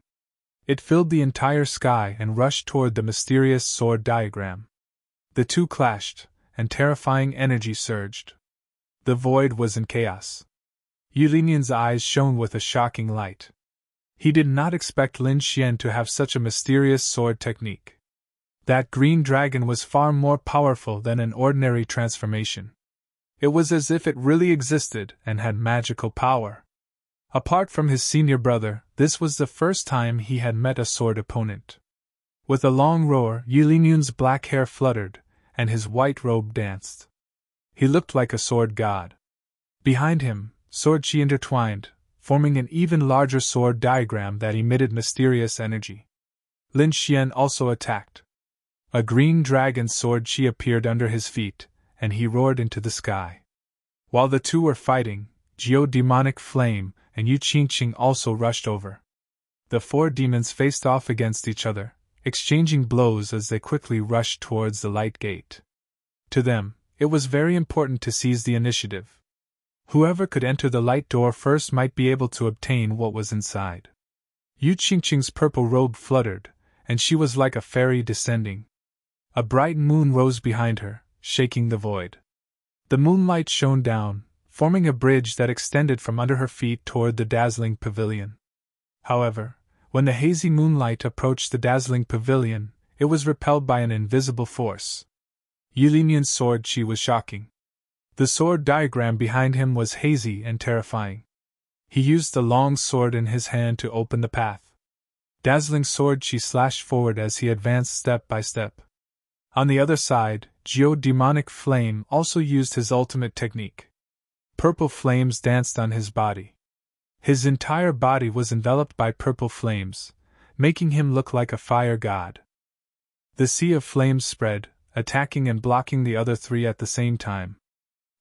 It filled the entire sky and rushed toward the mysterious sword diagram. The two clashed, and terrifying energy surged. The void was in chaos. Yi Linian's eyes shone with a shocking light. He did not expect Lin Xian to have such a mysterious sword technique. That green dragon was far more powerful than an ordinary transformation. It was as if it really existed and had magical power. Apart from his senior brother, this was the first time he had met a sword opponent. With a long roar, Yi Linian's black hair fluttered, and his white robe danced. He looked like a sword god. Behind him, sword chi intertwined, forming an even larger sword diagram that emitted mysterious energy. Lin Xian also attacked. A green dragon sword chi appeared under his feet, and he roared into the sky. While the two were fighting, Demonic Flame and Yu Qingqing also rushed over. The four demons faced off against each other, exchanging blows as they quickly rushed towards the light gate. To them, it was very important to seize the initiative. Whoever could enter the light door first might be able to obtain what was inside. Yu Qingqing's purple robe fluttered, and she was like a fairy descending. A bright moon rose behind her, shaking the void. The moonlight shone down, forming a bridge that extended from under her feet toward the dazzling pavilion. However, when the hazy moonlight approached the dazzling pavilion, it was repelled by an invisible force. Yi Linian's sword chi was shocking. The sword diagram behind him was hazy and terrifying. He used the long sword in his hand to open the path. Dazzling sword chi slashed forward as he advanced step by step. On the other side, Demonic Flame also used his ultimate technique. Purple flames danced on his body. His entire body was enveloped by purple flames, making him look like a fire god. The sea of flames spread, attacking and blocking the other three at the same time.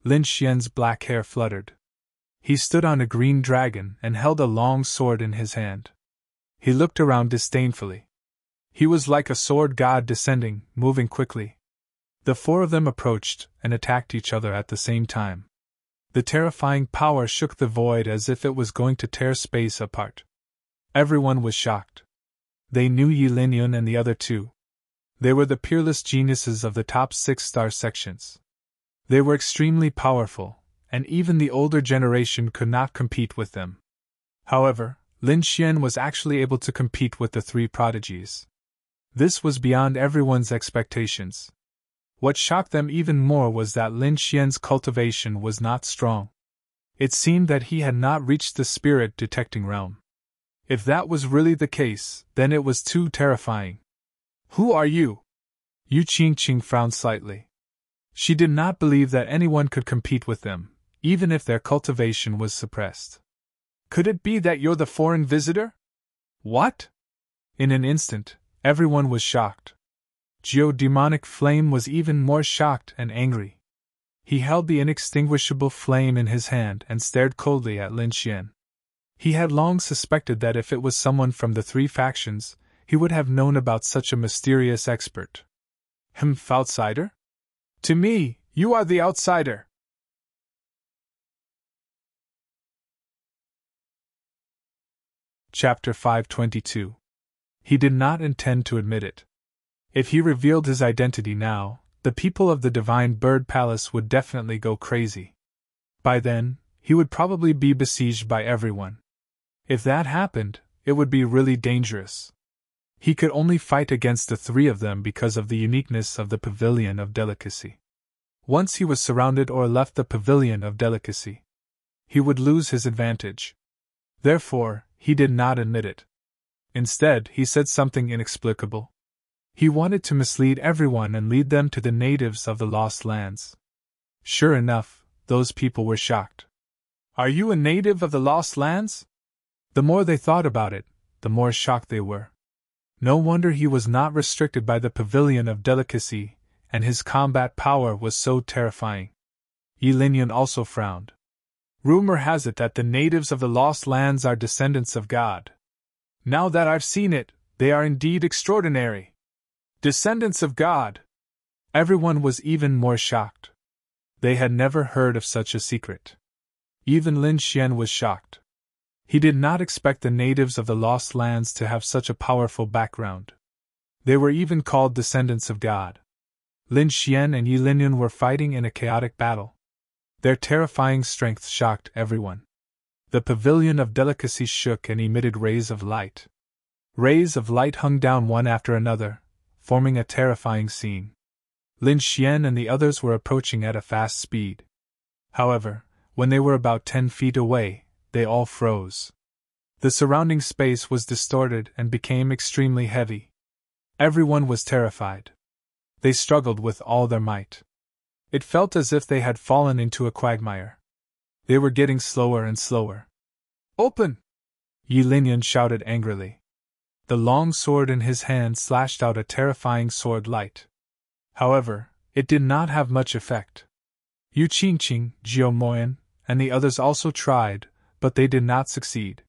Lin Xian's black hair fluttered. He stood on a green dragon and held a long sword in his hand. He looked around disdainfully. He was like a sword god descending, moving quickly. The four of them approached and attacked each other at the same time. The terrifying power shook the void as if it was going to tear space apart. Everyone was shocked. They knew Yi Linian and the other two. They were the peerless geniuses of the top 6-star sections. They were extremely powerful, and even the older generation could not compete with them. However, Lin Xian was actually able to compete with the three prodigies. This was beyond everyone's expectations. What shocked them even more was that Lin Xian's cultivation was not strong. It seemed that he had not reached the spirit detecting realm. If that was really the case, then it was too terrifying. Who are you? Yu Qingqing frowned slightly. She did not believe that anyone could compete with them, even if their cultivation was suppressed. Could it be that you're the foreign visitor? What? In an instant, everyone was shocked. Geodemonic Flame was even more shocked and angry. He held the inextinguishable flame in his hand and stared coldly at Lin Xian. He had long suspected that if it was someone from the three factions, he would have known about such a mysterious expert. Outsider? To me, you are the outsider. Chapter 522. He did not intend to admit it. If he revealed his identity now, the people of the Divine Bird Palace would definitely go crazy. By then, he would probably be besieged by everyone. If that happened, it would be really dangerous. He could only fight against the three of them because of the uniqueness of the Pavilion of Delicacy. Once he was surrounded or left the Pavilion of Delicacy, he would lose his advantage. Therefore, he did not admit it. Instead, he said something inexplicable. He wanted to mislead everyone and lead them to the natives of the Lost Lands. Sure enough, those people were shocked. Are you a native of the Lost Lands? The more they thought about it, the more shocked they were. No wonder he was not restricted by the Pavilion of Delicacy, and his combat power was so terrifying. Yi Linyan also frowned. Rumor has it that the natives of the Lost Lands are descendants of God. Now that I've seen it, they are indeed extraordinary. Descendants of God! Everyone was even more shocked. They had never heard of such a secret. Even Lin Xian was shocked. He did not expect the natives of the Lost Lands to have such a powerful background. They were even called descendants of God. Lin Xian and Yi Linyan were fighting in a chaotic battle. Their terrifying strength shocked everyone. The Pavilion of Delicacy shook and emitted rays of light. Rays of light hung down one after another, forming a terrifying scene. Lin Xian and the others were approaching at a fast speed. However, when they were about 10 feet away, they all froze. The surrounding space was distorted and became extremely heavy. Everyone was terrified. They struggled with all their might. It felt as if they had fallen into a quagmire. They were getting slower and slower. Open! Yi Linyan shouted angrily. The long sword in his hand slashed out a terrifying sword light. However, it did not have much effect. Yu Qingqing, Jiao Moyan, and the others also tried, but they did not succeed.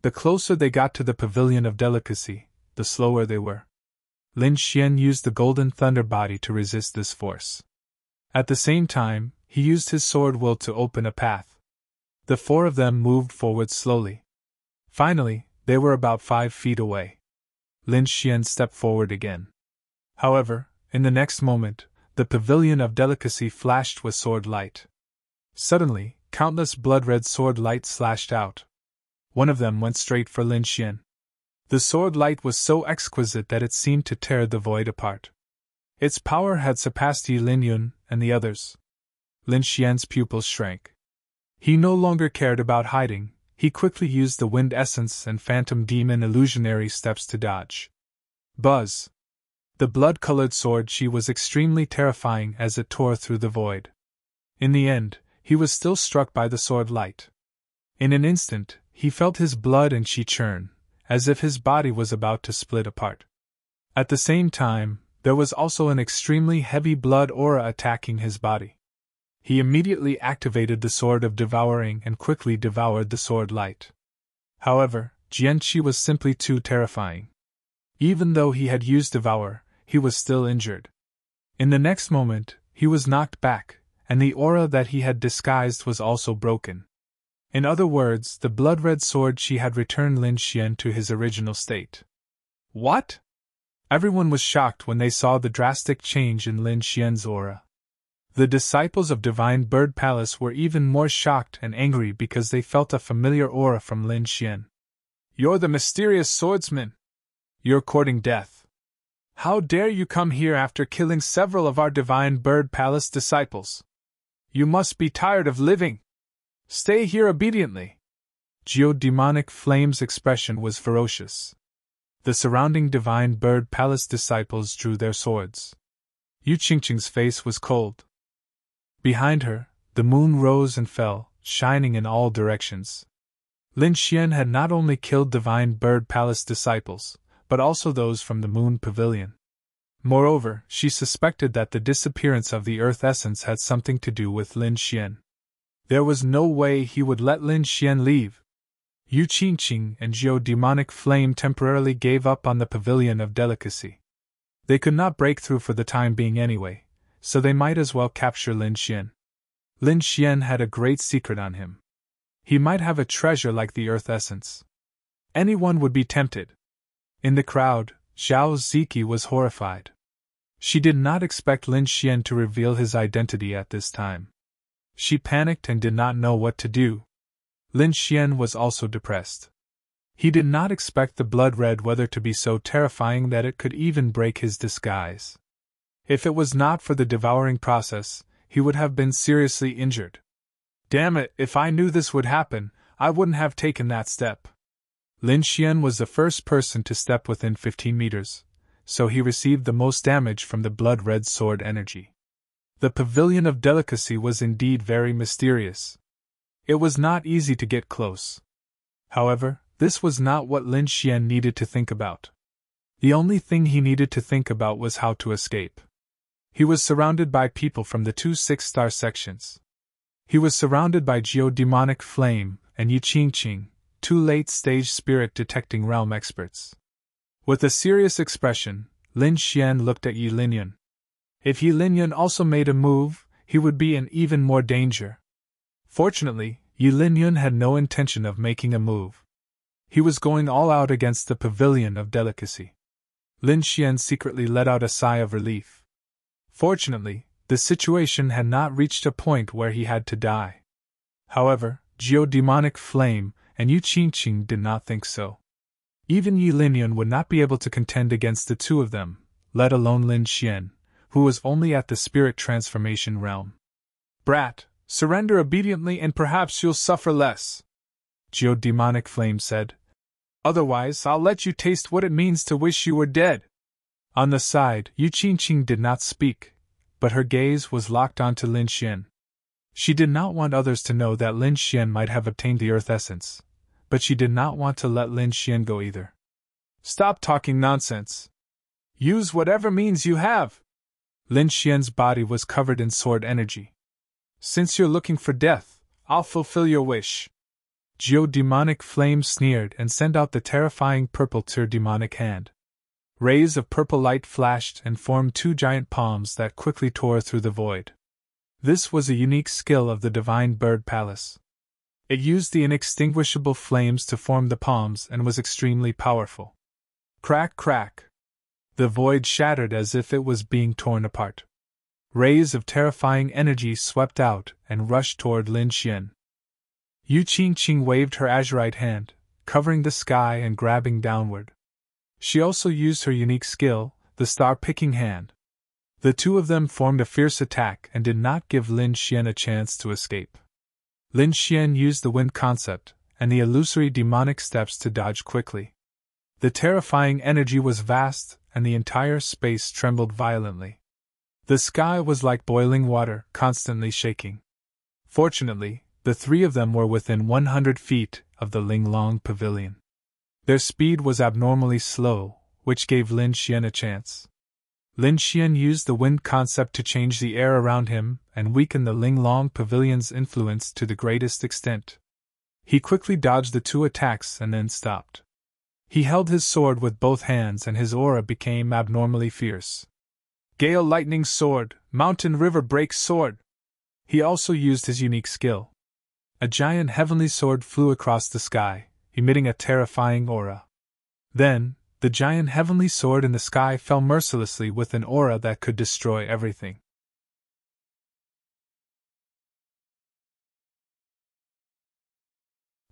The closer they got to the Pavilion of Delicacy, the slower they were. Lin Xian used the Golden Thunder Body to resist this force. At the same time, he used his sword will to open a path. The four of them moved forward slowly. Finally, they were about 5 feet away. Lin Xian stepped forward again. However, in the next moment, the Pavilion of Delicacy flashed with sword light. Suddenly, countless blood-red sword lights slashed out. One of them went straight for Lin Xian. The sword light was so exquisite that it seemed to tear the void apart. Its power had surpassed Yi Linyan and the others. Lin Xian's pupils shrank. He no longer cared about hiding. He quickly used the wind essence and phantom demon illusionary steps to dodge. Buzz! The blood-colored sword she was extremely terrifying as it tore through the void. In the end, he was still struck by the sword light. In an instant, he felt his blood and chi churn, as if his body was about to split apart. At the same time, there was also an extremely heavy blood aura attacking his body. He immediately activated the Sword of Devouring and quickly devoured the sword light. However, Jianqi was simply too terrifying. Even though he had used Devour, he was still injured. In the next moment, he was knocked back, and the aura that he had disguised was also broken. In other words, the blood-red sword she had returned Lin Xian to his original state. What? Everyone was shocked when they saw the drastic change in Lin Xian's aura. The disciples of Divine Bird Palace were even more shocked and angry because they felt a familiar aura from Lin Xian. You're the mysterious swordsman. You're courting death. How dare you come here after killing several of our Divine Bird Palace disciples? You must be tired of living. Stay here obediently. Geodemonic Flame's expression was ferocious. The surrounding Divine Bird Palace disciples drew their swords. Yu Qingqing's face was cold. Behind her, the moon rose and fell, shining in all directions. Lin Xian had not only killed Divine Bird Palace disciples, but also those from the Moon Pavilion. Moreover, she suspected that the disappearance of the Earth Essence had something to do with Lin Xian. There was no way he would let Lin Xian leave. Yu Qingqing and Jiu Demonic Flame temporarily gave up on the Pavilion of Delicacy. They could not break through for the time being anyway, so they might as well capture Lin Xian. Lin Xian had a great secret on him. He might have a treasure like the Earth Essence. Anyone would be tempted. In the crowd, Xiao Ziki was horrified. She did not expect Lin Xian to reveal his identity at this time. She panicked and did not know what to do. Lin Xian was also depressed. He did not expect the blood-red weather to be so terrifying that it could even break his disguise. If it was not for the devouring process, he would have been seriously injured. Damn it, if I knew this would happen, I wouldn't have taken that step. Lin Xian was the first person to step within 15 meters, so he received the most damage from the blood-red sword energy. The Pavilion of Delicacy was indeed very mysterious. It was not easy to get close. However, this was not what Lin Xian needed to think about. The only thing he needed to think about was how to escape. He was surrounded by people from the 2 6-star sections. He was surrounded by Geodemonic Flame and Yu Qingqing, 2 late-stage spirit-detecting realm experts. With a serious expression, Lin Xian looked at Yi Linyun. If Yi Linyun also made a move, he would be in even more danger. Fortunately, Yi Linyun had no intention of making a move. He was going all out against the Pavilion of Delicacy. Lin Xian secretly let out a sigh of relief. Fortunately, the situation had not reached a point where he had to die. However, Geodemonic Flame and Yu Qingqing did not think so. Even Yi Linyun would not be able to contend against the two of them, let alone Lin Xian, who was only at the spirit transformation realm. Brat, surrender obediently and perhaps you'll suffer less, Geodemonic Flame said. Otherwise, I'll let you taste what it means to wish you were dead. On the side, Yu Qingqing did not speak, but her gaze was locked onto Lin Xian. She did not want others to know that Lin Xian might have obtained the Earth Essence, but she did not want to let Lin Xian go either. Stop talking nonsense. Use whatever means you have. Lin Xian's body was covered in sword energy. Since you're looking for death, I'll fulfill your wish. Geodemonic Flame sneered and sent out the terrifying purple demonic hand. Rays of purple light flashed and formed 2 giant palms that quickly tore through the void. This was a unique skill of the Divine Bird Palace. It used the inextinguishable flames to form the palms and was extremely powerful. Crack, crack. The void shattered as if it was being torn apart. Rays of terrifying energy swept out and rushed toward Lin Xian. Yu Qingqing waved her azurite hand, covering the sky and grabbing downward. She also used her unique skill, the star-picking hand. The two of them formed a fierce attack and did not give Lin Xian a chance to escape. Lin Xian used the wind concept and the illusory demonic steps to dodge quickly. The terrifying energy was vast, and the entire space trembled violently. The sky was like boiling water, constantly shaking. Fortunately, the 3 of them were within 100 feet of the Linglong Pavilion. Their speed was abnormally slow, which gave Lin Xian a chance. Lin Xian used the wind concept to change the air around him and weaken the Linglong Pavilion's influence to the greatest extent. He quickly dodged the 2 attacks and then stopped. He held his sword with both hands and his aura became abnormally fierce. Gale Lightning Sword, Mountain River Break Sword. He also used his unique skill. A giant heavenly sword flew across the sky, emitting a terrifying aura. Then, the giant heavenly sword in the sky fell mercilessly with an aura that could destroy everything.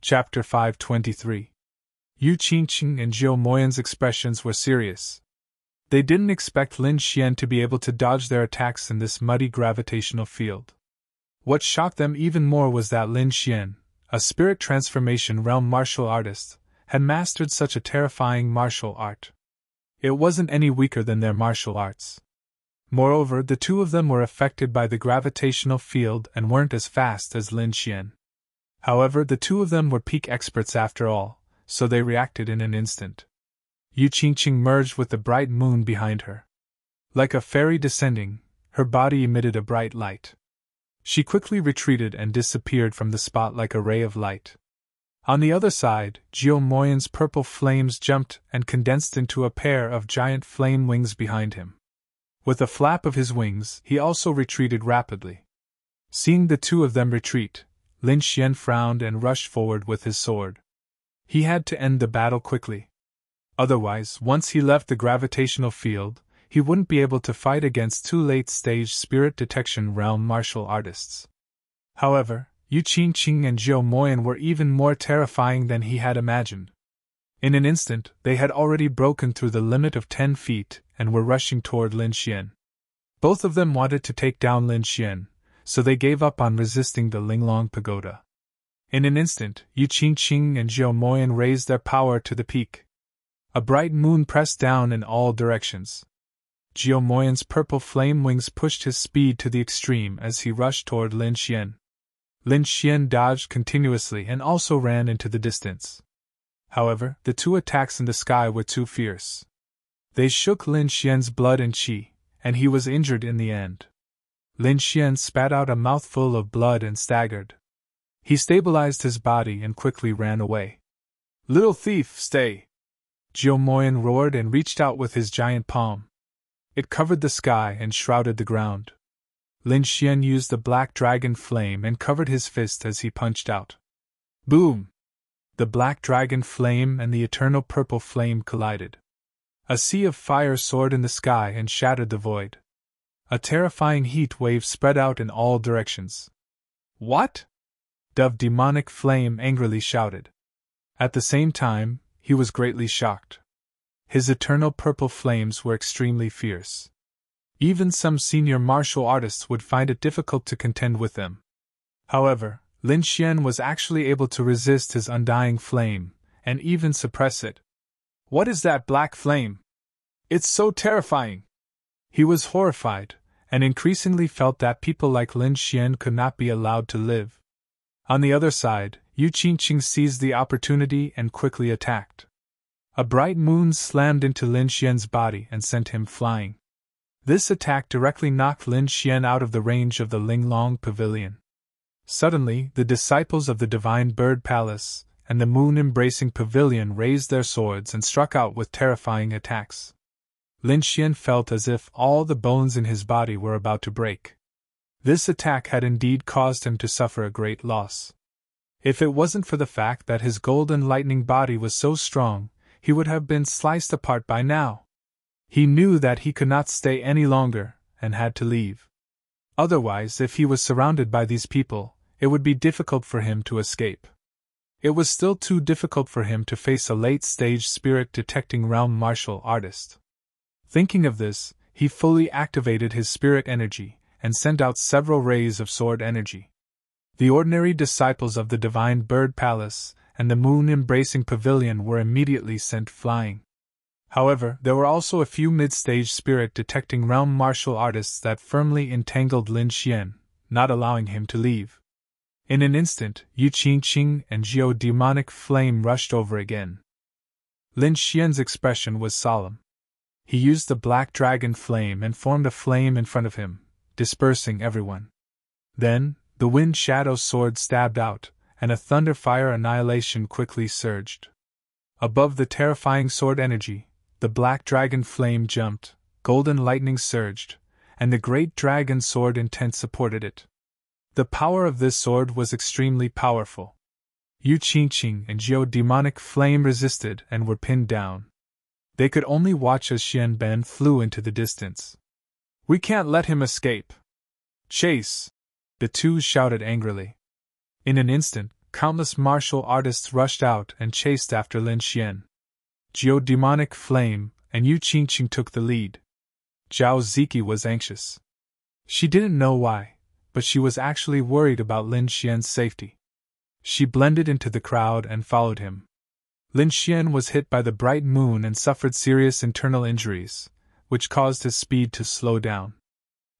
Chapter 523. Yu Qingqing and Zhou Moyan's expressions were serious. They didn't expect Lin Xian to be able to dodge their attacks in this muddy gravitational field. What shocked them even more was that Lin Xian, a spirit transformation realm martial artist, had mastered such a terrifying martial art. It wasn't any weaker than their martial arts. Moreover, the two of them were affected by the gravitational field and weren't as fast as Lin Xian. However, the two of them were peak experts after all, so they reacted in an instant. Yu Qingqing merged with the bright moon behind her. Like a fairy descending, her body emitted a bright light. She quickly retreated and disappeared from the spot like a ray of light. On the other side, Jiao Moyan's purple flames jumped and condensed into a pair of giant flame wings behind him. With a flap of his wings, he also retreated rapidly. Seeing the two of them retreat, Lin Xian frowned and rushed forward with his sword. He had to end the battle quickly. Otherwise, once he left the gravitational field, he wouldn't be able to fight against two late-stage spirit detection realm martial artists. However, Yu Qingqing and Jiao Moyan were even more terrifying than he had imagined. In an instant, they had already broken through the limit of 10 feet and were rushing toward Lin Xian. Both of them wanted to take down Lin Xian, so they gave up on resisting the Linglong Pagoda. In an instant, Yu Qingqing and Jiao Moyan raised their power to the peak. A bright moon pressed down in all directions. Jiao Moyan's purple flame wings pushed his speed to the extreme as he rushed toward Lin Xian. Lin Xian dodged continuously and also ran into the distance. However, the two attacks in the sky were too fierce. They shook Lin Xian's blood and qi, and he was injured in the end. Lin Xian spat out a mouthful of blood and staggered. He stabilized his body and quickly ran away. "Little thief, stay!" Jiao Moyan roared and reached out with his giant palm. It covered the sky and shrouded the ground. Lin Xian used the black dragon flame and covered his fist as he punched out. Boom! The black dragon flame and the eternal purple flame collided. A sea of fire soared in the sky and shattered the void. A terrifying heat wave spread out in all directions. "What?" Dove Demonic Flame angrily shouted. At the same time, he was greatly shocked. His eternal purple flames were extremely fierce. Even some senior martial artists would find it difficult to contend with them. However, Lin Xian was actually able to resist his undying flame, and even suppress it. "What is that black flame? It's so terrifying!" He was horrified, and increasingly felt that people like Lin Xian could not be allowed to live. On the other side, Yu Qingqing seized the opportunity and quickly attacked. A bright moon slammed into Lin Xian's body and sent him flying. This attack directly knocked Lin Xian out of the range of the Linglong Pavilion. Suddenly, the disciples of the Divine Bird Palace and the Moon-Embracing Pavilion raised their swords and struck out with terrifying attacks. Lin Xian felt as if all the bones in his body were about to break. This attack had indeed caused him to suffer a great loss. If it wasn't for the fact that his golden lightning body was so strong, he would have been sliced apart by now. He knew that he could not stay any longer, and had to leave. Otherwise, if he was surrounded by these people, it would be difficult for him to escape. It was still too difficult for him to face a late-stage spirit-detecting realm martial artist. Thinking of this, he fully activated his spirit energy, and sent out several rays of sword energy. The ordinary disciples of the Divine Bird Palace and the Moon-Embracing Pavilion were immediately sent flying. However, there were also a few mid-stage spirit-detecting realm martial artists that firmly entangled Lin Xian, not allowing him to leave. In an instant, Yu Qingqing and Jiao Demonic Flame rushed over again. Lin Xian's expression was solemn. He used the black dragon flame and formed a flame in front of him, dispersing everyone. Then, the Wind Shadow sword stabbed out, and a Thunderfire annihilation quickly surged. Above the terrifying sword energy, the black dragon flame jumped, golden lightning surged, and the great dragon sword intent supported it. The power of this sword was extremely powerful. Yu Qingqing and Jiao Demonic Flame resisted and were pinned down. They could only watch as Xian Ben flew into the distance. "We can't let him escape! Chase!" the two shouted angrily. In an instant, countless martial artists rushed out and chased after Lin Xian. Jiao Demonic Flame and Yu Qingqing took the lead. Zhao Ziki was anxious. She didn't know why, but she was actually worried about Lin Xian's safety. She blended into the crowd and followed him. Lin Xian was hit by the bright moon and suffered serious internal injuries, which caused his speed to slow down.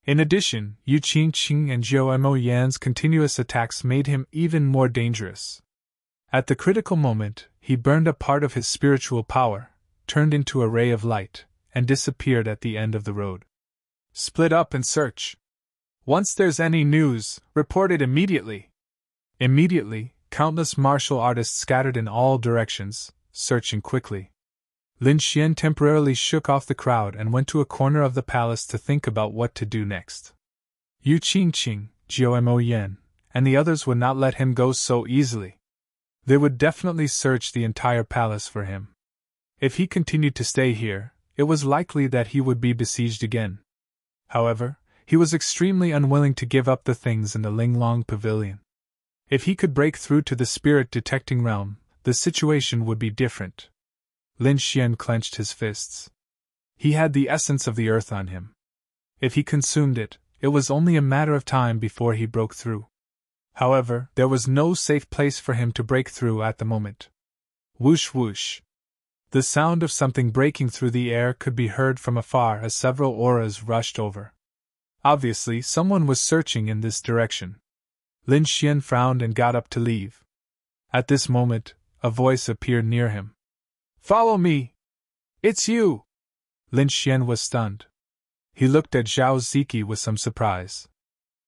In addition, Yu Qingqing and Zhou Mo Yan's continuous attacks made him even more dangerous. At the critical moment, he burned a part of his spiritual power, turned into a ray of light, and disappeared at the end of the road. Split up and search. Once there's any news, report it immediately. Immediately, countless martial artists scattered in all directions, searching quickly. Lin Xian temporarily shook off the crowd and went to a corner of the palace to think about what to do next. Yu Qingqing, Zhou Mo Yan, and the others would not let him go so easily. They would definitely search the entire palace for him. If he continued to stay here, it was likely that he would be besieged again. However, he was extremely unwilling to give up the things in the Linglong Pavilion. If he could break through to the spirit-detecting realm, the situation would be different. Lin Xian clenched his fists. He had the essence of the earth on him. If he consumed it, it was only a matter of time before he broke through. However, there was no safe place for him to break through at the moment. Whoosh whoosh. The sound of something breaking through the air could be heard from afar as several auras rushed over. Obviously, someone was searching in this direction. Lin Xian frowned and got up to leave. At this moment, a voice appeared near him. "Follow me! It's you!" Lin Xian was stunned. He looked at Zhao Ziki with some surprise.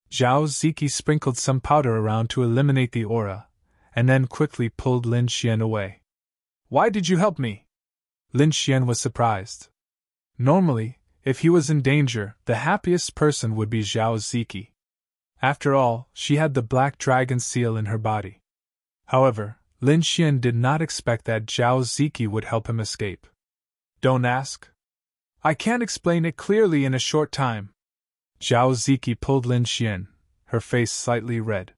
Zhao Ziki sprinkled some powder around to eliminate the aura, and then quickly pulled Lin Xian away. "Why did you help me?" Lin Xian was surprised. Normally, if he was in danger, the happiest person would be Zhao Ziki. After all, she had the black dragon seal in her body. However, Lin Xian did not expect that Zhao Ziki would help him escape. "Don't ask. I can't explain it clearly in a short time." Zhao Ziki pulled Lin Xian, her face slightly red.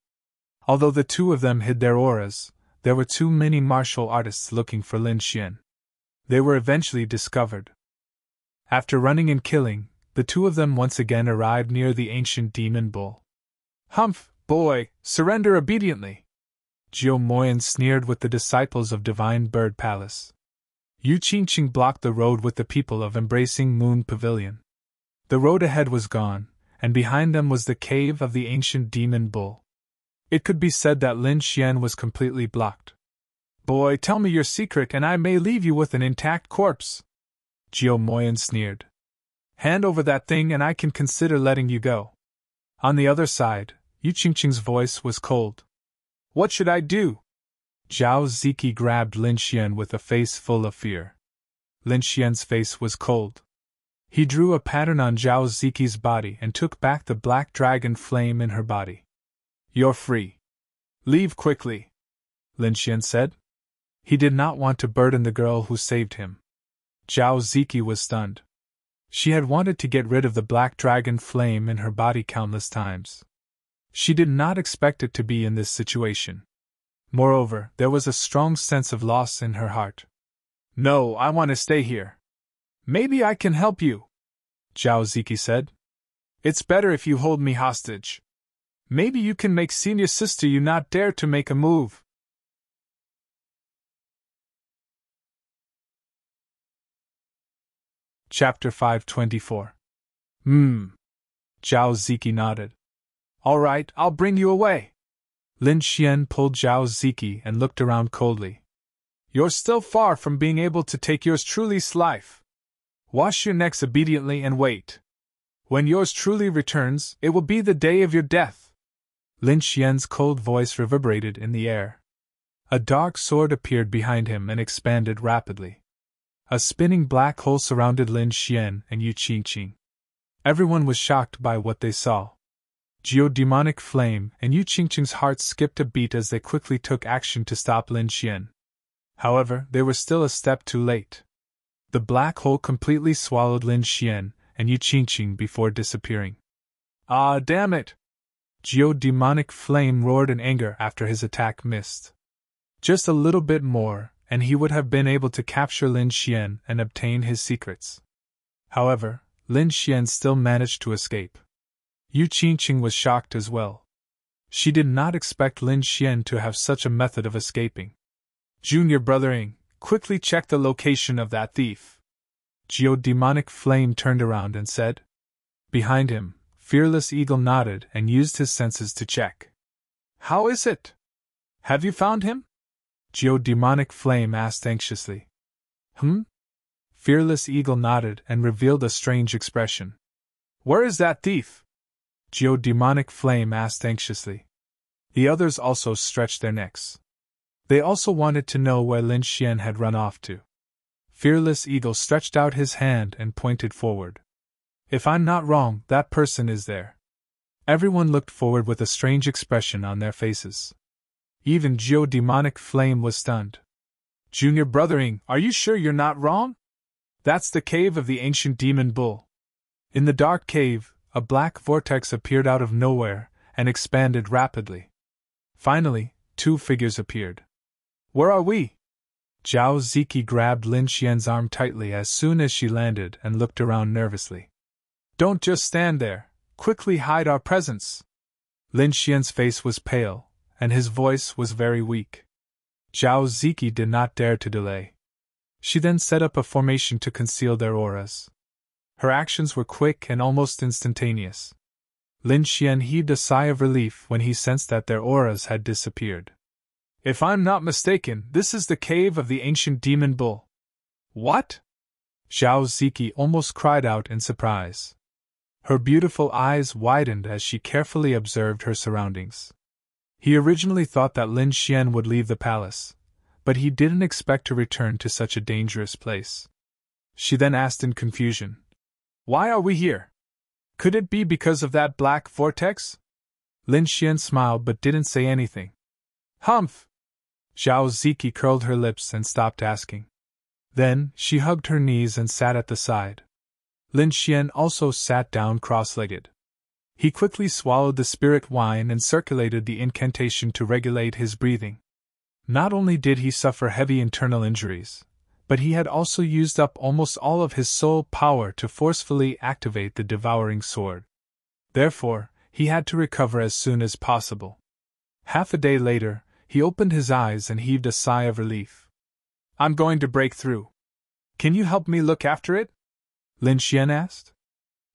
Although the two of them hid their auras, there were too many martial artists looking for Lin Xian. They were eventually discovered. After running and killing, the two of them once again arrived near the ancient demon bull. "Humph, boy, surrender obediently!" Zhou Moyan sneered with the disciples of Divine Bird Palace. Yu Qingqing blocked the road with the people of Embracing Moon Pavilion. The road ahead was gone, and behind them was the cave of the ancient demon bull. It could be said that Lin Xian was completely blocked. "Boy, tell me your secret and I may leave you with an intact corpse," Zhou Moyan sneered. "Hand over that thing and I can consider letting you go." On the other side, Yu Qingqing's voice was cold. "What should I do?" Zhao Ziki grabbed Lin Xian with a face full of fear. Lin Xian's face was cold. He drew a pattern on Zhao Ziki's body and took back the black dragon flame in her body. "You're free. Leave quickly," Lin Xian said. He did not want to burden the girl who saved him. Zhao Ziki was stunned. She had wanted to get rid of the black dragon flame in her body countless times. She did not expect it to be in this situation. Moreover, there was a strong sense of loss in her heart. "No, I want to stay here." "Maybe I can help you," Zhao Ziki said. "It's better if you hold me hostage. Maybe you can make senior sister you not dare to make a move." Chapter 524. Zhao Ziki nodded. "All right, I'll bring you away." Lin Xian pulled Zhao Ziki and looked around coldly. "You're still far from being able to take yours truly's life. Wash your necks obediently and wait. When yours truly returns, it will be the day of your death." Lin Xian's cold voice reverberated in the air. A dark sword appeared behind him and expanded rapidly. A spinning black hole surrounded Lin Xian and Yu Qingqing. Everyone was shocked by what they saw. Geodemonic flame and Yu Qingqing's heart skipped a beat as they quickly took action to stop Lin Xian. However, they were still a step too late. The black hole completely swallowed Lin Xian and Yu Qingqing before disappearing. "Ah, damn it!" Geodemonic flame roared in anger after his attack missed. Just a little bit more, and he would have been able to capture Lin Xian and obtain his secrets. However, Lin Xian still managed to escape. Yu Qingqing was shocked as well. She did not expect Lin Xian to have such a method of escaping. "Junior brothering, quickly check the location of that thief. Geodemonic Flame turned around and said. Behind him, Fearless Eagle nodded and used his senses to check. How is it? Have you found him? Geodemonic Flame asked anxiously. Fearless Eagle nodded and revealed a strange expression. Where is that thief? Geodemonic Flame asked anxiously. The others also stretched their necks. They also wanted to know where Lin Xian had run off to. Fearless Eagle stretched out his hand and pointed forward. If I'm not wrong, that person is there. Everyone looked forward with a strange expression on their faces. Even Geodemonic Flame was stunned. Junior Brothering, are you sure you're not wrong? That's the cave of the ancient demon bull. In the dark cave, a black vortex appeared out of nowhere and expanded rapidly. Finally, 2 figures appeared. Where are we? Zhao Ziki grabbed Lin Xian's arm tightly as soon as she landed and looked around nervously. Don't just stand there, quickly hide our presence. Lin Xian's face was pale, and his voice was very weak. Zhao Ziki did not dare to delay. She then set up a formation to conceal their auras. Her actions were quick and almost instantaneous. Lin Xian heaved a sigh of relief when he sensed that their auras had disappeared. If I'm not mistaken, this is the cave of the ancient demon bull. What? Zhao Ziki almost cried out in surprise. Her beautiful eyes widened as she carefully observed her surroundings. He originally thought that Lin Xian would leave the palace, but he didn't expect to return to such a dangerous place. She then asked in confusion, Why are we here? Could it be because of that black vortex? Lin Xian smiled but didn't say anything. Humph! Zhao Ziki curled her lips and stopped asking. Then, she hugged her knees and sat at the side. Lin Xian also sat down cross-legged. He quickly swallowed the spirit wine and circulated the incantation to regulate his breathing. Not only did he suffer heavy internal injuries, but he had also used up almost all of his soul power to forcefully activate the devouring sword. Therefore, he had to recover as soon as possible. Half a day later, he opened his eyes and heaved a sigh of relief. I'm going to break through. Can you help me look after it? Lin Xian asked.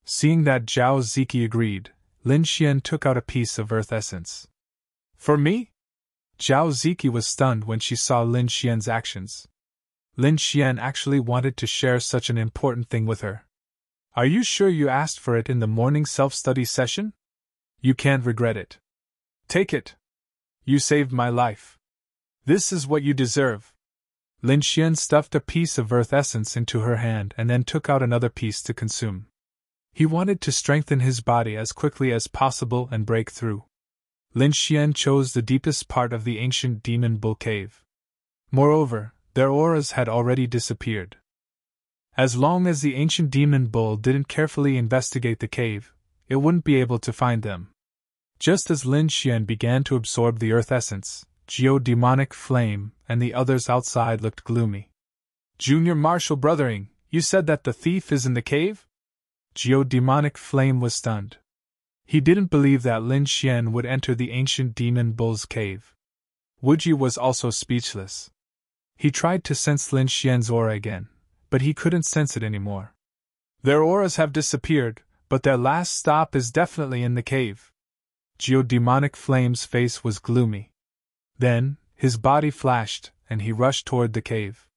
Seeing that Zhao Ziki agreed, Lin Xian took out a piece of earth essence. For me? Zhao Ziki was stunned when she saw Lin Xian's actions. Lin Xian actually wanted to share such an important thing with her. Are you sure you asked for it in the morning self-study session? You can't regret it. Take it. You saved my life. This is what you deserve. Lin Xian stuffed a piece of earth essence into her hand and then took out another piece to consume. He wanted to strengthen his body as quickly as possible and break through. Lin Xian chose the deepest part of the ancient demon bull cave. Moreover, their auras had already disappeared. As long as the ancient demon bull didn't carefully investigate the cave, it wouldn't be able to find them. Just as Lin Xian began to absorb the earth essence, Geodemonic Flame and the others outside looked gloomy. Junior Martial Brothering, you said that the thief is in the cave? Geodemonic Flame was stunned. He didn't believe that Lin Xian would enter the ancient demon bull's cave. Wuji was also speechless. He tried to sense Lin Xian's aura again, but he couldn't sense it anymore. Their auras have disappeared, but their last stop is definitely in the cave. Geodemonic Flame's face was gloomy. Then, his body flashed, and he rushed toward the cave.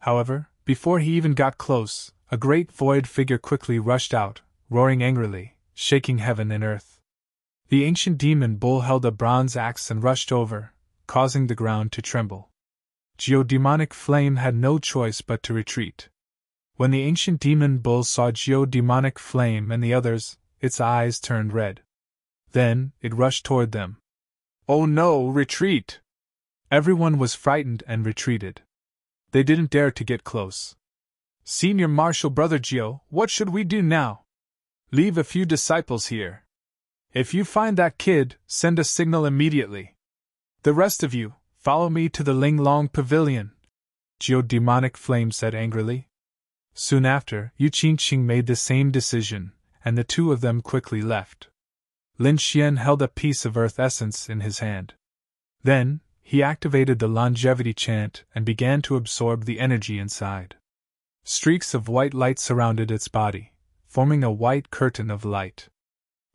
However, before he even got close, a great void figure quickly rushed out, roaring angrily, shaking heaven and earth. The ancient demon bull held a bronze axe and rushed over, causing the ground to tremble. Geodemonic Flame had no choice but to retreat. When the ancient demon bull saw Geodemonic Flame and the others, its eyes turned red. Then, it rushed toward them. Oh no, retreat! Everyone was frightened and retreated. They didn't dare to get close. Senior Martial Brother Geo, what should we do now? Leave a few disciples here. If you find that kid, send a signal immediately. The rest of you, follow me to the Ling Long Pavilion, Geodemonic Flame said angrily. Soon after, Yu Qingqing made the same decision, and the two of them quickly left. Lin Xian held a piece of earth essence in his hand. Then, he activated the longevity chant and began to absorb the energy inside. Streaks of white light surrounded its body, forming a white curtain of light.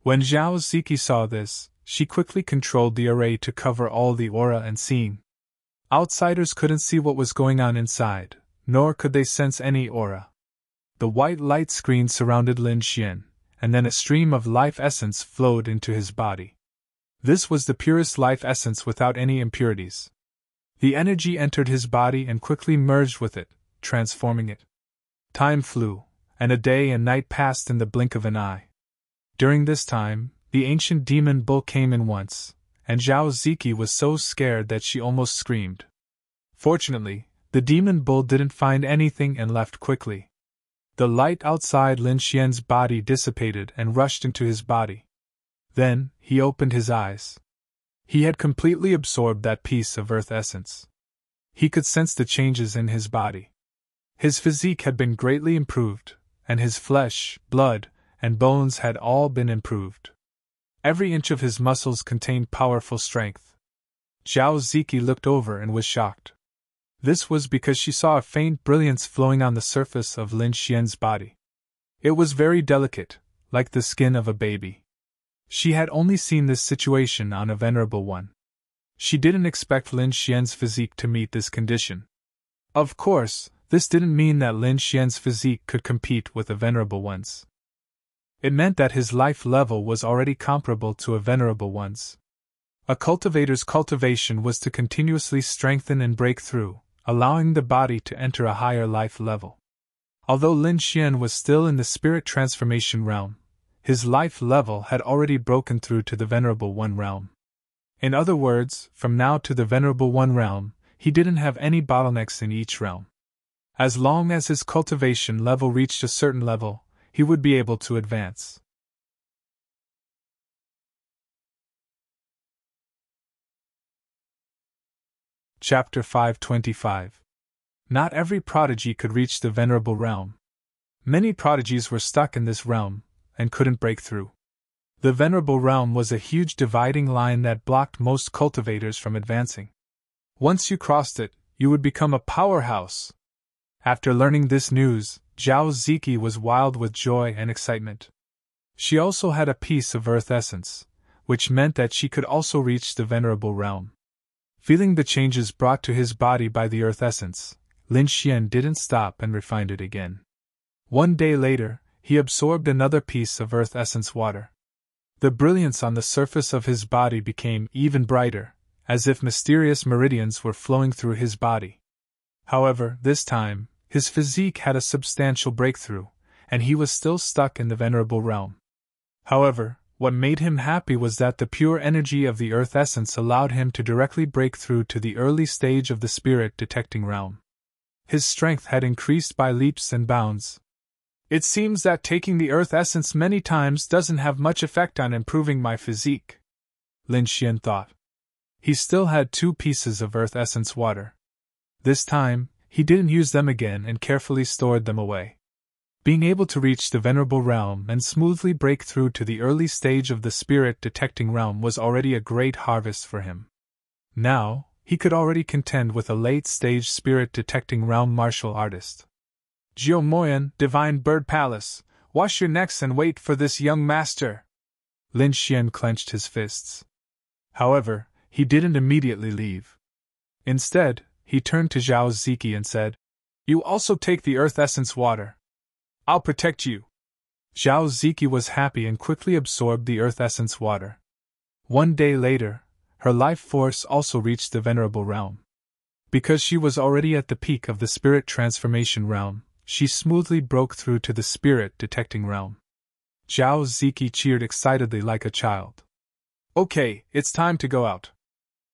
When Zhao Ziki saw this, she quickly controlled the array to cover all the aura and scene. Outsiders couldn't see what was going on inside, nor could they sense any aura. The white light screen surrounded Lin Xian, and then a stream of life essence flowed into his body. This was the purest life essence without any impurities. The energy entered his body and quickly merged with it, transforming it. Time flew, and a day and night passed in the blink of an eye. During this time, the ancient demon bull came in once, and Zhao Ziki was so scared that she almost screamed. Fortunately, the demon bull didn't find anything and left quickly. The light outside Lin Xian's body dissipated and rushed into his body. Then, he opened his eyes. He had completely absorbed that piece of earth essence. He could sense the changes in his body. His physique had been greatly improved, and his flesh, blood, and bones had all been improved. Every inch of his muscles contained powerful strength. Zhao Ziki looked over and was shocked. This was because she saw a faint brilliance flowing on the surface of Lin Xian's body. It was very delicate, like the skin of a baby. She had only seen this situation on a venerable one. She didn't expect Lin Xian's physique to meet this condition. Of course, this didn't mean that Lin Xian's physique could compete with a venerable one's. It meant that his life level was already comparable to a venerable one's. A cultivator's cultivation was to continuously strengthen and break through, allowing the body to enter a higher life level. Although Lin Xian was still in the spirit transformation realm, his life level had already broken through to the Venerable One realm. In other words, from now to the Venerable One realm, he didn't have any bottlenecks in each realm. As long as his cultivation level reached a certain level, he would be able to advance. Chapter 525. Not every prodigy could reach the Venerable Realm. Many prodigies were stuck in this realm, and couldn't break through. The Venerable Realm was a huge dividing line that blocked most cultivators from advancing. Once you crossed it, you would become a powerhouse. After learning this news, Zhao Ziki was wild with joy and excitement. She also had a piece of earth essence, which meant that she could also reach the Venerable Realm. Feeling the changes brought to his body by the earth essence, Lin Xian didn't stop and refined it again. One day later, he absorbed another piece of earth essence water. The brilliance on the surface of his body became even brighter, as if mysterious meridians were flowing through his body. However, this time, his physique had a substantial breakthrough, and he was still stuck in the Venerable Realm. However, what made him happy was that the pure energy of the earth essence allowed him to directly break through to the early stage of the spirit detecting realm. His strength had increased by leaps and bounds. It seems that taking the earth essence many times doesn't have much effect on improving my physique, Lin Xian thought. He still had 2 pieces of earth essence water. This time, he didn't use them again and carefully stored them away. Being able to reach the Venerable Realm and smoothly break through to the early stage of the spirit detecting realm was already a great harvest for him. Now, he could already contend with a late-stage spirit detecting realm martial artist. Jiu Moyan, Divine Bird Palace, wash your necks and wait for this young master. Lin Xian clenched his fists. However, he didn't immediately leave. Instead, he turned to Zhao Ziki and said, "You also take the earth essence water. I'll protect you." Zhao Ziki was happy and quickly absorbed the earth essence water. One day later, her life force also reached the Venerable Realm. Because she was already at the peak of the spirit transformation realm, she smoothly broke through to the spirit detecting realm. Zhao Ziki cheered excitedly like a child. "Okay, it's time to go out."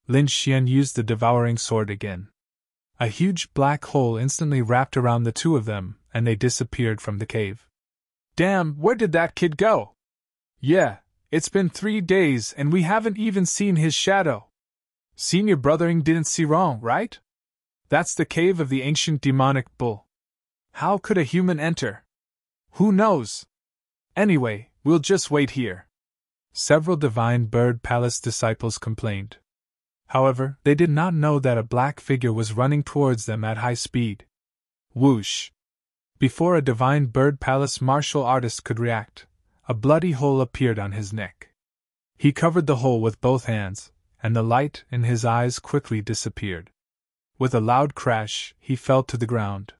Lin Xian used the devouring sword again. A huge black hole instantly wrapped around the 2 of them, and they disappeared from the cave. "Damn, where did that kid go?" "Yeah, it's been 3 days and we haven't even seen his shadow." "Senior brothering didn't see wrong, right? That's the cave of the ancient demonic bull. How could a human enter? Who knows? Anyway, we'll just wait here." Several Divine Bird Palace disciples complained. However, they did not know that a black figure was running towards them at high speed. Whoosh! Before a divine bird palace martial artist could react, a bloody hole appeared on his neck. He covered the hole with both hands, and the light in his eyes quickly disappeared. With a loud crash, he fell to the ground.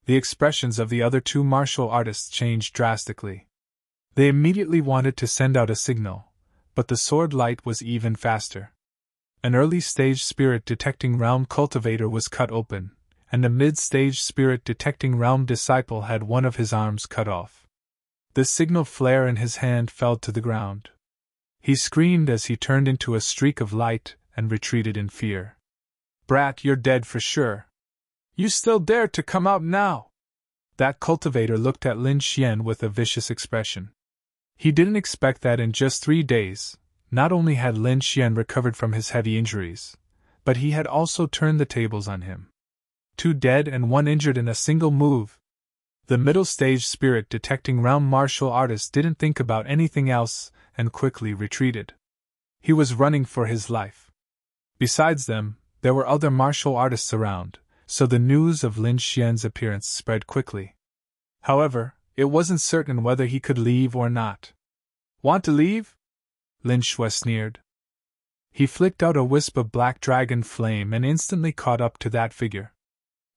The expressions of the other two martial artists changed drastically. They immediately wanted to send out a signal, but the sword light was even faster. An early-stage spirit-detecting realm cultivator was cut open, and a mid-stage spirit-detecting realm disciple had one of his arms cut off. The signal flare in his hand fell to the ground. He screamed as he turned into a streak of light and retreated in fear. "Brat, you're dead for sure. You still dare to come out now?" That cultivator looked at Lin Xian with a vicious expression. He didn't expect that in just 3 days, not only had Lin Xian recovered from his heavy injuries, but he had also turned the tables on him. 2 dead and 1 injured in a single move. The middle-stage spirit-detecting realm martial artist didn't think about anything else and quickly retreated. He was running for his life. Besides them, there were other martial artists around, so the news of Lin Xian's appearance spread quickly. However, it wasn't certain whether he could leave or not. "Want to leave?" Lin Shui sneered. He flicked out a wisp of black dragon flame and instantly caught up to that figure.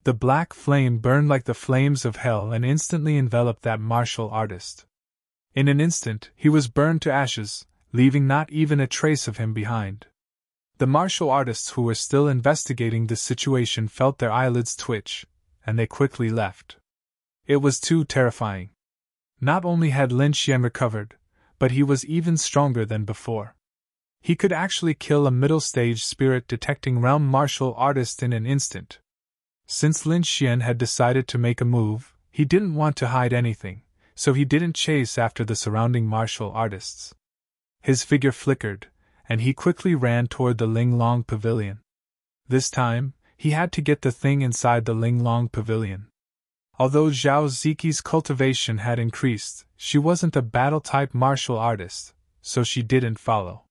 The black flame burned like the flames of hell and instantly enveloped that martial artist. In an instant, he was burned to ashes, leaving not even a trace of him behind. The martial artists who were still investigating the situation felt their eyelids twitch, and they quickly left. It was too terrifying. Not only had Lin Xian recovered, but he was even stronger than before. He could actually kill a middle-stage spirit-detecting realm martial artist in an instant. Since Lin Xian had decided to make a move, he didn't want to hide anything, so he didn't chase after the surrounding martial artists. His figure flickered, and he quickly ran toward the Linglong Pavilion. This time, he had to get the thing inside the Linglong Pavilion. Although Zhao Ziqi's cultivation had increased, she wasn't a battle-type martial artist, so she didn't follow.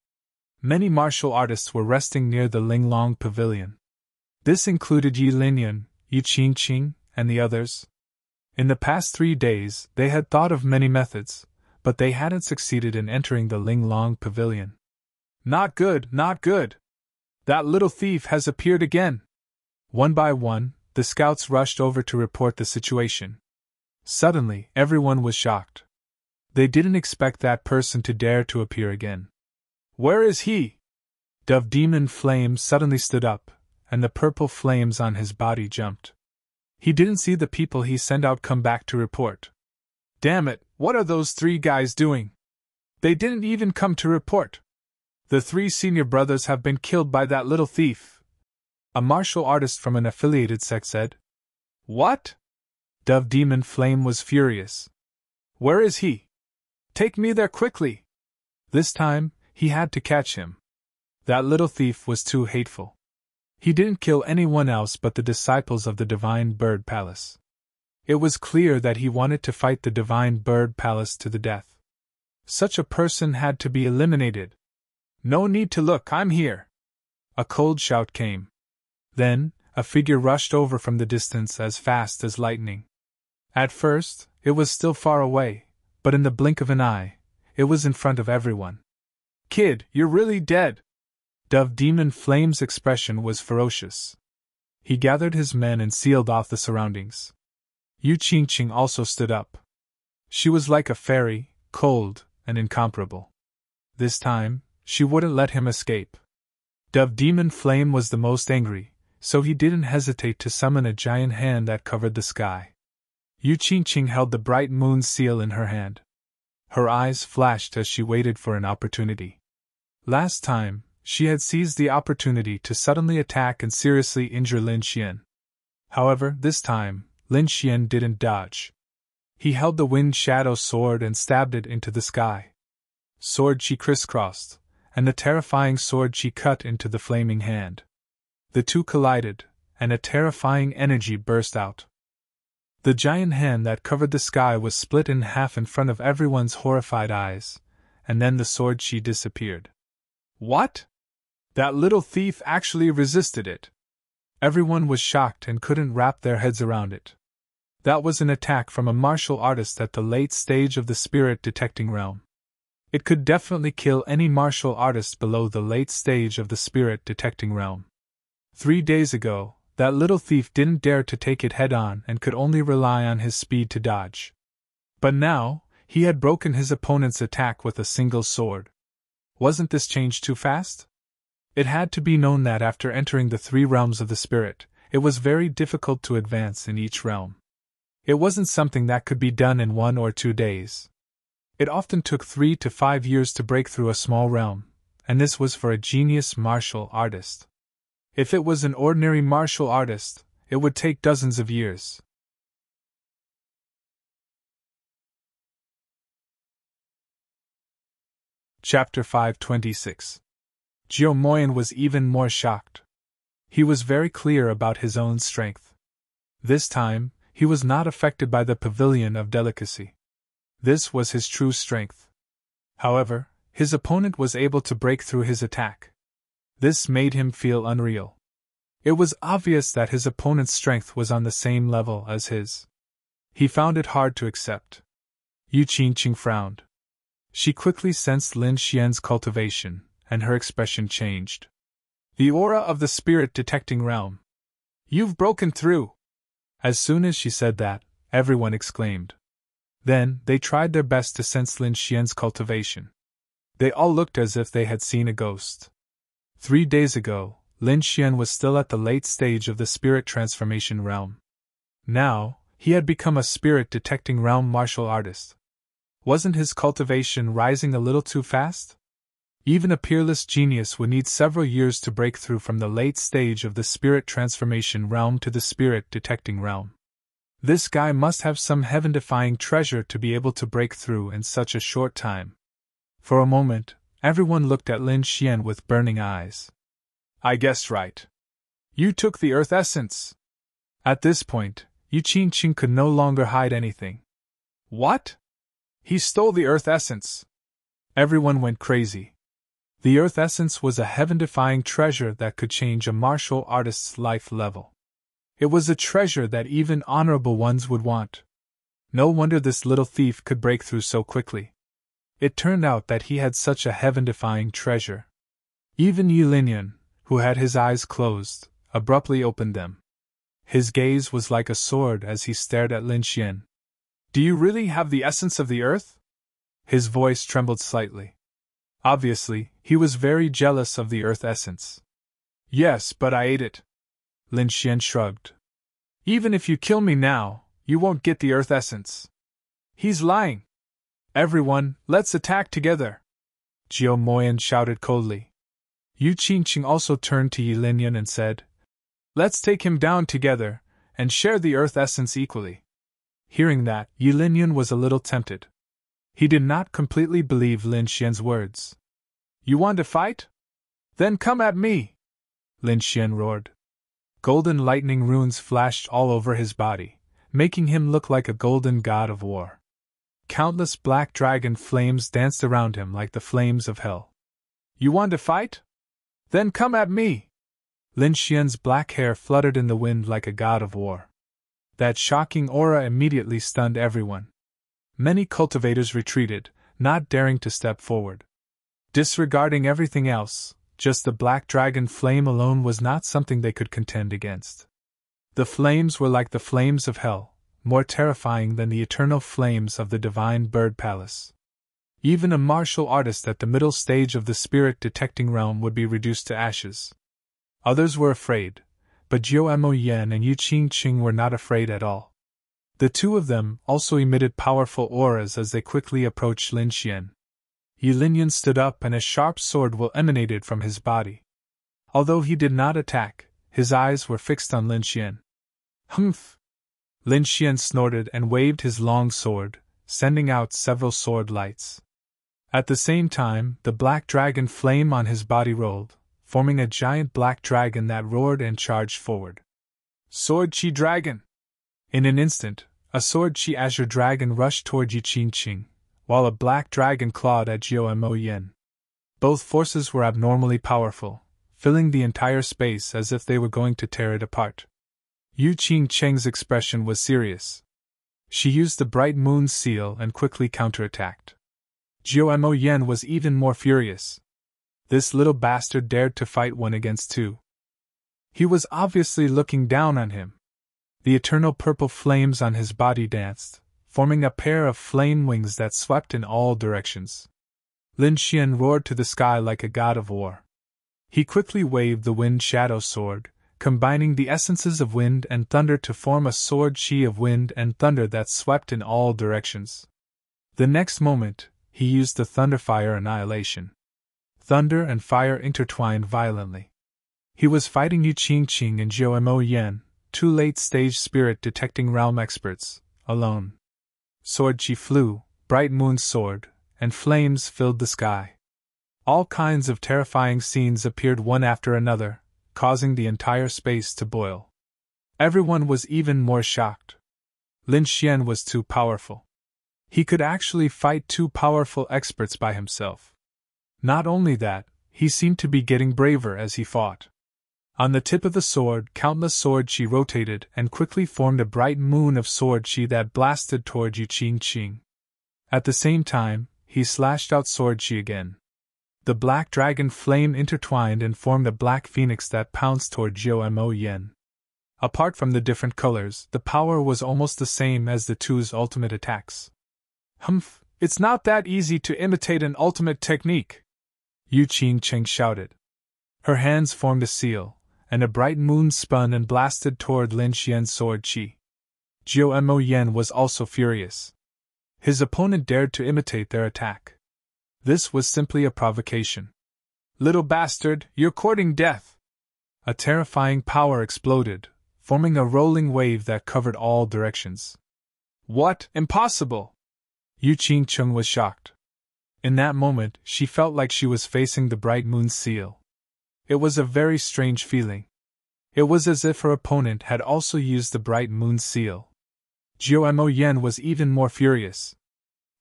Many martial artists were resting near the Linglong Pavilion. This included Yi Linyun, Yi Qingqing, and the others. In the past 3 days, they had thought of many methods, but they hadn't succeeded in entering the Linglong Pavilion. "Not good, not good! That little thief has appeared again!" One by one, the scouts rushed over to report the situation. Suddenly, everyone was shocked. They didn't expect that person to dare to appear again. "Where is he?" Dove Demon Flame suddenly stood up, and the purple flames on his body jumped. He didn't see the people he sent out come back to report. "Damn it, what are those 3 guys doing? They didn't even come to report. The 3 senior brothers have been killed by that little thief," a martial artist from an affiliated sect said. "What?" Dove Demon Flame was furious. "Where is he? Take me there quickly!" This time, he had to catch him. That little thief was too hateful. He didn't kill anyone else but the disciples of the Divine Bird Palace. It was clear that he wanted to fight the Divine Bird Palace to the death. Such a person had to be eliminated. "No need to look, I'm here!" A cold shout came. Then, a figure rushed over from the distance as fast as lightning. At first, it was still far away, but in the blink of an eye, it was in front of everyone. "Kid, you're really dead!" Dove Demon Flame's expression was ferocious. He gathered his men and sealed off the surroundings. Yu Qingqing also stood up. She was like a fairy, cold and incomparable. This time, she wouldn't let him escape. Dove Demon Flame was the most angry, so he didn't hesitate to summon a giant hand that covered the sky. Yu Qingqing held the bright moon seal in her hand. Her eyes flashed as she waited for an opportunity. Last time, she had seized the opportunity to suddenly attack and seriously injure Lin Xian. However, this time, Lin Xian didn't dodge. He held the wind shadow sword and stabbed it into the sky. Sword chi crisscrossed, and the terrifying sword chi cut into the flaming hand. The two collided, and a terrifying energy burst out. The giant hand that covered the sky was split in half in front of everyone's horrified eyes, and then the sword chi disappeared. "What?" That little thief actually resisted it. Everyone was shocked and couldn't wrap their heads around it. That was an attack from a martial artist at the late stage of the spirit detecting realm. It could definitely kill any martial artist below the late stage of the spirit detecting realm. 3 days ago, that little thief didn't dare to take it head on and could only rely on his speed to dodge. But now, he had broken his opponent's attack with a single sword. Wasn't this change too fast? It had to be known that after entering the 3 realms of the spirit, it was very difficult to advance in each realm. It wasn't something that could be done in 1 or 2 days. It often took 3 to 5 years to break through a small realm, and this was for a genius martial artist. If it was an ordinary martial artist, it would take dozens of years. Chapter 526. Jiao Moyan was even more shocked. He was very clear about his own strength. This time, he was not affected by the pavilion of delicacy. This was his true strength. However, his opponent was able to break through his attack. This made him feel unreal. It was obvious that his opponent's strength was on the same level as his. He found it hard to accept. Yu Qingqing frowned. She quickly sensed Lin Xian's cultivation, and her expression changed. The aura of the spirit detecting realm. You've broken through! As soon as she said that, everyone exclaimed. Then, they tried their best to sense Lin Xian's cultivation. They all looked as if they had seen a ghost. 3 days ago, Lin Xian was still at the late stage of the spirit transformation realm. Now, he had become a spirit detecting realm martial artist. Wasn't his cultivation rising a little too fast? Even a peerless genius would need several years to break through from the late stage of the spirit transformation realm to the spirit detecting realm. This guy must have some heaven-defying treasure to be able to break through in such a short time. For a moment, everyone looked at Lin Xian with burning eyes. I guessed right. You took the earth essence. At this point, Yu Qingqing could no longer hide anything. What? He stole the earth essence. Everyone went crazy. The earth essence was a heaven-defying treasure that could change a martial artist's life level. It was a treasure that even honorable ones would want. No wonder this little thief could break through so quickly. It turned out that he had such a heaven-defying treasure. Even Yi Linyan, who had his eyes closed, abruptly opened them. His gaze was like a sword as he stared at Lin Xian. Do you really have the essence of the earth? His voice trembled slightly. Obviously, he was very jealous of the earth essence. Yes, but I ate it. Lin Xian shrugged. Even if you kill me now, you won't get the earth essence. He's lying. Everyone, let's attack together. Jiao Moyan shouted coldly. Yu Qingqing also turned to Yi Linyan and said, Let's take him down together, and share the earth essence equally. Hearing that, Yi Linyan was a little tempted. He did not completely believe Lin Xian's words. You want to fight? Then come at me! Lin Xian roared. Golden lightning runes flashed all over his body, making him look like a golden god of war. Countless black dragon flames danced around him like the flames of hell. You want to fight? Then come at me! Lin Xian's black hair fluttered in the wind like a god of war. That shocking aura immediately stunned everyone. Many cultivators retreated, not daring to step forward. Disregarding everything else, just the black dragon flame alone was not something they could contend against. The flames were like the flames of hell, more terrifying than the eternal flames of the divine bird palace. Even a martial artist at the middle stage of the spirit detecting realm would be reduced to ashes. Others were afraid, but Jiao Moyan and Yu Qingqing were not afraid at all. The two of them also emitted powerful auras as they quickly approached Lin Xian. Yi Linyan stood up and a sharp sword emanated from his body. Although he did not attack, his eyes were fixed on Lin Xian. Humph! Lin Xian snorted and waved his long sword, sending out several sword lights. At the same time, the black dragon flame on his body rolled, forming a giant black dragon that roared and charged forward. Sword Chi Dragon! In an instant, a sword Chi Azure Dragon rushed toward Yu Qingqing, while a black dragon clawed at Jiao Moyan. Both forces were abnormally powerful, filling the entire space as if they were going to tear it apart. Yu Qingcheng's expression was serious. She used the bright moon's seal and quickly counterattacked. Jiao Mo Yen was even more furious. This little bastard dared to fight 1 against 2. He was obviously looking down on him. The eternal purple flames on his body danced, forming a pair of flame wings that swept in all directions. Lin Xian roared to the sky like a god of war. He quickly waved the wind shadow sword, combining the essences of wind and thunder to form a sword chi of wind and thunder that swept in all directions. The next moment, he used the Thunderfire Annihilation. Thunder and fire intertwined violently. He was fighting Yu Qingqing and Jiao Mo Yen, 2 late-stage spirit detecting realm experts, alone. Sword chi flew, bright moon sword, and flames filled the sky. All kinds of terrifying scenes appeared one after another, causing the entire space to boil. Everyone was even more shocked. Lin Xian was too powerful. He could actually fight 2 powerful experts by himself. Not only that, he seemed to be getting braver as he fought. On the tip of the sword, countless sword chi rotated and quickly formed a bright moon of sword chi that blasted toward Yu Qingqing. At the same time, he slashed out sword chi again. The black dragon flame intertwined and formed a black phoenix that pounced toward Jiao Mo Yen. Apart from the different colors, the power was almost the same as the 2's ultimate attacks. Humph, it's not that easy to imitate an ultimate technique, Yu Qingcheng shouted. Her hands formed a seal, and a bright moon spun and blasted toward Lin Xian's sword chi. Jiao Mo Yen was also furious. His opponent dared to imitate their attack. This was simply a provocation. Little bastard, you're courting death! A terrifying power exploded, forming a rolling wave that covered all directions. What? Impossible! Yu Qingcheng was shocked. In that moment, she felt like she was facing the bright moon seal. It was a very strange feeling. It was as if her opponent had also used the bright moon seal. Jiao Mo Yen was even more furious.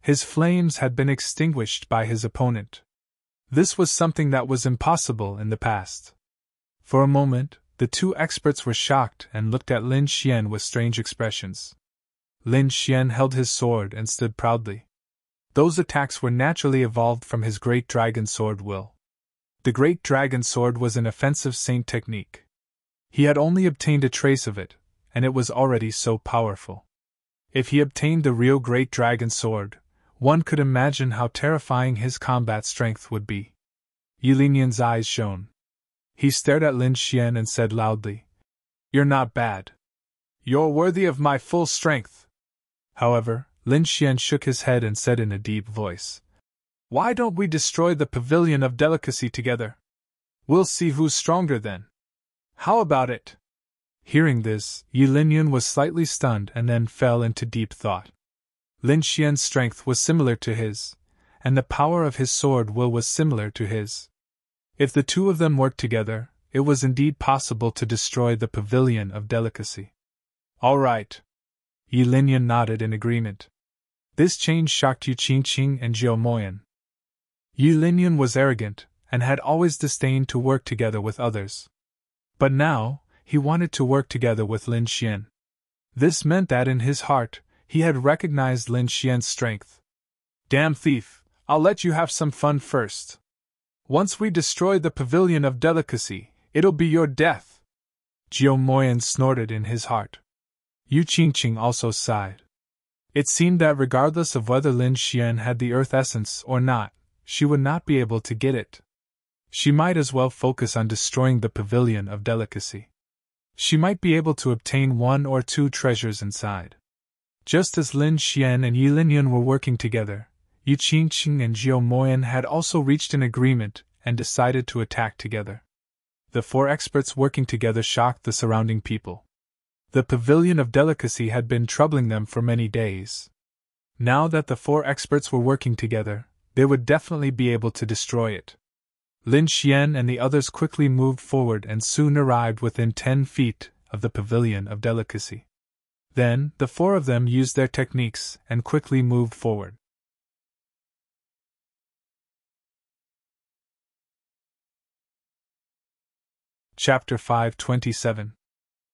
His flames had been extinguished by his opponent. This was something that was impossible in the past. For a moment, the 2 experts were shocked and looked at Lin Xian with strange expressions. Lin Xian held his sword and stood proudly. Those attacks were naturally evolved from his Great Dragon Sword will. The Great Dragon Sword was an offensive saint technique. He had only obtained a trace of it, and it was already so powerful. If he obtained the real Great Dragon Sword, one could imagine how terrifying his combat strength would be. Yilinian's eyes shone. He stared at Lin Xian and said loudly, "You're not bad. You're worthy of my full strength." However, Lin Xian shook his head and said in a deep voice, "Why don't we destroy the Pavilion of Delicacy together? We'll see who's stronger then. How about it?" Hearing this, Yilinian was slightly stunned and then fell into deep thought. Lin Xian's strength was similar to his, and the power of his sword will was similar to his. If the 2 of them worked together, it was indeed possible to destroy the Pavilion of Delicacy. All right. Yilinian nodded in agreement. This change shocked Yu Qingqing and Jiao Mo Yen. Yilinian was arrogant, and had always disdained to work together with others. But now, he wanted to work together with Lin Xian. This meant that in his heart, he had recognized Lin Xian's strength. Damn thief, I'll let you have some fun first. Once we destroy the Pavilion of Delicacy, it'll be your death. Jiao Mo Yen snorted in his heart. Yu Qingqing also sighed. It seemed that regardless of whether Lin Xian had the earth essence or not, she would not be able to get it. She might as well focus on destroying the Pavilion of Delicacy. She might be able to obtain 1 or 2 treasures inside. Just as Lin Xian and Yilinian were working together, Yu Qingqing and Jiao Mo Yen had also reached an agreement and decided to attack together. The 4 experts working together shocked the surrounding people. The Pavilion of Delicacy had been troubling them for many days. Now that the 4 experts were working together, they would definitely be able to destroy it. Lin Xian and the others quickly moved forward and soon arrived within 10 feet of the Pavilion of Delicacy. Then, the 4 of them used their techniques and quickly moved forward. Chapter 527.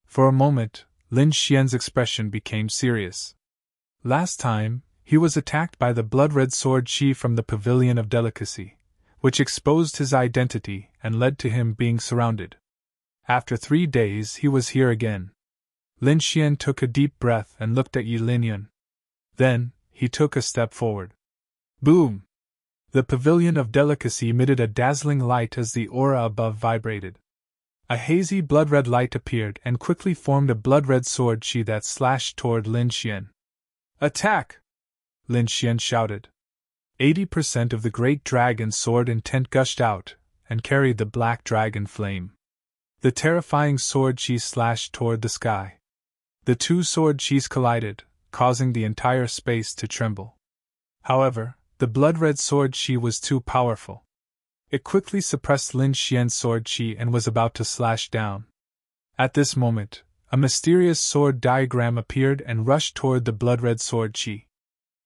For a moment, Lin Xian's expression became serious. Last time, he was attacked by the blood-red sword Qi from the Pavilion of Delicacy, which exposed his identity and led to him being surrounded. After 3 days he was here again. Lin Xian took a deep breath and looked at Yi Linyan. Then, he took a step forward. Boom! The Pavilion of Delicacy emitted a dazzling light as the aura above vibrated. A hazy blood-red light appeared and quickly formed a blood-red sword Qi that slashed toward Lin Xian. Attack! Lin Xian shouted. 80% of the great dragon's sword intent gushed out, and carried the black dragon flame. The terrifying sword Qi slashed toward the sky. The two sword Qis collided, causing the entire space to tremble. However, the blood-red sword Qi was too powerful. It quickly suppressed Lin Xian's sword Qi and was about to slash down. At this moment, a mysterious sword diagram appeared and rushed toward the blood-red sword Qi.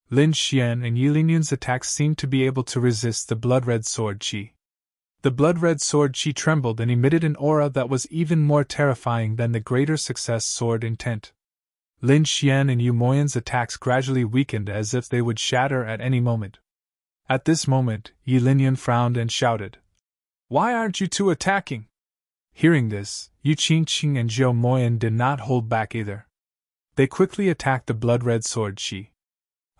Lin Xian and Yi Linyan's attacks seemed to be able to resist the blood-red sword Qi. The blood-red sword Qi trembled and emitted an aura that was even more terrifying than the greater success sword intent. Lin Xian and Yu Moyan's attacks gradually weakened as if they would shatter at any moment. At this moment, Yi Linyan frowned and shouted, "Why aren't you two attacking?" Hearing this, Yu Qingqing and Zhou Moyan did not hold back either. They quickly attacked the blood-red sword Qi.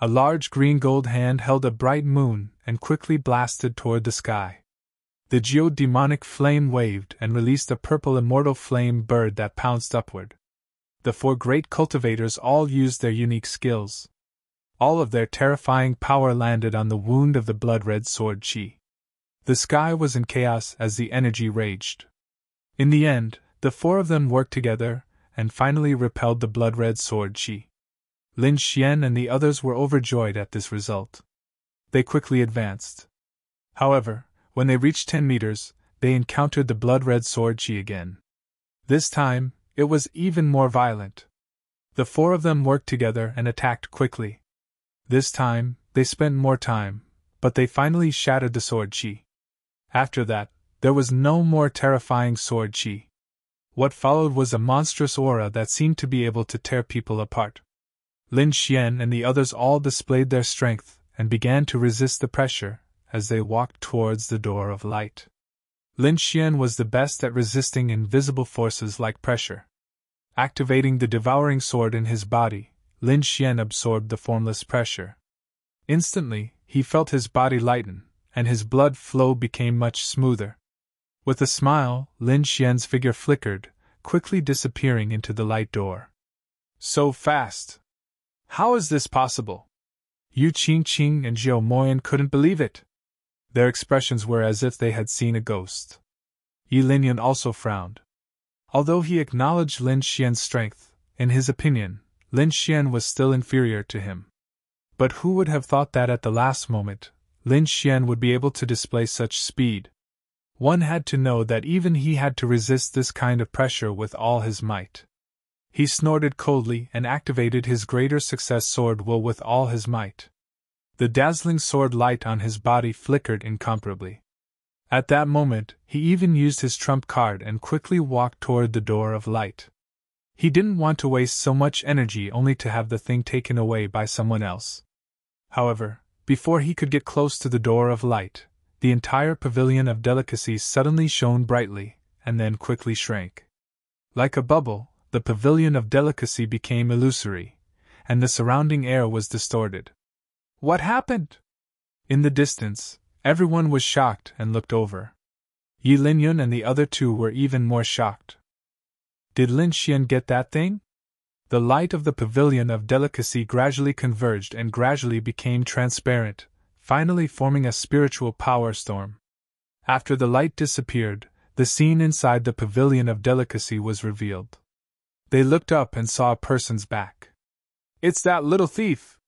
A large green-gold hand held a bright moon and quickly blasted toward the sky. The geodemonic flame waved and released a purple immortal flame bird that pounced upward. The 4 great cultivators all used their unique skills. All of their terrifying power landed on the wound of the blood-red sword Qi. The sky was in chaos as the energy raged. In the end, the 4 of them worked together and finally repelled the blood-red sword Qi. Lin Xian and the others were overjoyed at this result. They quickly advanced. However, when they reached 10 meters, they encountered the blood-red sword Qi again. This time, it was even more violent. The 4 of them worked together and attacked quickly. This time, they spent more time, but they finally shattered the sword Qi. After that, there was no more terrifying sword Qi. What followed was a monstrous aura that seemed to be able to tear people apart. Lin Xian and the others all displayed their strength and began to resist the pressure as they walked towards the door of light. Lin Xian was the best at resisting invisible forces like pressure. Activating the devouring sword in his body, Lin Xian absorbed the formless pressure. Instantly, he felt his body lighten, and his blood flow became much smoother. With a smile, Lin Xian's figure flickered, quickly disappearing into the light door. So fast! How is this possible? Yu Qingqing and Zhou Moyan couldn't believe it. Their expressions were as if they had seen a ghost. Yi Linyan also frowned. Although he acknowledged Lin Xian's strength, in his opinion, Lin Xian was still inferior to him. But who would have thought that at the last moment, Lin Xian would be able to display such speed? One had to know that even he had to resist this kind of pressure with all his might. He snorted coldly and activated his greater success sword will with all his might. The dazzling sword light on his body flickered incomparably. At that moment, he even used his trump card and quickly walked toward the door of light. He didn't want to waste so much energy only to have the thing taken away by someone else. However, before he could get close to the door of light, the entire Pavilion of Delicacy suddenly shone brightly, and then quickly shrank. Like a bubble, the Pavilion of Delicacy became illusory, and the surrounding air was distorted. What happened? In the distance, everyone was shocked and looked over. Yi Linyan and the other 2 were even more shocked. Did Lin Xian get that thing? The light of the Pavilion of Delicacy gradually converged and gradually became transparent, finally forming a spiritual power storm. After the light disappeared, the scene inside the Pavilion of Delicacy was revealed. They looked up and saw a person's back. "It's that little thief!"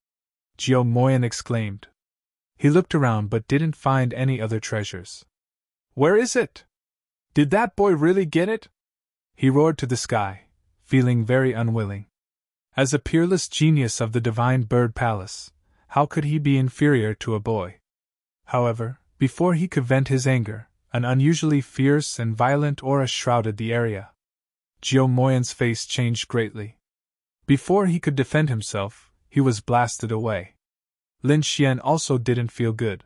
Zhou Moyan exclaimed. He looked around but didn't find any other treasures. "Where is it? Did that boy really get it?" He roared to the sky, feeling very unwilling. As a peerless genius of the Divine Bird Palace, how could he be inferior to a boy? However, before he could vent his anger, An unusually fierce and violent aura shrouded the area. Jiao Moyan's face changed greatly. Before he could defend himself, he was blasted away. Lin Xian also didn't feel good.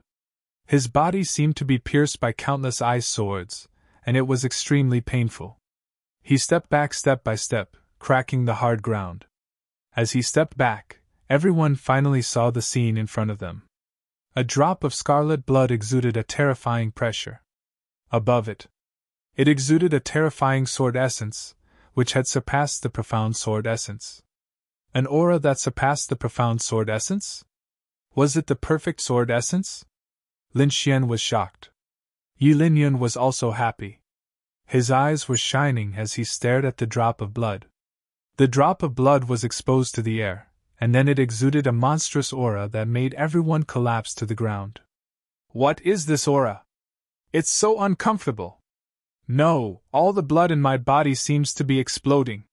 His body seemed to be pierced by countless ice swords, and it was extremely painful. He stepped back step by step, cracking the hard ground. As he stepped back, everyone finally saw the scene in front of them. A drop of scarlet blood exuded a terrifying pressure. Above it, it exuded a terrifying sword essence, which had surpassed the profound sword essence. An aura that surpassed the profound sword essence? Was it the perfect sword essence? Lin Xian was shocked. Yi Linyun was also happy. His eyes were shining as he stared at the drop of blood. The drop of blood was exposed to the air, and then it exuded a monstrous aura that made everyone collapse to the ground. What is this aura? It's so uncomfortable. No, all the blood in my body seems to be exploding.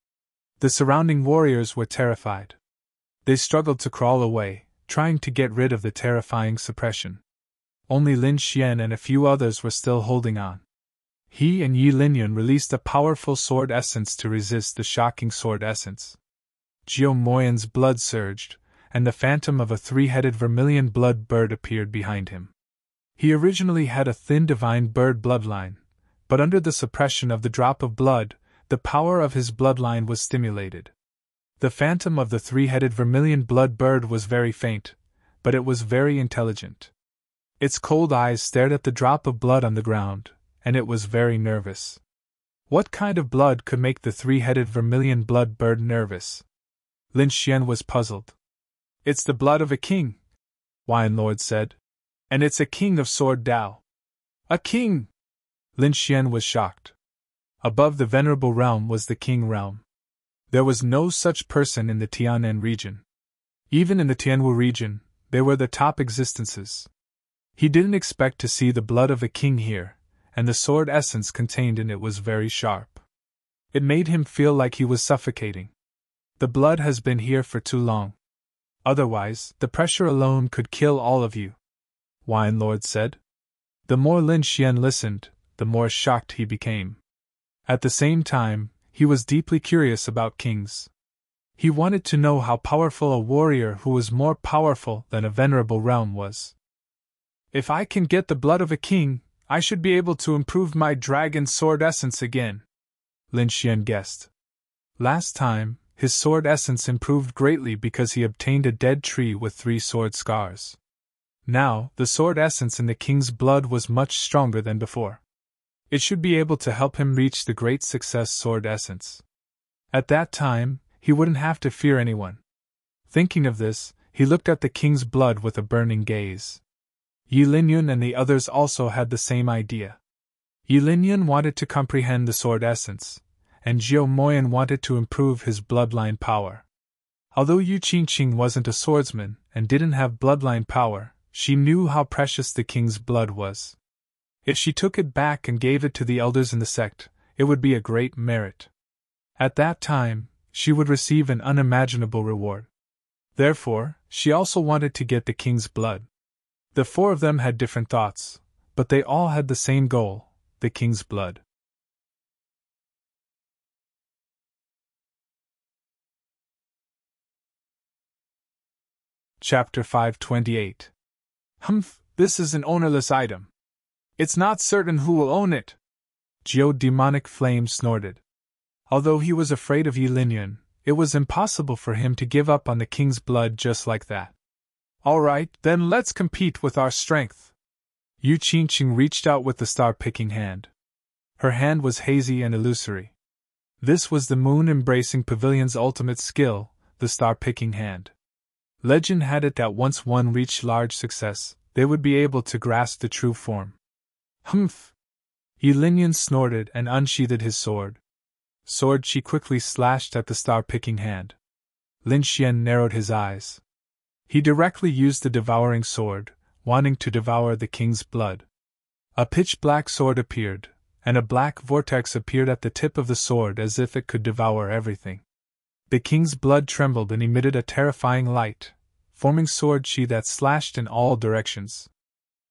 The surrounding warriors were terrified. They struggled to crawl away, trying to get rid of the terrifying suppression. Only Lin Xian and a few others were still holding on. He and Yi Linyun released a powerful sword essence to resist the shocking sword essence. Jiao Moyan's blood surged, and the phantom of a three-headed vermilion blood bird appeared behind him. He originally had a thin divine bird bloodline, but under the suppression of the drop of blood, the power of his bloodline was stimulated. The phantom of the three-headed vermilion blood bird was very faint, but it was very intelligent. Its cold eyes stared at the drop of blood on the ground, and it was very nervous. What kind of blood could make the three-headed vermilion blood bird nervous? Lin Xian was puzzled. It's the blood of a king, Wine Lord said. And it's a king of Sword Dao. A king! Lin Xian was shocked. Above the venerable realm was the king realm. There was no such person in the Tianan region. Even in the Tianwu region, they were the top existences. He didn't expect to see the blood of a king here, and the sword essence contained in it was very sharp. It made him feel like he was suffocating. The blood has been here for too long. Otherwise, the pressure alone could kill all of you, Wine Lord said. The more Lin Xian listened, the more shocked he became. At the same time, he was deeply curious about kings. He wanted to know how powerful a warrior who was more powerful than a venerable realm was. If I can get the blood of a king, I should be able to improve my dragon sword essence again, Lin Xian guessed. Last time, his sword essence improved greatly because he obtained a dead tree with 3 sword scars. Now, the sword essence in the king's blood was much stronger than before. It should be able to help him reach the great success sword essence. At that time, he wouldn't have to fear anyone. Thinking of this, he looked at the king's blood with a burning gaze. Yi Linyun and the others also had the same idea. Yi Linyun wanted to comprehend the sword essence, and Jiao Moyan wanted to improve his bloodline power. Although Yu Qingqing wasn't a swordsman and didn't have bloodline power, she knew how precious the king's blood was. If she took it back and gave it to the elders in the sect, it would be a great merit. At that time, she would receive an unimaginable reward. Therefore, she also wanted to get the king's blood. The 4 of them had different thoughts, but they all had the same goal, the king's blood. Chapter 528. Humph, this is an ownerless item. It's not certain who will own it. Jiao Demonic Flame snorted. Although he was afraid of Yi Linyun, it was impossible for him to give up on the king's blood just like that. All right, then let's compete with our strength. Yu Qingqing reached out with the star-picking hand. Her hand was hazy and illusory. This was the moon-embracing pavilion's ultimate skill, the star-picking hand. Legend had it that once one reached large success, they would be able to grasp the true form. Humph! Yi Linyun snorted and unsheathed his sword. Sword she quickly slashed at the star-picking hand. Lin Xian narrowed his eyes. He directly used the devouring sword, wanting to devour the king's blood. A pitch-black sword appeared, and a black vortex appeared at the tip of the sword as if it could devour everything. The king's blood trembled and emitted a terrifying light, forming sword chi that slashed in all directions.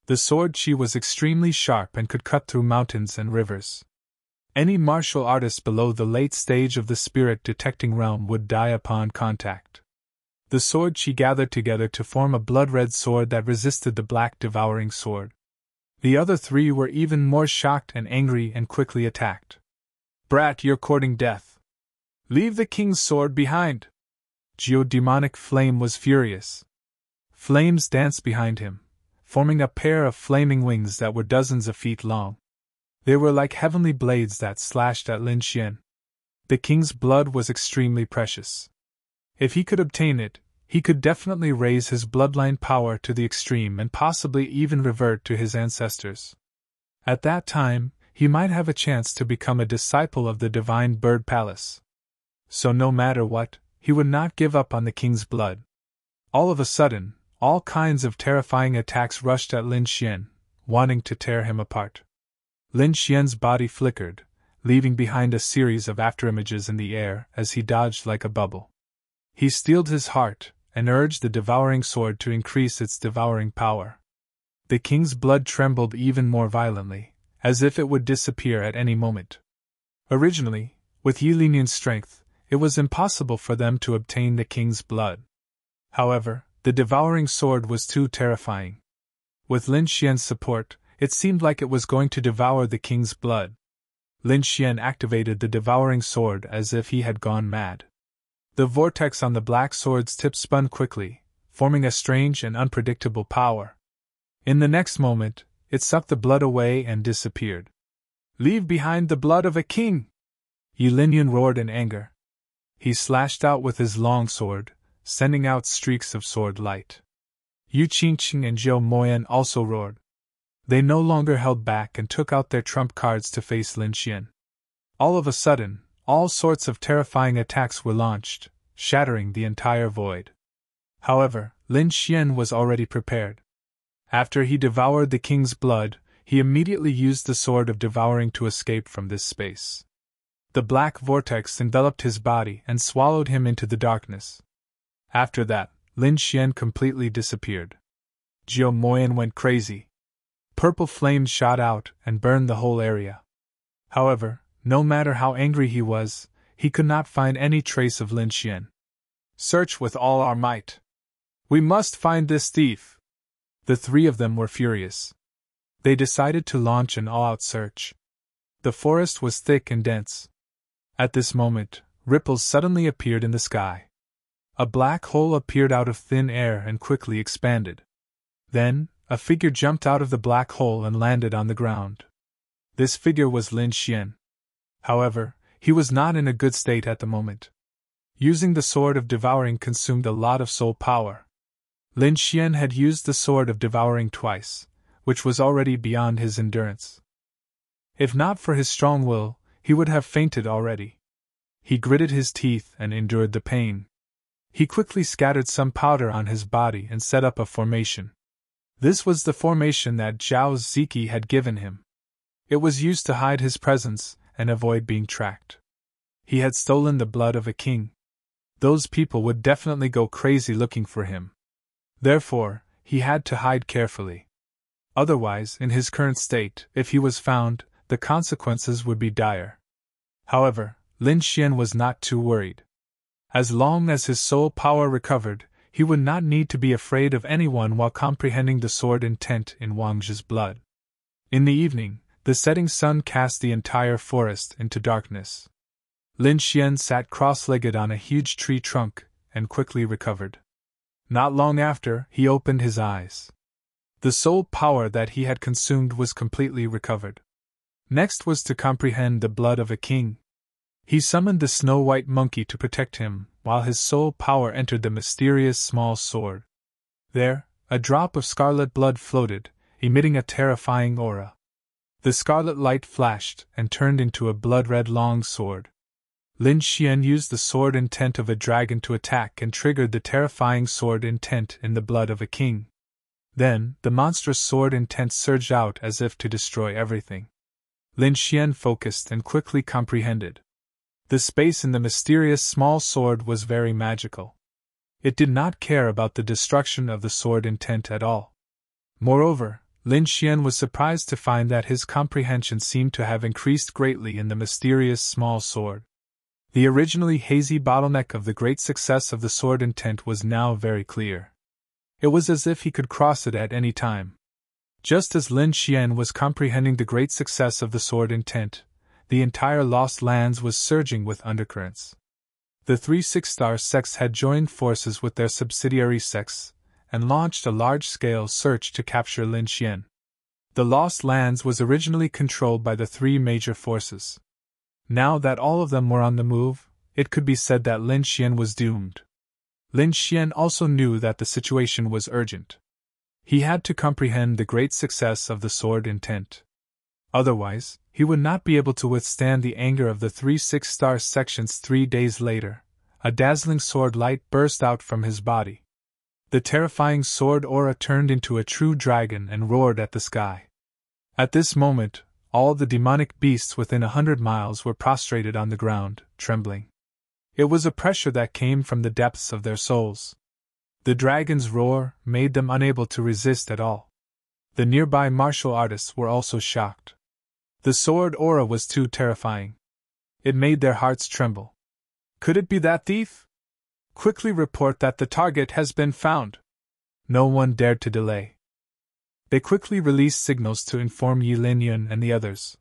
The sword she was extremely sharp and could cut through mountains and rivers. Any martial artist below the late stage of the spirit detecting realm would die upon contact. The sword she gathered together to form a blood-red sword that resisted the black devouring sword. The other three were even more shocked and angry and quickly attacked. Brat, you're courting death. Leave the king's sword behind. Geodemonic Flame was furious. Flames danced behind him, forming a pair of flaming wings that were dozens of feet long. They were like heavenly blades that slashed at Lin Xian. The king's blood was extremely precious. If he could obtain it, he could definitely raise his bloodline power to the extreme and possibly even revert to his ancestors. At that time, he might have a chance to become a disciple of the divine bird palace. So no matter what, he would not give up on the king's blood. All of a sudden, all kinds of terrifying attacks rushed at Lin Xian, wanting to tear him apart. Lin Xian's body flickered, leaving behind a series of afterimages in the air as he dodged like a bubble. He steeled his heart and urged the devouring sword to increase its devouring power. The king's blood trembled even more violently, as if it would disappear at any moment. Originally, with Yi Linian's strength, it was impossible for them to obtain the king's blood. However, the devouring sword was too terrifying. With Lin Xian's support, it seemed like it was going to devour the king's blood. Lin Xian activated the devouring sword as if he had gone mad. The vortex on the black sword's tip spun quickly, forming a strange and unpredictable power. In the next moment, it sucked the blood away and disappeared. Leave behind the blood of a king! Yi Linian roared in anger. He slashed out with his long sword, sending out streaks of sword light. Yu Qingqing and Zhou Moyan also roared. They no longer held back and took out their trump cards to face Lin Xian. All of a sudden, all sorts of terrifying attacks were launched, shattering the entire void. However, Lin Xian was already prepared. After he devoured the king's blood, he immediately used the sword of devouring to escape from this space. The black vortex enveloped his body and swallowed him into the darkness. After that, Lin Xian completely disappeared. Zhou Moyan went crazy. Purple flames shot out and burned the whole area. However, no matter how angry he was, he could not find any trace of Lin Xian. Search with all our might. We must find this thief. The three of them were furious. They decided to launch an all-out search. The forest was thick and dense. At this moment, ripples suddenly appeared in the sky. A black hole appeared out of thin air and quickly expanded. Then, a figure jumped out of the black hole and landed on the ground. This figure was Lin Xian. However, he was not in a good state at the moment. Using the sword of devouring consumed a lot of soul power. Lin Xian had used the sword of devouring twice, which was already beyond his endurance. If not for his strong will, he would have fainted already. He gritted his teeth and endured the pain. He quickly scattered some powder on his body and set up a formation. This was the formation that Zhao Ziki had given him. It was used to hide his presence and avoid being tracked. He had stolen the blood of a king. Those people would definitely go crazy looking for him. Therefore, he had to hide carefully. Otherwise, in his current state, if he was found, the consequences would be dire. However, Lin Xian was not too worried. As long as his soul power recovered, he would not need to be afraid of anyone while comprehending the sword intent in Wang Zhi's blood. In the evening, the setting sun cast the entire forest into darkness. Lin Xian sat cross-legged on a huge tree trunk and quickly recovered. Not long after, he opened his eyes. The soul power that he had consumed was completely recovered. Next was to comprehend the blood of a king. He summoned the snow-white monkey to protect him, while his soul power entered the mysterious small sword. There, a drop of scarlet blood floated, emitting a terrifying aura. The scarlet light flashed and turned into a blood-red long sword. Lin Xian used the sword intent of a dragon to attack and triggered the terrifying sword intent in the blood of a king. Then, the monstrous sword intent surged out as if to destroy everything. Lin Xian focused and quickly comprehended. The space in the mysterious small sword was very magical. It did not care about the destruction of the sword intent at all. Moreover, Lin Xian was surprised to find that his comprehension seemed to have increased greatly in the mysterious small sword. The originally hazy bottleneck of the great success of the sword intent was now very clear. It was as if he could cross it at any time. Just as Lin Xian was comprehending the great success of the sword intent, the entire Lost Lands was surging with undercurrents. The 3 six-star sects had joined forces with their subsidiary sects, and launched a large-scale search to capture Lin Xian. The Lost Lands was originally controlled by the 3 major forces. Now that all of them were on the move, it could be said that Lin Xian was doomed. Lin Xian also knew that the situation was urgent. He had to comprehend the great success of the sword intent. Otherwise, he would not be able to withstand the anger of the 3 six-star sections. 3 days later, a dazzling sword light burst out from his body. The terrifying sword aura turned into a true dragon and roared at the sky. At this moment, all the demonic beasts within 100 miles were prostrated on the ground, trembling. It was a pressure that came from the depths of their souls. The dragon's roar made them unable to resist at all. The nearby martial artists were also shocked. The sword aura was too terrifying. It made their hearts tremble. Could it be that thief? Quickly report that the target has been found. No one dared to delay. They quickly released signals to inform Yi Linyun and the others.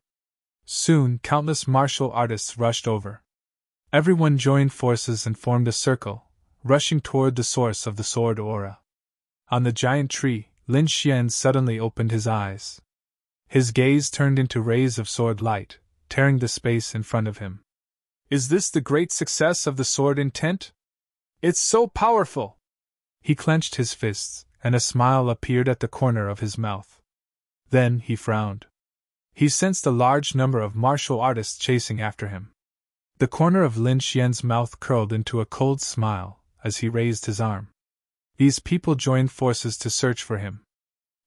Soon, countless martial artists rushed over. Everyone joined forces and formed a circle, rushing toward the source of the sword aura. On the giant tree, Lin Xian suddenly opened his eyes. His gaze turned into rays of sword light, tearing the space in front of him. Is this the great success of the sword intent? It's so powerful! He clenched his fists, and a smile appeared at the corner of his mouth. Then he frowned. He sensed a large number of martial artists chasing after him. The corner of Lin Xian's mouth curled into a cold smile as he raised his arm. These people joined forces to search for him.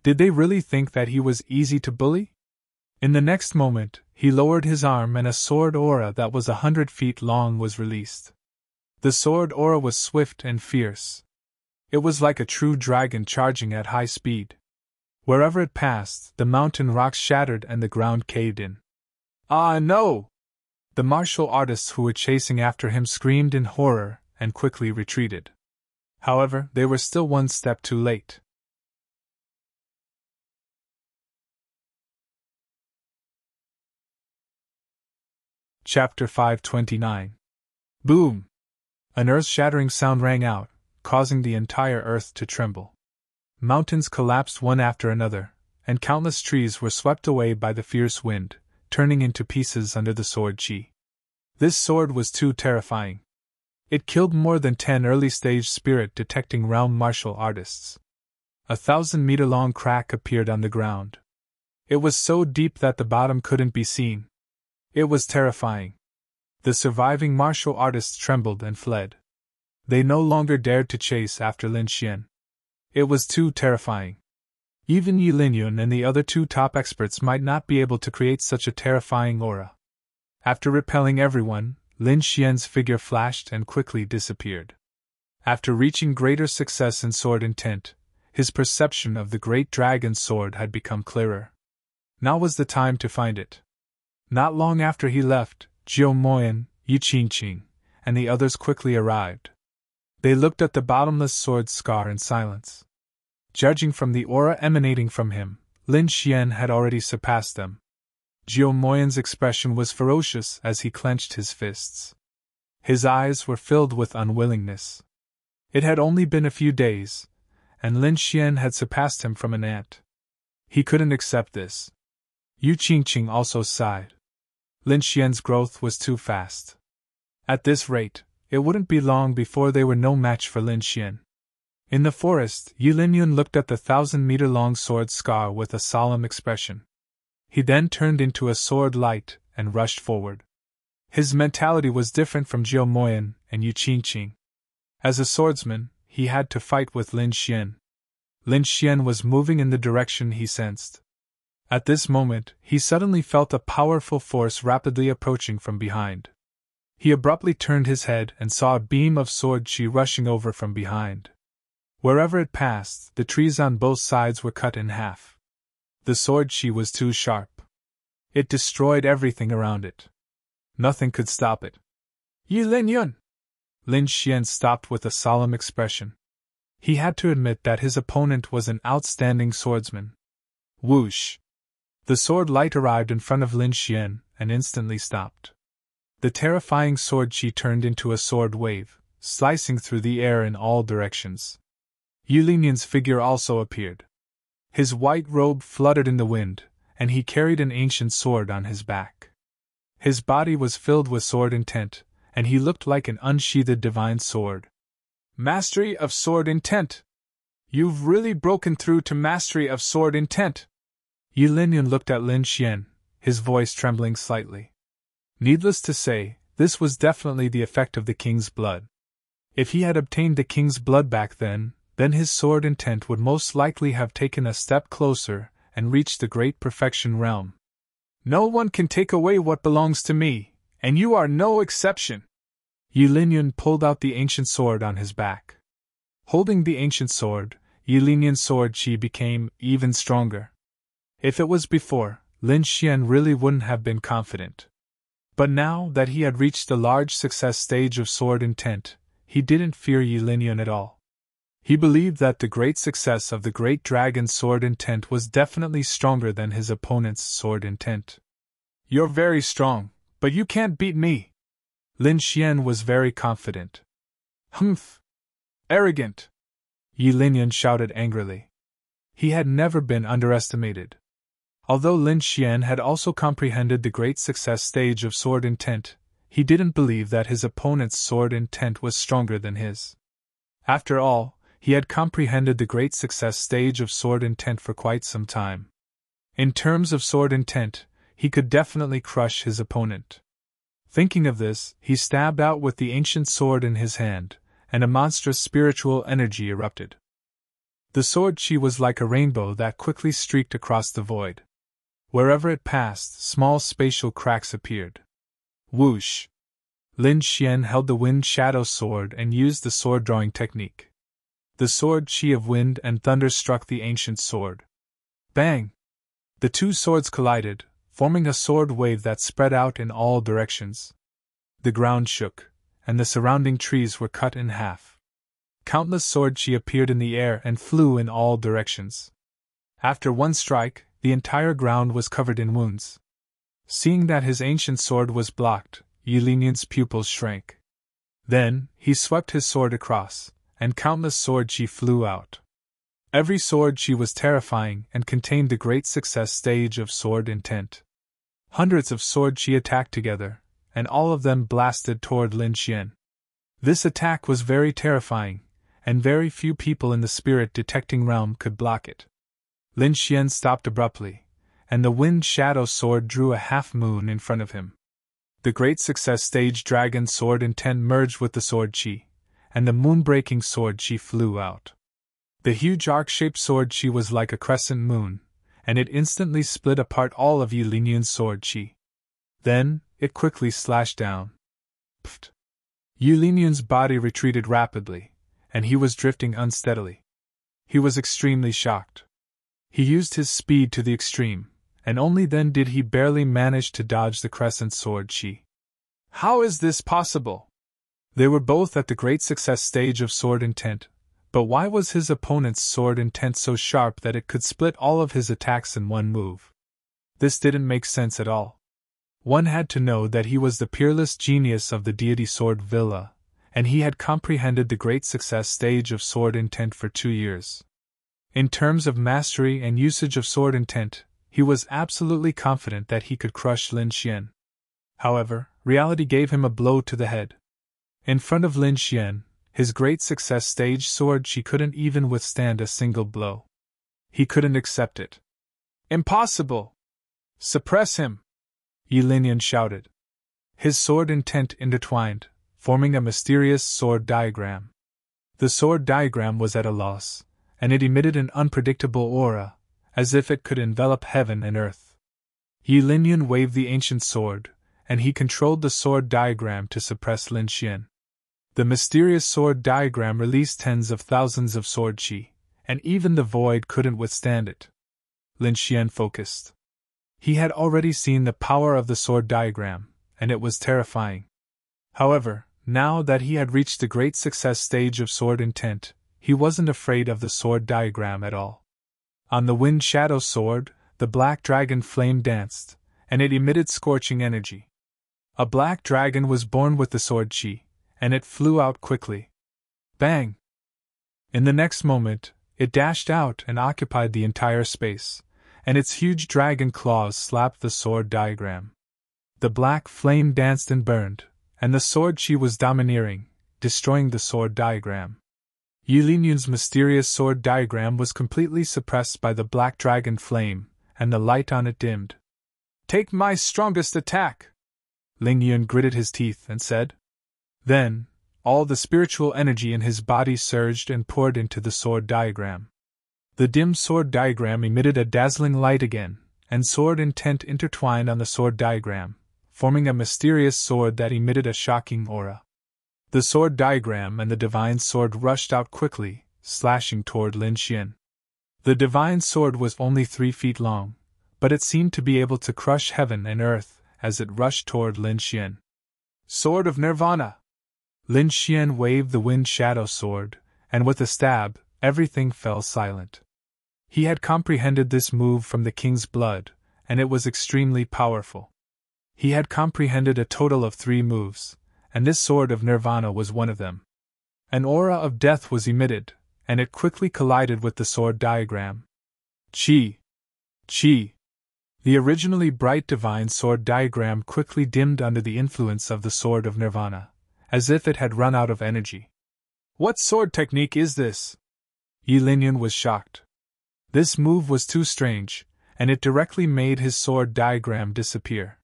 Did they really think that he was easy to bully? In the next moment, he lowered his arm and a sword aura that was 100 feet long was released. The sword aura was swift and fierce. It was like a true dragon charging at high speed. Wherever it passed, the mountain rocks shattered and the ground caved in. Ah, no! The martial artists who were chasing after him screamed in horror and quickly retreated. However, they were still one step too late. Chapter 529. Boom! An earth-shattering sound rang out, causing the entire earth to tremble. Mountains collapsed one after another, and countless trees were swept away by the fierce wind, turning into pieces under the sword chi. This sword was too terrifying. It killed more than 10 early-stage spirit-detecting realm martial artists. A 1,000-meter-long crack appeared on the ground. It was so deep that the bottom couldn't be seen. It was terrifying. The surviving martial artists trembled and fled. They no longer dared to chase after Lin Xian. It was too terrifying. Even Yi Linyun and the other 2 top experts might not be able to create such a terrifying aura. After repelling everyone, Lin Xian's figure flashed and quickly disappeared. After reaching greater success in sword intent, his perception of the great dragon sword had become clearer. Now was the time to find it. Not long after he left, Jiu Moyan, Yi Qingqing, and the others quickly arrived. They looked at the bottomless sword scar in silence. Judging from the aura emanating from him, Lin Xian had already surpassed them. Jiu Moyan's expression was ferocious as he clenched his fists. His eyes were filled with unwillingness. It had only been a few days, and Lin Xian had surpassed him from an ant. He couldn't accept this. Yu Qingqing also sighed. Lin Xian's growth was too fast. At this rate, it wouldn't be long before they were no match for Lin Xian. In the forest, Yi Linyun looked at the 1,000-meter-long sword scar with a solemn expression. He then turned into a sword light and rushed forward. His mentality was different from Jiu Moyan and Yu Qingqing. As a swordsman, he had to fight with Lin Xian. Lin Xian was moving in the direction he sensed. At this moment, he suddenly felt a powerful force rapidly approaching from behind. He abruptly turned his head and saw a beam of sword chi rushing over from behind. Wherever it passed, the trees on both sides were cut in half. The sword chi was too sharp. It destroyed everything around it. Nothing could stop it. Yi Lin Yun! Lin Xian stopped with a solemn expression. He had to admit that his opponent was an outstanding swordsman. Whoosh! The sword light arrived in front of Lin Xian and instantly stopped. The terrifying sword chi turned into a sword wave, slicing through the air in all directions. Yi Lin Yun's figure also appeared. His white robe fluttered in the wind, and he carried an ancient sword on his back. His body was filled with sword intent, and he looked like an unsheathed divine sword. Mastery of sword intent! You've really broken through to mastery of sword intent! Yi Lin Yun looked at Lin Xian, his voice trembling slightly. Needless to say, this was definitely the effect of the king's blood. If he had obtained the king's blood back then his sword intent would most likely have taken a step closer and reached the great perfection realm. No one can take away what belongs to me, and you are no exception. Yi Lin Yun pulled out the ancient sword on his back. Holding the ancient sword, Yi Lin Yun's sword chi became even stronger. If it was before, Lin Xian really wouldn't have been confident. But now that he had reached the large success stage of sword intent, he didn't fear Yi Lin Yun at all. He believed that the great success of the great dragon's sword intent was definitely stronger than his opponent's sword intent. You're very strong, but you can't beat me. Lin Xian was very confident. Humph! Arrogant! Yi Lin Yun shouted angrily. He had never been underestimated. Although Lin Xian had also comprehended the great success stage of sword intent, he didn't believe that his opponent's sword intent was stronger than his. After all, he had comprehended the great success stage of sword intent for quite some time. In terms of sword intent, he could definitely crush his opponent. Thinking of this, he stabbed out with the ancient sword in his hand, and a monstrous spiritual energy erupted. The sword chi was like a rainbow that quickly streaked across the void. Wherever it passed, small spatial cracks appeared. Whoosh! Lin Xian held the wind shadow sword and used the sword drawing technique. The sword chi of wind and thunder struck the ancient sword. Bang! The two swords collided, forming a sword wave that spread out in all directions. The ground shook, and the surrounding trees were cut in half. Countless sword chi appeared in the air and flew in all directions. After one strike, the entire ground was covered in wounds. Seeing that his ancient sword was blocked, Yi Lin Yun's pupils shrank. Then, he swept his sword across, and countless sword chi flew out. Every sword chi was terrifying and contained the great success stage of sword intent. Hundreds of sword chi attacked together, and all of them blasted toward Lin Xian. This attack was very terrifying, and very few people in the spirit detecting realm could block it. Lin Xian stopped abruptly, and the wind shadow sword drew a half moon in front of him. The great success stage dragon sword intent merged with the sword chi, and the moon-breaking sword chi flew out. The huge arc-shaped sword chi was like a crescent moon, and it instantly split apart all of Yi Lin Yun's sword chi. Then, it quickly slashed down. Pfft! Yi Lin Yun's body retreated rapidly, and he was drifting unsteadily. He was extremely shocked. He used his speed to the extreme, and only then did he barely manage to dodge the crescent sword chi. How is this possible? They were both at the great success stage of sword intent, but why was his opponent's sword intent so sharp that it could split all of his attacks in one move? This didn't make sense at all. One had to know that he was the peerless genius of the deity Sword Villa, and he had comprehended the great success stage of sword intent for 2 years. In terms of mastery and usage of sword intent, he was absolutely confident that he could crush Lin Xian. However, reality gave him a blow to the head. In front of Lin Xian, his great success stage sword chi couldn't even withstand a single blow. He couldn't accept it. Impossible! Suppress him! Yi Lin Yun shouted. His sword intent intertwined, forming a mysterious sword diagram. The sword diagram was at a loss, and it emitted an unpredictable aura, as if it could envelop heaven and earth. Yi Lin Yun waved the ancient sword, and he controlled the sword diagram to suppress Lin Xian. The mysterious sword diagram released tens of thousands of sword chi, and even the void couldn't withstand it. Lin Xian focused. He had already seen the power of the sword diagram, and it was terrifying. However, now that he had reached the great success stage of sword intent, he wasn't afraid of the sword diagram at all. On the wind shadow sword, the black dragon flame danced, and it emitted scorching energy. A black dragon was born with the sword chi, and it flew out quickly. Bang! In the next moment, it dashed out and occupied the entire space, and its huge dragon claws slapped the sword diagram. The black flame danced and burned, and the sword chi was domineering, destroying the sword diagram. Yi Linyun's mysterious sword diagram was completely suppressed by the black dragon flame, and the light on it dimmed. "Take my strongest attack!" Ling Yun gritted his teeth and said. Then, all the spiritual energy in his body surged and poured into the sword diagram. The dim sword diagram emitted a dazzling light again, and sword intent intertwined on the sword diagram, forming a mysterious sword that emitted a shocking aura. The sword diagram and the divine sword rushed out quickly, slashing toward Lin Xian. The divine sword was only 3 feet long, but it seemed to be able to crush heaven and earth as it rushed toward Lin Xian. Sword of Nirvana! Lin Xian waved the wind shadow sword, and with a stab, everything fell silent. He had comprehended this move from the king's blood, and it was extremely powerful. He had comprehended a total of 3 moves, and this sword of Nirvana was one of them. An aura of death was emitted, and it quickly collided with the sword diagram. Chi! Chi! The originally bright divine sword diagram quickly dimmed under the influence of the sword of Nirvana, as if it had run out of energy. What sword technique is this? Yi Linyun was shocked. This move was too strange, and it directly made his sword diagram disappear.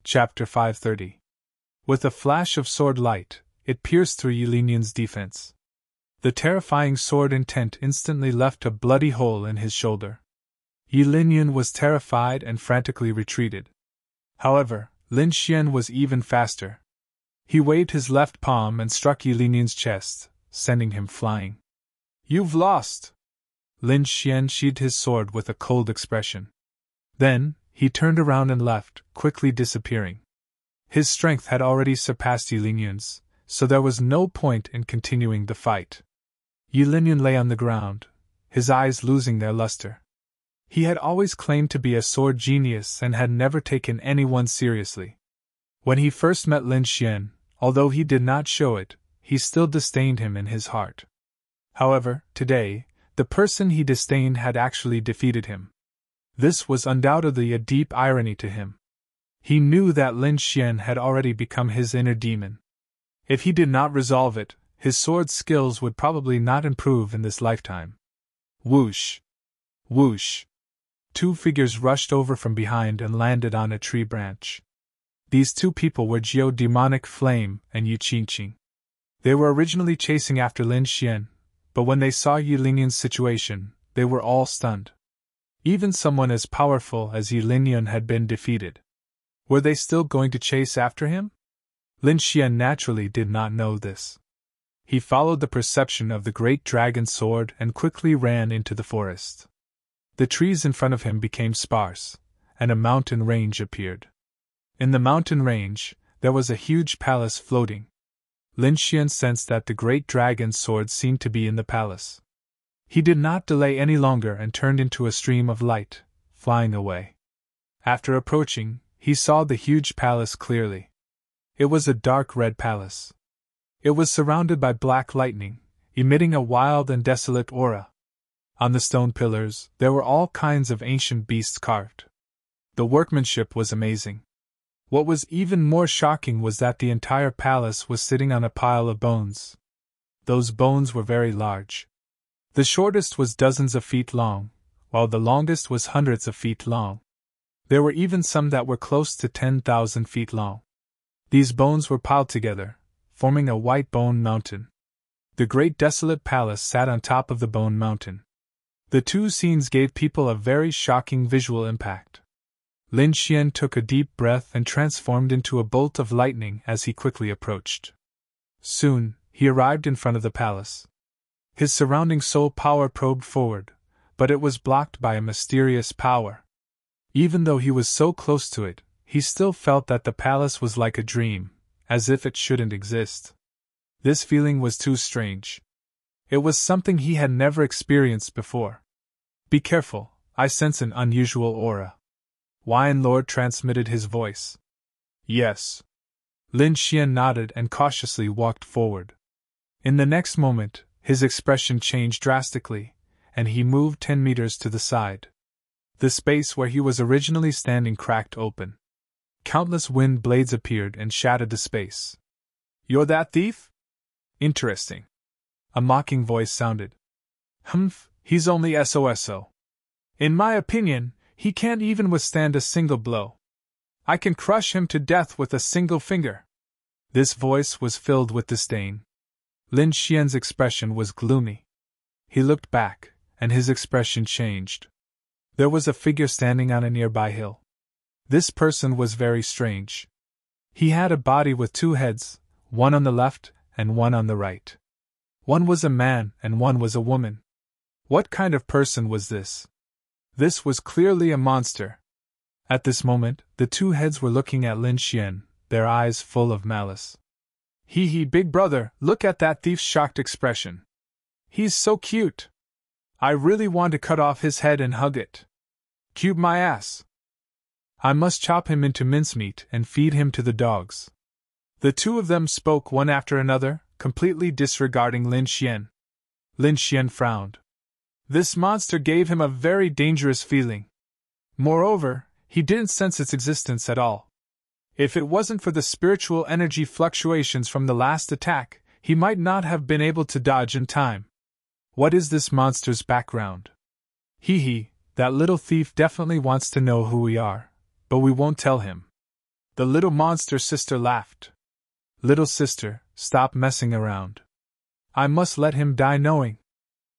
Chapter 530. With a flash of sword light, it pierced through Yi Linyun's defense. The terrifying sword intent instantly left a bloody hole in his shoulder. Yi Linyun was terrified and frantically retreated. However, Lin Xian was even faster. He waved his left palm and struck Yi Linyun's chest, sending him flying. "You've lost!" Lin Xian sheathed his sword with a cold expression. Then, he turned around and left, quickly disappearing. His strength had already surpassed Yi Linyun's, so there was no point in continuing the fight. Yi Linyun lay on the ground, his eyes losing their luster. He had always claimed to be a sword genius and had never taken anyone seriously. When he first met Lin Xian, although he did not show it, he still disdained him in his heart. However, today, the person he disdained had actually defeated him. This was undoubtedly a deep irony to him. He knew that Lin Xian had already become his inner demon. If he did not resolve it, his sword skills would probably not improve in this lifetime. Whoosh! Whoosh! 2 figures rushed over from behind and landed on a tree branch. These 2 people were Jiu Demonic Flame and Yu Qingqing. They were originally chasing after Lin Xian, but when they saw Yi Linyun's situation, they were all stunned. Even someone as powerful as Yi Linyun had been defeated. Were they still going to chase after him? Lin Xian naturally did not know this. He followed the perception of the great dragon sword and quickly ran into the forest. The trees in front of him became sparse, and a mountain range appeared. In the mountain range, there was a huge palace floating. Lin Xian sensed that the great dragon's sword seemed to be in the palace. He did not delay any longer and turned into a stream of light, flying away. After approaching, he saw the huge palace clearly. It was a dark red palace. It was surrounded by black lightning, emitting a wild and desolate aura. On the stone pillars, there were all kinds of ancient beasts carved. The workmanship was amazing. What was even more shocking was that the entire palace was sitting on a pile of bones. Those bones were very large. The shortest was dozens of feet long, while the longest was hundreds of feet long. There were even some that were close to 10,000 feet long. These bones were piled together, forming a white bone mountain. The great desolate palace sat on top of the bone mountain. The 2 scenes gave people a very shocking visual impact. Lin Xian took a deep breath and transformed into a bolt of lightning as he quickly approached. Soon, he arrived in front of the palace. His surrounding soul power probed forward, but it was blocked by a mysterious power. Even though he was so close to it, he still felt that the palace was like a dream, as if it shouldn't exist. This feeling was too strange. It was something he had never experienced before. Be careful, I sense an unusual aura. Wine Lord transmitted his voice. Yes. Lin Xian nodded and cautiously walked forward. In the next moment, his expression changed drastically, and he moved 10 meters to the side. The space where he was originally standing cracked open. Countless wind blades appeared and shattered the space. You're that thief? Interesting. A mocking voice sounded. Humph, he's only SOSO. In my opinion, he can't even withstand a single blow. I can crush him to death with a single finger. This voice was filled with disdain. Lin Xian's expression was gloomy. He looked back, and his expression changed. There was a figure standing on a nearby hill. This person was very strange. He had a body with 2 heads, one on the left and one on the right. One was a man and one was a woman. What kind of person was this? This was clearly a monster. At this moment, the 2 heads were looking at Lin Xian, their eyes full of malice. Hee, big brother, look at that thief's shocked expression. He's so cute. I really want to cut off his head and hug it. Cute my ass. I must chop him into mincemeat and feed him to the dogs. The 2 of them spoke one after another, completely disregarding Lin Xian. Lin Xian frowned. This monster gave him a very dangerous feeling. Moreover, he didn't sense its existence at all. If it wasn't for the spiritual energy fluctuations from the last attack, he might not have been able to dodge in time. What is this monster's background? Hee, that little thief definitely wants to know who we are, but we won't tell him. The little monster sister laughed. Little sister, stop messing around. I must let him die knowing.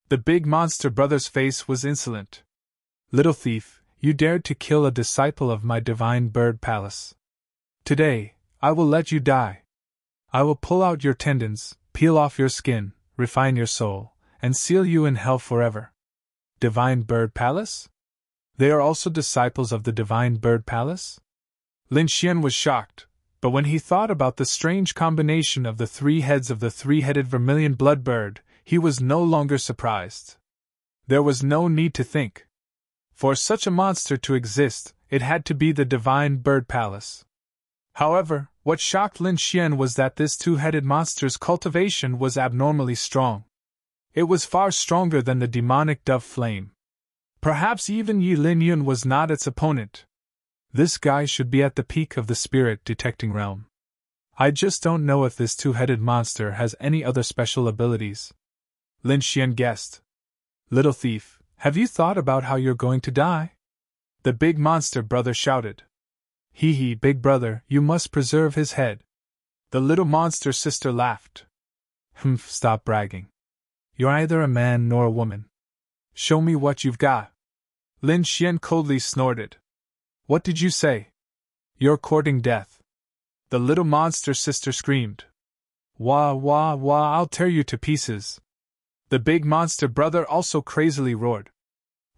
The big monster brother's face was insolent. Little thief, you dared to kill a disciple of my divine bird palace. Today, I will let you die. I will pull out your tendons, peel off your skin, refine your soul, and seal you in hell forever. Divine Bird Palace? They are also disciples of the Divine Bird Palace? Lin Xian was shocked, but when he thought about the strange combination of the 3 heads of the 3-headed vermilion blood bird, he was no longer surprised. There was no need to think. For such a monster to exist, it had to be the Divine Bird Palace. However, what shocked Lin Xian was that this 2-headed monster's cultivation was abnormally strong. It was far stronger than the demonic dove flame. Perhaps even Yi Lin Yun was not its opponent. This guy should be at the peak of the spirit detecting realm. I just don't know if this 2-headed monster has any other special abilities. Lin Xian guessed. Little thief, have you thought about how you're going to die? The big monster brother shouted. Hee, big brother, you must preserve his head. The little monster sister laughed. Humph, stop bragging. You're neither a man nor a woman. Show me what you've got. Lin Xian coldly snorted. What did you say? You're courting death. The little monster sister screamed. Wah, wah, wah, I'll tear you to pieces. The big monster brother also crazily roared.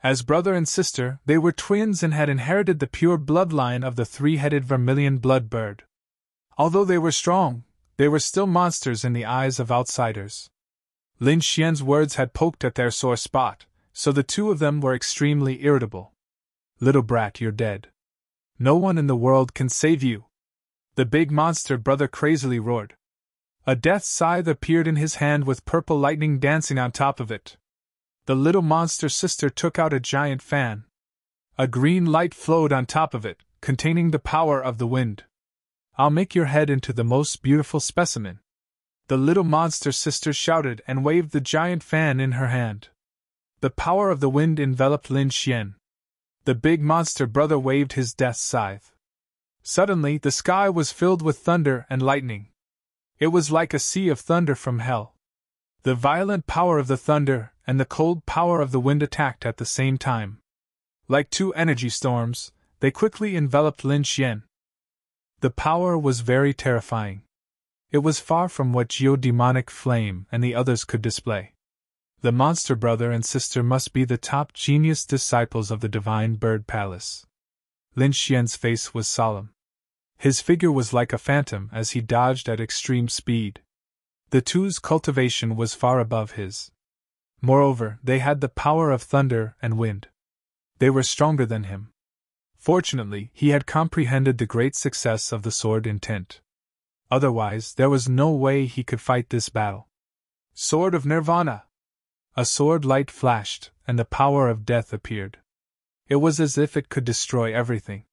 As brother and sister, they were twins and had inherited the pure bloodline of the 3-headed vermilion blood bird. Although they were strong, they were still monsters in the eyes of outsiders. Lin Xian's words had poked at their sore spot, so the 2 of them were extremely irritable. Little brat, you're dead. No one in the world can save you. The big monster brother crazily roared. A death scythe appeared in his hand with purple lightning dancing on top of it. The little monster sister took out a giant fan. A green light flowed on top of it, containing the power of the wind. I'll make your head into the most beautiful specimen. The little monster sister shouted and waved the giant fan in her hand. The power of the wind enveloped Lin Xian. The big monster brother waved his death scythe. Suddenly, the sky was filled with thunder and lightning. It was like a sea of thunder from hell. The violent power of the thunder and the cold power of the wind attacked at the same time. Like 2 energy storms, they quickly enveloped Lin Xian. The power was very terrifying. It was far from what geodemonic flame and the others could display. The monster brother and sister must be the top genius disciples of the divine bird palace. Lin Xian's face was solemn. His figure was like a phantom as he dodged at extreme speed. The two's cultivation was far above his. Moreover, they had the power of thunder and wind. They were stronger than him. Fortunately, he had comprehended the great success of the sword intent. Otherwise, there was no way he could fight this battle. Sword of Nirvana! A sword light flashed, and the power of death appeared. It was as if it could destroy everything.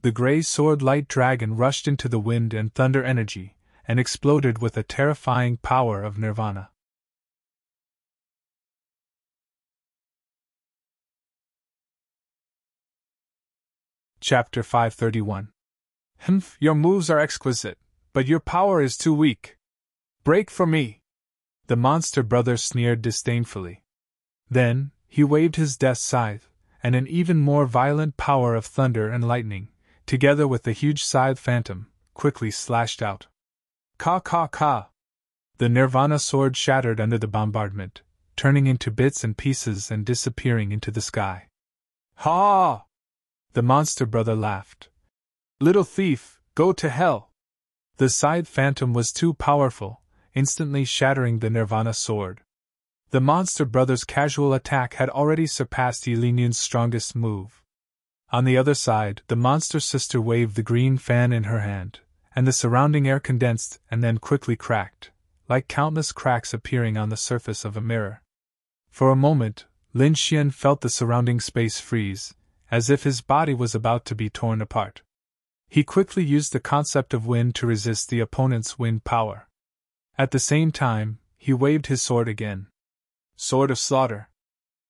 The gray sword light dragon rushed into the wind and thunder energy, and exploded with a terrifying power of Nirvana. Chapter 531. Humph, your moves are exquisite, but your power is too weak. Break for me! The monster brother sneered disdainfully. Then, he waved his death scythe, and an even more violent power of thunder and lightning, together with the huge scythe phantom, quickly slashed out. Ka ka ka! The Nirvana sword shattered under the bombardment, turning into bits and pieces and disappearing into the sky. Ha! The monster brother laughed. Little thief, go to hell! The scythe phantom was too powerful, instantly shattering the Nirvana sword. The monster brother's casual attack had already surpassed Yilinian's strongest move. On the other side, the monster sister waved the green fan in her hand, and the surrounding air condensed and then quickly cracked, like countless cracks appearing on the surface of a mirror. For a moment, Lin Xian felt the surrounding space freeze, as if his body was about to be torn apart. He quickly used the concept of wind to resist the opponent's wind power. At the same time, he waved his sword again. Sword of Slaughter.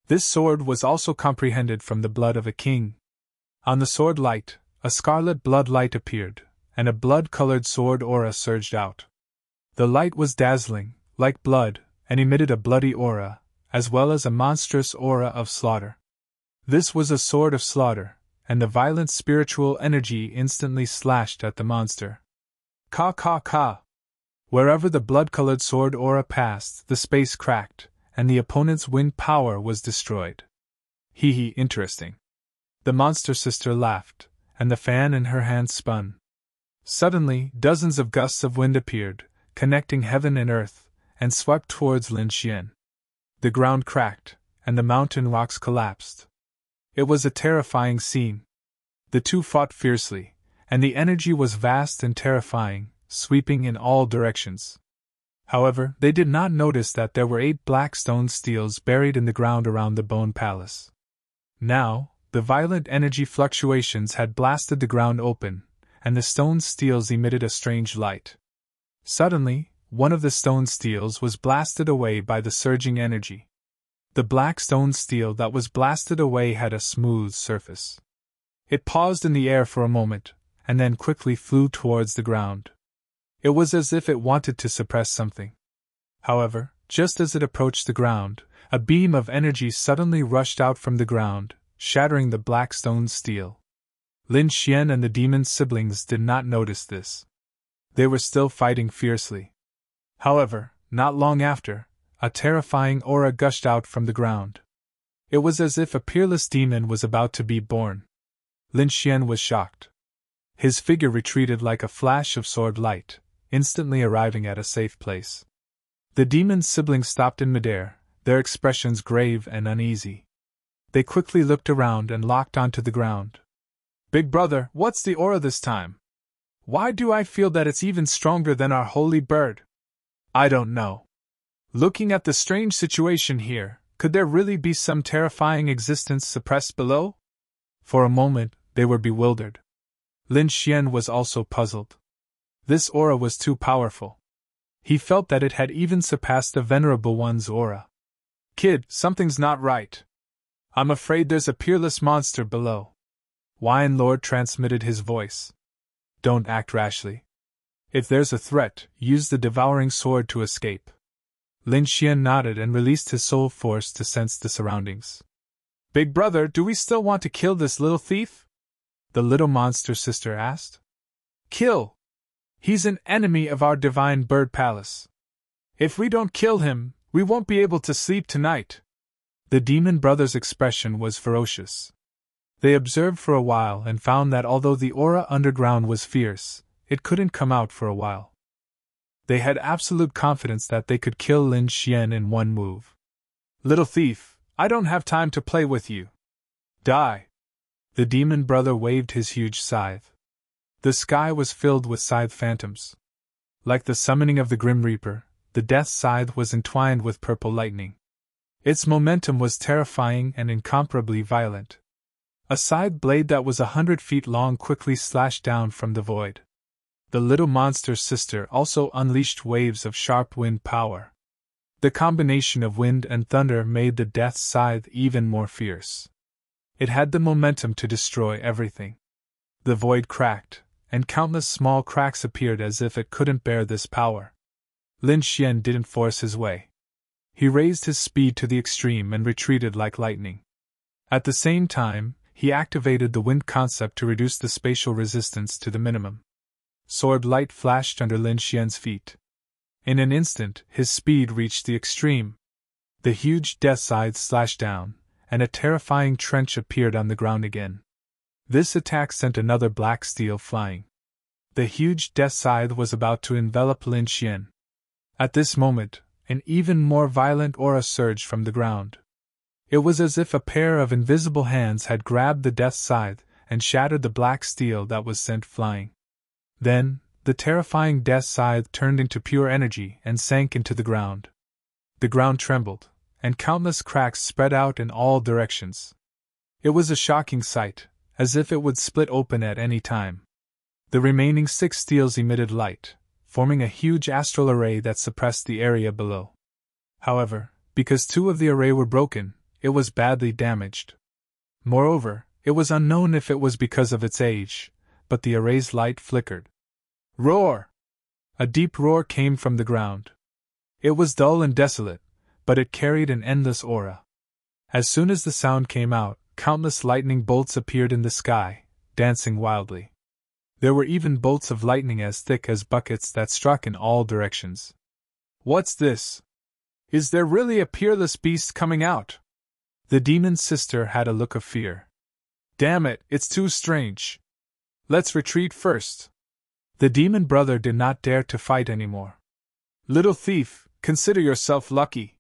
This sword was also comprehended from the blood of a king. On the sword light, a scarlet blood light appeared, and a blood-colored sword aura surged out. The light was dazzling, like blood, and emitted a bloody aura, as well as a monstrous aura of slaughter. This was a sword of slaughter, and the violent spiritual energy instantly slashed at the monster. Ka ka ka! Wherever the blood-colored sword aura passed, the space cracked, and the opponent's wind power was destroyed. Hee hee, interesting. The monster sister laughed, and the fan in her hand spun. Suddenly, dozens of gusts of wind appeared, connecting heaven and earth, and swept towards Lin Xian. The ground cracked, and the mountain rocks collapsed. It was a terrifying scene. The two fought fiercely, and the energy was vast and terrifying, sweeping in all directions. However, they did not notice that there were 8 black stone steels buried in the ground around the bone palace. Now, the violent energy fluctuations had blasted the ground open, and the stone steels emitted a strange light. Suddenly, one of the stone steels was blasted away by the surging energy. The black stone steel that was blasted away had a smooth surface. It paused in the air for a moment, and then quickly flew towards the ground. It was as if it wanted to suppress something. However, just as it approached the ground, a beam of energy suddenly rushed out from the ground, shattering the black stone steel. Lin Xian and the demon's siblings did not notice this. They were still fighting fiercely. However, not long after, a terrifying aura gushed out from the ground. It was as if a peerless demon was about to be born. Lin Xian was shocked. His figure retreated like a flash of sword light, instantly arriving at a safe place. The demon's siblings stopped in midair, their expressions grave and uneasy. They quickly looked around and locked onto the ground. Big brother, what's the aura this time? Why do I feel that it's even stronger than our holy bird? I don't know. Looking at the strange situation here, could there really be some terrifying existence suppressed below? For a moment, they were bewildered. Lin Xian was also puzzled. This aura was too powerful. He felt that it had even surpassed the Venerable One's aura. Kid, something's not right. I'm afraid there's a peerless monster below. Wine Lord transmitted his voice. Don't act rashly. If there's a threat, use the devouring sword to escape. Lin Xian nodded and released his soul force to sense the surroundings. Big brother, do we still want to kill this little thief? The little monster sister asked. Kill! He's an enemy of our divine bird palace. If we don't kill him, we won't be able to sleep tonight. The demon brothers' expression was ferocious. They observed for a while and found that although the aura underground was fierce, it couldn't come out for a while. They had absolute confidence that they could kill Lin Xian in one move. Little thief, I don't have time to play with you. Die! The demon brother waved his huge scythe. The sky was filled with scythe phantoms. Like the summoning of the Grim Reaper, the death scythe was entwined with purple lightning. Its momentum was terrifying and incomparably violent. A scythe blade that was 100 feet long quickly slashed down from the void. The little monster's sister also unleashed waves of sharp wind power. The combination of wind and thunder made the death scythe even more fierce. It had the momentum to destroy everything. The void cracked, and countless small cracks appeared as if it couldn't bear this power. Lin Xian didn't force his way. He raised his speed to the extreme and retreated like lightning. At the same time, he activated the wind concept to reduce the spatial resistance to the minimum. Sword light flashed under Lin Xian's feet. In an instant, his speed reached the extreme. The huge death scythe slashed down, and a terrifying trench appeared on the ground again. This attack sent another black steel flying. The huge death scythe was about to envelop Lin Xian. At this moment, an even more violent aura surged from the ground. It was as if a pair of invisible hands had grabbed the death scythe and shattered the black steel that was sent flying. Then, the terrifying death scythe turned into pure energy and sank into the ground. The ground trembled, and countless cracks spread out in all directions. It was a shocking sight, as if it would split open at any time. The remaining 6 steels emitted light, forming a huge astral array that suppressed the area below. However, because 2 of the array were broken, it was badly damaged. Moreover, it was unknown if it was because of its age, but the array's light flickered. Roar! A deep roar came from the ground. It was dull and desolate, but it carried an endless aura. As soon as the sound came out, countless lightning bolts appeared in the sky, dancing wildly. There were even bolts of lightning as thick as buckets that struck in all directions. What's this? Is there really a peerless beast coming out? The demon's sister had a look of fear. Damn it, it's too strange. Let's retreat first. The demon brother did not dare to fight anymore. Little thief, consider yourself lucky.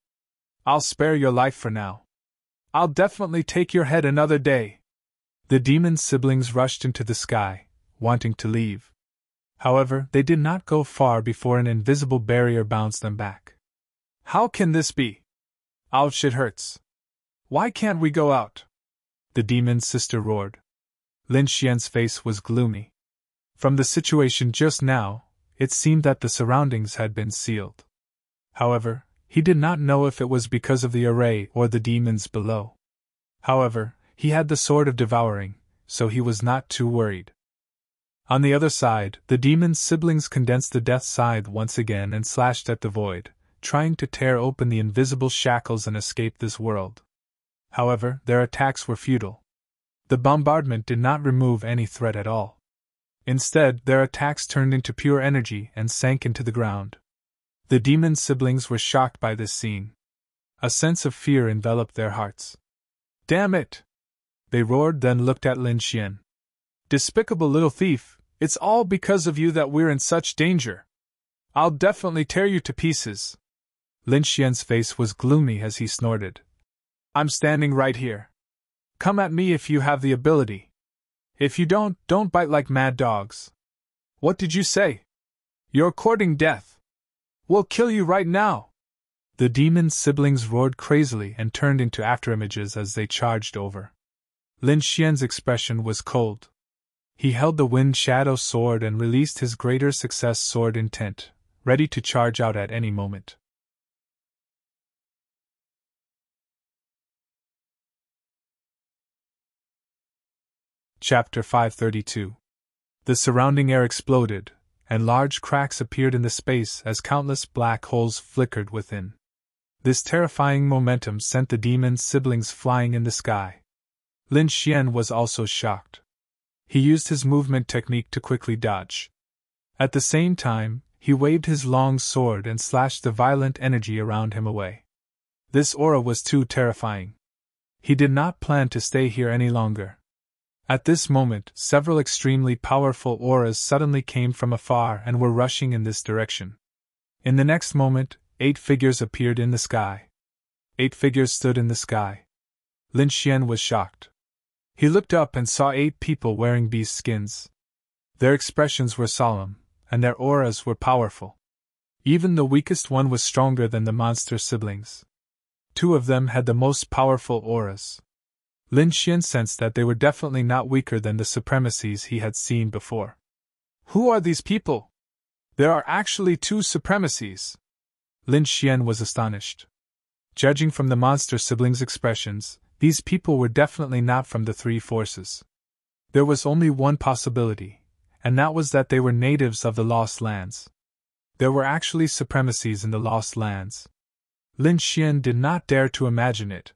I'll spare your life for now. I'll definitely take your head another day. The demon's siblings rushed into the sky, wanting to leave. However, they did not go far before an invisible barrier bounced them back. How can this be? Ouch, it hurts. Why can't we go out? The demon's sister roared. Lin Xian's face was gloomy. From the situation just now, it seemed that the surroundings had been sealed. However, he did not know if it was because of the array or the demons below. However, he had the sword of devouring, so he was not too worried. On the other side, the demon's siblings condensed the death scythe once again and slashed at the void, trying to tear open the invisible shackles and escape this world. However, their attacks were futile. The bombardment did not remove any threat at all. Instead, their attacks turned into pure energy and sank into the ground. The demon's siblings were shocked by this scene. A sense of fear enveloped their hearts. Damn it! They roared, then looked at Lin Xian. Despicable little thief, it's all because of you that we're in such danger. I'll definitely tear you to pieces. Lin Xian's face was gloomy as he snorted. I'm standing right here. Come at me if you have the ability. If you don't bite like mad dogs. What did you say? You're courting death. We'll kill you right now. The demon's siblings roared crazily and turned into afterimages as they charged over. Lin Xian's expression was cold. He held the Wind Shadow sword and released his Greater Success sword intent, ready to charge out at any moment. Chapter 532. The surrounding air exploded, and large cracks appeared in the space as countless black holes flickered within. This terrifying momentum sent the demon's siblings flying in the sky. Lin Xian was also shocked. He used his movement technique to quickly dodge. At the same time, he waved his long sword and slashed the violent energy around him away. This aura was too terrifying. He did not plan to stay here any longer. At this moment, several extremely powerful auras suddenly came from afar and were rushing in this direction. In the next moment, 8 figures appeared in the sky. 8 figures stood in the sky. Lin Xian was shocked. He looked up and saw 8 people wearing beast skins. Their expressions were solemn, and their auras were powerful. Even the weakest one was stronger than the monster siblings. 2 of them had the most powerful auras. Lin Xian sensed that they were definitely not weaker than the supremacies he had seen before. Who are these people? There are actually 2 supremacies. Lin Xian was astonished. Judging from the monster siblings' expressions, these people were definitely not from the 3 forces. There was only one possibility, and that was that they were natives of the Lost Lands. There were actually supremacies in the Lost Lands. Lin Xian did not dare to imagine it.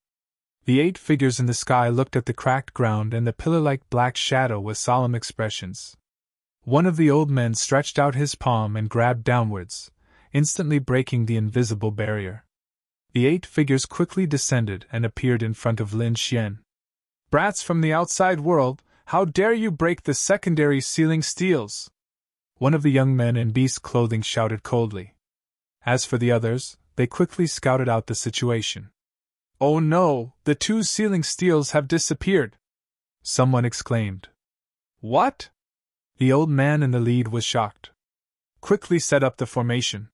The 8 figures in the sky looked at the cracked ground and the pillar-like black shadow with solemn expressions. One of the old men stretched out his palm and grabbed downwards, instantly breaking the invisible barrier. The 8 figures quickly descended and appeared in front of Lin Xian. Brats from the outside world, how dare you break the secondary sealing steels? One of the young men in beast clothing shouted coldly. As for the others, they quickly scouted out the situation. Oh no, the 2 sealing steels have disappeared! Someone exclaimed. What? The old man in the lead was shocked. Quickly set up the formation.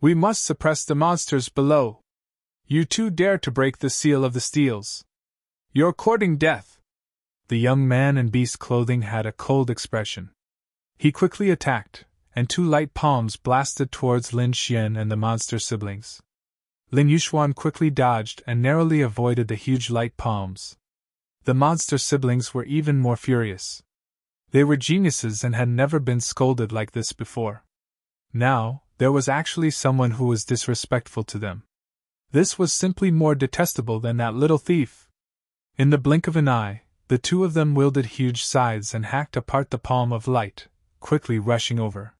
We must suppress the monsters below. You 2 dare to break the seal of the steels. You're courting death. The young man in beast clothing had a cold expression. He quickly attacked, and 2 light palms blasted towards Lin Xian and the monster siblings. Lin Yuxuan quickly dodged and narrowly avoided the huge light palms. The monster siblings were even more furious. They were geniuses and had never been scolded like this before. Now, there was actually someone who was disrespectful to them. This was simply more detestable than that little thief. In the blink of an eye, the 2 of them wielded huge scythes and hacked apart the palm of light, quickly rushing over.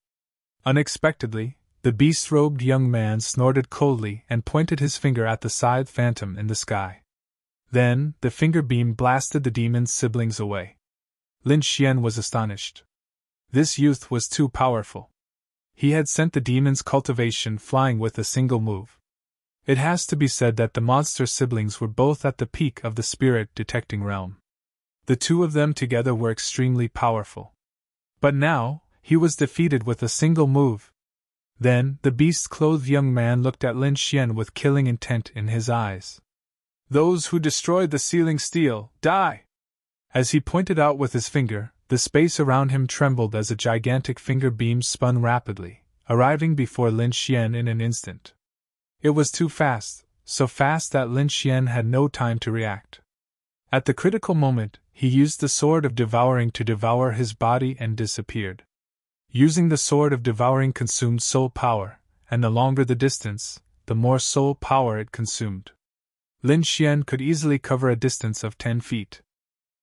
Unexpectedly, the beast-robed young man snorted coldly and pointed his finger at the scythe phantom in the sky. Then, the finger beam blasted the demon's siblings away. Lin Xian was astonished. This youth was too powerful. He had sent the demon's cultivation flying with a single move. It has to be said that the monster siblings were both at the peak of the spirit-detecting realm. The 2 of them together were extremely powerful. But now, he was defeated with a single move. Then, the beast-clothed young man looked at Lin Xian with killing intent in his eyes. Those who destroyed the sealing steel, die! As he pointed out with his finger, the space around him trembled as a gigantic finger beam spun rapidly, arriving before Lin Xian in an instant. It was too fast, so fast that Lin Xian had no time to react. At the critical moment, he used the sword of devouring to devour his body and disappeared. Using the sword of devouring consumed soul power, and the longer the distance, the more soul power it consumed. Lin Xian could easily cover a distance of 10 feet.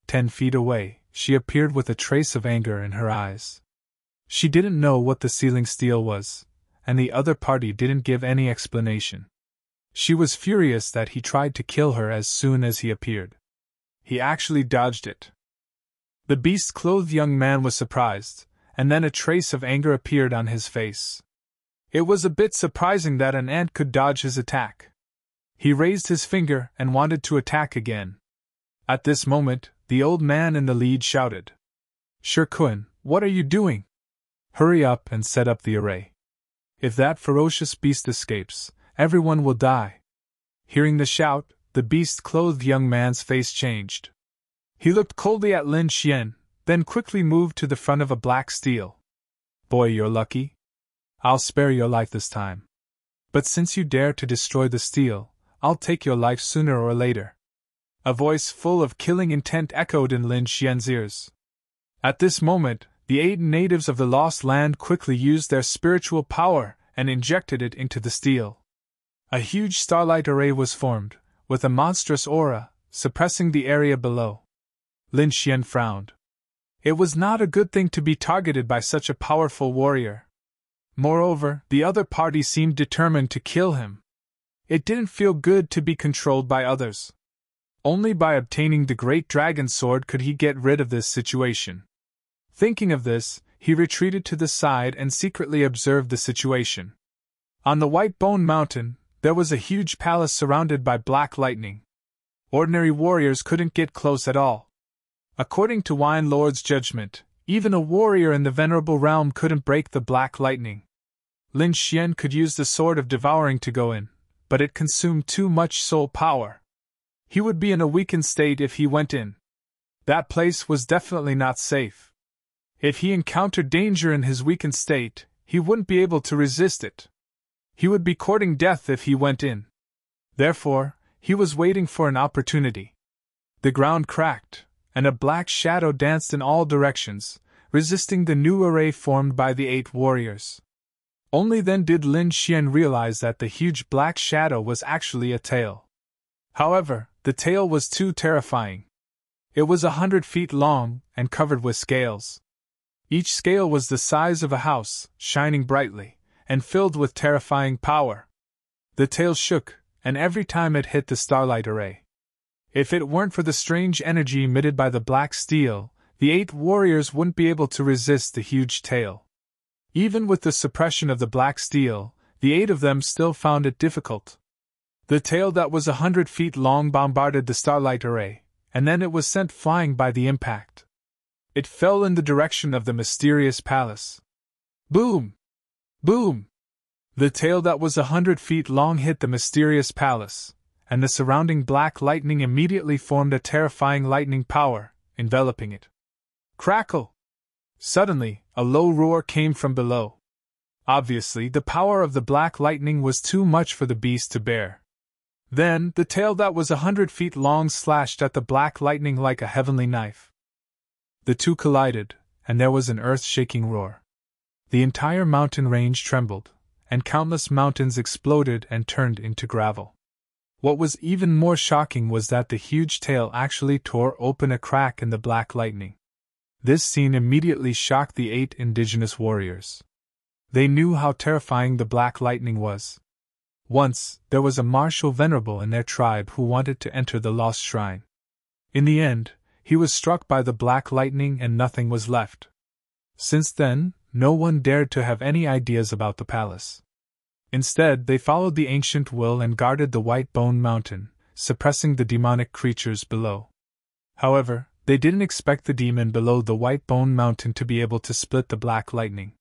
10 feet away, she appeared with a trace of anger in her eyes. She didn't know what the sealing steel was, and the other party didn't give any explanation. She was furious that he tried to kill her as soon as he appeared. He actually dodged it. The beast-clothed young man was surprised, and then a trace of anger appeared on his face. It was a bit surprising that an ant could dodge his attack. He raised his finger and wanted to attack again. At this moment, the old man in the lead shouted, Shirkun, what are you doing? Hurry up and set up the array. If that ferocious beast escapes, everyone will die. Hearing the shout, the beast-clothed young man's face changed. He looked coldly at Lin Xian, then quickly moved to the front of a black steel. Boy, you're lucky. I'll spare your life this time. But since you dare to destroy the steel, I'll take your life sooner or later. A voice full of killing intent echoed in Lin Xian's ears. At this moment, the 8 natives of the Lost Land quickly used their spiritual power and injected it into the steel. A huge starlight array was formed, with a monstrous aura, suppressing the area below. Lin Xian frowned. It was not a good thing to be targeted by such a powerful warrior. Moreover, the other party seemed determined to kill him. It didn't feel good to be controlled by others. Only by obtaining the great dragon sword could he get rid of this situation. Thinking of this, he retreated to the side and secretly observed the situation. On the White Bone Mountain, there was a huge palace surrounded by black lightning. Ordinary warriors couldn't get close at all. According to Wine Lord's judgment, even a warrior in the Venerable Realm couldn't break the black lightning. Lin Xian could use the Sword of Devouring to go in, but it consumed too much soul power. He would be in a weakened state if he went in. That place was definitely not safe. If he encountered danger in his weakened state, he wouldn't be able to resist it. He would be courting death if he went in. Therefore, he was waiting for an opportunity. The ground cracked, and a black shadow danced in all directions, resisting the new array formed by the 8 warriors. Only then did Lin Xian realize that the huge black shadow was actually a tail. However, the tail was too terrifying. It was 100 feet long and covered with scales. Each scale was the size of a house, shining brightly, and filled with terrifying power. The tail shook, and every time it hit the starlight array. If it weren't for the strange energy emitted by the black steel, the 8 warriors wouldn't be able to resist the huge tail. Even with the suppression of the black steel, the 8 of them still found it difficult. The tail that was 100 feet long bombarded the starlight array, and then it was sent flying by the impact. It fell in the direction of the mysterious palace. Boom! Boom! The tail that was 100 feet long hit the mysterious palace, and the surrounding black lightning immediately formed a terrifying lightning power, enveloping it. Crackle! Suddenly, a low roar came from below. Obviously, the power of the black lightning was too much for the beast to bear. Then, the tail that was 100 feet long slashed at the black lightning like a heavenly knife. The two collided, and there was an earth-shaking roar. The entire mountain range trembled, and countless mountains exploded and turned into gravel. What was even more shocking was that the huge tail actually tore open a crack in the black lightning. This scene immediately shocked the 8 indigenous warriors. They knew how terrifying the black lightning was. Once, there was a martial venerable in their tribe who wanted to enter the lost shrine. In the end, he was struck by the black lightning and nothing was left. Since then, no one dared to have any ideas about the palace. Instead, they followed the ancient will and guarded the White Bone Mountain, suppressing the demonic creatures below. However, they didn't expect the demon below the White Bone Mountain to be able to split the black lightning.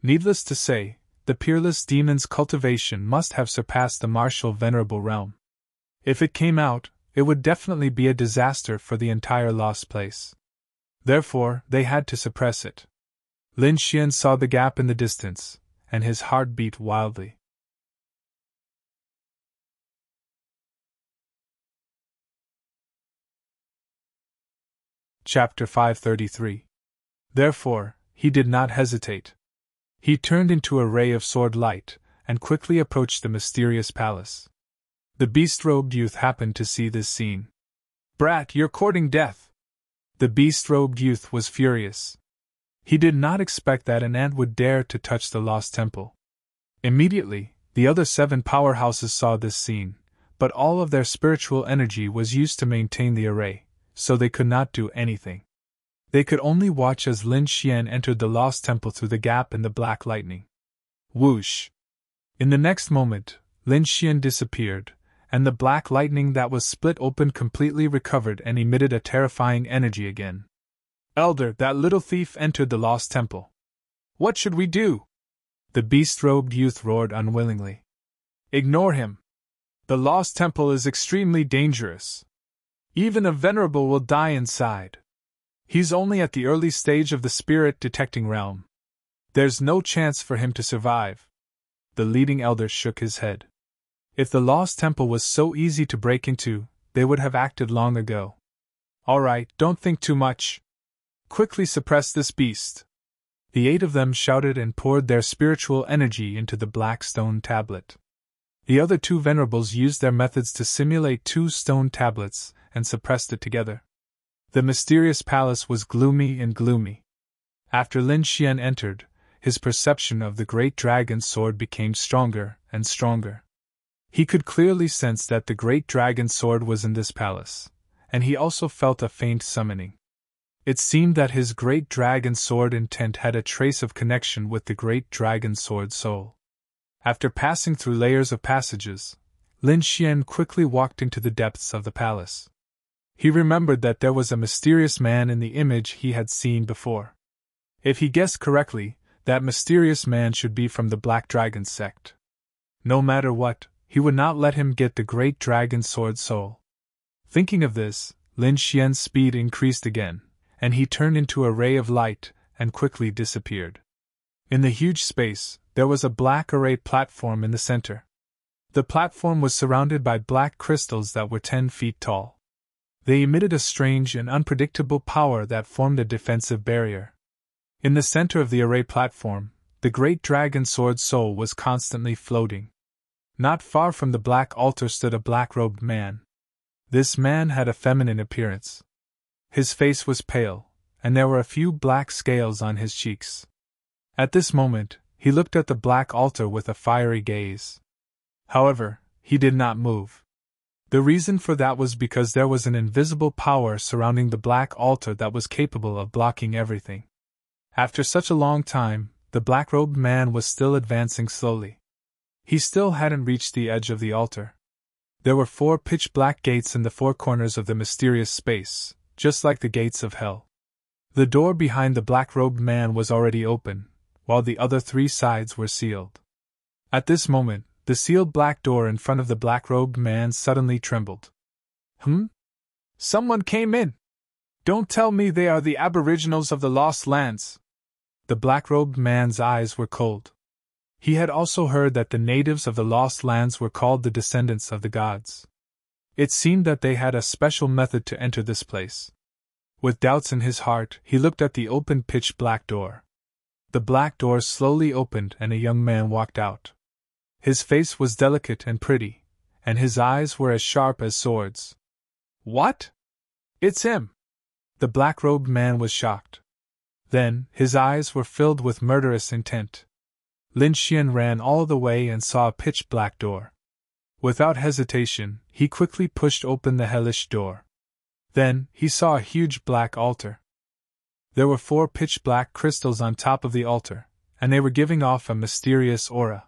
Needless to say, the peerless demon's cultivation must have surpassed the martial venerable realm. If it came out, it would definitely be a disaster for the entire lost place. Therefore, they had to suppress it. Lin Xian saw the gap in the distance, and his heart beat wildly. Chapter 533. Therefore, he did not hesitate. He turned into a ray of sword light, and quickly approached the mysterious palace. The beast-robed youth happened to see this scene. "Brat, you're courting death!" The beast-robed youth was furious. He did not expect that an ant would dare to touch the lost temple. Immediately, the other 7 powerhouses saw this scene, but all of their spiritual energy was used to maintain the array, so they could not do anything. They could only watch as Lin Xian entered the lost temple through the gap in the black lightning. Whoosh! In the next moment, Lin Xian disappeared, and the black lightning that was split open completely recovered and emitted a terrifying energy again. "Elder, that little thief entered the lost temple. What should we do?" The beast-robed youth roared unwillingly. "Ignore him. The lost temple is extremely dangerous. Even a venerable will die inside. He's only at the early stage of the spirit-detecting realm. There's no chance for him to survive." The leading elder shook his head. If the lost temple was so easy to break into, they would have acted long ago. "All right, don't think too much. Quickly suppress this beast." The 8 of them shouted and poured their spiritual energy into the black stone tablet. The other 2 venerables used their methods to simulate 2 stone tablets and suppressed it together. The mysterious palace was gloomy and gloomy. After Lin Xian entered, his perception of the great dragon's sword became stronger and stronger. He could clearly sense that the great dragon's sword was in this palace, and he also felt a faint summoning. It seemed that his great dragon sword intent had a trace of connection with the great dragon sword soul. After passing through layers of passages, Lin Xian quickly walked into the depths of the palace. He remembered that there was a mysterious man in the image he had seen before. If he guessed correctly, that mysterious man should be from the Black Dragon sect. No matter what, he would not let him get the great dragon sword soul. Thinking of this, Lin Xian's speed increased again, and he turned into a ray of light and quickly disappeared. In the huge space, there was a black arrayed platform in the center. The platform was surrounded by black crystals that were 10 feet tall. They emitted a strange and unpredictable power that formed a defensive barrier. In the center of the array platform, the great dragon sword soul was constantly floating. Not far from the black altar stood a black-robed man. This man had a feminine appearance. His face was pale, and there were a few black scales on his cheeks. At this moment, he looked at the black altar with a fiery gaze. However, he did not move. The reason for that was because there was an invisible power surrounding the black altar that was capable of blocking everything. After such a long time, the black-robed man was still advancing slowly. He still hadn't reached the edge of the altar. There were 4 pitch-black gates in the 4 corners of the mysterious space, just like the gates of hell. The door behind the black-robed man was already open, while the other 3 sides were sealed. At this moment, the sealed black door in front of the black-robed man suddenly trembled. Someone came in! Don't tell me they are the aboriginals of the Lost Lands! The black-robed man's eyes were cold. He had also heard that the natives of the Lost Lands were called the descendants of the gods. It seemed that they had a special method to enter this place. With doubts in his heart, he looked at the open pitch-black door. The black door slowly opened and a young man walked out. His face was delicate and pretty, and his eyes were as sharp as swords. What? It's him! The black-robed man was shocked. Then, his eyes were filled with murderous intent. Lin Xian ran all the way and saw a pitch-black door. Without hesitation, he quickly pushed open the hellish door. Then, he saw a huge black altar. There were 4 pitch-black crystals on top of the altar, and they were giving off a mysterious aura.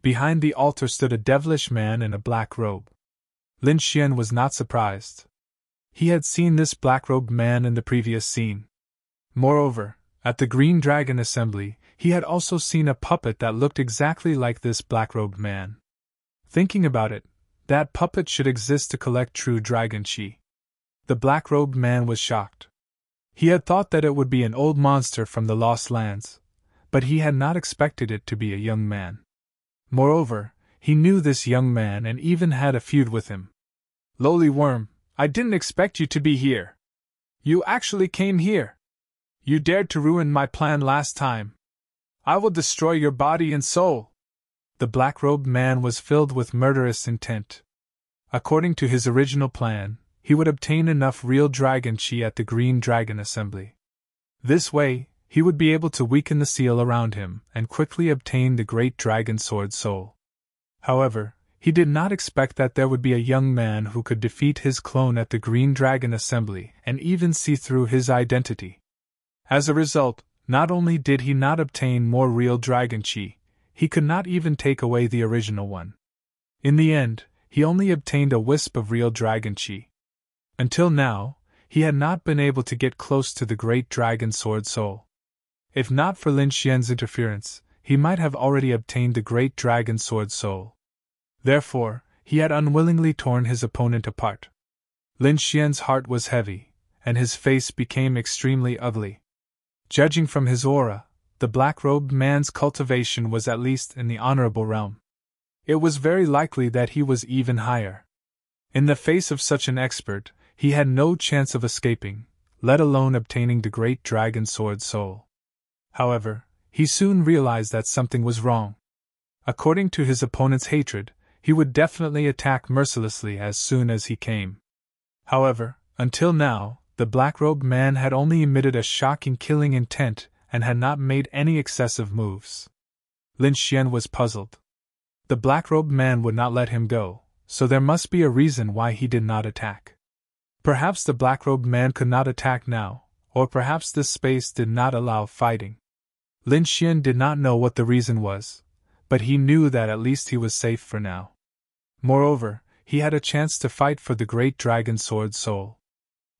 Behind the altar stood a devilish man in a black robe. Lin Xian was not surprised. He had seen this black-robed man in the previous scene. Moreover, at the Green Dragon Assembly, he had also seen a puppet that looked exactly like this black-robed man. Thinking about it, that puppet should exist to collect true dragon chi. The black-robed man was shocked. He had thought that it would be an old monster from the Lost Lands, but he had not expected it to be a young man. Moreover, he knew this young man and even had a feud with him. Lowly worm, I didn't expect you to be here. You actually came here. You dared to ruin my plan last time. I will destroy your body and soul. The black-robed man was filled with murderous intent. According to his original plan, he would obtain enough real dragon chi at the Green Dragon Assembly. This way, he would be able to weaken the seal around him and quickly obtain the great dragon sword soul. However, he did not expect that there would be a young man who could defeat his clone at the Green Dragon Assembly and even see through his identity. As a result, not only did he not obtain more real dragon chi, he could not even take away the original one. In the end, he only obtained a wisp of real dragon chi. Until now, he had not been able to get close to the great dragon sword soul. If not for Lin Xian's interference, he might have already obtained the great dragon sword soul. Therefore, he had unwillingly torn his opponent apart. Lin Xian's heart was heavy, and his face became extremely ugly. Judging from his aura, the black-robed man's cultivation was at least in the honorable realm. It was very likely that he was even higher. In the face of such an expert, he had no chance of escaping, let alone obtaining the great dragon sword soul. However, he soon realized that something was wrong. According to his opponent's hatred, he would definitely attack mercilessly as soon as he came. However, until now, The black-robed man had only emitted a shocking killing intent and had not made any excessive moves. Lin Xian was puzzled. The black-robed man would not let him go, so there must be a reason why he did not attack. Perhaps the black-robed man could not attack now, or perhaps this space did not allow fighting. Lin Xian did not know what the reason was, but he knew that at least he was safe for now. Moreover, he had a chance to fight for the great dragon sword soul.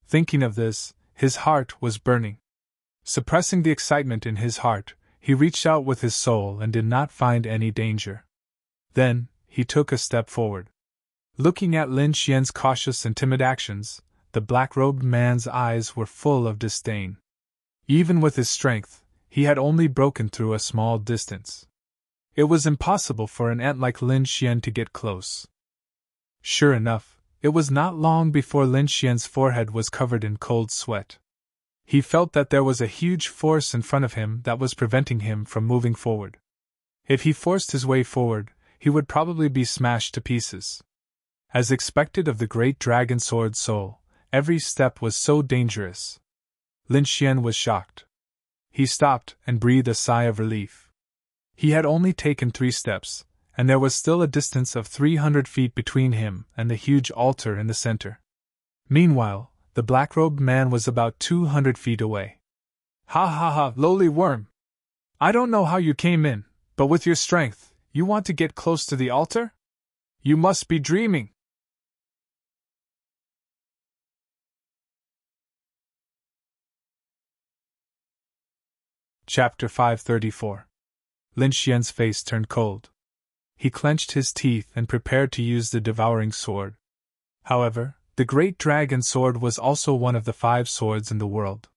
Thinking of this, his heart was burning. Suppressing the excitement in his heart, he reached out with his soul and did not find any danger. Then, he took a step forward. Looking at Lin Xian's cautious and timid actions, the black-robed man's eyes were full of disdain. Even with his strength, he had only broken through a small distance. It was impossible for an ant like Lin Xian to get close. Sure enough, it was not long before Lin Xian's forehead was covered in cold sweat. He felt that there was a huge force in front of him that was preventing him from moving forward. If he forced his way forward, he would probably be smashed to pieces. As expected of the great dragon sword soul, every step was so dangerous. Lin Xian was shocked. He stopped and breathed a sigh of relief. He had only taken 3 steps, and there was still a distance of 300 feet between him and the huge altar in the center. Meanwhile, the black-robed man was about 200 feet away. Ha ha ha, lowly worm! I don't know how you came in, but with your strength, you want to get close to the altar? You must be dreaming! Chapter 534. Lin Xian's face turned cold. He clenched his teeth and prepared to use the devouring sword. However, the great dragon sword was also one of the 5 swords in the world.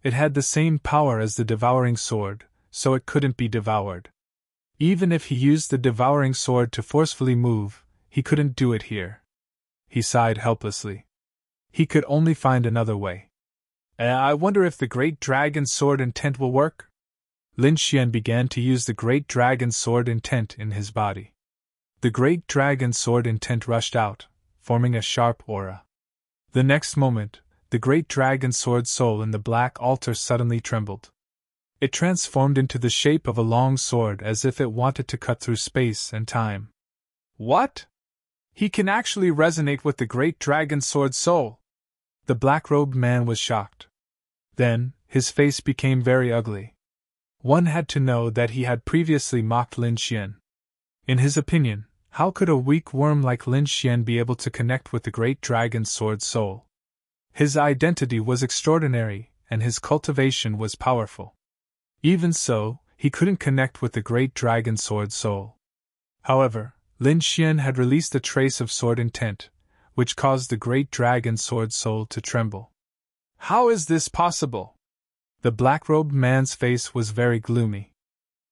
It had the same power as the devouring sword, so it couldn't be devoured. Even if he used the devouring sword to forcefully move, he couldn't do it here. He sighed helplessly. He could only find another way. I wonder if the great dragon sword intent will work? Lin Xian began to use the great dragon sword intent in his body. The great dragon sword intent rushed out, forming a sharp aura. The next moment, the great dragon sword soul in the black altar suddenly trembled. It transformed into the shape of a long sword as if it wanted to cut through space and time. What? He can actually resonate with the great dragon sword soul! The black-robed man was shocked. Then, his face became very ugly. One had to know that he had previously mocked Lin Xian. In his opinion, how could a weak worm like Lin Xian be able to connect with the great dragon sword soul? His identity was extraordinary, and his cultivation was powerful. Even so, he couldn't connect with the great dragon sword soul. However, Lin Xian had released a trace of sword intent, which caused the great dragon sword soul to tremble. How is this possible? The black-robed man's face was very gloomy.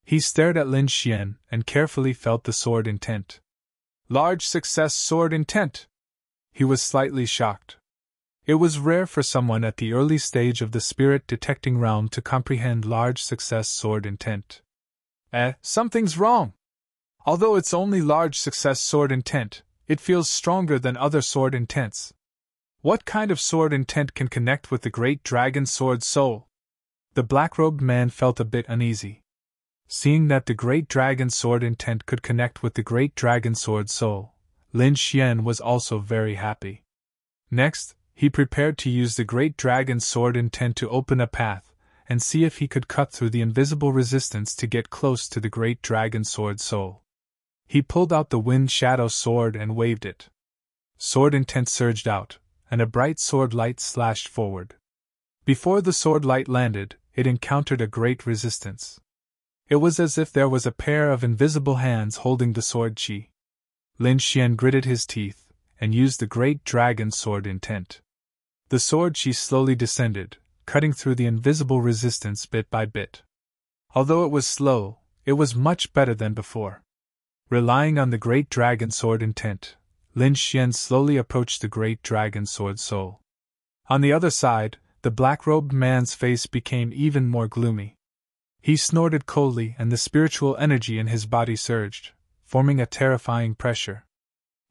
He stared at Lin Xian and carefully felt the sword intent. Large success sword intent! He was slightly shocked. It was rare for someone at the early stage of the spirit detecting realm to comprehend large success sword intent. Something's wrong. Although it's only large success sword intent, it feels stronger than other sword intents. What kind of sword intent can connect with the great dragon sword soul? The black-robed man felt a bit uneasy. Seeing that the great dragon sword intent could connect with the great dragon sword soul, Lin Xian was also very happy. Next, he prepared to use the great dragon sword intent to open a path and see if he could cut through the invisible resistance to get close to the great dragon sword soul. He pulled out the wind shadow sword and waved it. Sword intent surged out, and a bright sword light slashed forward. Before the sword light landed, it encountered a great resistance. It was as if there was a pair of invisible hands holding the sword chi. Lin Xian gritted his teeth and used the great dragon sword intent. The sword chi slowly descended, cutting through the invisible resistance bit by bit. Although it was slow, it was much better than before. Relying on the great dragon sword intent, Lin Xian slowly approached the great dragon sword soul. On the other side, the black-robed man's face became even more gloomy. He snorted coldly and the spiritual energy in his body surged, forming a terrifying pressure.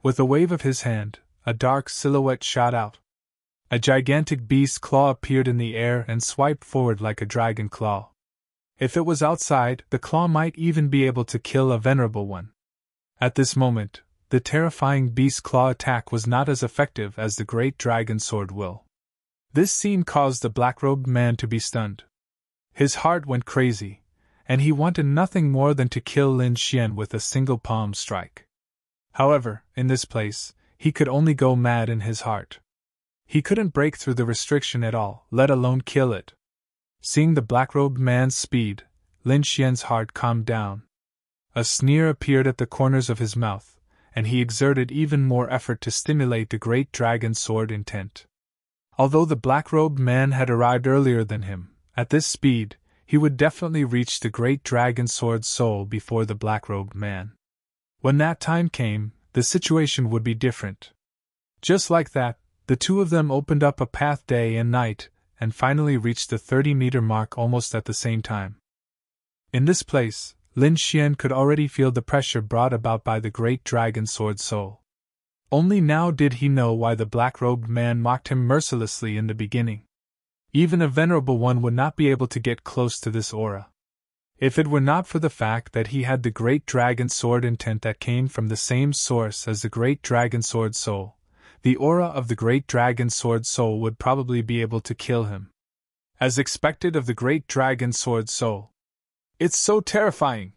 With a wave of his hand, a dark silhouette shot out. A gigantic beast's claw appeared in the air and swiped forward like a dragon claw. If it was outside, the claw might even be able to kill a venerable one. At this moment, the terrifying beast's claw attack was not as effective as the great dragon sword will. This scene caused the black-robed man to be stunned. His heart went crazy, and he wanted nothing more than to kill Lin Xian with a single palm strike. However, in this place, he could only go mad in his heart. He couldn't break through the restriction at all, let alone kill it. Seeing the black-robed man's speed, Lin Xian's heart calmed down. A sneer appeared at the corners of his mouth, and he exerted even more effort to stimulate the great dragon sword intent. Although the black-robed man had arrived earlier than him, at this speed, he would definitely reach the great dragon sword's soul before the black-robed man. When that time came, the situation would be different. Just like that, the two of them opened up a path day and night, and finally reached the 30-meter mark almost at the same time. In this place, Lin Xian could already feel the pressure brought about by the great dragon sword soul. Only now did he know why the black-robed man mocked him mercilessly in the beginning. Even a venerable one would not be able to get close to this aura. If it were not for the fact that he had the great dragon sword intent that came from the same source as the great dragon sword soul, the aura of the great dragon sword soul would probably be able to kill him. As expected of the great dragon sword soul. It's so terrifying!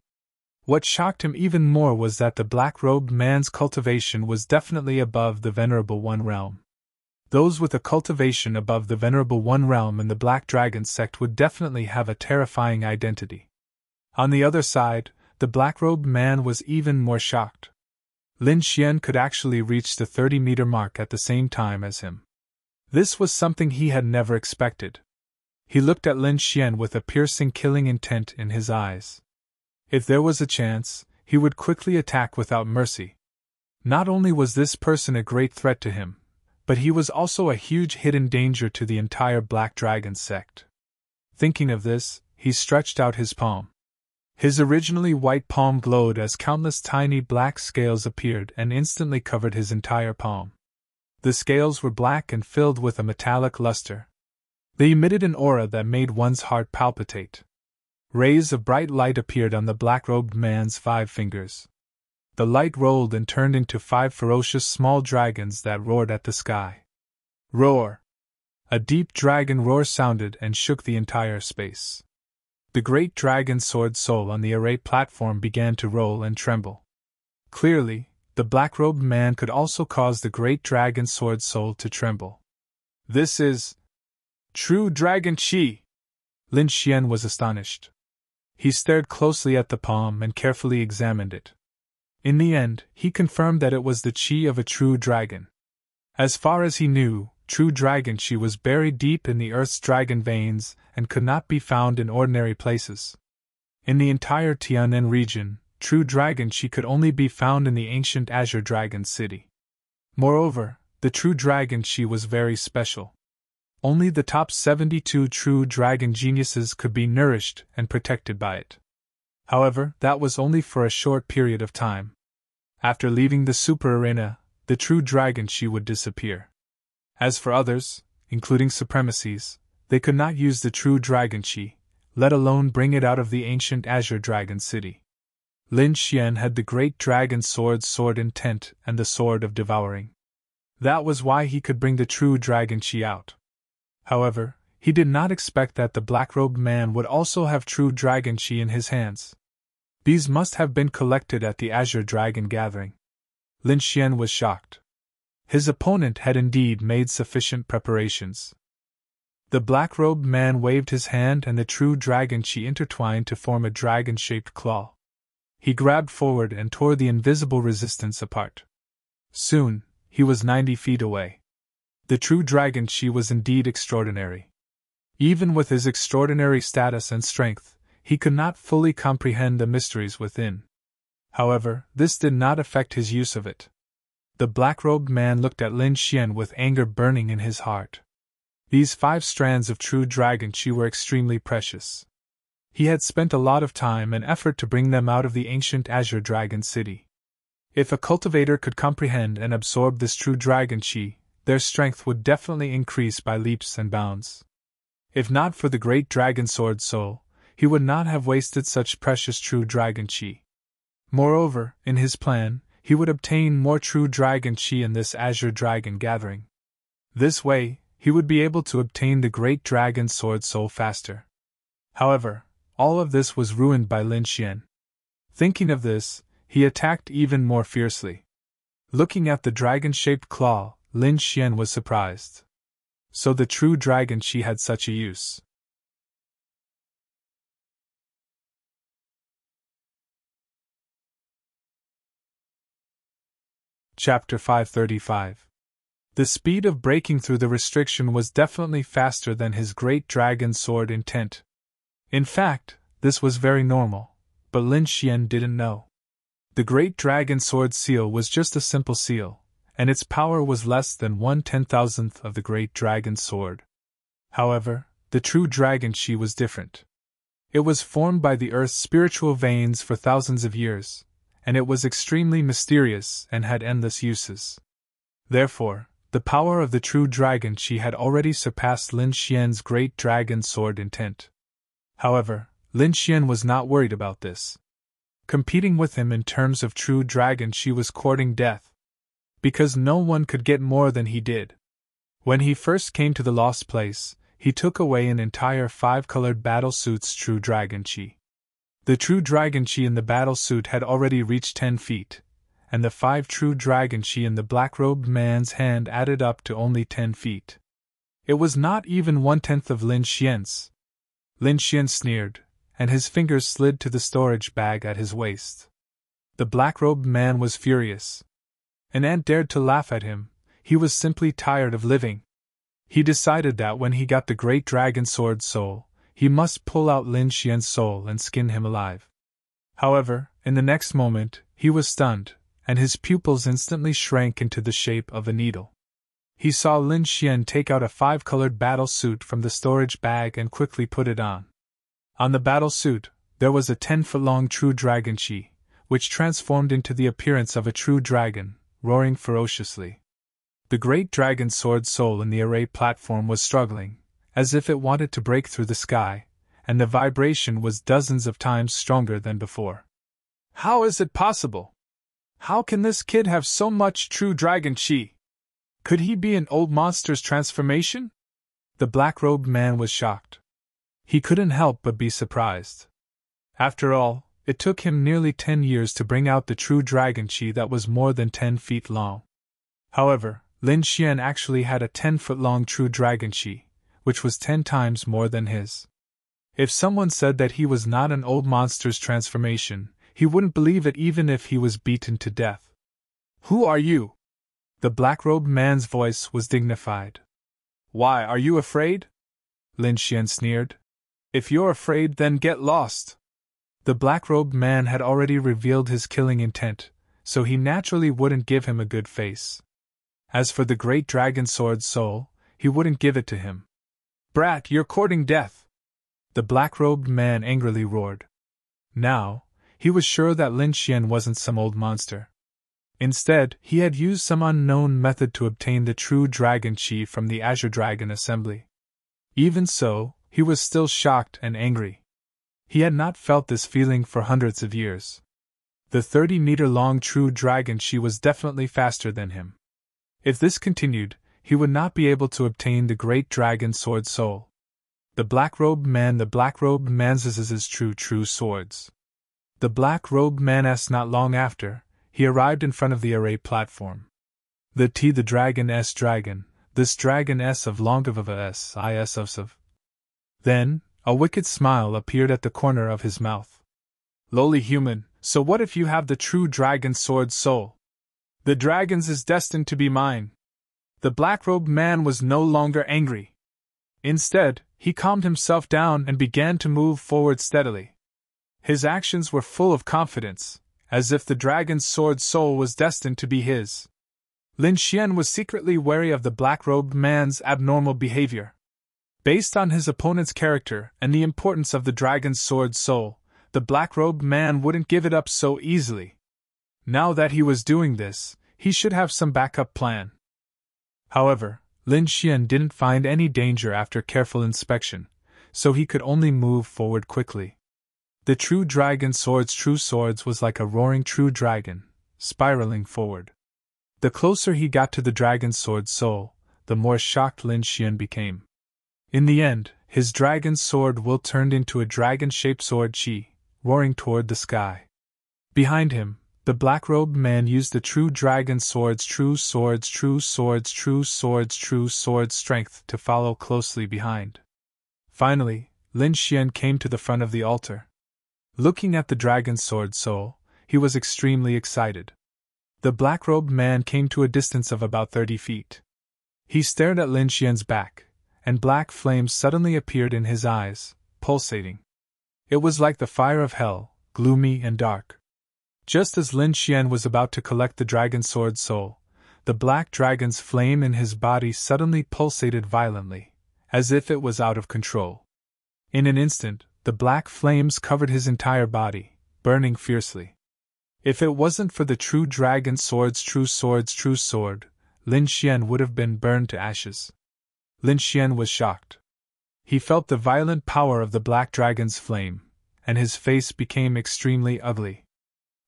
What shocked him even more was that the black-robed man's cultivation was definitely above the Venerable One realm. Those with a cultivation above the Venerable One realm in the Black Dragon sect would definitely have a terrifying identity. On the other side, the black-robed man was even more shocked. Lin Xian could actually reach the 30-meter mark at the same time as him. This was something he had never expected. He looked at Lin Xian with a piercing killing intent in his eyes. If there was a chance, he would quickly attack without mercy. Not only was this person a great threat to him, but he was also a huge hidden danger to the entire Black Dragon sect. Thinking of this, he stretched out his palm. His originally white palm glowed as countless tiny black scales appeared and instantly covered his entire palm. The scales were black and filled with a metallic luster. They emitted an aura that made one's heart palpitate. Rays of bright light appeared on the black-robed man's 5 fingers. The light rolled and turned into 5 ferocious small dragons that roared at the sky. Roar! A deep dragon roar sounded and shook the entire space. The great dragon sword soul on the array platform began to roll and tremble. Clearly, the black-robed man could also cause the great dragon sword soul to tremble. This is true dragon chi! Lin Xian was astonished. He stared closely at the palm and carefully examined it. In the end, he confirmed that it was the chi of a true dragon. As far as he knew, true dragon chi was buried deep in the earth's dragon veins and could not be found in ordinary places. In the entire Tianan region, true dragon chi could only be found in the ancient Azure Dragon City. Moreover, the true dragon chi was very special. Only the top 72 true dragon geniuses could be nourished and protected by it. However, that was only for a short period of time. After leaving the super arena, the true dragon chi would disappear. As for others, including supremacies, they could not use the true dragon chi, let alone bring it out of the ancient Azure Dragon City. Lin Xian had the great dragon sword intent and the sword of devouring. That was why he could bring the true dragon chi out. However, he did not expect that the black-robed man would also have true dragon chi in his hands. These must have been collected at the Azure Dragon Gathering. Lin Xian was shocked. His opponent had indeed made sufficient preparations. The black-robed man waved his hand and the true dragon chi intertwined to form a dragon-shaped claw. He grabbed forward and tore the invisible resistance apart. Soon, he was 90 feet away. The true dragon chi was indeed extraordinary. Even with his extraordinary status and strength, he could not fully comprehend the mysteries within. However, this did not affect his use of it. The black-robed man looked at Lin Xian with anger burning in his heart. These 5 strands of true dragon chi were extremely precious. He had spent a lot of time and effort to bring them out of the ancient Azure Dragon City. If a cultivator could comprehend and absorb this true dragon chi, their strength would definitely increase by leaps and bounds. If not for the great dragon sword soul, he would not have wasted such precious true dragon chi. Moreover, in his plan, he would obtain more true dragon chi in this azure dragon gathering. This way, he would be able to obtain the great dragon sword soul faster. However, all of this was ruined by Lin Xian. Thinking of this, he attacked even more fiercely. Looking at the dragon-shaped claw, Lin Xian was surprised. So the true dragon chi had such a use. Chapter 535. The speed of breaking through the restriction was definitely faster than his great dragon sword intent. In fact, this was very normal, but Lin Xian didn't know. The great dragon sword seal was just a simple seal, and its power was less than 1/10,000th of the great dragon sword. However, the true dragon chi was different. It was formed by the earth's spiritual veins for thousands of years, and it was extremely mysterious and had endless uses. Therefore, the power of the true dragon chi had already surpassed Lin Xian's great dragon sword intent. However, Lin Xian was not worried about this. Competing with him in terms of true dragon chi was courting death, because no one could get more than he did. When he first came to the lost place, he took away an entire 5-colored battle suit's true dragon chi. The true dragon chi in the battle suit had already reached 10 feet, and the 5 true dragon chi in the black-robed man's hand added up to only 10 feet. It was not even 1/10 of Lin Xian's. Lin Xian sneered, and his fingers slid to the storage bag at his waist. The black-robed man was furious. An ant dared to laugh at him, he was simply tired of living. He decided that when he got the great dragon sword soul, he must pull out Lin Xian's soul and skin him alive. However, in the next moment, he was stunned, and his pupils instantly shrank into the shape of a needle. He saw Lin Xian take out a 5-colored battle suit from the storage bag and quickly put it on. On the battle suit, there was a 10-foot-long true dragon chi, which transformed into the appearance of a true dragon, roaring ferociously. The great dragon sword soul in the array platform was struggling, as if it wanted to break through the sky, and the vibration was dozens of times stronger than before. How is it possible? How can this kid have so much true dragon chi? Could he be an old monster's transformation? The black-robed man was shocked. He couldn't help but be surprised. After all, it took him nearly 10 years to bring out the true dragon chi that was more than 10 feet long. However, Lin Xian actually had a 10-foot-long true dragon chi, which was 10 times more than his. If someone said that he was not an old monster's transformation, he wouldn't believe it even if he was beaten to death. Who are you? The black-robed man's voice was dignified. Why, are you afraid? Lin Xian sneered. If you're afraid, then get lost. The black-robed man had already revealed his killing intent, so he naturally wouldn't give him a good face. As for the great dragon sword soul, he wouldn't give it to him. Brat, you're courting death! The black-robed man angrily roared. Now, he was sure that Lin Xian wasn't some old monster. Instead, he had used some unknown method to obtain the true dragon chi from the Azure Dragon Assembly. Even so, he was still shocked and angry. He had not felt this feeling for hundreds of years. The 30-meter-long true dragon chi was definitely faster than him. If this continued, he would not be able to obtain the great dragon sword soul. The black-robed man's true swords. The black-robed man asked not long after, he arrived in front of the array platform. The dragon S dragon, this dragon S of Longavava S is of. Then, a wicked smile appeared at the corner of his mouth. Lowly human, so what if you have the true dragon sword soul? The dragon's is destined to be mine. The black-robed man was no longer angry. Instead, he calmed himself down and began to move forward steadily. His actions were full of confidence, as if the dragon's sword soul was destined to be his. Lin Xian was secretly wary of the black-robed man's abnormal behavior. Based on his opponent's character and the importance of the dragon's sword soul, the black-robed man wouldn't give it up so easily. Now that he was doing this, he should have some backup plan. However, Lin Xian didn't find any danger after careful inspection, so he could only move forward quickly. The true dragon sword's true swords was like a roaring true dragon, spiraling forward. The closer he got to the dragon sword's soul, the more shocked Lin Xian became. In the end, his dragon sword will turned into a dragon-shaped sword chi, roaring toward the sky. Behind him, the black-robed man used the true dragon sword's true swords strength to follow closely behind. Finally, Lin Xian came to the front of the altar. Looking at the dragon sword soul, he was extremely excited. The black-robed man came to a distance of about 30 feet. He stared at Lin Xian's back, and black flames suddenly appeared in his eyes, pulsating. It was like the fire of hell, gloomy and dark. Just as Lin Xian was about to collect the dragon sword soul, the black dragon's flame in his body suddenly pulsated violently, as if it was out of control. In an instant, the black flames covered his entire body, burning fiercely. If it wasn't for the true dragon sword's true sword, Lin Xian would have been burned to ashes. Lin Xian was shocked. He felt the violent power of the black dragon's flame, and his face became extremely ugly.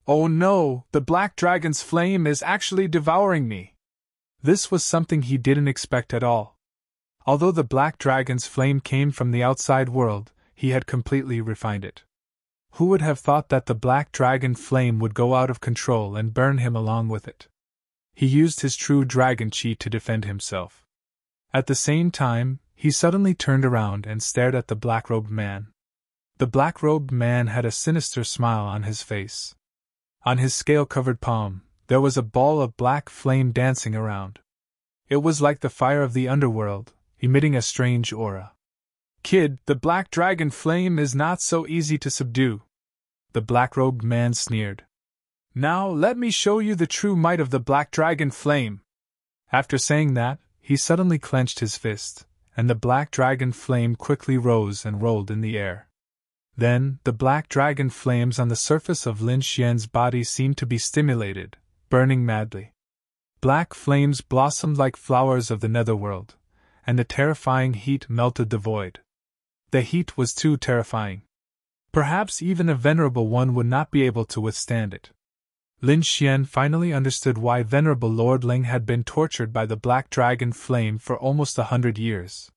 Oh no, the black dragon's flame is actually devouring me! This was something he didn't expect at all. Although the black dragon's flame came from the outside world, he had completely refined it. Who would have thought that the black dragon flame would go out of control and burn him along with it? He used his true dragon chi to defend himself. At the same time, he suddenly turned around and stared at the black-robed man. The black-robed man had a sinister smile on his face. On his scale-covered palm, there was a ball of black flame dancing around. It was like the fire of the underworld, emitting a strange aura. Kid, the black dragon flame is not so easy to subdue. The black-robed man sneered. Now let me show you the true might of the black dragon flame. After saying that, he suddenly clenched his fist, and the black dragon flame quickly rose and rolled in the air. Then, the black dragon flames on the surface of Lin Xian's body seemed to be stimulated, burning madly. Black flames blossomed like flowers of the netherworld, and the terrifying heat melted the void. The heat was too terrifying. Perhaps even a venerable one would not be able to withstand it. Lin Xian finally understood why Venerable Lord Ling had been tortured by the black dragon flame for almost 100 years.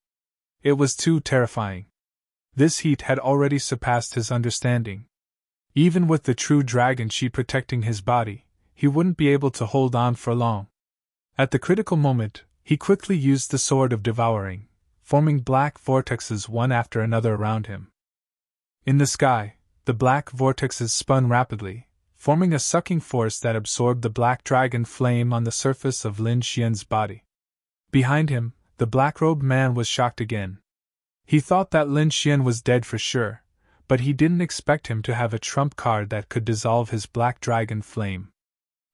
It was too terrifying. This heat had already surpassed his understanding. Even with the true dragon chi protecting his body, he wouldn't be able to hold on for long. At the critical moment, he quickly used the sword of devouring, forming black vortexes one after another around him. In the sky, the black vortexes spun rapidly, forming a sucking force that absorbed the black dragon flame on the surface of Lin Xian's body. Behind him, the black-robed man was shocked again. He thought that Lin Xian was dead for sure, but he didn't expect him to have a trump card that could dissolve his black dragon flame.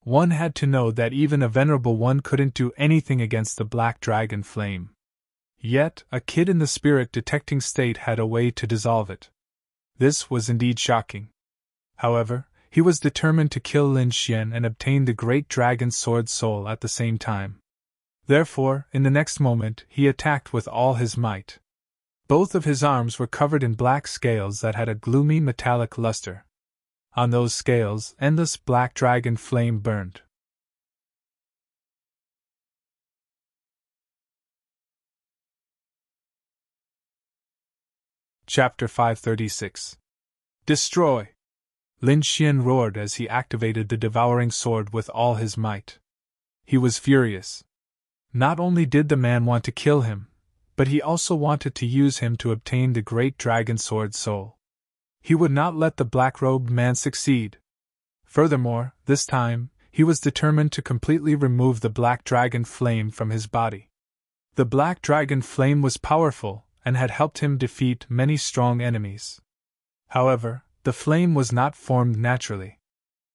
One had to know that even a venerable one couldn't do anything against the black dragon flame. Yet, a kid in the spirit detecting state had a way to dissolve it. This was indeed shocking. However, he was determined to kill Lin Xian and obtain the great dragon sword soul at the same time. Therefore, in the next moment, he attacked with all his might. Both of his arms were covered in black scales that had a gloomy metallic luster. On those scales, endless black dragon flame burned. Chapter 536. Destroy! Lin Xian roared as he activated the devouring sword with all his might. He was furious. Not only did the man want to kill him, but he also wanted to use him to obtain the great dragon sword soul. He would not let the black-robed man succeed. Furthermore, this time, he was determined to completely remove the black dragon flame from his body. The black dragon flame was powerful and had helped him defeat many strong enemies. However, the flame was not formed naturally.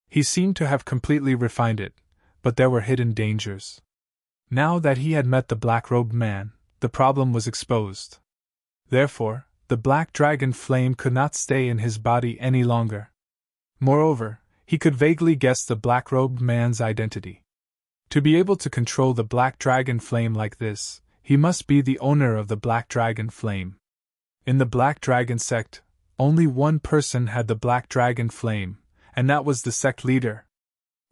He seemed to have completely refined it, but there were hidden dangers. Now that he had met the black-robed man, the problem was exposed. Therefore, the black dragon flame could not stay in his body any longer. Moreover, he could vaguely guess the black-robed man's identity. To be able to control the black dragon flame like this, he must be the owner of the black dragon flame. In the black dragon sect, only one person had the black dragon flame, and that was the sect leader.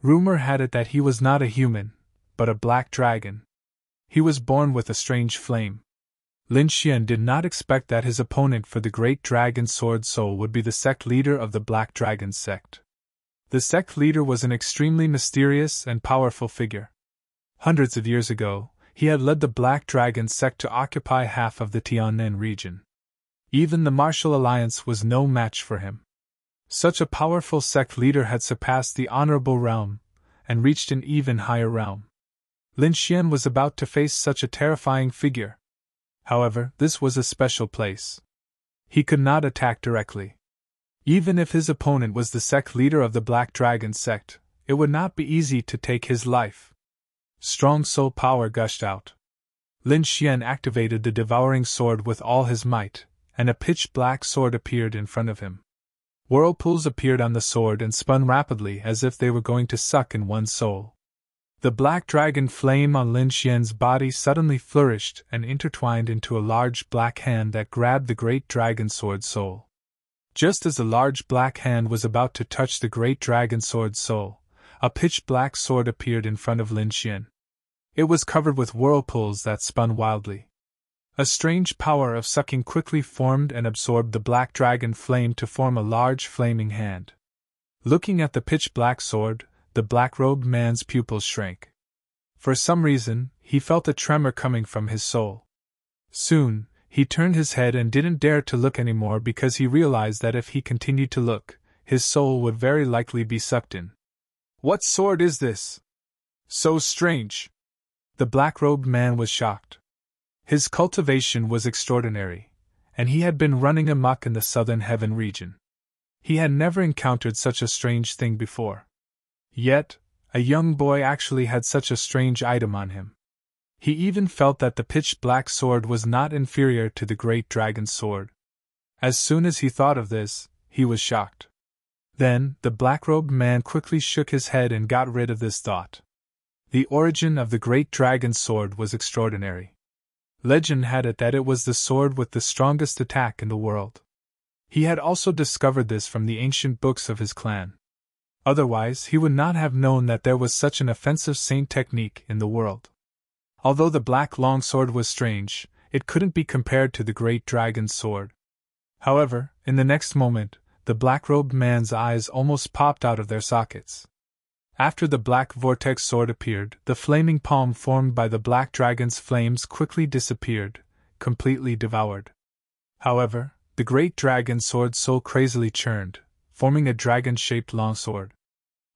Rumor had it that he was not a human, but a black dragon. He was born with a strange flame. Lin Xian did not expect that his opponent for the Great Dragon Sword Soul would be the sect leader of the Black Dragon sect. The sect leader was an extremely mysterious and powerful figure. Hundreds of years ago, he had led the Black Dragon sect to occupy half of the Tiannan region. Even the Martial Alliance was no match for him. Such a powerful sect leader had surpassed the honorable realm, and reached an even higher realm. Lin Xian was about to face such a terrifying figure. However, this was a special place. He could not attack directly. Even if his opponent was the sect leader of the Black Dragon sect, it would not be easy to take his life. Strong soul power gushed out. Lin Xian activated the devouring sword with all his might, and a pitch-black sword appeared in front of him. Whirlpools appeared on the sword and spun rapidly as if they were going to suck in one's soul. The black dragon flame on Lin Xian's body suddenly flourished and intertwined into a large black hand that grabbed the great dragon sword soul. Just as the large black hand was about to touch the great dragon sword soul, a pitch-black sword appeared in front of Lin Xian. It was covered with whirlpools that spun wildly. A strange power of sucking quickly formed and absorbed the black dragon flame to form a large flaming hand. Looking at the pitch-black sword, the black-robed man's pupils shrank. For some reason, he felt a tremor coming from his soul. Soon, he turned his head and didn't dare to look anymore because he realized that if he continued to look, his soul would very likely be sucked in. What sword is this? So strange! The black-robed man was shocked. His cultivation was extraordinary, and he had been running amok in the southern heaven region. He had never encountered such a strange thing before. Yet, a young boy actually had such a strange item on him. He even felt that the pitch-black sword was not inferior to the great dragon's sword. As soon as he thought of this, he was shocked. Then, the black-robed man quickly shook his head and got rid of this thought. The origin of the great dragon's sword was extraordinary. Legend had it that it was the sword with the strongest attack in the world. He had also discovered this from the ancient books of his clan. Otherwise, he would not have known that there was such an offensive saint technique in the world. Although the black longsword was strange, it couldn't be compared to the great dragon's sword. However, in the next moment, the black-robed man's eyes almost popped out of their sockets. After the black vortex sword appeared, the flaming palm formed by the black dragon's flames quickly disappeared, completely devoured. However, the great dragon sword soul crazily churned, forming a dragon-shaped longsword.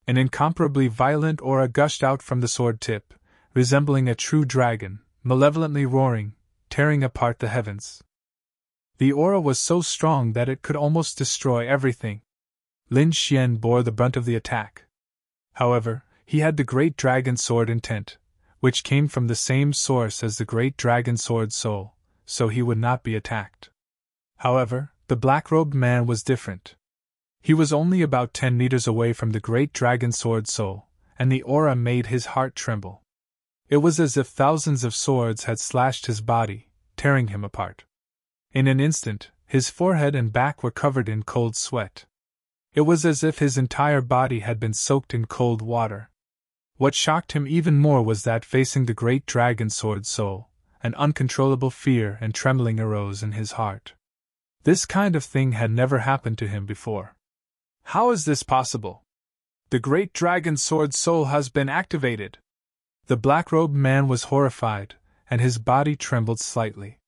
An incomparably violent aura gushed out from the sword tip, resembling a true dragon, malevolently roaring, tearing apart the heavens. The aura was so strong that it could almost destroy everything. Lin Xian bore the brunt of the attack. However, he had the great dragon sword intent, which came from the same source as the great dragon sword soul, so he would not be attacked. However, the black-robed man was different. He was only about 10 meters away from the great dragon sword soul, and the aura made his heart tremble. It was as if thousands of swords had slashed his body, tearing him apart. In an instant, his forehead and back were covered in cold sweat. It was as if his entire body had been soaked in cold water. What shocked him even more was that facing the great dragon sword soul, an uncontrollable fear and trembling arose in his heart. This kind of thing had never happened to him before. How is this possible? The great dragon sword soul has been activated. The black-robed man was horrified, and his body trembled slightly.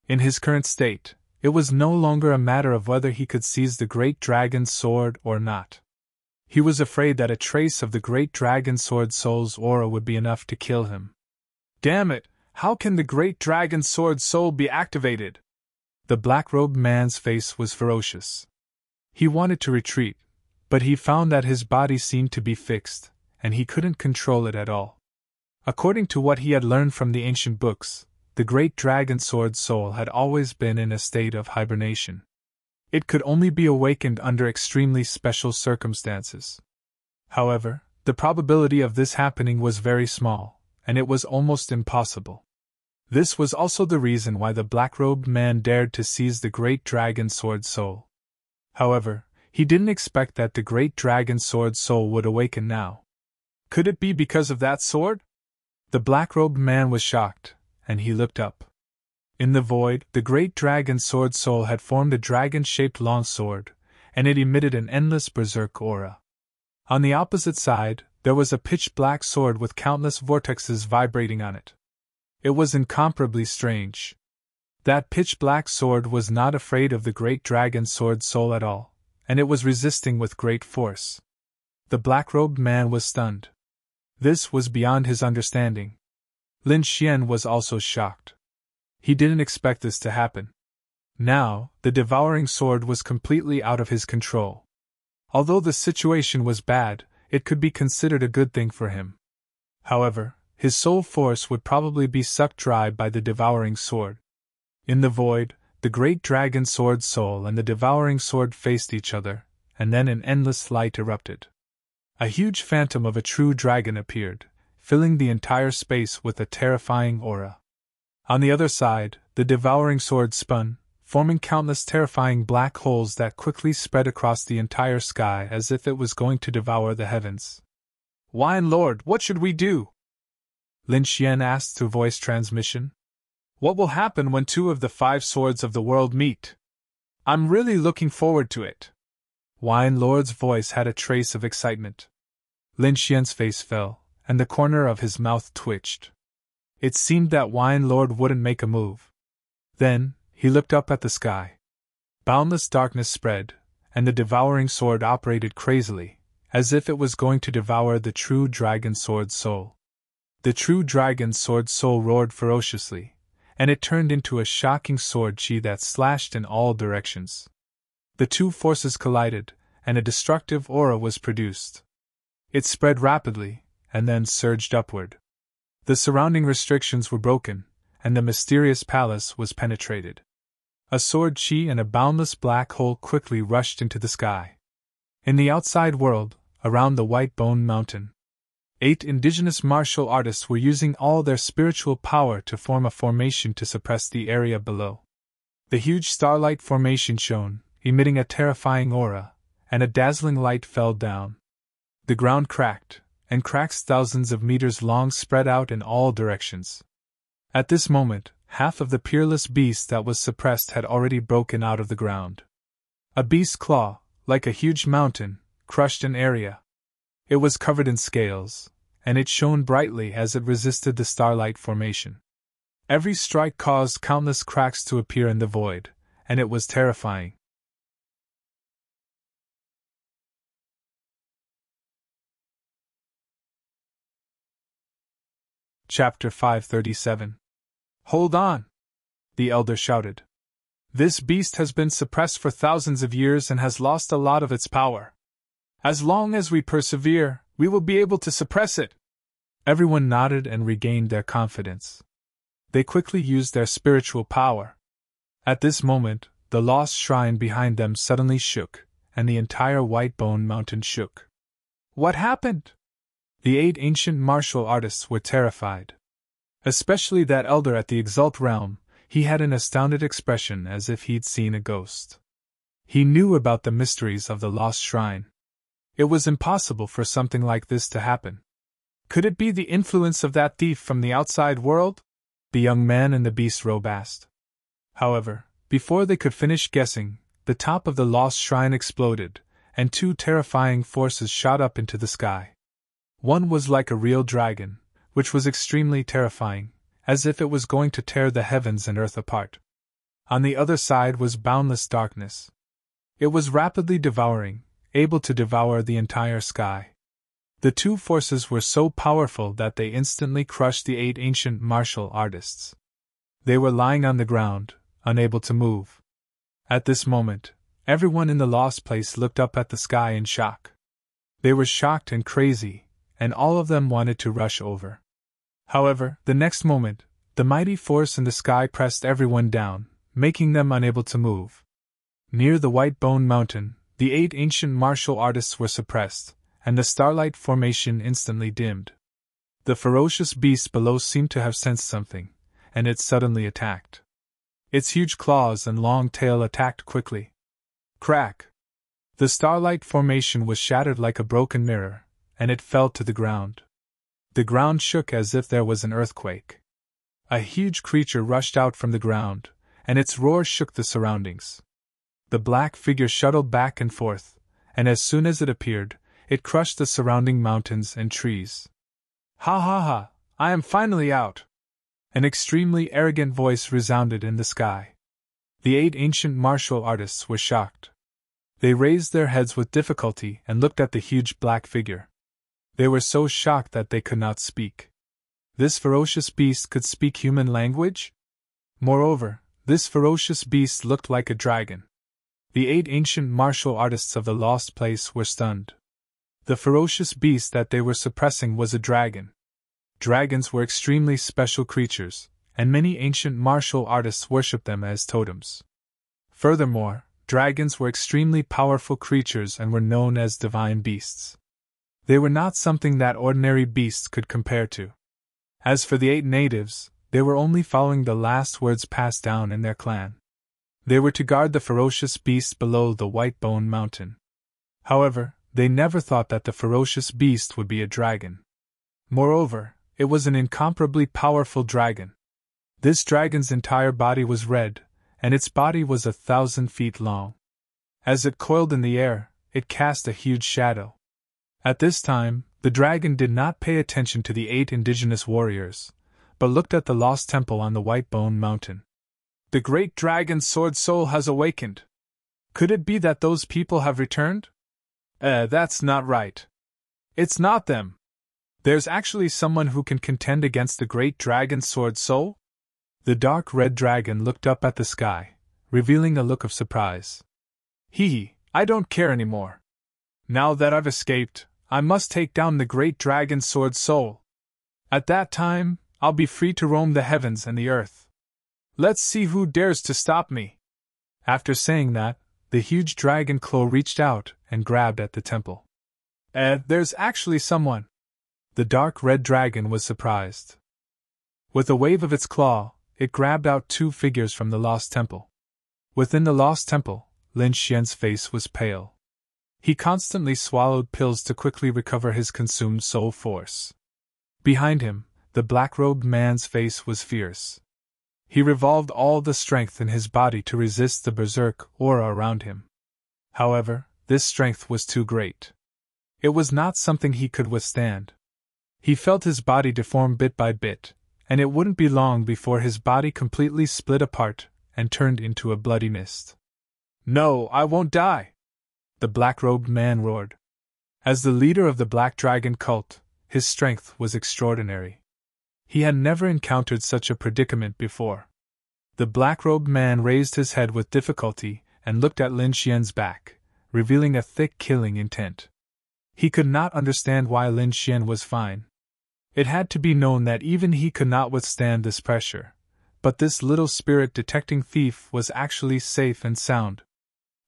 In his current state, it was no longer a matter of whether he could seize the great dragon's sword or not. He was afraid that a trace of the great dragon sword soul's aura would be enough to kill him. Damn it! How can the great dragon sword soul be activated? The black-robed man's face was ferocious. He wanted to retreat, but he found that his body seemed to be fixed, and he couldn't control it at all. According to what he had learned from the ancient books, the great dragon sword soul had always been in a state of hibernation. It could only be awakened under extremely special circumstances. However, the The probability of this happening was very small, and it was almost impossible. This was also the reason why the black-robed man dared to seize the great dragon sword soul. However, he didn't expect that the great dragon sword soul would awaken now. Could it be because of that sword? The black-robed man was shocked, and he looked up. In the void, the great dragon sword soul had formed a dragon-shaped long sword, and it emitted an endless berserk aura. On the opposite side, there was a pitch-black sword with countless vortexes vibrating on it. It was incomparably strange. That pitch-black sword was not afraid of the great dragon sword soul at all, and it was resisting with great force. The black-robed man was stunned. This was beyond his understanding. Lin Xian was also shocked. He didn't expect this to happen. Now, the devouring sword was completely out of his control. Although the situation was bad, it could be considered a good thing for him. However, his soul force would probably be sucked dry by the devouring sword. In the void, the great dragon sword soul and the devouring sword faced each other, and then an endless light erupted. A huge phantom of a true dragon appeared, filling the entire space with a terrifying aura. On the other side, the devouring sword spun, forming countless terrifying black holes that quickly spread across the entire sky as if it was going to devour the heavens. "Wine Lord, what should we do?" Lin Xian asked through voice transmission. "What will happen when two of the 5 swords of the world meet? I'm really looking forward to it." Wine Lord's voice had a trace of excitement. Lin Xian's face fell, and the corner of his mouth twitched. It seemed that Wine Lord wouldn't make a move. Then, he looked up at the sky. Boundless darkness spread, and the devouring sword operated crazily, as if it was going to devour the true dragon sword soul. The true dragon sword soul roared ferociously, and it turned into a shocking sword chi that slashed in all directions. The two forces collided, and a destructive aura was produced. It spread rapidly, and then surged upward. The surrounding restrictions were broken, and the mysterious palace was penetrated. A sword chi and a boundless black hole quickly rushed into the sky. In the outside world, around the White Bone Mountain, 8 indigenous martial artists were using all their spiritual power to form a formation to suppress the area below. The huge starlight formation shone, emitting a terrifying aura, and a dazzling light fell down. The ground cracked, and cracks thousands of meters long spread out in all directions. At this moment, half of the peerless beast that was suppressed had already broken out of the ground. A beast's claw, like a huge mountain, crushed an area. It was covered in scales, and it shone brightly as it resisted the starlight formation. Every strike caused countless cracks to appear in the void, and it was terrifying. Chapter 537. "Hold on!" the elder shouted. "This beast has been suppressed for thousands of years and has lost a lot of its power. As long as we persevere, we will be able to suppress it." Everyone nodded and regained their confidence. They quickly used their spiritual power. At this moment, the lost shrine behind them suddenly shook, and the entire White Bone Mountain shook. What happened? The 8 ancient martial artists were terrified. Especially that elder at the Exalt Realm, he had an astounded expression as if he'd seen a ghost. He knew about the mysteries of the lost shrine. It was impossible for something like this to happen. Could it be the influence of that thief from the outside world? The young man in the beast robe asked. However, before they could finish guessing, the top of the lost shrine exploded, and 2 terrifying forces shot up into the sky. One was like a real dragon, which was extremely terrifying, as if it was going to tear the heavens and earth apart. On the other side was boundless darkness. It was rapidly devouring, able to devour the entire sky. The 2 forces were so powerful that they instantly crushed the 8 ancient martial artists. They were lying on the ground, unable to move. At this moment, everyone in the lost place looked up at the sky in shock. They were shocked and crazy, and all of them wanted to rush over. However, the next moment, the mighty force in the sky pressed everyone down, making them unable to move. Near the White Bone Mountain, the 8 ancient martial artists were suppressed, and the starlight formation instantly dimmed. The ferocious beast below seemed to have sensed something, and it suddenly attacked. Its huge claws and long tail attacked quickly. Crack! The starlight formation was shattered like a broken mirror, and it fell to the ground. The ground shook as if there was an earthquake. A huge creature rushed out from the ground, and its roar shook the surroundings. The black figure shuttled back and forth, and as soon as it appeared, it crushed the surrounding mountains and trees. Ha ha ha! I am finally out! An extremely arrogant voice resounded in the sky. The 8 ancient martial artists were shocked. They raised their heads with difficulty and looked at the huge black figure. They were so shocked that they could not speak. This ferocious beast could speak human language? Moreover, this ferocious beast looked like a dragon. The 8 ancient martial artists of the lost place were stunned. The ferocious beast that they were suppressing was a dragon. Dragons were extremely special creatures, and many ancient martial artists worshipped them as totems. Furthermore, dragons were extremely powerful creatures and were known as divine beasts. They were not something that ordinary beasts could compare to. As for the 8 natives, they were only following the last words passed down in their clan. They were to guard the ferocious beast below the White Bone Mountain. However, they never thought that the ferocious beast would be a dragon. Moreover, it was an incomparably powerful dragon. This dragon's entire body was red, and its body was 1,000 feet long. As it coiled in the air, it cast a huge shadow. At this time, the dragon did not pay attention to the 8 indigenous warriors, but looked at the lost temple on the White Bone Mountain. The great dragon's sword soul has awakened. Could it be that those people have returned? That's not right. It's not them. There's actually someone who can contend against the great dragon's sword soul? The dark red dragon looked up at the sky, revealing a look of surprise. I don't care anymore. Now that I've escaped, I must take down the great dragon's sword soul. At that time, I'll be free to roam the heavens and the earth. Let's see who dares to stop me. After saying that, the huge dragon claw reached out and grabbed at the temple. There's actually someone. The dark red dragon was surprised. With a wave of its claw, it grabbed out 2 figures from the lost temple. Within the lost temple, Lin Xian's face was pale. He constantly swallowed pills to quickly recover his consumed soul force. Behind him, the black-robed man's face was fierce. He revolved all the strength in his body to resist the berserk aura around him. However, this strength was too great. It was not something he could withstand. He felt his body deform bit by bit, and it wouldn't be long before his body completely split apart and turned into a bloody mist. No, I won't die! The black-robed man roared. As the leader of the Black Dragon cult, his strength was extraordinary. He had never encountered such a predicament before. The black-robed man raised his head with difficulty and looked at Lin Xian's back, revealing a thick killing intent. He could not understand why Lin Xian was fine. It had to be known that even he could not withstand this pressure, but this little spirit-detecting thief was actually safe and sound.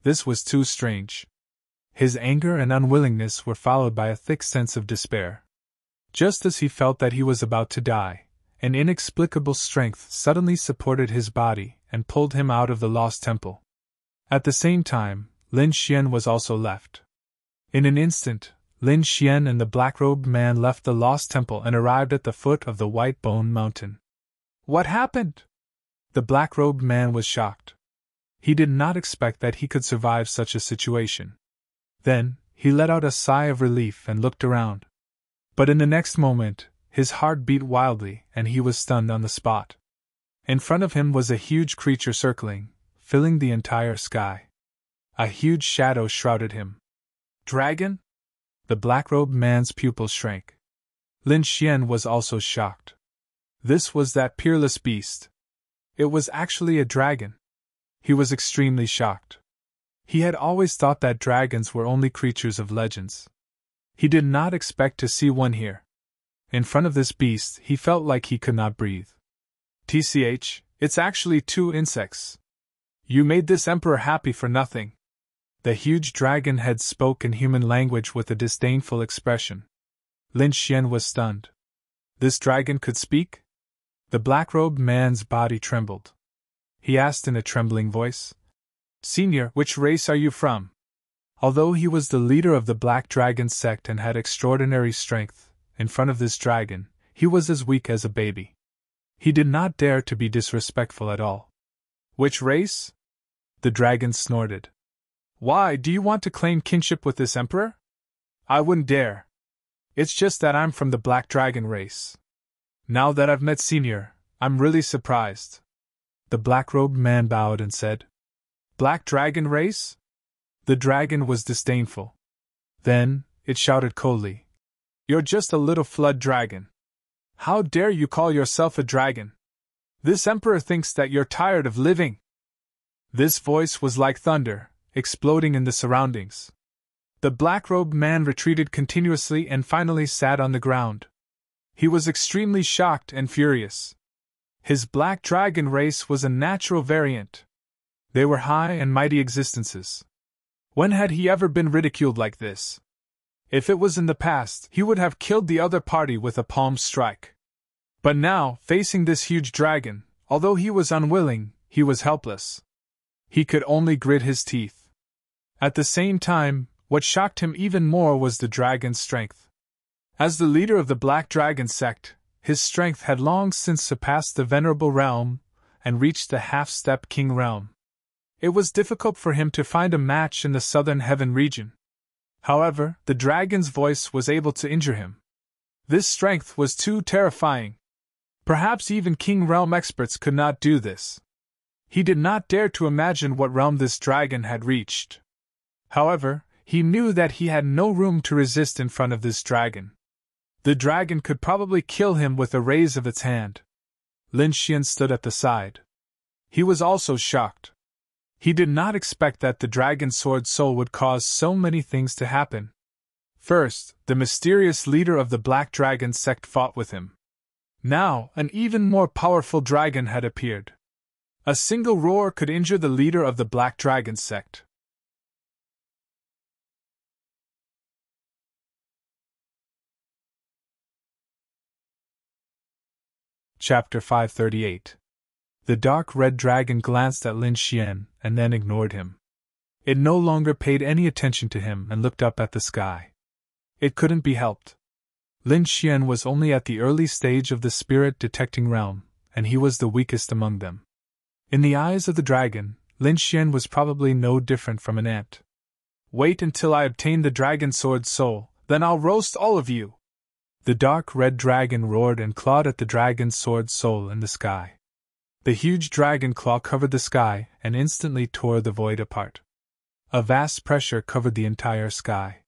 This was too strange. His anger and unwillingness were followed by a thick sense of despair. Just as he felt that he was about to die, an inexplicable strength suddenly supported his body and pulled him out of the lost temple. At the same time, Lin Xian was also left. In an instant, Lin Xian and the black-robed man left the lost temple and arrived at the foot of the White Bone Mountain. What happened? The black-robed man was shocked. He did not expect that he could survive such a situation. Then, he let out a sigh of relief and looked around. But in the next moment, his heart beat wildly and he was stunned on the spot. In front of him was a huge creature circling, filling the entire sky. A huge shadow shrouded him. Dragon? The black-robed man's pupils shrank. Lin Xian was also shocked. This was that peerless beast. It was actually a dragon. He was extremely shocked. He had always thought that dragons were only creatures of legends. He did not expect to see one here. In front of this beast, he felt like he could not breathe. It's actually 2 insects. You made this emperor happy for nothing. The huge dragon head spoke in human language with a disdainful expression. Lin Xian was stunned. This dragon could speak? The black-robed man's body trembled. He asked in a trembling voice, "Senior, which race are you from?" Although he was the leader of the Black Dragon sect and had extraordinary strength, in front of this dragon, he was as weak as a baby. He did not dare to be disrespectful at all. "Which race?" The dragon snorted. "Why, do you want to claim kinship with this emperor?" "I wouldn't dare. It's just that I'm from the Black Dragon race. Now that I've met Senior, I'm really surprised." The black-robed man bowed and said, "Black Dragon race?" The dragon was disdainful. Then, it shouted coldly, "You're just a little flood dragon. How dare you call yourself a dragon? This emperor thinks that you're tired of living." This voice was like thunder, exploding in the surroundings. The black-robed man retreated continuously and finally sat on the ground. He was extremely shocked and furious. His black dragon race was a natural variant. They were high and mighty existences. When had he ever been ridiculed like this? If it was in the past, he would have killed the other party with a palm strike. But now, facing this huge dragon, although he was unwilling, he was helpless. He could only grit his teeth. At the same time, what shocked him even more was the dragon's strength. As the leader of the Black Dragon sect, his strength had long since surpassed the Venerable Realm and reached the Half-Step King Realm. It was difficult for him to find a match in the Southern Heaven region. However, the dragon's voice was able to injure him. This strength was too terrifying. Perhaps even King Realm experts could not do this. He did not dare to imagine what realm this dragon had reached. However, he knew that he had no room to resist in front of this dragon. The dragon could probably kill him with a raise of its hand. Lin Xian stood at the side. He was also shocked. He did not expect that the dragon sword soul would cause so many things to happen. First, the mysterious leader of the Black Dragon sect fought with him. Now, an even more powerful dragon had appeared. A single roar could injure the leader of the Black Dragon sect. Chapter 538. The dark red dragon glanced at Lin Xian and then ignored him. It no longer paid any attention to him and looked up at the sky. It couldn't be helped. Lin Xian was only at the early stage of the spirit detecting realm, and he was the weakest among them. In the eyes of the dragon, Lin Xian was probably no different from an ant. "Wait until I obtain the dragon sword soul, then I'll roast all of you!" The dark red dragon roared and clawed at the dragon's sword soul in the sky. The huge dragon claw covered the sky and instantly tore the void apart. A vast pressure covered the entire sky.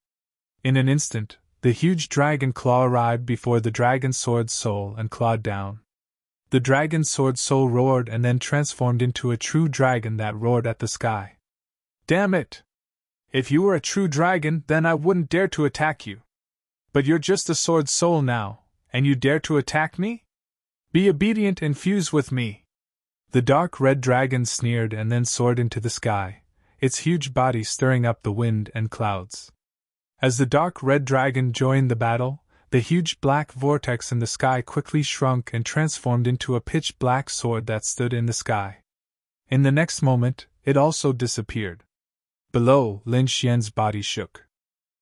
In an instant, the huge dragon claw arrived before the dragon's sword soul and clawed down. The dragon's sword soul roared and then transformed into a true dragon that roared at the sky. "Damn it! If you were a true dragon, then I wouldn't dare to attack you. But you're just a sword soul now, and you dare to attack me? Be obedient and fuse with me." The dark red dragon sneered and then soared into the sky, its huge body stirring up the wind and clouds. As the dark red dragon joined the battle, the huge black vortex in the sky quickly shrunk and transformed into a pitch-black sword that stood in the sky. In the next moment, it also disappeared. Below, Lin Xian's body shook.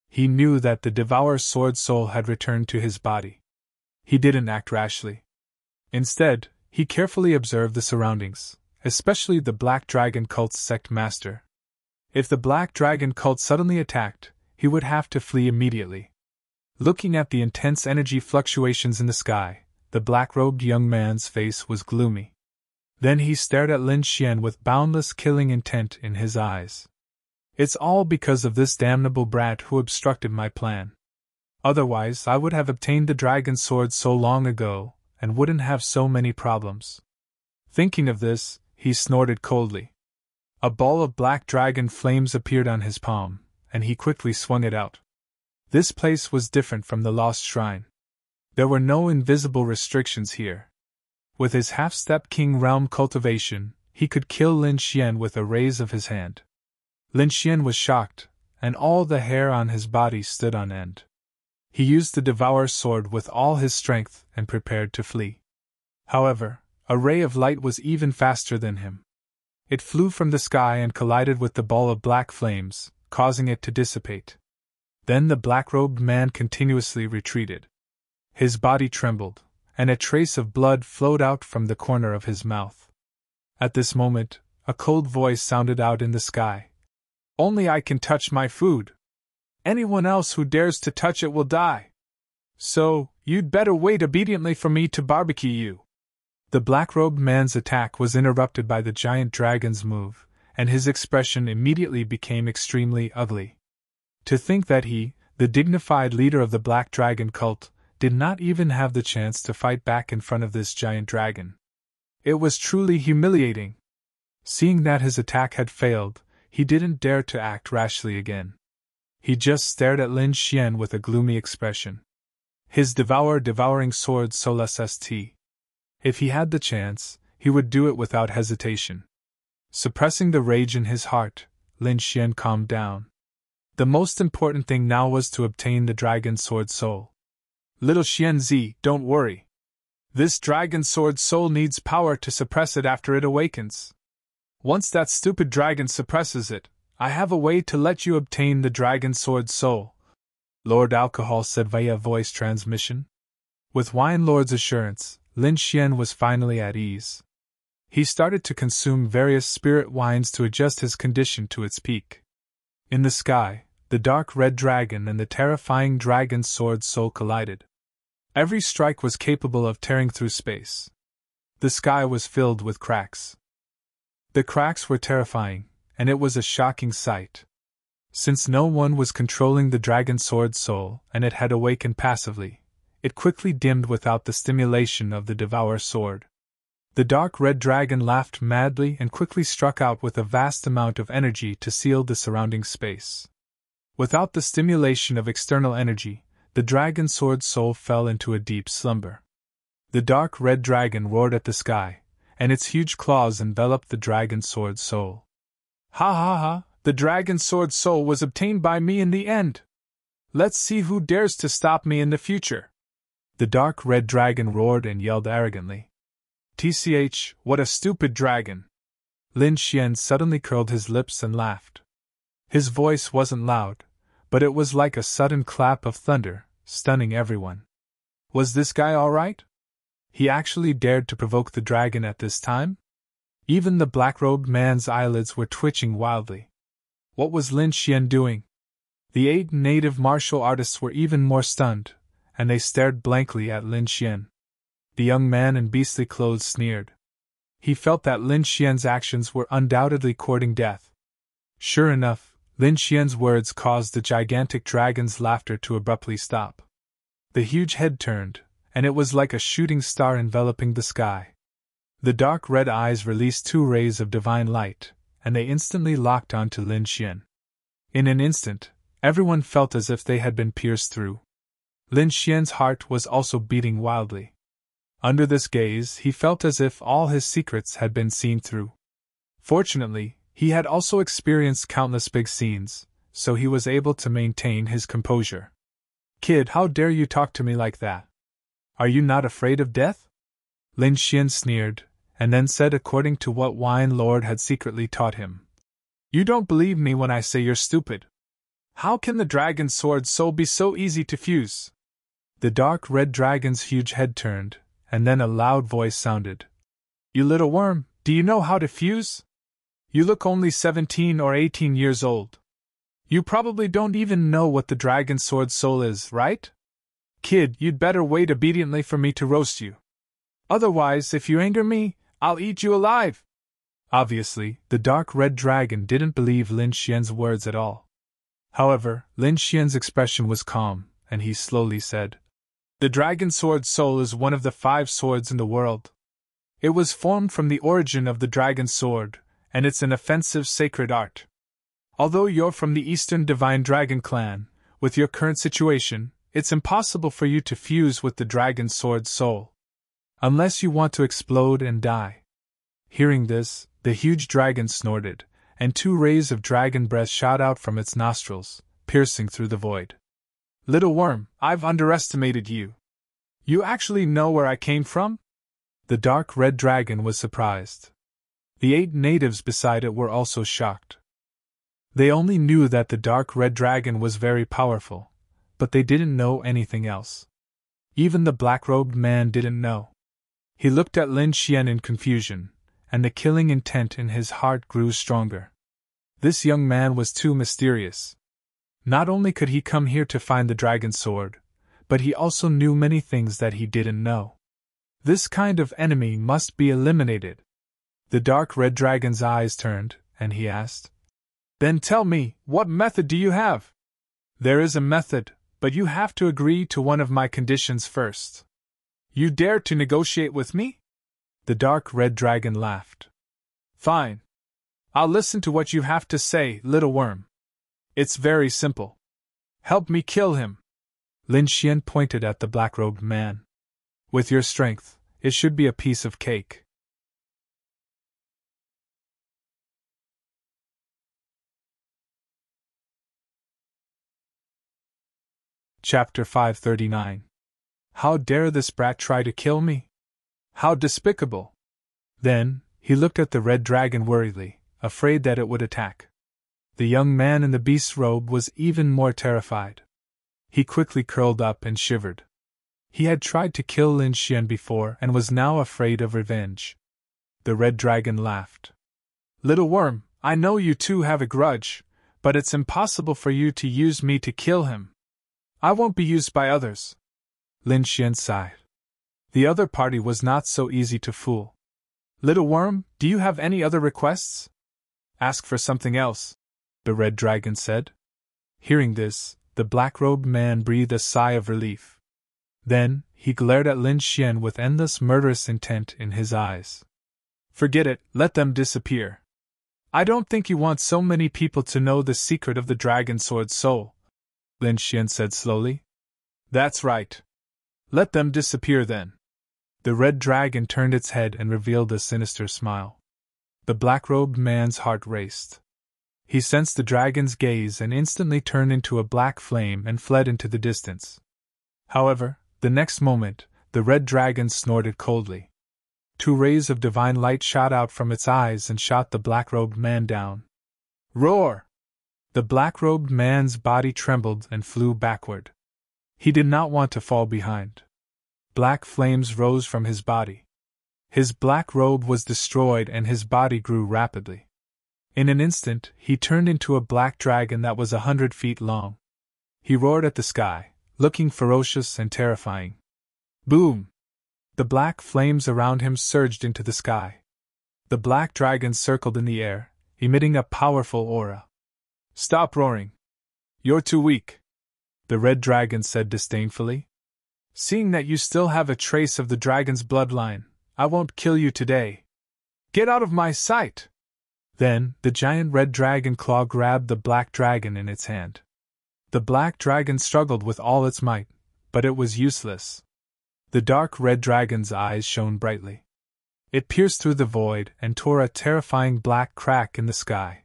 He knew that the Devourer's sword soul had returned to his body. He didn't act rashly. Instead, he carefully observed the surroundings, especially the Black Dragon Cult's sect master. If the Black Dragon Cult suddenly attacked, he would have to flee immediately. Looking at the intense energy fluctuations in the sky, the black-robed young man's face was gloomy. Then he stared at Lin Xian with boundless killing intent in his eyes. "It's all because of this damnable brat who obstructed my plan. Otherwise, I would have obtained the dragon sword so long ago, and wouldn't have so many problems." Thinking of this, he snorted coldly. A ball of black dragon flames appeared on his palm, and he quickly swung it out. This place was different from the Lost Shrine. There were no invisible restrictions here. With his half-step king realm cultivation, he could kill Lin Xian with a raise of his hand. Lin Xian was shocked, and all the hair on his body stood on end. He used the Devourer's sword with all his strength and prepared to flee. However, a ray of light was even faster than him. It flew from the sky and collided with the ball of black flames, causing it to dissipate. Then the black-robed man continuously retreated. His body trembled, and a trace of blood flowed out from the corner of his mouth. At this moment, a cold voice sounded out in the sky. "Only I can touch my food. Anyone else who dares to touch it will die. So, you'd better wait obediently for me to barbecue you." The black-robed man's attack was interrupted by the giant dragon's move, and his expression immediately became extremely ugly. To think that he, the dignified leader of the Black Dragon cult, did not even have the chance to fight back in front of this giant dragon. It was truly humiliating. Seeing that his attack had failed, he didn't dare to act rashly again. He just stared at Lin Xian with a gloomy expression. His devouring sword Solus St. If he had the chance, he would do it without hesitation. Suppressing the rage in his heart, Lin Xian calmed down. The most important thing now was to obtain the dragon sword soul. "Little Xianzi, don't worry. This dragon sword soul needs power to suppress it after it awakens. Once that stupid dragon suppresses it, I have a way to let you obtain the dragon sword soul," Lord Alcohol said via voice transmission. With Wine Lord's assurance, Lin Xian was finally at ease. He started to consume various spirit wines to adjust his condition to its peak. In the sky, the dark red dragon and the terrifying dragon sword soul collided. Every strike was capable of tearing through space. The sky was filled with cracks. The cracks were terrifying, and it was a shocking sight. Since no one was controlling the dragon sword soul and it had awakened passively, it quickly dimmed without the stimulation of the Devourer sword. The dark red dragon laughed madly and quickly struck out with a vast amount of energy to seal the surrounding space. Without the stimulation of external energy, the dragon sword soul fell into a deep slumber. The dark red dragon roared at the sky, and its huge claws enveloped the dragon sword soul. "Ha ha ha! The dragon sword soul was obtained by me in the end! Let's see who dares to stop me in the future!" The dark red dragon roared and yelled arrogantly. "Tch, what a stupid dragon!" Lin Xian suddenly curled his lips and laughed. His voice wasn't loud, but it was like a sudden clap of thunder, stunning everyone. Was this guy all right? He actually dared to provoke the dragon at this time? Even the black-robed man's eyelids were twitching wildly. What was Lin Xian doing? The 8 native martial artists were even more stunned, and they stared blankly at Lin Xian. The young man in beastly clothes sneered. He felt that Lin Xian's actions were undoubtedly courting death. Sure enough, Lin Xian's words caused the gigantic dragon's laughter to abruptly stop. The huge head turned, and it was like a shooting star enveloping the sky. The dark red eyes released 2 rays of divine light, and they instantly locked onto Lin Xian. In an instant, everyone felt as if they had been pierced through. Lin Xian's heart was also beating wildly. Under this gaze, he felt as if all his secrets had been seen through. Fortunately, he had also experienced countless big scenes, so he was able to maintain his composure. "Kid, how dare you talk to me like that? Are you not afraid of death?" Lin Xian sneered, and then said according to what Wine Lord had secretly taught him. "You don't believe me when I say you're stupid. How can the dragon sword soul be so easy to fuse?" The dark red dragon's huge head turned, and then a loud voice sounded. "You little worm, do you know how to fuse? You look only 17 or 18 years old. You probably don't even know what the dragon sword soul is, right? Kid, you'd better wait obediently for me to roast you. Otherwise, if you anger me, I'll eat you alive." Obviously, the dark red dragon didn't believe Lin Xian's words at all. However, Lin Xian's expression was calm, and he slowly said, "The dragon sword soul is one of the 5 swords in the world. It was formed from the origin of the dragon sword, and it's an offensive sacred art. Although you're from the Eastern Divine Dragon clan, with your current situation, it's impossible for you to fuse with the dragon sword soul. Unless you want to explode and die." Hearing this, the huge dragon snorted, and 2 rays of dragon breath shot out from its nostrils, piercing through the void. Little worm, I've underestimated you. You actually know where I came from? The dark red dragon was surprised. The 8 natives beside it were also shocked. They only knew that the dark red dragon was very powerful, but they didn't know anything else. Even the black-robed man didn't know. He looked at Lin Xian in confusion, and the killing intent in his heart grew stronger. This young man was too mysterious. Not only could he come here to find the dragon sword, but he also knew many things that he didn't know. This kind of enemy must be eliminated. The dark red dragon's eyes turned, and he asked, "Then tell me, what method do you have?" "There is a method, but you have to agree to one of my conditions first." "You dare to negotiate with me?" The dark red dragon laughed. "Fine. I'll listen to what you have to say, little worm. It's very simple. Help me kill him." Lin Xian pointed at the black-robed man. "With your strength, it should be a piece of cake." Chapter 539. How dare this brat try to kill me? How despicable! Then, he looked at the red dragon worriedly, afraid that it would attack. The young man in the beast's robe was even more terrified. He quickly curled up and shivered. He had tried to kill Lin Xian before and was now afraid of revenge. The red dragon laughed. "Little worm, I know you two have a grudge, but it's impossible for you to use me to kill him. I won't be used by others." Lin Xian sighed. The other party was not so easy to fool. "Little worm, do you have any other requests?" "Ask for something else," the red dragon said. Hearing this, the black-robed man breathed a sigh of relief. Then, he glared at Lin Xian with endless murderous intent in his eyes. "Forget it, let them disappear. I don't think you want so many people to know the secret of the dragon sword's soul," Lin Xian said slowly. "That's right. Let them disappear then." The red dragon turned its head and revealed a sinister smile. The black-robed man's heart raced. He sensed the dragon's gaze and instantly turned into a black flame and fled into the distance. However, the next moment, the red dragon snorted coldly. 2 rays of divine light shot out from its eyes and shot the black-robed man down. Roar! The black-robed man's body trembled and flew backward. He did not want to fall behind. Black flames rose from his body. His black robe was destroyed and his body grew rapidly. In an instant, he turned into a black dragon that was 100 feet long. He roared at the sky, looking ferocious and terrifying. Boom! The black flames around him surged into the sky. The black dragon circled in the air, emitting a powerful aura. "Stop roaring. You're too weak," the red dragon said disdainfully. "Seeing that you still have a trace of the dragon's bloodline, I won't kill you today. Get out of my sight!" Then, the giant red dragon claw grabbed the black dragon in its hand. The black dragon struggled with all its might, but it was useless. The dark red dragon's eyes shone brightly. It pierced through the void and tore a terrifying black crack in the sky.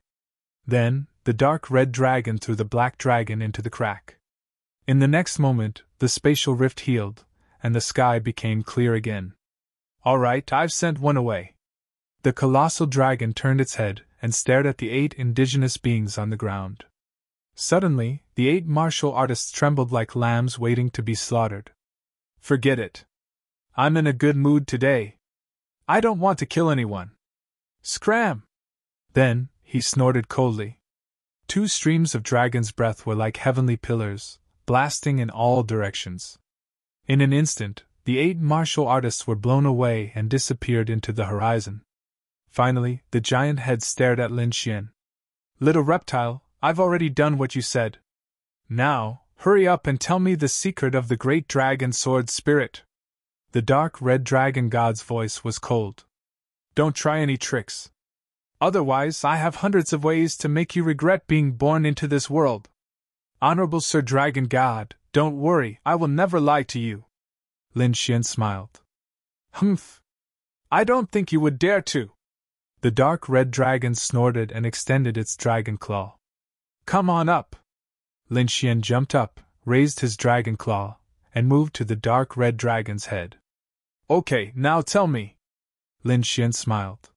Then, the dark red dragon threw the black dragon into the crack. In the next moment, the spatial rift healed, and the sky became clear again. "All right, I've sent one away." The colossal dragon turned its head and stared at the 8 indigenous beings on the ground. Suddenly, the 8 martial artists trembled like lambs waiting to be slaughtered. "Forget it. I'm in a good mood today. I don't want to kill anyone. Scram!" Then, he snorted coldly. 2 streams of dragon's breath were like heavenly pillars, blasting in all directions. In an instant, the 8 martial artists were blown away and disappeared into the horizon. Finally, the giant head stared at Lin Xian. "Little reptile, I've already done what you said. Now, hurry up and tell me the secret of the great dragon sword spirit." The dark red dragon god's voice was cold. "Don't try any tricks. Otherwise, I have hundreds of ways to make you regret being born into this world. Honorable Sir Dragon God, don't worry, I will never lie to you." Lin Xian smiled. "Humph! I don't think you would dare to." The dark red dragon snorted and extended its dragon claw. Come on up! Lin Xian jumped up, raised his dragon claw, and moved to the dark red dragon's head. Okay, now tell me. Lin Xian smiled.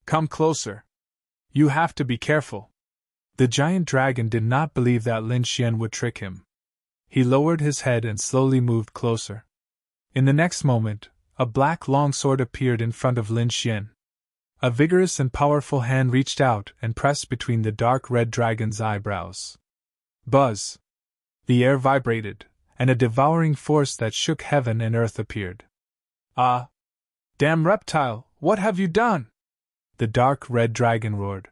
Come closer. You have to be careful. The giant dragon did not believe that Lin Xian would trick him. He lowered his head and slowly moved closer. In the next moment, a black long sword appeared in front of Lin Xian. A vigorous and powerful hand reached out and pressed between the dark red dragon's eyebrows. Buzz! The air vibrated, and a devouring force that shook heaven and earth appeared. Ah! Damn reptile, what have you done? The dark red dragon roared.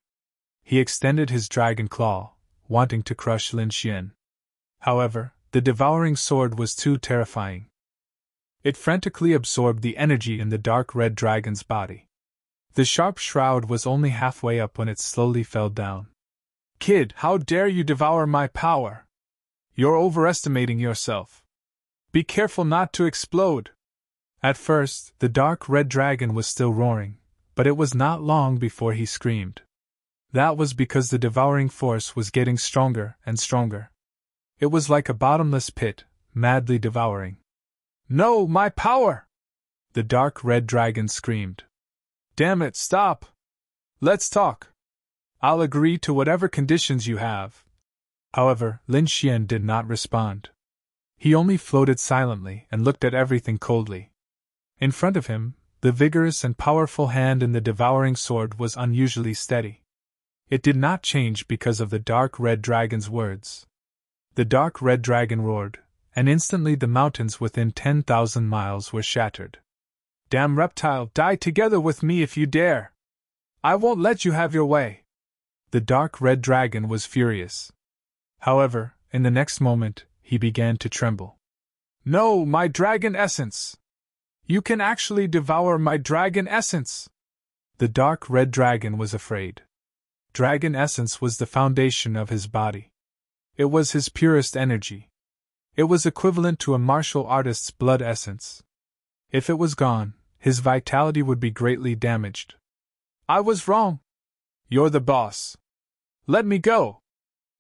He extended his dragon claw, wanting to crush Lin Xian. However, the devouring sword was too terrifying. It frantically absorbed the energy in the dark red dragon's body. The sharp shroud was only halfway up when it slowly fell down. Kid, how dare you devour my power? You're overestimating yourself. Be careful not to explode. At first, the dark red dragon was still roaring, but it was not long before he screamed. That was because the devouring force was getting stronger and stronger. It was like a bottomless pit, madly devouring. No, my power! The dark red dragon screamed. Damn it, stop! Let's talk. I'll agree to whatever conditions you have. However, Lin Xian did not respond. He only floated silently and looked at everything coldly. In front of him, the vigorous and powerful hand in the devouring sword was unusually steady. It did not change because of the dark red dragon's words. The dark red dragon roared, and instantly the mountains within 10,000 miles were shattered. Damn reptile, die together with me if you dare! I won't let you have your way! The dark red dragon was furious. However, in the next moment, he began to tremble. No, my dragon essence! You can actually devour my dragon essence! The dark red dragon was afraid. Dragon essence was the foundation of his body. It was his purest energy. It was equivalent to a martial artist's blood essence. If it was gone, his vitality would be greatly damaged. I was wrong. You're the boss. Let me go.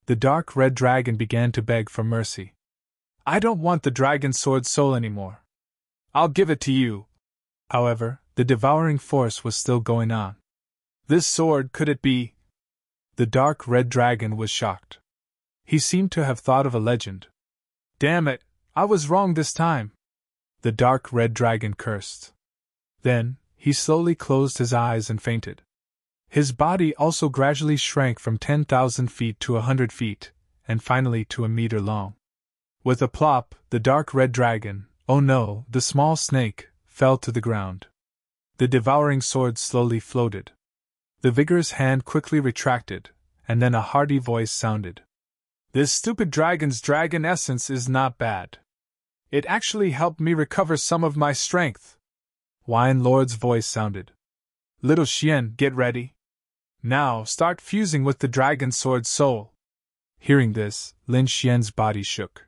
The dark red dragon began to beg for mercy. I don't want the dragon sword soul anymore. I'll give it to you. However, the devouring force was still going on. This sword, could it be? The dark red dragon was shocked. He seemed to have thought of a legend. Damn it, I was wrong this time. The dark red dragon cursed. Then, he slowly closed his eyes and fainted. His body also gradually shrank from 10,000 feet to 100 feet, and finally to a meter long. With a plop, the dark red dragon, oh no, the small snake, fell to the ground. The devouring sword slowly floated. The vigorous hand quickly retracted, and then a hearty voice sounded. This stupid dragon's dragon essence is not bad. It actually helped me recover some of my strength. Wine Lord's voice sounded. Little Xian, get ready. Now start fusing with the dragon sword soul. Hearing this, Lin Xian's body shook.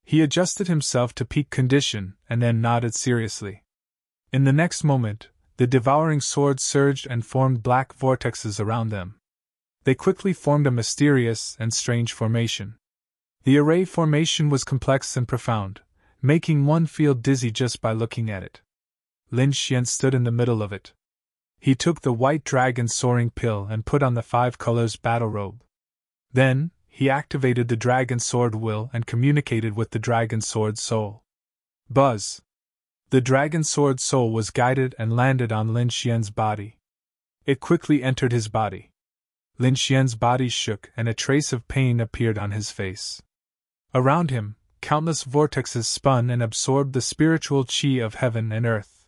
He adjusted himself to peak condition and then nodded seriously. In the next moment, the devouring sword surged and formed black vortexes around them. They quickly formed a mysterious and strange formation. The array formation was complex and profound, making one feel dizzy just by looking at it. Lin Xian stood in the middle of it. He took the white dragon soaring pill and put on the 5 colors battle robe. Then, he activated the dragon sword will and communicated with the dragon sword soul. Buzz! The dragon sword soul was guided and landed on Lin Xian's body. It quickly entered his body. Lin Xian's body shook and a trace of pain appeared on his face. Around him, countless vortexes spun and absorbed the spiritual qi of heaven and earth.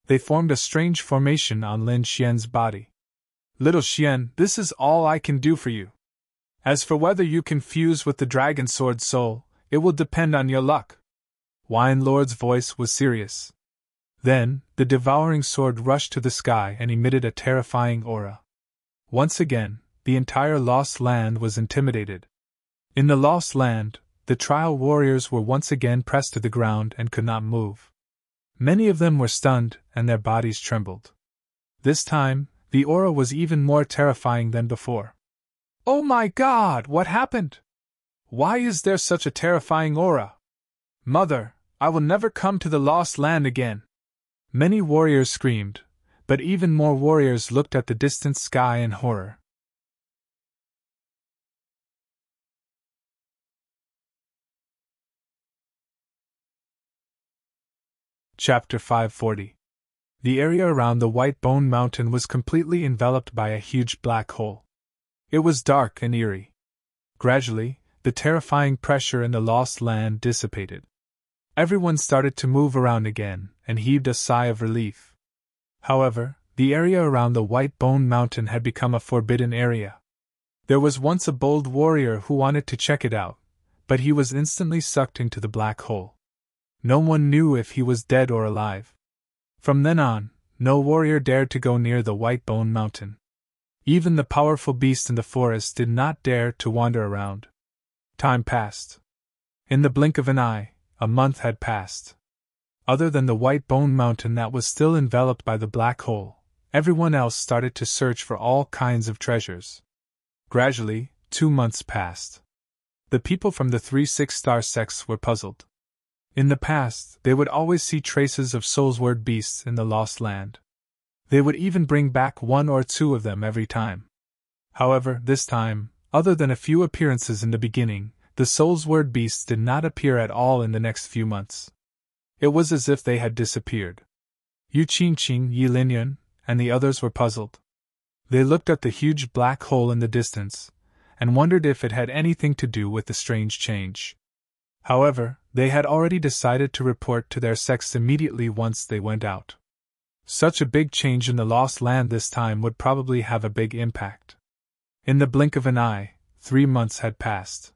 They formed a strange formation on Lin Xian's body. Little Xian, this is all I can do for you. As for whether you can fuse with the dragon sword soul, it will depend on your luck. Wine Lord's voice was serious. Then, the devouring sword rushed to the sky and emitted a terrifying aura. Once again, the entire Lost Land was intimidated. In the Lost Land, the trial warriors were once again pressed to the ground and could not move. Many of them were stunned, and their bodies trembled. This time, the aura was even more terrifying than before. "Oh my God, what happened? Why is there such a terrifying aura? Mother, I will never come to the Lost Land again!" Many warriors screamed, but even more warriors looked at the distant sky in horror. Chapter 540. The area around the White Bone Mountain was completely enveloped by a huge black hole. It was dark and eerie. Gradually, the terrifying pressure in the Lost Land dissipated. Everyone started to move around again and heaved a sigh of relief. However, the area around the White Bone Mountain had become a forbidden area. There was once a bold warrior who wanted to check it out, but he was instantly sucked into the black hole. No one knew if he was dead or alive. From then on, no warrior dared to go near the White Bone Mountain. Even the powerful beasts in the forest did not dare to wander around. Time passed. In the blink of an eye, a month had passed. Other than the White Bone Mountain that was still enveloped by the black hole, everyone else started to search for all kinds of treasures. Gradually, 2 months passed. The people from the 3 six-star sects were puzzled. In the past, they would always see traces of Soulsword beasts in the Lost Land. They would even bring back 1 or 2 of them every time. However, this time, other than a few appearances in the beginning, the Soulsword beasts did not appear at all in the next few months. It was as if they had disappeared. Yu Qingqing, Yi Linyan, and the others were puzzled. They looked at the huge black hole in the distance, and wondered if it had anything to do with the strange change. However, they had already decided to report to their sects immediately once they went out. Such a big change in the Lost Land this time would probably have a big impact. In the blink of an eye, 3 months had passed.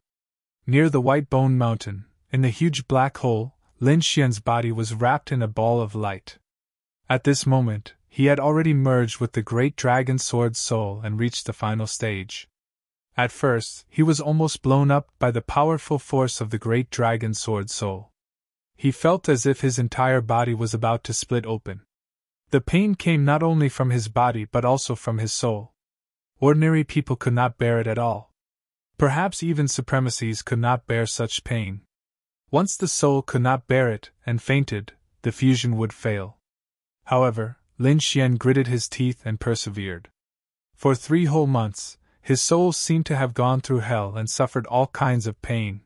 Near the White Bone Mountain, in the huge black hole, Lin Xian's body was wrapped in a ball of light. At this moment, he had already merged with the great dragon sword soul and reached the final stage. At first, he was almost blown up by the powerful force of the great dragon sword soul. He felt as if his entire body was about to split open. The pain came not only from his body but also from his soul. Ordinary people could not bear it at all. Perhaps even supremacies could not bear such pain. Once the soul could not bear it and fainted, the fusion would fail. However, Lin Xian gritted his teeth and persevered. For 3 whole months, his soul seemed to have gone through hell and suffered all kinds of pain.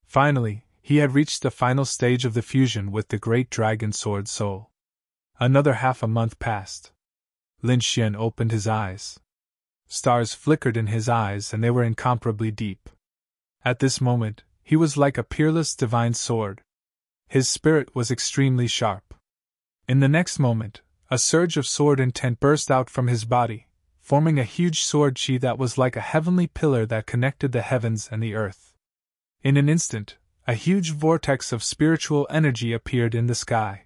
Finally, he had reached the final stage of the fusion with the great dragon sword soul. Another half a month passed. Lin Xian opened his eyes. Stars flickered in his eyes and they were incomparably deep. At this moment, he was like a peerless divine sword. His spirit was extremely sharp. In the next moment, a surge of sword intent burst out from his body, forming a huge sword chi that was like a heavenly pillar that connected the heavens and the earth. In an instant, a huge vortex of spiritual energy appeared in the sky.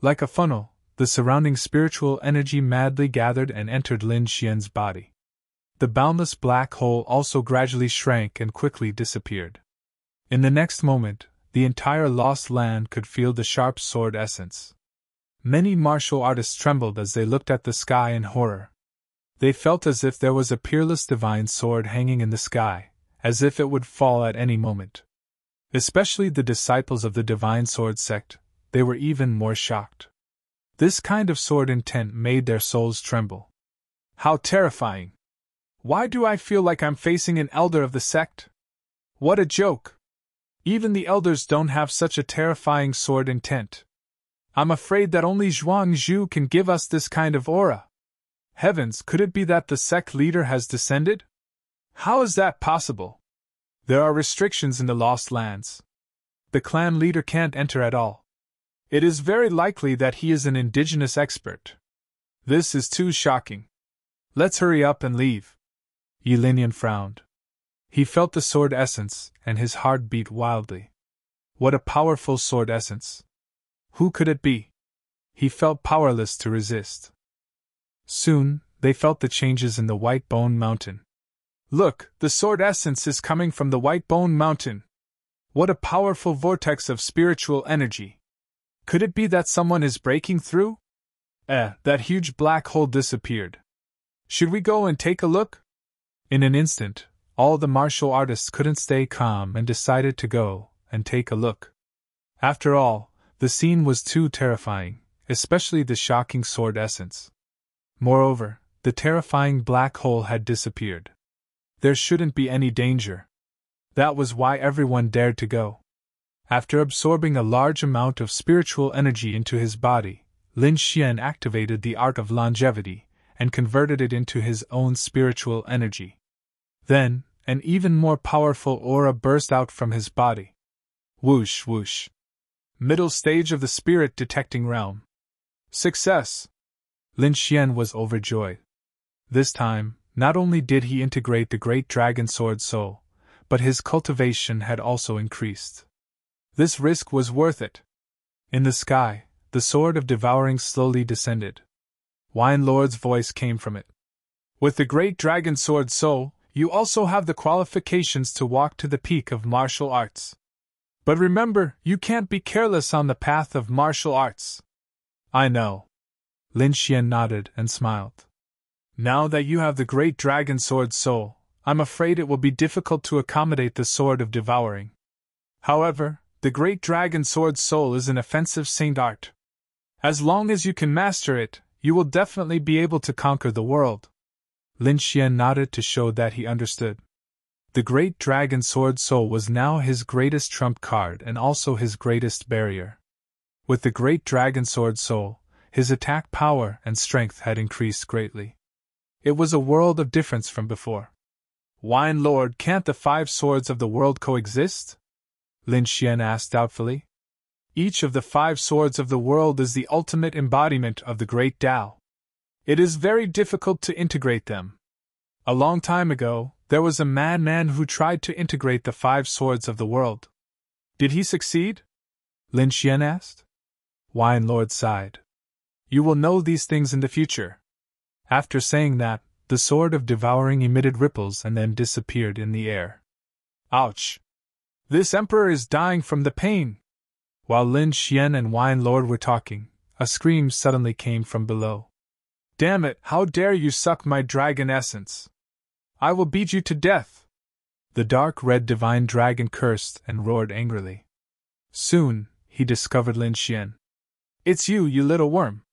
Like a funnel, the surrounding spiritual energy madly gathered and entered Lin Xian's body. The boundless black hole also gradually shrank and quickly disappeared. In the next moment, the entire Lost Land could feel the sharp sword essence. Many martial artists trembled as they looked at the sky in horror. They felt as if there was a peerless divine sword hanging in the sky, as if it would fall at any moment. Especially the disciples of the divine sword sect, they were even more shocked. This kind of sword intent made their souls tremble. How terrifying! Why do I feel like I'm facing an elder of the sect? What a joke! Even the elders don't have such a terrifying sword intent. I'm afraid that only Zhuang Zhu can give us this kind of aura. Heavens, could it be that the sect leader has descended? How is that possible? There are restrictions in the Lost Lands. The clan leader can't enter at all. It is very likely that he is an indigenous expert. This is too shocking. Let's hurry up and leave. Yi Linyan frowned. He felt the sword essence, and his heart beat wildly. What a powerful sword essence! Who could it be? He felt powerless to resist. Soon, they felt the changes in the White Bone Mountain. Look, the sword essence is coming from the White Bone Mountain. What a powerful vortex of spiritual energy! Could it be that someone is breaking through? That huge black hole disappeared. Should we go and take a look? In an instant, all the martial artists couldn't stay calm and decided to go and take a look. After all, the scene was too terrifying, especially the shocking sword essence. Moreover, the terrifying black hole had disappeared. There shouldn't be any danger. That was why everyone dared to go. After absorbing a large amount of spiritual energy into his body, Lin Xian activated the art of longevity and converted it into his own spiritual energy. Then, an even more powerful aura burst out from his body. Whoosh whoosh. Middle stage of the spirit detecting realm. Success! Lin Xian was overjoyed. This time, not only did he integrate the great dragon sword soul, but his cultivation had also increased. This risk was worth it. In the sky, the sword of devouring slowly descended. Wine Lord's voice came from it. With the great dragon sword soul, you also have the qualifications to walk to the peak of martial arts. But remember, you can't be careless on the path of martial arts. I know. Lin Xian nodded and smiled. Now that you have the great dragon sword soul, I'm afraid it will be difficult to accommodate the sword of devouring. However, the great dragon sword soul is an offensive saint art. As long as you can master it, you will definitely be able to conquer the world. Lin Xian nodded to show that he understood. The great dragon sword soul was now his greatest trump card and also his greatest barrier. With the great dragon sword soul, his attack power and strength had increased greatly. It was a world of difference from before. Wine Lord, can't the 5 swords of the world coexist? Lin Xian asked doubtfully. Each of the 5 swords of the world is the ultimate embodiment of the great Tao. It is very difficult to integrate them. A long time ago, there was a madman who tried to integrate the 5 swords of the world. Did he succeed? Lin Xian asked. Wine Lord sighed. You will know these things in the future. After saying that, the sword of devouring emitted ripples and then disappeared in the air. Ouch! This emperor is dying from the pain! While Lin Xian and Wine Lord were talking, a scream suddenly came from below. Damn it, how dare you suck my dragon essence! I will beat you to death! The dark red divine dragon cursed and roared angrily. Soon, he discovered Lin Xian. It's you, you little worm!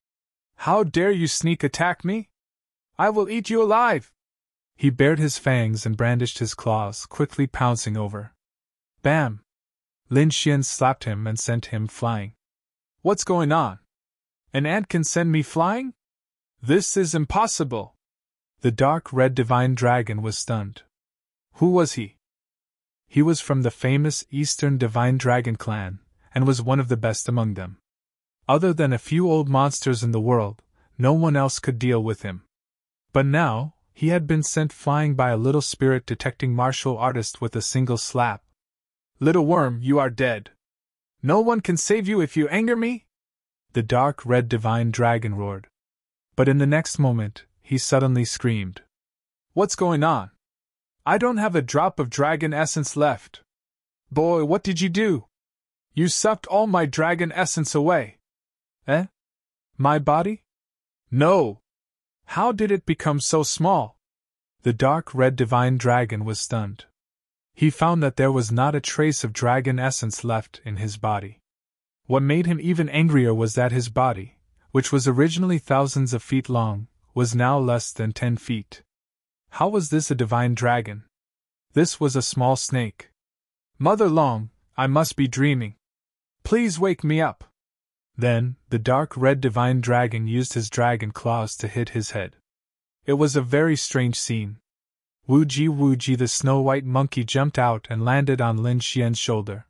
How dare you sneak attack me? I will eat you alive! He bared his fangs and brandished his claws, quickly pouncing over. Bam! Lin Xian slapped him and sent him flying. What's going on? An ant can send me flying? This is impossible! The dark red divine dragon was stunned. Who was he? He was from the famous Eastern Divine Dragon clan, and was one of the best among them. Other than a few old monsters in the world, no one else could deal with him. But now, he had been sent flying by a little spirit detecting martial artist with a single slap. Little worm, you are dead. No one can save you if you anger me? The dark red divine dragon roared. But in the next moment, he suddenly screamed. What's going on? I don't have a drop of dragon essence left. Boy, what did you do? You sucked all my dragon essence away. Eh? My body? No! How did it become so small? The dark red divine dragon was stunned. He found that there was not a trace of dragon essence left in his body. What made him even angrier was that his body, which was originally thousands of feet long, was now less than 10 feet. How was this a divine dragon? This was a small snake. Mother Long, I must be dreaming. Please wake me up. Then, the dark red divine dragon used his dragon claws to hit his head. It was a very strange scene. Wooji, the snow-white monkey jumped out and landed on Lin Xian's shoulder.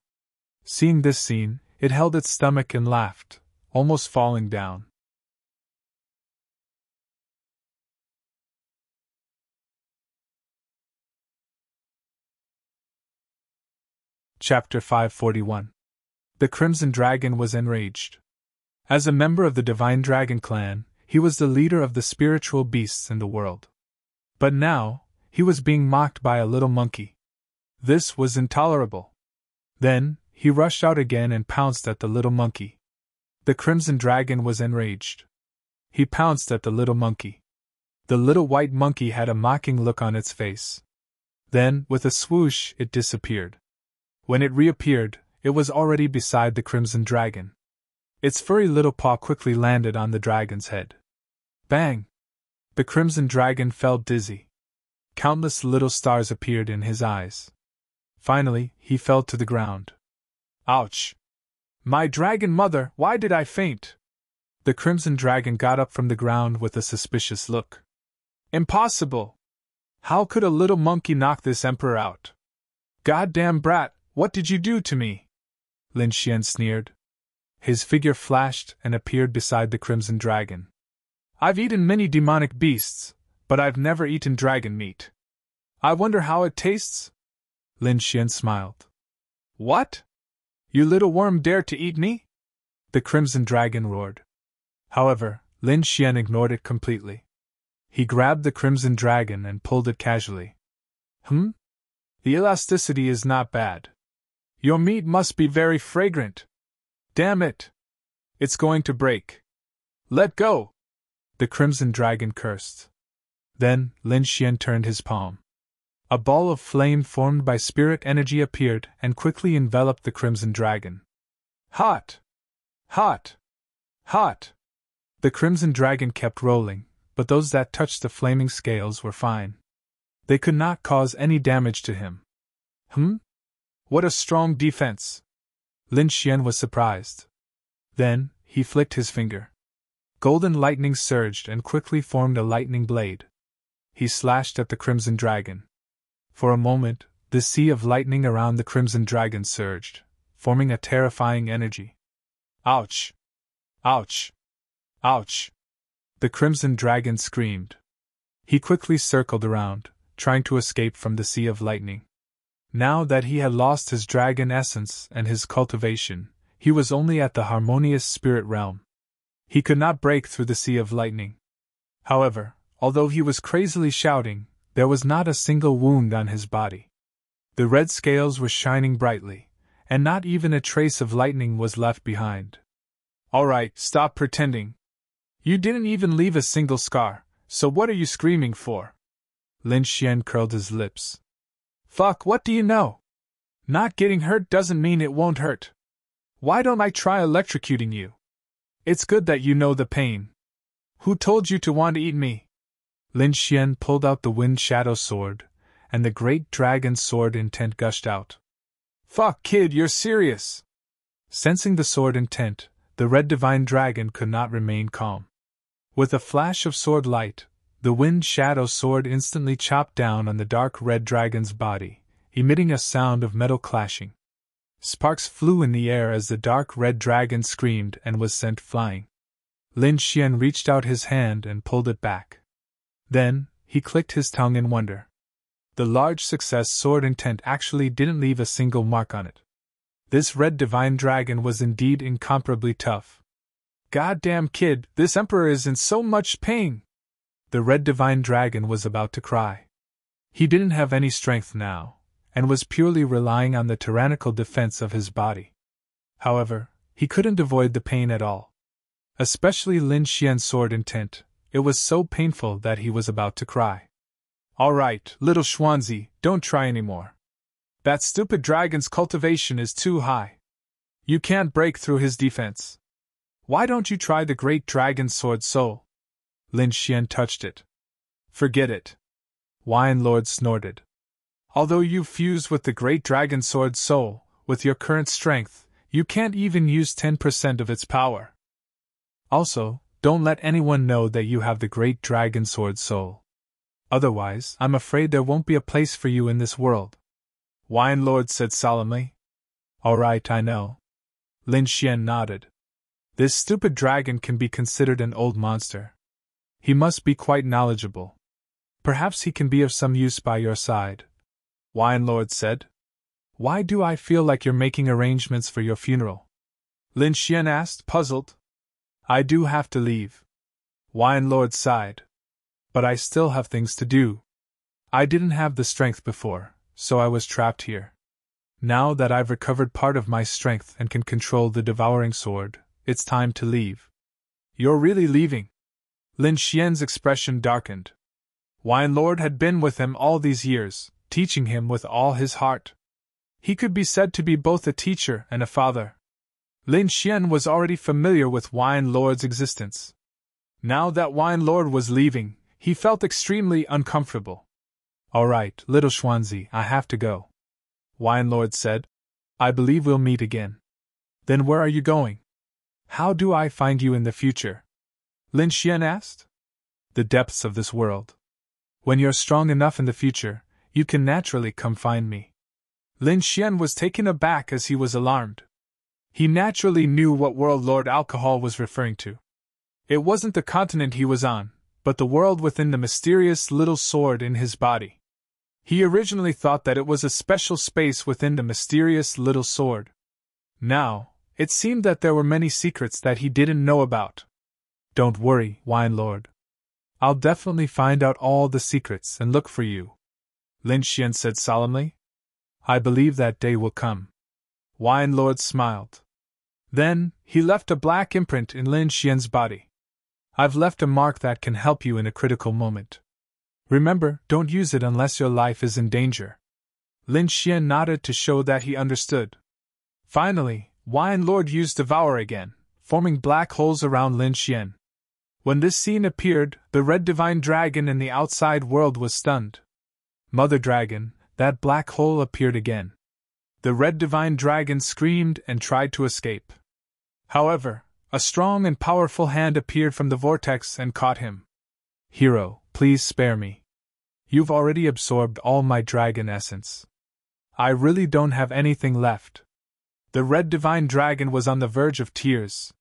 Seeing this scene, it held its stomach and laughed, almost falling down. Chapter 541. The Crimson Dragon was enraged. As a member of the Divine Dragon clan, he was the leader of the spiritual beasts in the world. But now, he was being mocked by a little monkey. This was intolerable. Then, he rushed out again and pounced at the little monkey. The Crimson Dragon was enraged. He pounced at the little monkey. The little white monkey had a mocking look on its face. Then, with a swoosh, it disappeared. When it reappeared, it was already beside the Crimson Dragon. Its furry little paw quickly landed on the dragon's head. Bang! The Crimson Dragon fell dizzy. Countless little stars appeared in his eyes. Finally, he fell to the ground. Ouch! My dragon mother, why did I faint? The Crimson Dragon got up from the ground with a suspicious look. Impossible! How could a little monkey knock this emperor out? Goddamn brat, what did you do to me? Lin Xian sneered. His figure flashed and appeared beside the Crimson Dragon. I've eaten many demonic beasts, but I've never eaten dragon meat. I wonder how it tastes? Lin Xian smiled. What? You little worm dare to eat me? The Crimson Dragon roared. However, Lin Xian ignored it completely. He grabbed the Crimson Dragon and pulled it casually. The elasticity is not bad. Your meat must be very fragrant. Damn it! It's going to break. Let go! The Crimson Dragon cursed. Then, Lin Xian turned his palm. A ball of flame formed by spirit energy appeared and quickly enveloped the Crimson Dragon. Hot! Hot! Hot! The Crimson Dragon kept rolling, but those that touched the flaming scales were fine. They could not cause any damage to him. What a strong defense! Lin Xian was surprised. Then, he flicked his finger. Golden lightning surged and quickly formed a lightning blade. He slashed at the Crimson Dragon. For a moment, the sea of lightning around the Crimson Dragon surged, forming a terrifying energy. Ouch! Ouch! Ouch! The Crimson Dragon screamed. He quickly circled around, trying to escape from the sea of lightning. Now that he had lost his dragon essence and his cultivation, he was only at the harmonious spirit realm. He could not break through the sea of lightning. However, although he was crazily shouting, there was not a single wound on his body. The red scales were shining brightly, and not even a trace of lightning was left behind. All right, stop pretending. You didn't even leave a single scar, so what are you screaming for? Lin Xian curled his lips. Fuck, what do you know? Not getting hurt doesn't mean it won't hurt. Why don't I try electrocuting you? It's good that you know the pain. Who told you to want to eat me? Lin Xian pulled out the Wind Shadow Sword, and the great dragon's sword intent gushed out. Fuck, kid, you're serious! Sensing the sword intent, the Red Divine Dragon could not remain calm. With a flash of sword light, the Wind Shadow Sword instantly chopped down on the dark red dragon's body, emitting a sound of metal clashing. Sparks flew in the air as the dark red dragon screamed and was sent flying. Lin Xian reached out his hand and pulled it back. Then, he clicked his tongue in wonder. The large success sword intent actually didn't leave a single mark on it. This red divine dragon was indeed incomparably tough. Goddamn kid, this emperor is in so much pain! The red divine dragon was about to cry. He didn't have any strength now, and was purely relying on the tyrannical defense of his body. However, he couldn't avoid the pain at all. Especially Lin Xian's sword intent, it was so painful that he was about to cry. All right, little Schwanzi, don't try anymore. That stupid dragon's cultivation is too high. You can't break through his defense. Why don't you try the great dragon's sword soul? Lin Xian touched it. Forget it. Wine Lord snorted. Although you fused with the great dragon sword soul, with your current strength, you can't even use 10% of its power. Also, don't let anyone know that you have the great dragon sword soul. Otherwise, I'm afraid there won't be a place for you in this world. Wine Lord said solemnly. All right, I know. Lin Xian nodded. This stupid dragon can be considered an old monster. He must be quite knowledgeable. Perhaps he can be of some use by your side. Wine Lord said. Why do I feel like you're making arrangements for your funeral? Lin Xian asked, puzzled. I do have to leave. Wine Lord sighed. But I still have things to do. I didn't have the strength before, so I was trapped here. Now that I've recovered part of my strength and can control the devouring sword, it's time to leave. You're really leaving? Lin Xian's expression darkened. Wine Lord had been with him all these years, teaching him with all his heart. He could be said to be both a teacher and a father. Lin Xian was already familiar with Wine Lord's existence. Now that Wine Lord was leaving, he felt extremely uncomfortable. All right, little Xuanzi, I have to go. Wine Lord said. I believe we'll meet again. Then where are you going? How do I find you in the future? Lin Xian asked. The depths of this world. When you're strong enough in the future, you can naturally come find me. Lin Xian was taken aback as he was alarmed. He naturally knew what world Lord Alcohol was referring to. It wasn't the continent he was on, but the world within the mysterious little sword in his body. He originally thought that it was a special space within the mysterious little sword. Now, it seemed that there were many secrets that he didn't know about. Don't worry, Wine Lord. I'll definitely find out all the secrets and look for you, Lin Xian said solemnly. I believe that day will come. Wine Lord smiled. Then, he left a black imprint in Lin Xian's body. I've left a mark that can help you in a critical moment. Remember, don't use it unless your life is in danger. Lin Xian nodded to show that he understood. Finally, Wine Lord used Devour again, forming black holes around Lin Xian. When this scene appeared, the red divine dragon in the outside world was stunned. Mother Dragon, that black hole appeared again. The red divine dragon screamed and tried to escape. However, a strong and powerful hand appeared from the vortex and caught him. Hero, please spare me. You've already absorbed all my dragon essence. I really don't have anything left. The red divine dragon was on the verge of tears.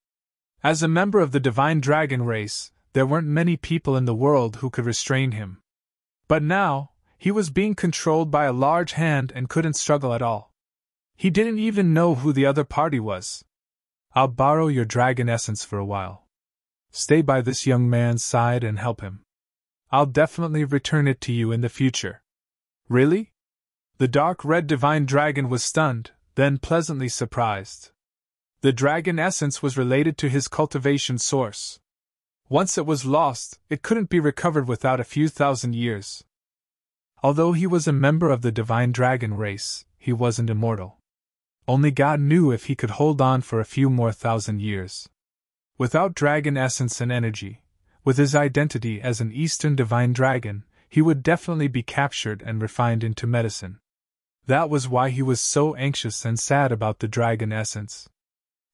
As a member of the divine dragon race, there weren't many people in the world who could restrain him. But now, he was being controlled by a large hand and couldn't struggle at all. He didn't even know who the other party was. I'll borrow your dragon essence for a while. Stay by this young man's side and help him. I'll definitely return it to you in the future. Really? The dark red divine dragon was stunned, then pleasantly surprised. The dragon essence was related to his cultivation source. Once it was lost, it couldn't be recovered without a few thousand years. Although he was a member of the divine dragon race, he wasn't immortal. Only God knew if he could hold on for a few more thousand years. Without dragon essence and energy, with his identity as an Eastern divine dragon, he would definitely be captured and refined into medicine. That was why he was so anxious and sad about the dragon essence.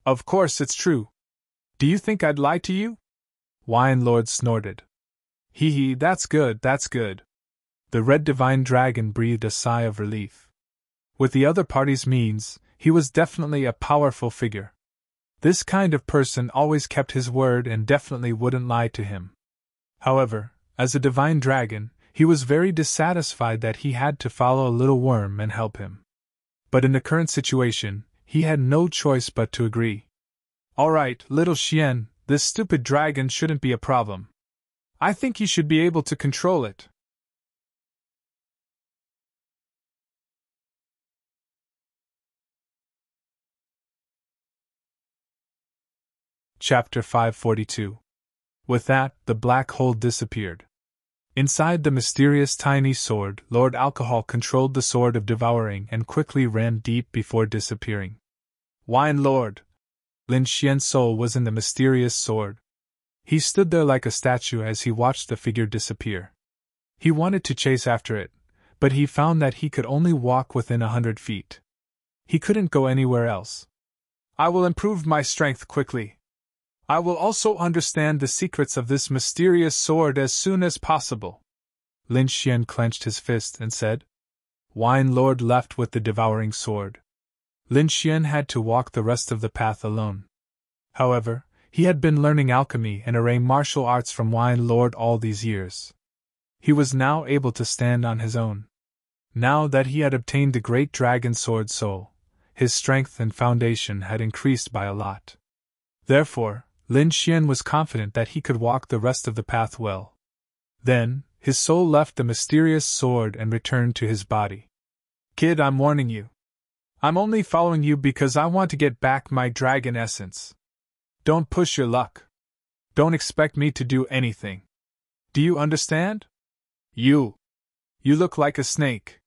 Of course it's true. Do you think I'd lie to you? Wine Lord snorted. Hee hee, that's good, that's good. The red divine dragon breathed a sigh of relief. With the other party's means, he was definitely a powerful figure. This kind of person always kept his word and definitely wouldn't lie to him. However, as a divine dragon, he was very dissatisfied that he had to follow a little worm and help him. But in the current situation, he had no choice but to agree. All right, little Xian, this stupid dragon shouldn't be a problem. I think you should be able to control it. Chapter 542. With that, the black hole disappeared. Inside the mysterious tiny sword, Lord Alcohol controlled the sword of devouring and quickly ran deep before disappearing. Wine Lord! Lin Xian's soul was in the mysterious sword. He stood there like a statue as he watched the figure disappear. He wanted to chase after it, but he found that he could only walk within 100 feet. He couldn't go anywhere else. I will improve my strength quickly. I will also understand the secrets of this mysterious sword as soon as possible. Lin Xian clenched his fist and said. Wine Lord left with the devouring sword. Lin Xian had to walk the rest of the path alone. However, he had been learning alchemy and array martial arts from Wine Lord all these years. He was now able to stand on his own. Now that he had obtained the great dragon sword soul, his strength and foundation had increased by a lot. Therefore, Lin Xian was confident that he could walk the rest of the path well. Then, his soul left the mysterious sword and returned to his body. Kid, I'm warning you. I'm only following you because I want to get back my dragon essence. Don't push your luck. Don't expect me to do anything. Do you understand? You look like a snake.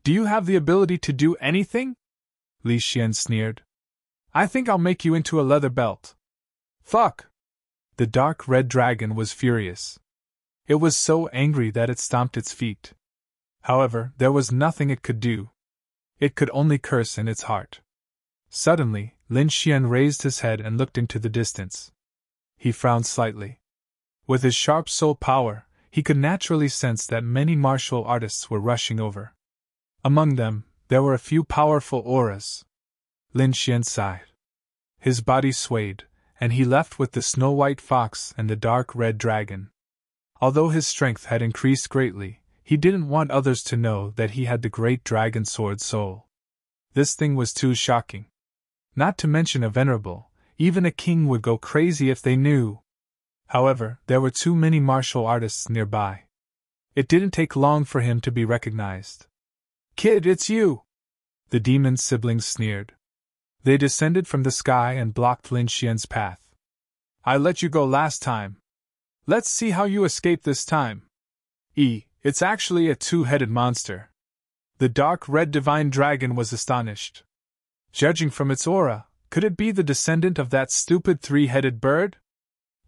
Do you have the ability to do anything? Li Xian sneered. I think I'll make you into a leather belt. Fuck! The dark red dragon was furious. It was so angry that it stomped its feet. However, there was nothing it could do. It could only curse in its heart. Suddenly, Lin Xian raised his head and looked into the distance. He frowned slightly. With his sharp soul power, he could naturally sense that many martial artists were rushing over. Among them, there were a few powerful auras. Lin Xian sighed. His body swayed, and he left with the snow-white fox and the dark red dragon. Although his strength had increased greatly, he didn't want others to know that he had the great dragon sword soul. This thing was too shocking. Not to mention a venerable, even a king would go crazy if they knew. However, there were too many martial artists nearby. It didn't take long for him to be recognized. Kid, it's you! The demon's siblings sneered. They descended from the sky and blocked Lin Xian's path. I let you go last time. Let's see how you escape this time. It's actually a two-headed monster. The dark red divine dragon was astonished. Judging from its aura, could it be the descendant of that stupid three-headed bird?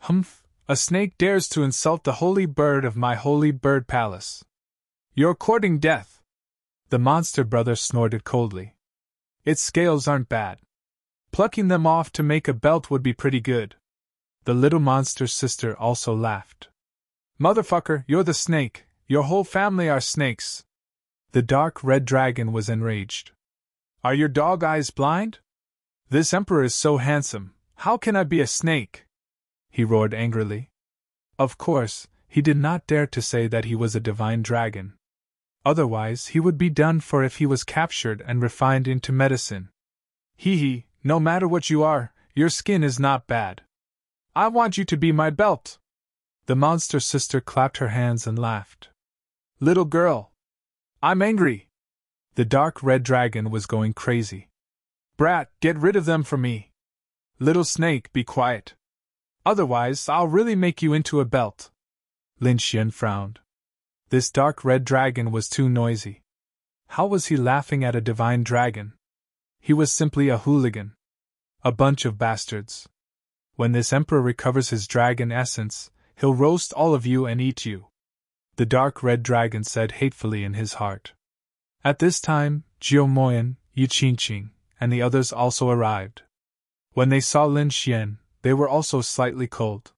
Humph, a snake dares to insult the holy bird of my holy bird palace. You're courting death. The monster brother snorted coldly. Its scales aren't bad. Plucking them off to make a belt would be pretty good. The little monster's sister also laughed. Motherfucker, you're the snake. Your whole family are snakes. The dark red dragon was enraged. Are your dog eyes blind? This emperor is so handsome, how can I be a snake? He roared angrily. Of course, he did not dare to say that he was a divine dragon. Otherwise he would be done for if he was captured and refined into medicine. Hee, no matter what you are, your skin is not bad. I want you to be my belt. The monster sister clapped her hands and laughed. Little girl. I'm angry. The dark red dragon was going crazy. Brat, get rid of them for me. Little snake, be quiet. Otherwise, I'll really make you into a belt. Lin Xian frowned. This dark red dragon was too noisy. How was he laughing at a divine dragon? He was simply a hooligan. A bunch of bastards. When this emperor recovers his dragon essence, he'll roast all of you and eat you. The dark red dragon said hatefully in his heart. At this time, Jiu Moyan, Yi Qingqing, and the others also arrived. When they saw Lin Xian, they were also slightly cold.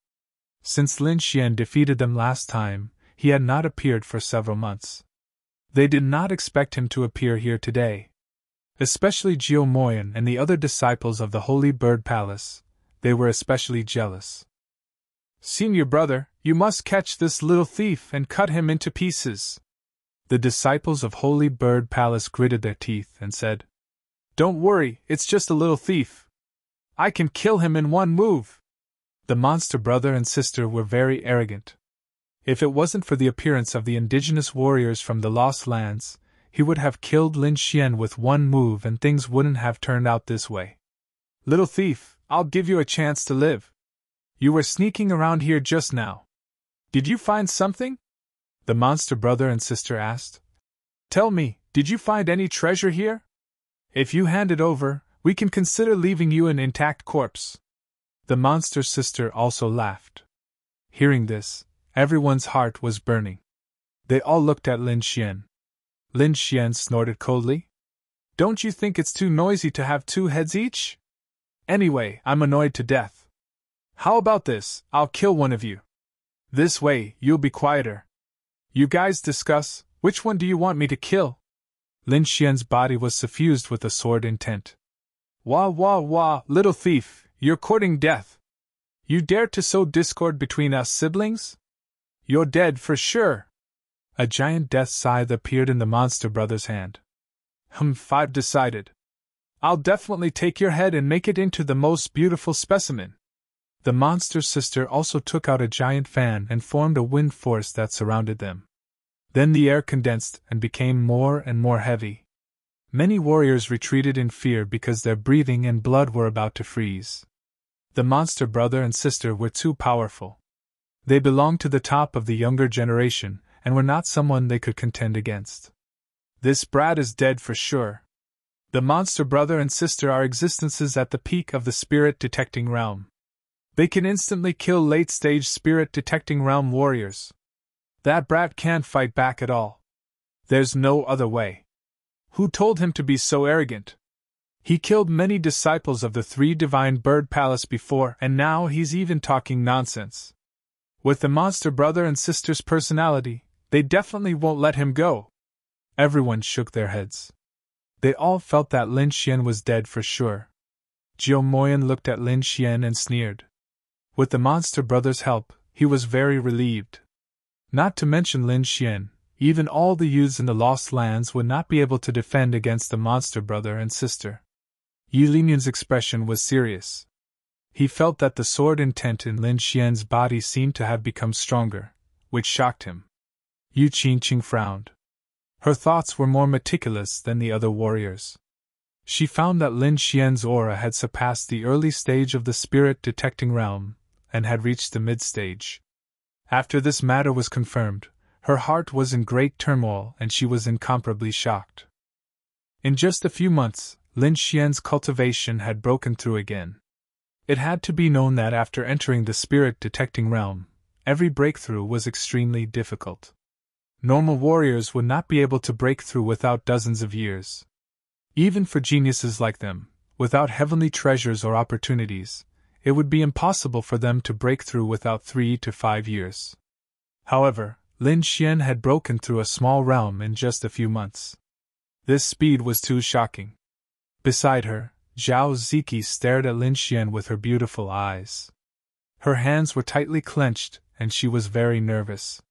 Since Lin Xian defeated them last time, he had not appeared for several months. They did not expect him to appear here today. Especially Jiu Moyan and the other disciples of the Holy Bird Palace, they were especially jealous. Senior brother, you must catch this little thief and cut him into pieces. The disciples of Holy Bird Palace gritted their teeth and said, Don't worry, it's just a little thief. I can kill him in one move. The monster brother and sister were very arrogant. If it wasn't for the appearance of the indigenous warriors from the Lost Lands, he would have killed Lin Xian with one move and things wouldn't have turned out this way. Little thief, I'll give you a chance to live. You were sneaking around here just now. Did you find something? The monster brother and sister asked. Tell me, did you find any treasure here? If you hand it over, we can consider leaving you an intact corpse. The monster sister also laughed. Hearing this, everyone's heart was burning. They all looked at Lin Xian. Lin Xian snorted coldly. Don't you think it's too noisy to have two heads each? Anyway, I'm annoyed to death. How about this, I'll kill one of you. This way, you'll be quieter. You guys discuss, which one do you want me to kill? Lin Xian's body was suffused with a sword intent. Wah wah wah, little thief, you're courting death. You dare to sow discord between us siblings? You're dead for sure. A giant death scythe appeared in the monster brother's hand. I've decided. I'll definitely take your head and make it into the most beautiful specimen. The monster sister also took out a giant fan and formed a wind force that surrounded them. Then the air condensed and became more and more heavy. Many warriors retreated in fear because their breathing and blood were about to freeze. The monster brother and sister were too powerful. They belonged to the top of the younger generation, and were not someone they could contend against. This brat is dead for sure. The monster brother and sister are existences at the peak of the spirit detecting realm. They can instantly kill late-stage spirit detecting realm warriors. That brat can't fight back at all. There's no other way. Who told him to be so arrogant? He killed many disciples of the three divine bird palace before, and now he's even talking nonsense. With the monster brother and sister's personality, they definitely won't let him go. Everyone shook their heads. They all felt that Lin Xian was dead for sure. Jiu Moyan looked at Lin Xian and sneered. With the monster brother's help, he was very relieved. Not to mention Lin Xian, even all the youths in the Lost Lands would not be able to defend against the monster brother and sister. Yi Linian's expression was serious. He felt that the sword intent in Lin Xian's body seemed to have become stronger, which shocked him. Yu Qingqing frowned. Her thoughts were more meticulous than the other warriors. She found that Lin Xian's aura had surpassed the early stage of the spirit detecting realm, and had reached the mid-stage. After this matter was confirmed, her heart was in great turmoil and she was incomparably shocked. In just a few months, Lin Xian's cultivation had broken through again. It had to be known that after entering the spirit detecting realm, every breakthrough was extremely difficult. Normal warriors would not be able to break through without dozens of years. Even for geniuses like them, without heavenly treasures or opportunities, it would be impossible for them to break through without 3 to 5 years. However, Lin Xian had broken through a small realm in just a few months. This speed was too shocking. Beside her, Zhao Ziki stared at Lin Xian with her beautiful eyes. Her hands were tightly clenched, and she was very nervous.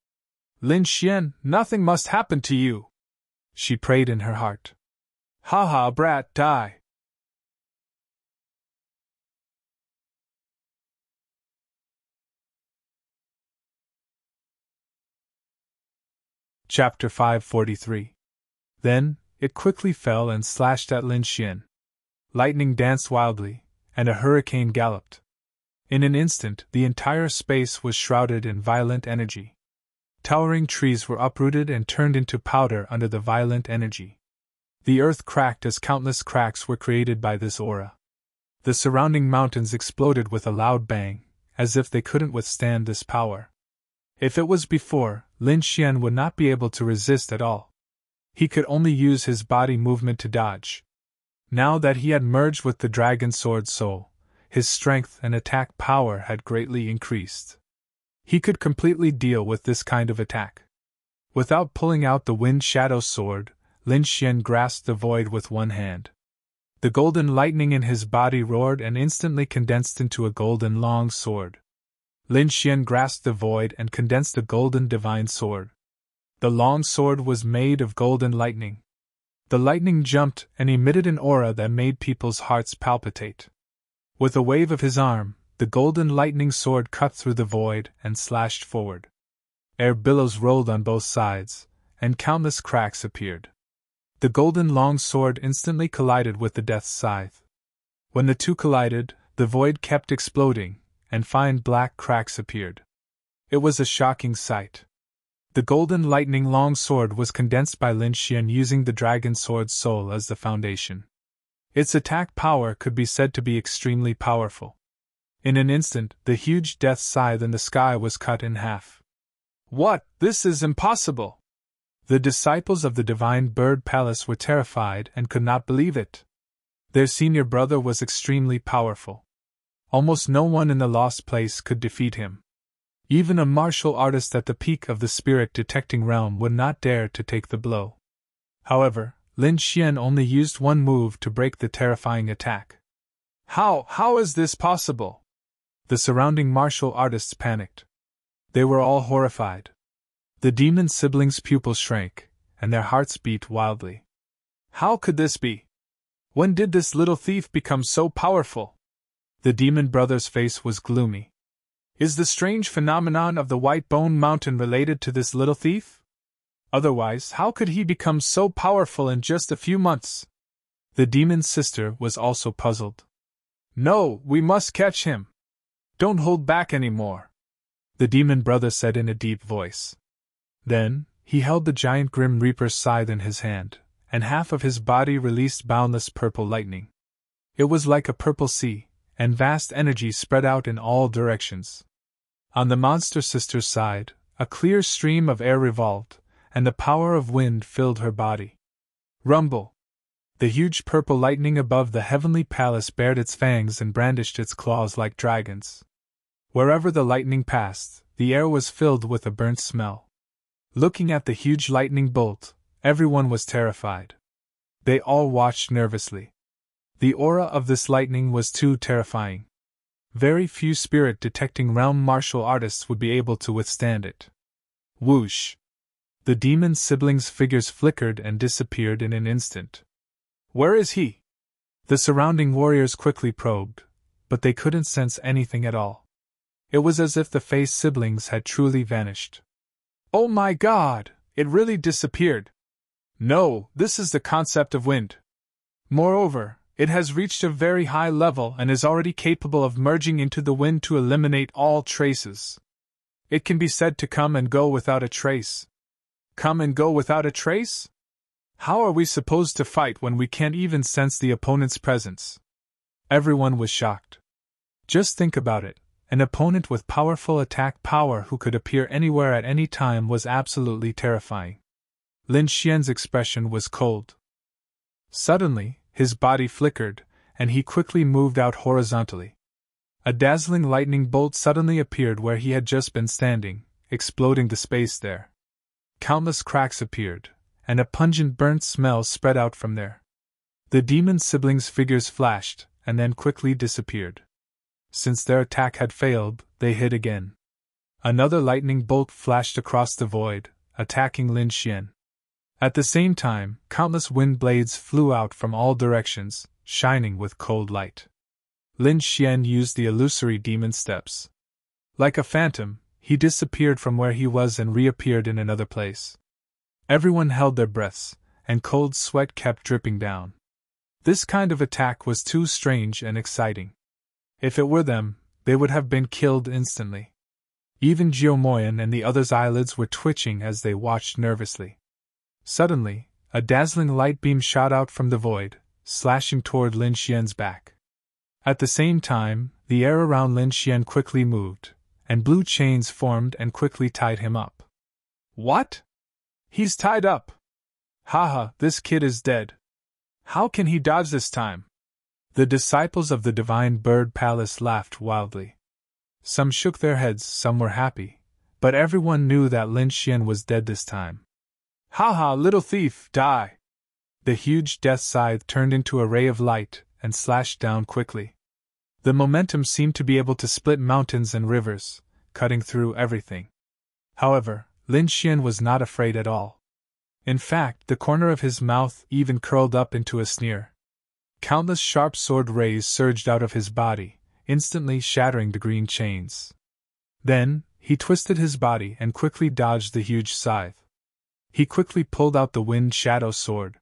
Lin Xian, nothing must happen to you, she prayed in her heart. Ha ha, brat, die. Chapter 543. Then, it quickly fell and slashed at Lin Xian. Lightning danced wildly, and a hurricane galloped. In an instant, the entire space was shrouded in violent energy. Towering trees were uprooted and turned into powder under the violent energy. The earth cracked as countless cracks were created by this aura. The surrounding mountains exploded with a loud bang, as if they couldn't withstand this power. If it was before, Lin Xian would not be able to resist at all. He could only use his body movement to dodge. Now that he had merged with the dragon sword soul, his strength and attack power had greatly increased. He could completely deal with this kind of attack. Without pulling out the wind shadow sword, Lin Xian grasped the void with one hand. The golden lightning in his body roared and instantly condensed into a golden long sword. Lin Xian grasped the void and condensed a golden divine sword. The long sword was made of golden lightning. The lightning jumped and emitted an aura that made people's hearts palpitate. With a wave of his arm, the golden lightning sword cut through the void and slashed forward. Air billows rolled on both sides, and countless cracks appeared. The golden long sword instantly collided with the death scythe. When the two collided, the void kept exploding, and fine black cracks appeared. It was a shocking sight. The golden lightning long sword was condensed by Lin Xian using the dragon sword's soul as the foundation. Its attack power could be said to be extremely powerful. In an instant, the huge death scythe in the sky was cut in half. What? This is impossible! The disciples of the Divine Bird Palace were terrified and could not believe it. Their senior brother was extremely powerful. Almost no one in the Lost Place could defeat him. Even a martial artist at the peak of the spirit detecting realm would not dare to take the blow. However, Lin Xian only used one move to break the terrifying attack. How is this possible? The surrounding martial artists panicked. They were all horrified. The demon siblings' pupils shrank, and their hearts beat wildly. How could this be? When did this little thief become so powerful? The demon brother's face was gloomy. Is the strange phenomenon of the White Bone Mountain related to this little thief? Otherwise, how could he become so powerful in just a few months? The demon's sister was also puzzled. No, we must catch him. Don't hold back any more, the demon brother said in a deep voice. Then, he held the giant Grim Reaper's scythe in his hand, and half of his body released boundless purple lightning. It was like a purple sea, and vast energy spread out in all directions. On the monster sister's side, a clear stream of air revolved, and the power of wind filled her body. Rumble! The huge purple lightning above the heavenly palace bared its fangs and brandished its claws like dragons. Wherever the lightning passed, the air was filled with a burnt smell. Looking at the huge lightning bolt, everyone was terrified. They all watched nervously. The aura of this lightning was too terrifying. Very few spirit-detecting realm martial artists would be able to withstand it. Whoosh! The demon siblings' figures flickered and disappeared in an instant. Where is he? The surrounding warriors quickly probed, but they couldn't sense anything at all. It was as if the Fae siblings had truly vanished. Oh my God! It really disappeared! No, this is the concept of wind. Moreover, it has reached a very high level and is already capable of merging into the wind to eliminate all traces. It can be said to come and go without a trace. Come and go without a trace? How are we supposed to fight when we can't even sense the opponent's presence? Everyone was shocked. Just think about it. An opponent with powerful attack power who could appear anywhere at any time was absolutely terrifying. Lin Xian's expression was cold. Suddenly, his body flickered, and he quickly moved out horizontally. A dazzling lightning bolt suddenly appeared where he had just been standing, exploding the space there. Countless cracks appeared, and a pungent burnt smell spread out from there. The demon siblings' figures flashed, and then quickly disappeared. Since their attack had failed, they hid again. Another lightning bolt flashed across the void, attacking Lin Xian. At the same time, countless wind blades flew out from all directions, shining with cold light. Lin Xian used the illusory demon steps. Like a phantom, he disappeared from where he was and reappeared in another place. Everyone held their breaths, and cold sweat kept dripping down. This kind of attack was too strange and exciting. If it were them, they would have been killed instantly. Even Jiao Moyan and the others' eyelids were twitching as they watched nervously. Suddenly, a dazzling light beam shot out from the void, slashing toward Lin Xian's back. At the same time, the air around Lin Xian quickly moved, and blue chains formed and quickly tied him up. What? He's tied up! Haha, this kid is dead. How can he dodge this time? The disciples of the Divine Bird Palace laughed wildly. Some shook their heads, some were happy, but everyone knew that Lin Xian was dead this time. Haha, little thief, die! The huge death scythe turned into a ray of light and slashed down quickly. The momentum seemed to be able to split mountains and rivers, cutting through everything. However, Lin Xian was not afraid at all. In fact, the corner of his mouth even curled up into a sneer. Countless sharp sword rays surged out of his body, instantly shattering the green chains. Then, he twisted his body and quickly dodged the huge scythe. He quickly pulled out the Wind Shadow sword.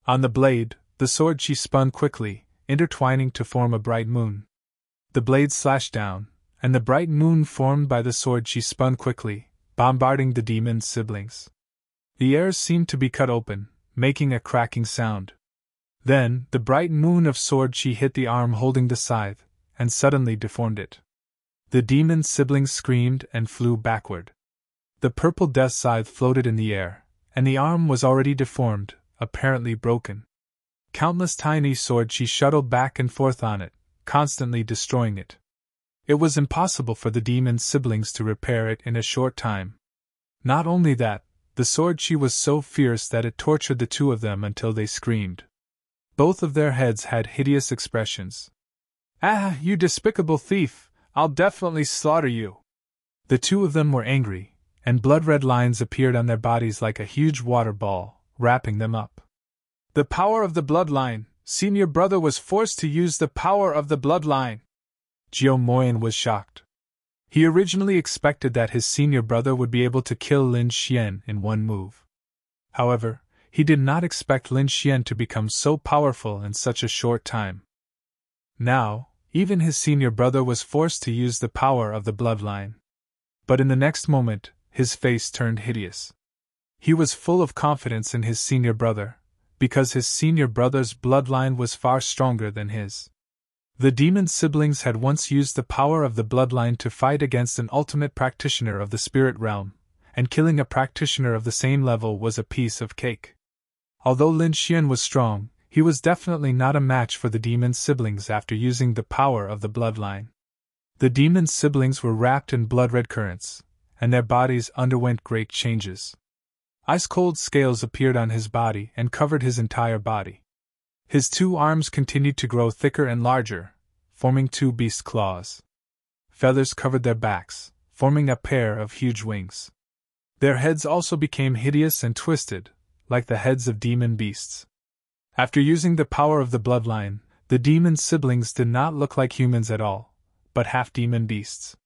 On the blade, the sword she spun quickly, intertwining to form a bright moon. The blade slashed down, and the bright moon formed by the sword she spun quickly, bombarding the demon siblings. The air seemed to be cut open, making a cracking sound. Then, the bright moon of sword she hit the arm holding the scythe, and suddenly deformed it. The demon siblings screamed and flew backward. The purple death scythe floated in the air, and the arm was already deformed, apparently broken. Countless tiny swords she shuttled back and forth on it, constantly destroying it. It was impossible for the demon siblings to repair it in a short time. Not only that, the sword she was so fierce that it tortured the two of them until they screamed. Both of their heads had hideous expressions. Ah, you despicable thief! I'll definitely slaughter you! The two of them were angry, and blood-red lines appeared on their bodies like a huge water ball, wrapping them up. The power of the bloodline! Senior brother was forced to use the power of the bloodline! Jiao Moyan was shocked. He originally expected that his senior brother would be able to kill Lin Xian in one move. However, he did not expect Lin Xian to become so powerful in such a short time. Now, even his senior brother was forced to use the power of the bloodline. But in the next moment, his face turned hideous. He was full of confidence in his senior brother, because his senior brother's bloodline was far stronger than his. The demon siblings had once used the power of the bloodline to fight against an ultimate practitioner of the spirit realm, and killing a practitioner of the same level was a piece of cake. Although Lin Xian was strong, he was definitely not a match for the demon siblings after using the power of the bloodline. The demon siblings were wrapped in blood-red currents, and their bodies underwent great changes. Ice-cold scales appeared on his body and covered his entire body. His 2 arms continued to grow thicker and larger, forming 2 beast claws. Feathers covered their backs, forming a pair of huge wings. Their heads also became hideous and twisted, like the heads of demon beasts. After using the power of the bloodline, the demon siblings did not look like humans at all, but half-demon beasts.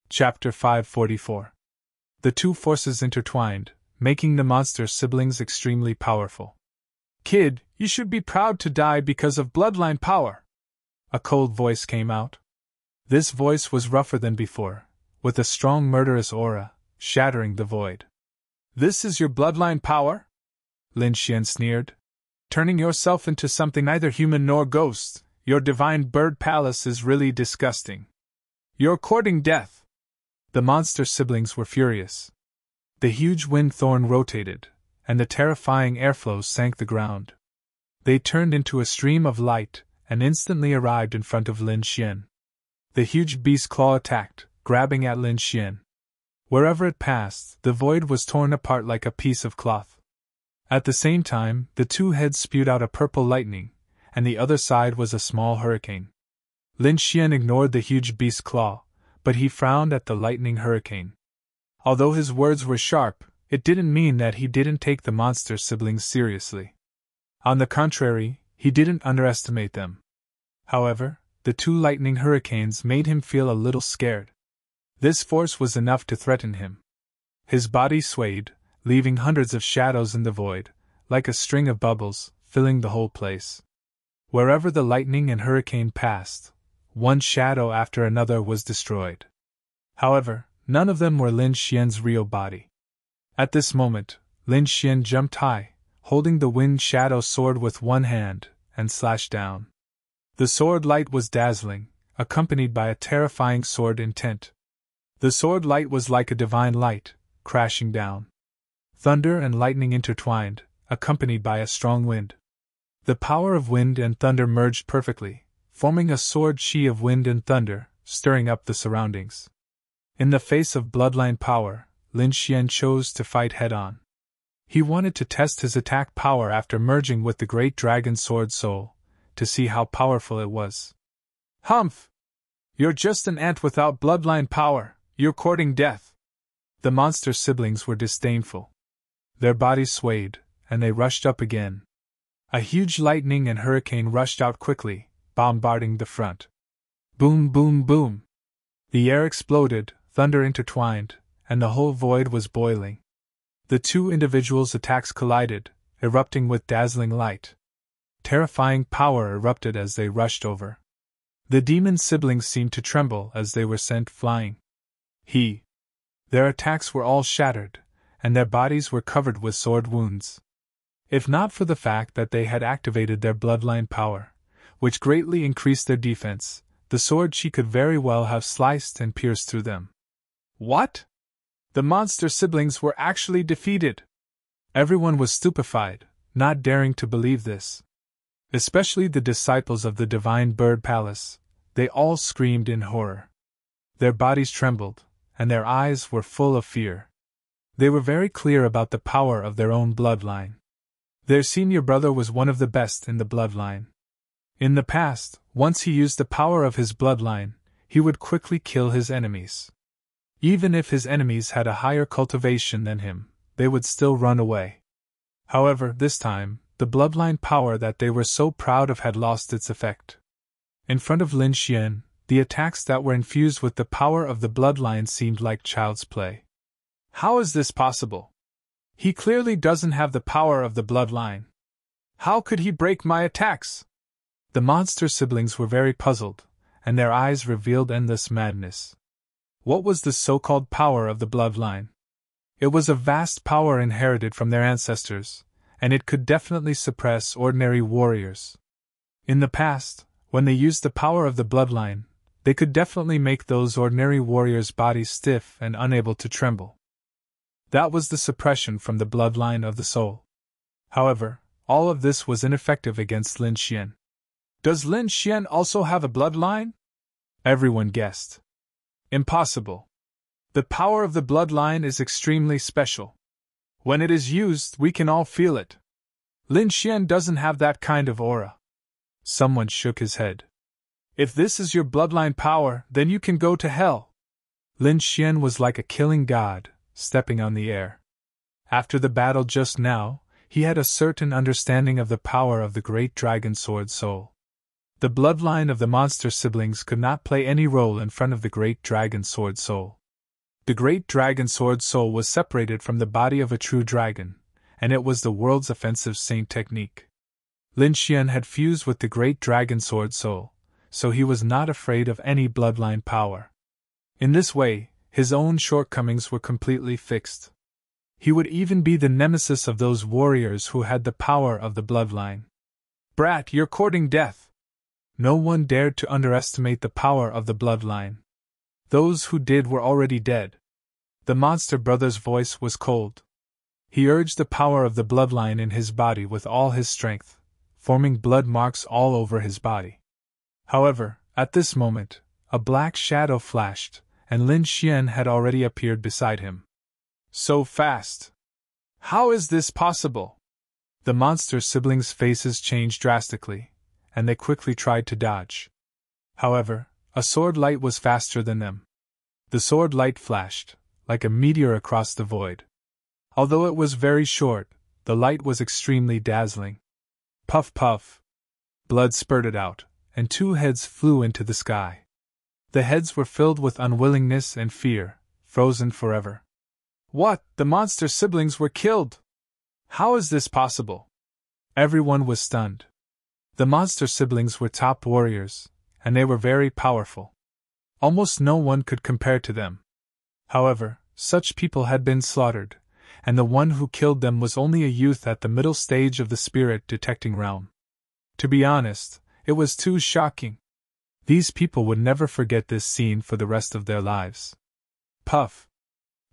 Chapter 544. The 2 forces intertwined, making the monster siblings extremely powerful. "Kid, you should be proud to die because of bloodline power," a cold voice came out. This voice was rougher than before, with a strong murderous aura, shattering the void. "This is your bloodline power?" Lin Xian sneered. "Turning yourself into something neither human nor ghost, your divine bird palace is really disgusting. You're courting death." The monster siblings were furious. The huge wind thorn rotated, and the terrifying airflows sank the ground. They turned into a stream of light and instantly arrived in front of Lin Xian. The huge beast claw attacked, grabbing at Lin Xian. Wherever it passed, the void was torn apart like a piece of cloth. At the same time, the 2 heads spewed out a purple lightning, and the other side was a small hurricane. Lin Xian ignored the huge beast claw, but he frowned at the lightning hurricane. Although his words were sharp, it didn't mean that he didn't take the monster siblings seriously. On the contrary, he didn't underestimate them. However, the 2 lightning hurricanes made him feel a little scared. This force was enough to threaten him. His body swayed, leaving hundreds of shadows in the void, like a string of bubbles, filling the whole place. Wherever the lightning and hurricane passed, one shadow after another was destroyed. However, none of them were Lin Xian's real body. At this moment, Lin Xian jumped high, holding the wind shadow sword with one hand, and slashed down. The sword light was dazzling, accompanied by a terrifying sword intent. The sword light was like a divine light, crashing down. Thunder and lightning intertwined, accompanied by a strong wind. The power of wind and thunder merged perfectly, forming a sword chi of wind and thunder, stirring up the surroundings. In the face of bloodline power, Lin Xian chose to fight head-on. He wanted to test his attack power after merging with the great dragon sword soul, to see how powerful it was. "Humph! You're just an ant without bloodline power, you're courting death." The monster siblings were disdainful. Their bodies swayed, and they rushed up again. A huge lightning and hurricane rushed out quickly, bombarding the front. Boom, boom, boom. The air exploded, thunder intertwined, and the whole void was boiling. The 2 individuals' attacks collided, erupting with dazzling light. Terrifying power erupted as they rushed over. The demon siblings seemed to tremble as they were sent flying. Their attacks were all shattered, and their bodies were covered with sword wounds. If not for the fact that they had activated their bloodline power, which greatly increased their defense, the sword chi could very well have sliced and pierced through them. What? The monster siblings were actually defeated! Everyone was stupefied, not daring to believe this. Especially the disciples of the Divine Bird Palace, they all screamed in horror. Their bodies trembled, and their eyes were full of fear. They were very clear about the power of their own bloodline. Their senior brother was one of the best in the bloodline. In the past, once he used the power of his bloodline, he would quickly kill his enemies. Even if his enemies had a higher cultivation than him, they would still run away. However, this time, the bloodline power that they were so proud of had lost its effect. In front of Lin Xian, the attacks that were infused with the power of the bloodline seemed like child's play. How is this possible? He clearly doesn't have the power of the bloodline. How could he break my attacks? The monster siblings were very puzzled, and their eyes revealed endless madness. What was the so-called power of the bloodline? It was a vast power inherited from their ancestors, and it could definitely suppress ordinary warriors. In the past, when they used the power of the bloodline, they could definitely make those ordinary warriors' bodies stiff and unable to tremble. That was the suppression from the bloodline of the soul. However, all of this was ineffective against Lin Xian. Does Lin Xian also have a bloodline? Everyone guessed. Impossible. The power of the bloodline is extremely special. When it is used, we can all feel it. Lin Xian doesn't have that kind of aura. Someone shook his head. If this is your bloodline power, then you can go to hell. Lin Xian was like a killing god, stepping on the air. After the battle just now, he had a certain understanding of the power of the great dragon sword soul. The bloodline of the monster siblings could not play any role in front of the great dragon sword soul. The great dragon sword soul was separated from the body of a true dragon, and it was the world's offensive saint technique. Lin Xian had fused with the great dragon sword soul, so he was not afraid of any bloodline power. In this way, his own shortcomings were completely fixed. He would even be the nemesis of those warriors who had the power of the bloodline. Brat, you're courting death! No one dared to underestimate the power of the bloodline. Those who did were already dead. The monster brother's voice was cold. He urged the power of the bloodline in his body with all his strength, forming blood marks all over his body. However, at this moment, a black shadow flashed, and Lin Xian had already appeared beside him. So fast! How is this possible? The monster siblings' faces changed drastically, and they quickly tried to dodge. However, a sword light was faster than them. The sword light flashed, like a meteor across the void. Although it was very short, the light was extremely dazzling. Puff puff! Blood spurted out, and two heads flew into the sky. The heads were filled with unwillingness and fear, frozen forever. What? The monster siblings were killed! How is this possible? Everyone was stunned. The monster siblings were top warriors, and they were very powerful. Almost no one could compare to them. However, such people had been slaughtered, and the one who killed them was only a youth at the middle stage of the spirit detecting realm. To be honest, it was too shocking. These people would never forget this scene for the rest of their lives. Puff!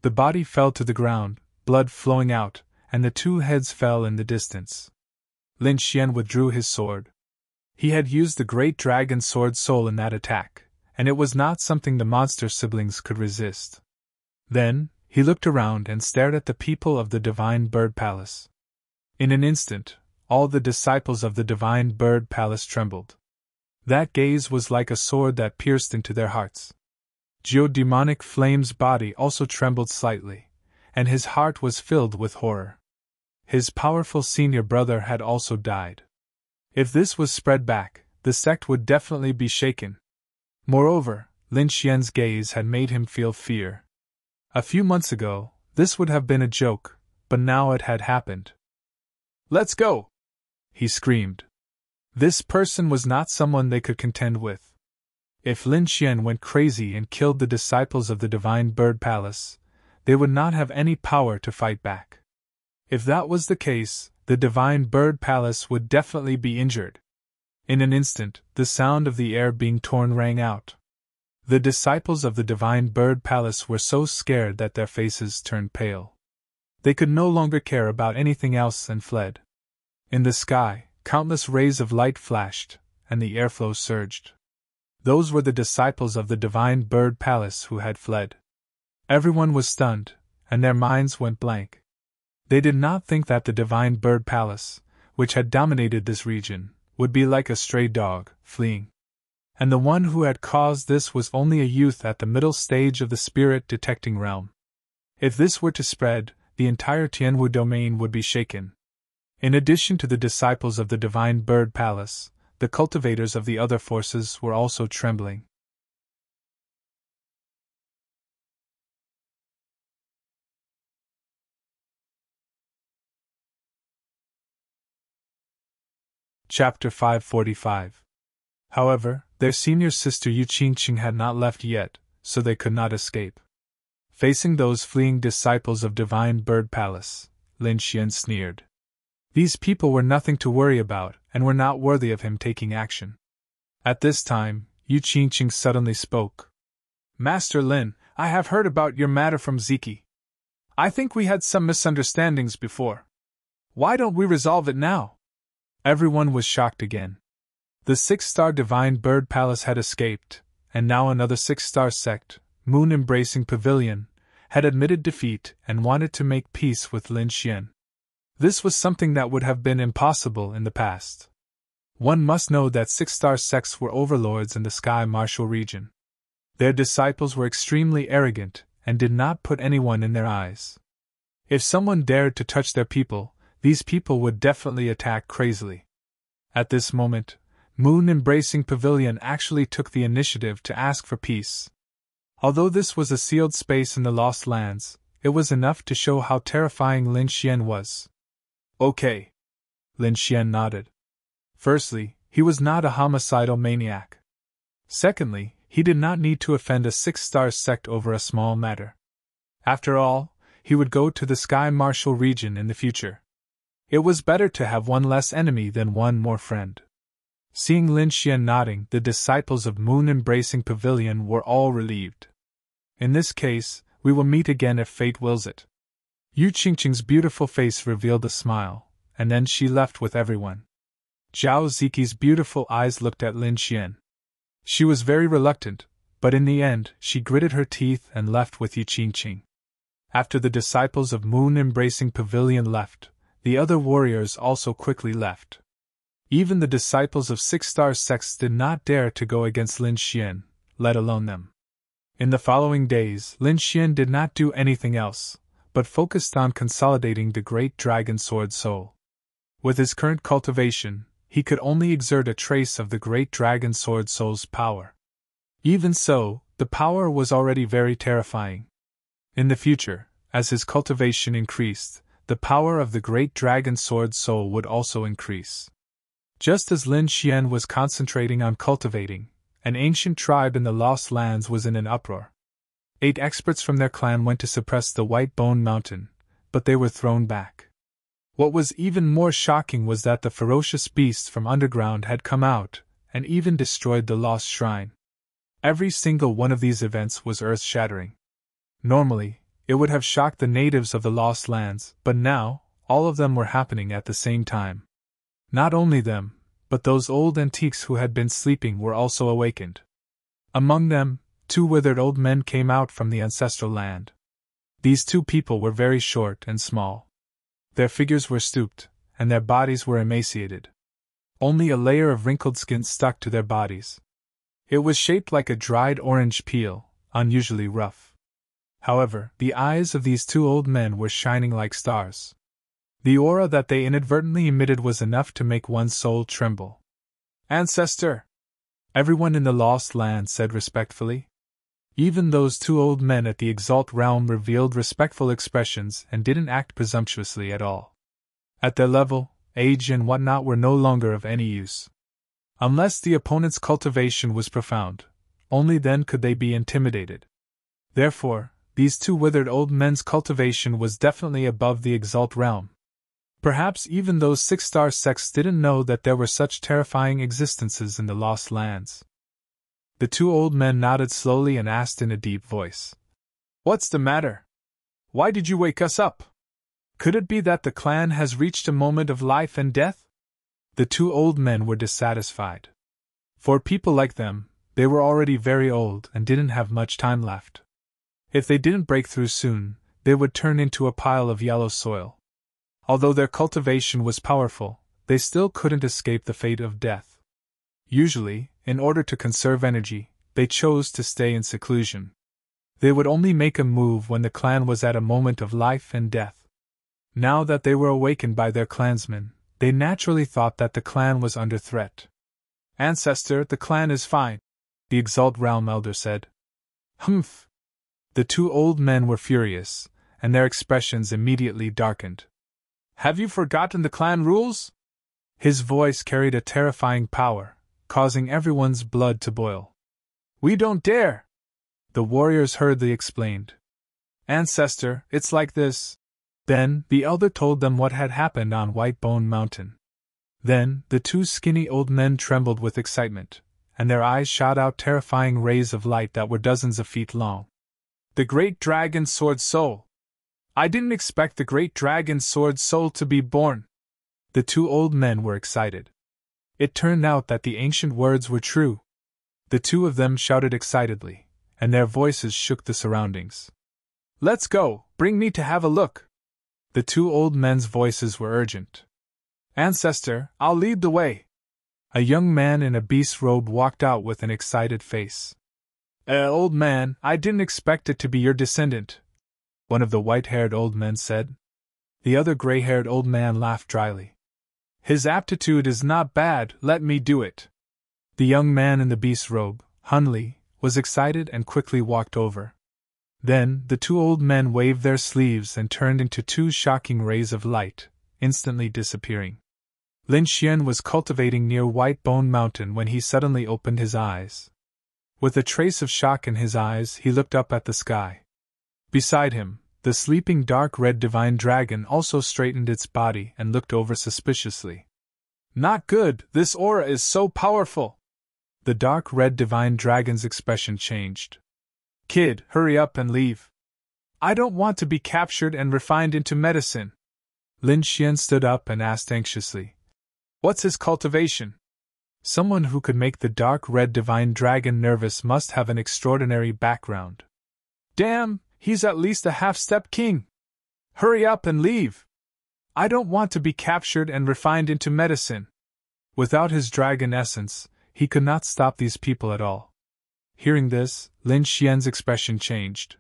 The body fell to the ground, blood flowing out, and the two heads fell in the distance. Lin Xian withdrew his sword. He had used the great dragon sword soul in that attack, and it was not something the monster siblings could resist. Then, he looked around and stared at the people of the Divine Bird Palace. In an instant, all the disciples of the Divine Bird Palace trembled. That gaze was like a sword that pierced into their hearts. Geodemonic Flame's body also trembled slightly, and his heart was filled with horror. His powerful senior brother had also died. If this was spread back, the sect would definitely be shaken. Moreover, Lin Xian's gaze had made him feel fear. A few months ago, this would have been a joke, but now it had happened. Let's go! He screamed. This person was not someone they could contend with. If Lin Xian went crazy and killed the disciples of the Divine Bird Palace, they would not have any power to fight back. If that was the case, the Divine Bird Palace would definitely be injured. In an instant, the sound of the air being torn rang out. The disciples of the Divine Bird Palace were so scared that their faces turned pale. They could no longer care about anything else and fled. In the sky, countless rays of light flashed, and the airflow surged. Those were the disciples of the Divine Bird Palace who had fled. Everyone was stunned, and their minds went blank. They did not think that the Divine Bird Palace, which had dominated this region, would be like a stray dog, fleeing. And the one who had caused this was only a youth at the middle stage of the spirit detecting realm. If this were to spread, the entire Tianwu domain would be shaken. In addition to the disciples of the Divine Bird Palace, the cultivators of the other forces were also trembling. Chapter 545. However, their senior sister Yu Qingqing had not left yet, so they could not escape. Facing those fleeing disciples of Divine Bird Palace, Lin Xian sneered. These people were nothing to worry about, and were not worthy of him taking action. At this time, Yu Qingqing suddenly spoke. Master Lin, I have heard about your matter from Ziki. I think we had some misunderstandings before. Why don't we resolve it now? Everyone was shocked again. The 6-star Divine Bird Palace had escaped, and now another 6-star sect, Moon Embracing Pavilion, had admitted defeat and wanted to make peace with Lin Xian. This was something that would have been impossible in the past. One must know that 6-star sects were overlords in the Sky Martial region. Their disciples were extremely arrogant and did not put anyone in their eyes. If someone dared to touch their people, these people would definitely attack crazily. At this moment, Moon Embracing Pavilion actually took the initiative to ask for peace. Although this was a sealed space in the Lost Lands, it was enough to show how terrifying Lin Xian was. Okay. Lin Xian nodded. Firstly, he was not a homicidal maniac. Secondly, he did not need to offend a 6-star sect over a small matter. After all, he would go to the Sky Martial region in the future. It was better to have one less enemy than one more friend. Seeing Lin Xian nodding, the disciples of Moon Embracing Pavilion were all relieved. In this case, we will meet again if fate wills it. Yu Qingqing's beautiful face revealed a smile, and then she left with everyone. Zhao Ziqi's beautiful eyes looked at Lin Xian. She was very reluctant, but in the end she gritted her teeth and left with Yu Qingqing. After the disciples of Moon Embracing Pavilion left, the other warriors also quickly left. Even the disciples of 6-star sects did not dare to go against Lin Xian, let alone them. In the following days, Lin Xian did not do anything else, but focused on consolidating the Great Dragon Sword Soul. With his current cultivation, he could only exert a trace of the Great Dragon Sword Soul's power. Even so, the power was already very terrifying. In the future, as his cultivation increased, the power of the Great Dragon Sword Soul would also increase. Just as Lin Xian was concentrating on cultivating, an ancient tribe in the Lost Lands was in an uproar. 8 experts from their clan went to suppress the White Bone Mountain, but they were thrown back. What was even more shocking was that the ferocious beasts from underground had come out, and even destroyed the lost shrine. Every single one of these events was earth-shattering. Normally, it would have shocked the natives of the Lost Lands, but now, all of them were happening at the same time. Not only them, but those old antiques who had been sleeping were also awakened. Among them, 2 withered old men came out from the ancestral land. These 2 people were very short and small. Their figures were stooped, and their bodies were emaciated. Only a layer of wrinkled skin stuck to their bodies. It was shaped like a dried orange peel, unusually rough. However, the eyes of these 2 old men were shining like stars. The aura that they inadvertently emitted was enough to make one's soul tremble. Ancestor! Everyone in the Lost Land said respectfully. Even those 2 old men at the Exalt Realm revealed respectful expressions and didn't act presumptuously at all. At their level, age and whatnot were no longer of any use. Unless the opponent's cultivation was profound, only then could they be intimidated. Therefore, these 2 withered old men's cultivation was definitely above the Exalt Realm. Perhaps even those 6-star sects didn't know that there were such terrifying existences in the Lost Lands. The 2 old men nodded slowly and asked in a deep voice. What's the matter? Why did you wake us up? Could it be that the clan has reached a moment of life and death? The 2 old men were dissatisfied. For people like them, they were already very old and didn't have much time left. If they didn't break through soon, they would turn into a pile of yellow soil. Although their cultivation was powerful, they still couldn't escape the fate of death. Usually, in order to conserve energy, they chose to stay in seclusion. They would only make a move when the clan was at a moment of life and death. Now that they were awakened by their clansmen, they naturally thought that the clan was under threat. Ancestor, the clan is fine, the Exalt Realm Elder said. Humph! The 2 old men were furious, and their expressions immediately darkened. Have you forgotten the clan rules? His voice carried a terrifying power, causing everyone's blood to boil. "We don't dare!" the warriors hurriedly explained. "Ancestor, it's like this." Then, the elder told them what had happened on White Bone Mountain. Then, the two skinny old men trembled with excitement, and their eyes shot out terrifying rays of light that were dozens of feet long. "The Great Dragon Sword Soul! I didn't expect the Great Dragon Sword Soul to be born!" The two old men were excited. It turned out that the ancient words were true. The two of them shouted excitedly, and their voices shook the surroundings. "Let's go, bring me to have a look!" The two old men's voices were urgent. "Ancestor, I'll lead the way." A young man in a beast's robe walked out with an excited face. Old man, I didn't expect it to be your descendant," one of the white-haired old men said. The other gray-haired old man laughed dryly. "His aptitude is not bad, let me do it." The young man in the beast's robe, Hunley, was excited and quickly walked over. Then, the two old men waved their sleeves and turned into two shocking rays of light, instantly disappearing. Lin Xian was cultivating near White Bone Mountain when he suddenly opened his eyes. With a trace of shock in his eyes, he looked up at the sky. Beside him, the sleeping dark red divine dragon also straightened its body and looked over suspiciously. "Not good, this aura is so powerful!" The dark red divine dragon's expression changed. "Kid, hurry up and leave. I don't want to be captured and refined into medicine." Lin Xian stood up and asked anxiously, "What's his cultivation?" Someone who could make the dark red divine dragon nervous must have an extraordinary background. "Damn, he's at least a half-step king. Hurry up and leave. I don't want to be captured and refined into medicine." Without his dragon essence, he could not stop these people at all. Hearing this, Lin Xian's expression changed.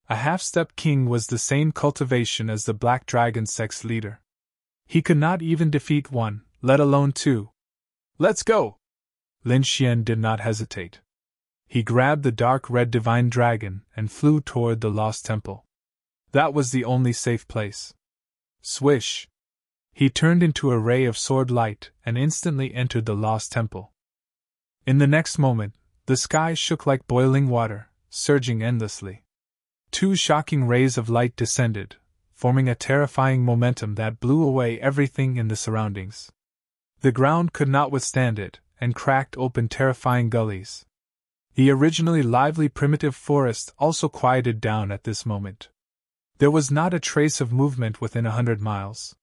A half-step king was the same cultivation as the black dragon sex leader. He could not even defeat one, let alone two. "Let's go!" Lin Xian did not hesitate. He grabbed the dark red divine dragon and flew toward the lost temple. That was the only safe place. Swish! He turned into a ray of sword light and instantly entered the lost temple. In the next moment, the sky shook like boiling water, surging endlessly. Two shocking rays of light descended, forming a terrifying momentum that blew away everything in the surroundings. The ground could not withstand it, and cracked open terrifying gullies. The originally lively primitive forest also quieted down at this moment. There was not a trace of movement within 100 miles.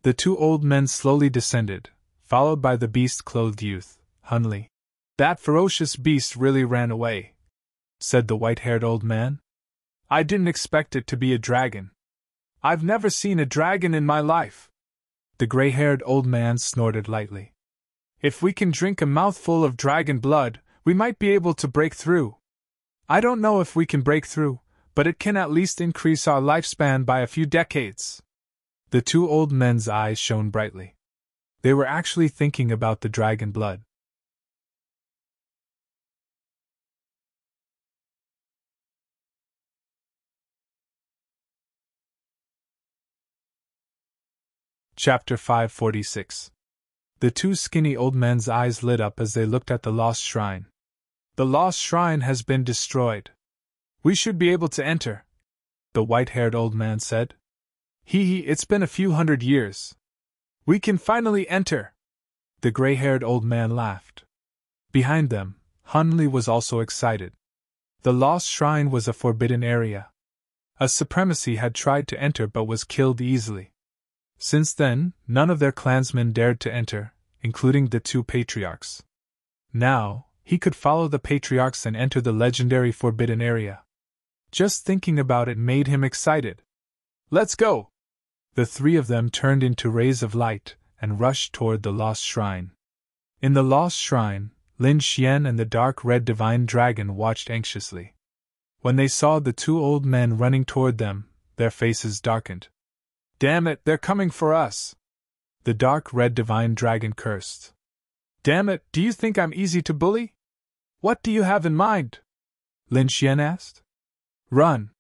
The two old men slowly descended, followed by the beast-clothed youth, Hunley. "That ferocious beast really ran away," said the white-haired old man. "I didn't expect it to be a dragon. I've never seen a dragon in my life." The gray-haired old man snorted lightly. "If we can drink a mouthful of dragon blood, we might be able to break through. I don't know if we can break through, but it can at least increase our lifespan by a few decades." The two old men's eyes shone brightly. They were actually thinking about the dragon blood. Chapter 546. The two skinny old men's eyes lit up as they looked at the lost shrine. "The lost shrine has been destroyed. We should be able to enter," the white-haired old man said. It's been a few hundred years. We can finally enter." The gray-haired old man laughed. Behind them, Hunley was also excited. The lost shrine was a forbidden area. A supremacy had tried to enter but was killed easily. Since then, none of their clansmen dared to enter, including the two patriarchs. Now, he could follow the patriarchs and enter the legendary forbidden area. Just thinking about it made him excited. "Let's go!" The three of them turned into rays of light and rushed toward the lost shrine. In the lost shrine, Lin Xian and the dark red divine dragon watched anxiously. When they saw the two old men running toward them, their faces darkened. "Damn it, they're coming for us!" The dark red divine dragon cursed. "Damn it, do you think I'm easy to bully? What do you have in mind?" Lin Xian asked. "Run!"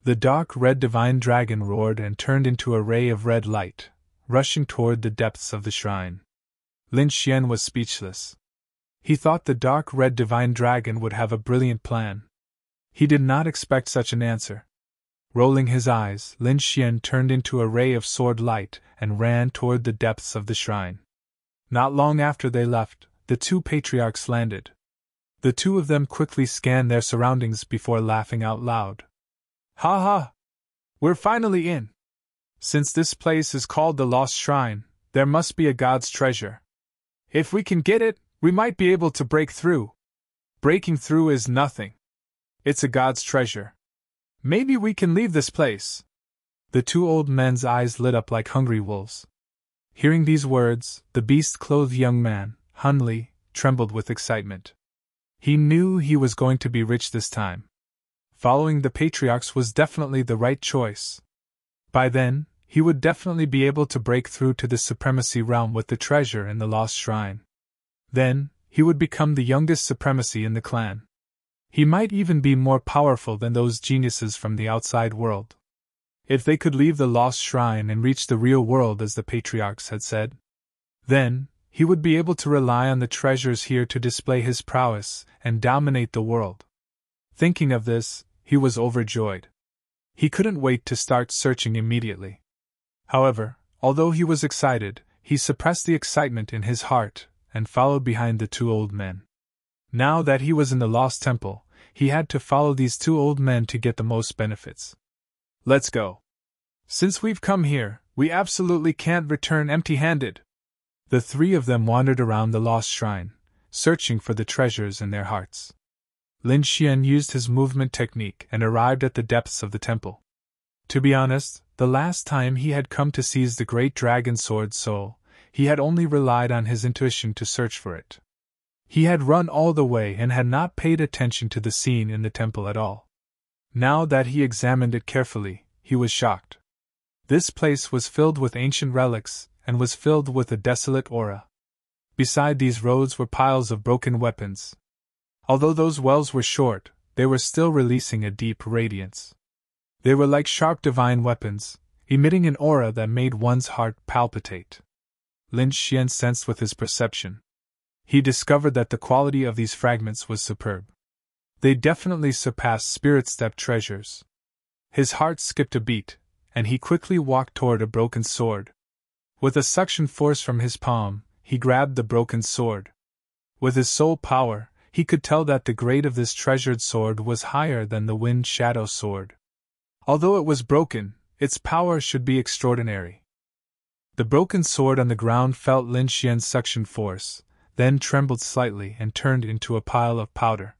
The dark red divine dragon roared and turned into a ray of red light, rushing toward the depths of the shrine. Lin Xian was speechless. He thought the dark red divine dragon would have a brilliant plan. He did not expect such an answer. Rolling his eyes, Lin Xian turned into a ray of sword light and ran toward the depths of the shrine. Not long after they left, the two patriarchs landed. The two of them quickly scanned their surroundings before laughing out loud. Ha ha! We're finally in! Since this place is called the Lost Shrine, there must be a god's treasure. If we can get it, we might be able to break through. Breaking through is nothing. It's a god's treasure. Maybe we can leave this place. The two old men's eyes lit up like hungry wolves. Hearing these words, the beast-clothed young man, Hun Li, trembled with excitement. He knew he was going to be rich this time. Following the patriarchs was definitely the right choice. By then, he would definitely be able to break through to the supremacy realm with the treasure in the lost shrine. Then, he would become the youngest supremacy in the clan. He might even be more powerful than those geniuses from the outside world. If they could leave the lost shrine and reach the real world as the patriarchs had said, then, he would be able to rely on the treasures here to display his prowess and dominate the world. Thinking of this, he was overjoyed. He couldn't wait to start searching immediately. However, although he was excited, he suppressed the excitement in his heart and followed behind the two old men. Now that he was in the lost temple, he had to follow these two old men to get the most benefits. Let's go. Since we've come here, we absolutely can't return empty-handed. The three of them wandered around the lost shrine, searching for the treasures in their hearts. Lin Xian used his movement technique and arrived at the depths of the temple. To be honest, the last time he had come to seize the great dragon sword soul, he had only relied on his intuition to search for it. He had run all the way and had not paid attention to the scene in the temple at all. Now that he examined it carefully, he was shocked. This place was filled with ancient relics and was filled with a desolate aura. Beside these roads were piles of broken weapons. Although those wells were short, they were still releasing a deep radiance. They were like sharp divine weapons, emitting an aura that made one's heart palpitate. Lin Xian sensed with his perception. He discovered that the quality of these fragments was superb. They definitely surpassed spirit step treasures. His heart skipped a beat, and he quickly walked toward a broken sword. With a suction force from his palm, he grabbed the broken sword. With his soul power, he could tell that the grade of this treasured sword was higher than the Wind Shadow sword. Although it was broken, its power should be extraordinary. The broken sword on the ground felt Lin Xian's suction force, then trembled slightly and turned into a pile of powder.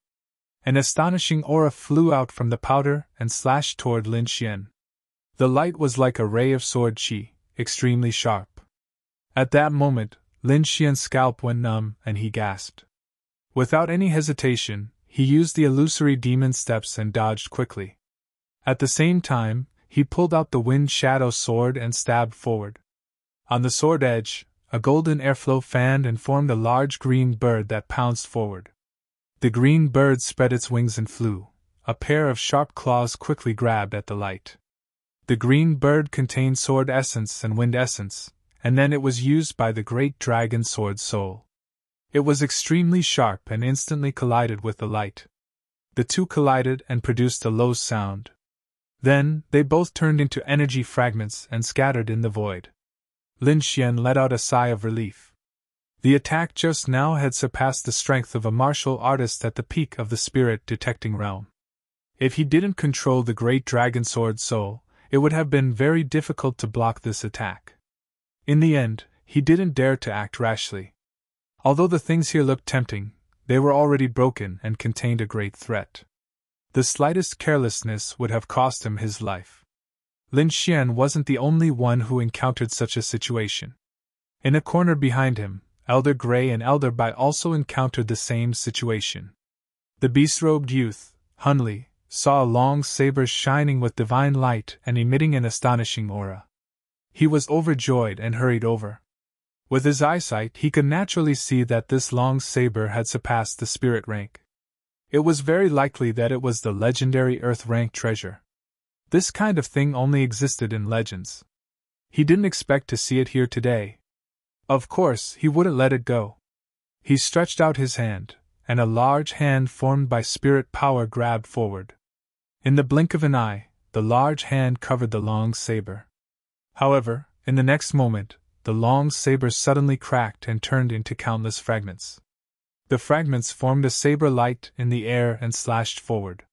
An astonishing aura flew out from the powder and slashed toward Lin Xian. The light was like a ray of sword qi, extremely sharp. At that moment, Lin Xian's scalp went numb and he gasped. Without any hesitation, he used the illusory demon steps and dodged quickly. At the same time, he pulled out the Wind Shadow sword and stabbed forward. On the sword edge, a golden airflow fanned and formed a large green bird that pounced forward. The green bird spread its wings and flew. A pair of sharp claws quickly grabbed at the light. The green bird contained sword essence and wind essence, and then it was used by the great dragon sword soul. It was extremely sharp and instantly collided with the light. The two collided and produced a low sound. Then, they both turned into energy fragments and scattered in the void. Lin Xian let out a sigh of relief. The attack just now had surpassed the strength of a martial artist at the peak of the spirit detecting realm. If he didn't control the great dragon sword soul, it would have been very difficult to block this attack. In the end, he didn't dare to act rashly. Although the things here looked tempting, they were already broken and contained a great threat. The slightest carelessness would have cost him his life. Lin Xian wasn't the only one who encountered such a situation. In a corner behind him, Elder Gray and Elder Bai also encountered the same situation. The beast-robed youth, Hun Li, saw a long saber shining with divine light and emitting an astonishing aura. He was overjoyed and hurried over. With his eyesight, he could naturally see that this long saber had surpassed the spirit rank. It was very likely that it was the legendary Earth rank treasure. This kind of thing only existed in legends. He didn't expect to see it here today. Of course, he wouldn't let it go. He stretched out his hand, and a large hand formed by spirit power grabbed forward. In the blink of an eye, the large hand covered the long saber. However, in the next moment, the long saber suddenly cracked and turned into countless fragments. The fragments formed a saber light in the air and slashed forward.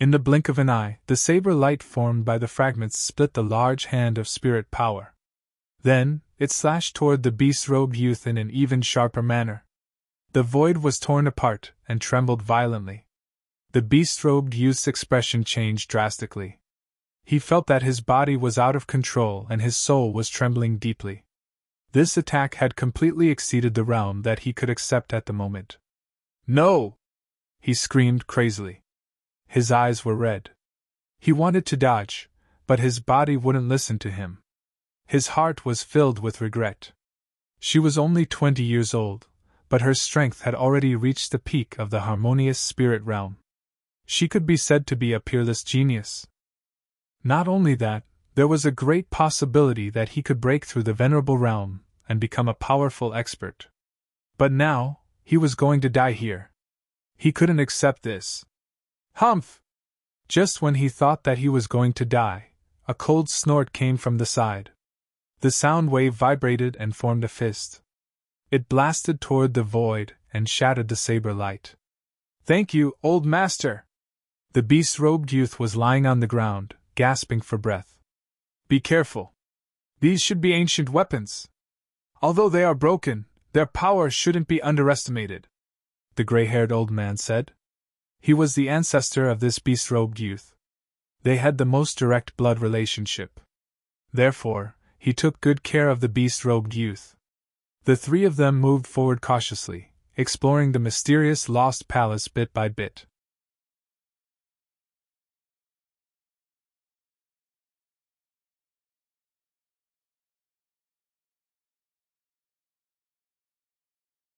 In the blink of an eye, the saber light formed by the fragments split the large hand of spirit power. Then, it slashed toward the beast-robed youth in an even sharper manner. The void was torn apart and trembled violently. The beast-robed youth's expression changed drastically. He felt that his body was out of control and his soul was trembling deeply. This attack had completely exceeded the realm that he could accept at the moment. "No!" he screamed crazily. His eyes were red. He wanted to dodge, but his body wouldn't listen to him. His heart was filled with regret. She was only 20 years old, but her strength had already reached the peak of the harmonious spirit realm. She could be said to be a peerless genius. Not only that, there was a great possibility that he could break through the venerable realm and become a powerful expert. But now, he was going to die here. He couldn't accept this. Humph! Just when he thought that he was going to die, a cold snort came from the side. The sound wave vibrated and formed a fist. It blasted toward the void and shattered the saber light. "Thank you, old master!" The beast-robed youth was lying on the ground, gasping for breath. "Be careful. These should be ancient weapons. Although they are broken, their power shouldn't be underestimated," the gray-haired old man said. He was the ancestor of this beast-robed youth. They had the most direct blood relationship. Therefore, he took good care of the beast-robed youth. The three of them moved forward cautiously, exploring the mysterious lost palace bit by bit.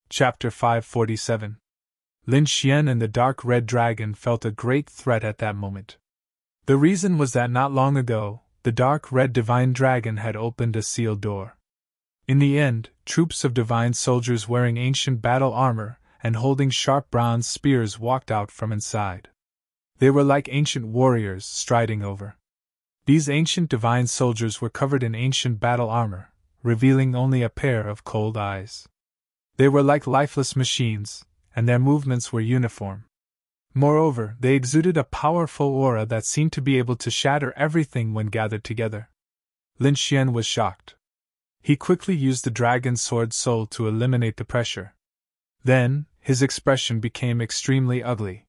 Chapter 547. Lin Xian and the Dark Red Dragon felt a great threat at that moment. The reason was that not long ago, the Dark Red Divine Dragon had opened a sealed door. In the end, troops of divine soldiers wearing ancient battle armor and holding sharp bronze spears walked out from inside. They were like ancient warriors striding over. These ancient divine soldiers were covered in ancient battle armor, revealing only a pair of cold eyes. They were like lifeless machines, and their movements were uniform. Moreover, they exuded a powerful aura that seemed to be able to shatter everything when gathered together. Lin Xian was shocked. He quickly used the dragon sword soul to eliminate the pressure. Then, his expression became extremely ugly.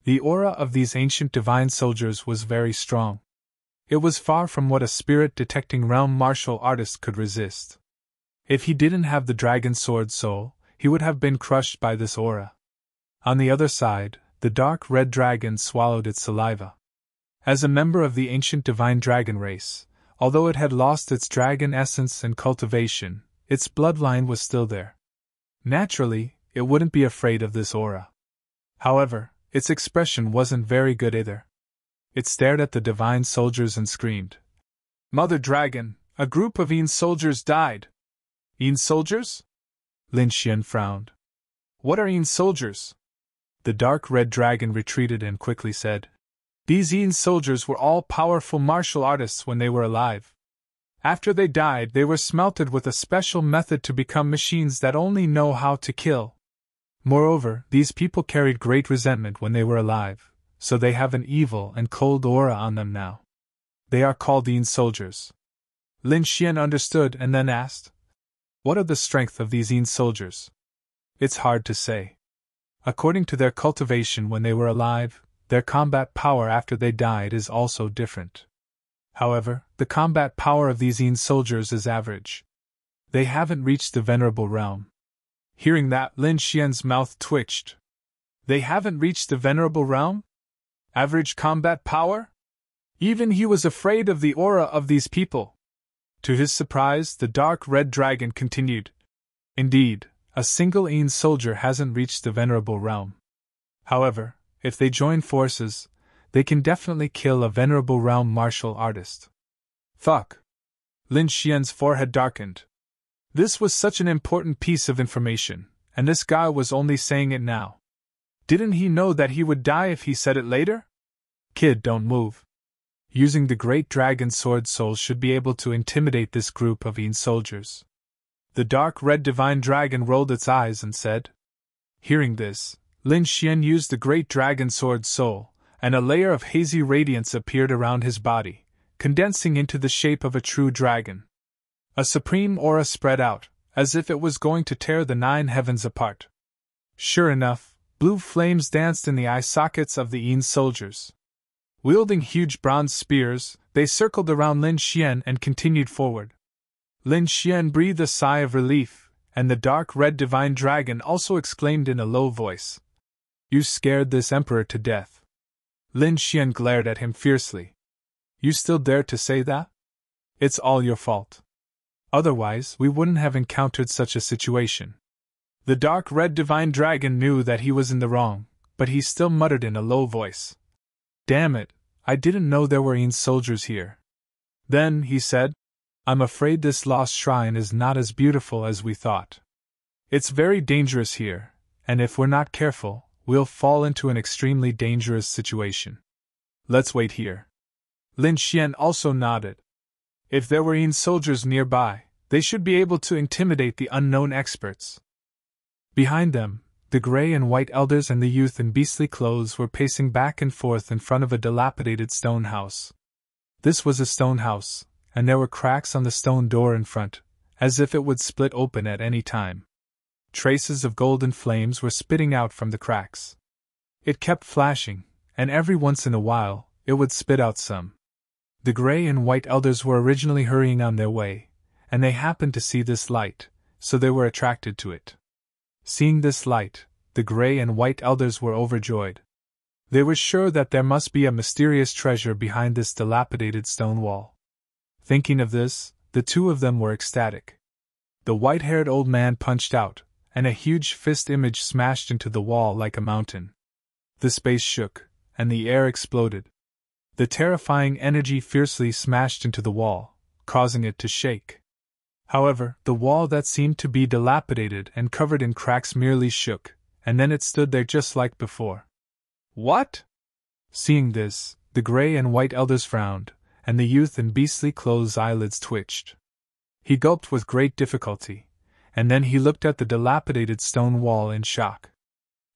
The aura of these ancient divine soldiers was very strong. It was far from what a spirit-detecting realm martial artist could resist. If he didn't have the dragon sword soul, he would have been crushed by this aura. On the other side, the dark red dragon swallowed its saliva. As a member of the ancient divine dragon race, although it had lost its dragon essence and cultivation, its bloodline was still there. Naturally, it wouldn't be afraid of this aura. However, its expression wasn't very good either. It stared at the divine soldiers and screamed, "Mother Dragon, a group of Yin soldiers died." "Yin soldiers?" Lin Xian frowned. "What are Yin soldiers?" The dark red dragon retreated and quickly said, "These Yin soldiers were all powerful martial artists when they were alive. After they died, they were smelted with a special method to become machines that only know how to kill. Moreover, these people carried great resentment when they were alive, so they have an evil and cold aura on them now. They are called Yin soldiers." Lin Xian understood and then asked, "What are the strength of these Yin soldiers?" "It's hard to say. According to their cultivation when they were alive, their combat power after they died is also different. However, the combat power of these Yin soldiers is average. They haven't reached the venerable realm." Hearing that, Lin Xian's mouth twitched. They haven't reached the venerable realm? Average combat power? Even he was afraid of the aura of these people. To his surprise, the dark red dragon continued, "Indeed, a single Yin soldier hasn't reached the venerable realm. However, if they join forces, they can definitely kill a venerable realm martial artist." Fuck! Lin Xian's forehead darkened. This was such an important piece of information, and this guy was only saying it now. Didn't he know that he would die if he said it later? Kid, don't move. Using the great dragon sword, souls should be able to intimidate this group of Yin soldiers. The dark red divine dragon rolled its eyes and said. Hearing this, Lin Xian used the great dragon sword soul, and a layer of hazy radiance appeared around his body, condensing into the shape of a true dragon. A supreme aura spread out, as if it was going to tear the 9 heavens apart. Sure enough, blue flames danced in the eye sockets of the Yin soldiers. Wielding huge bronze spears, they circled around Lin Xian and continued forward. Lin Xian breathed a sigh of relief, and the dark red divine dragon also exclaimed in a low voice. You scared this emperor to death. Lin Xian glared at him fiercely. You still dare to say that? It's all your fault. Otherwise, we wouldn't have encountered such a situation. The dark red divine dragon knew that he was in the wrong, but he still muttered in a low voice. Damn it, I didn't know there were Yin soldiers here. Then, he said, I'm afraid this lost shrine is not as beautiful as we thought. It's very dangerous here, and if we're not careful, we'll fall into an extremely dangerous situation. Let's wait here. Lin Xian also nodded. If there were Yin soldiers nearby, they should be able to intimidate the unknown experts. Behind them, the gray and white elders and the youth in beastly clothes were pacing back and forth in front of a dilapidated stone house. This was a stone house, and there were cracks on the stone door in front, as if it would split open at any time. Traces of golden flames were spitting out from the cracks. It kept flashing, and every once in a while, it would spit out some. The gray and white elders were originally hurrying on their way, and they happened to see this light, so they were attracted to it. Seeing this light, the gray and white elders were overjoyed. They were sure that there must be a mysterious treasure behind this dilapidated stone wall. Thinking of this, the two of them were ecstatic. The white-haired old man punched out, and a huge fist image smashed into the wall like a mountain. The space shook, and the air exploded. The terrifying energy fiercely smashed into the wall, causing it to shake. However, the wall that seemed to be dilapidated and covered in cracks merely shook, and then it stood there just like before. What? Seeing this, the gray and white elders frowned, and the youth in beastly clothes' eyelids twitched. He gulped with great difficulty, and then he looked at the dilapidated stone wall in shock.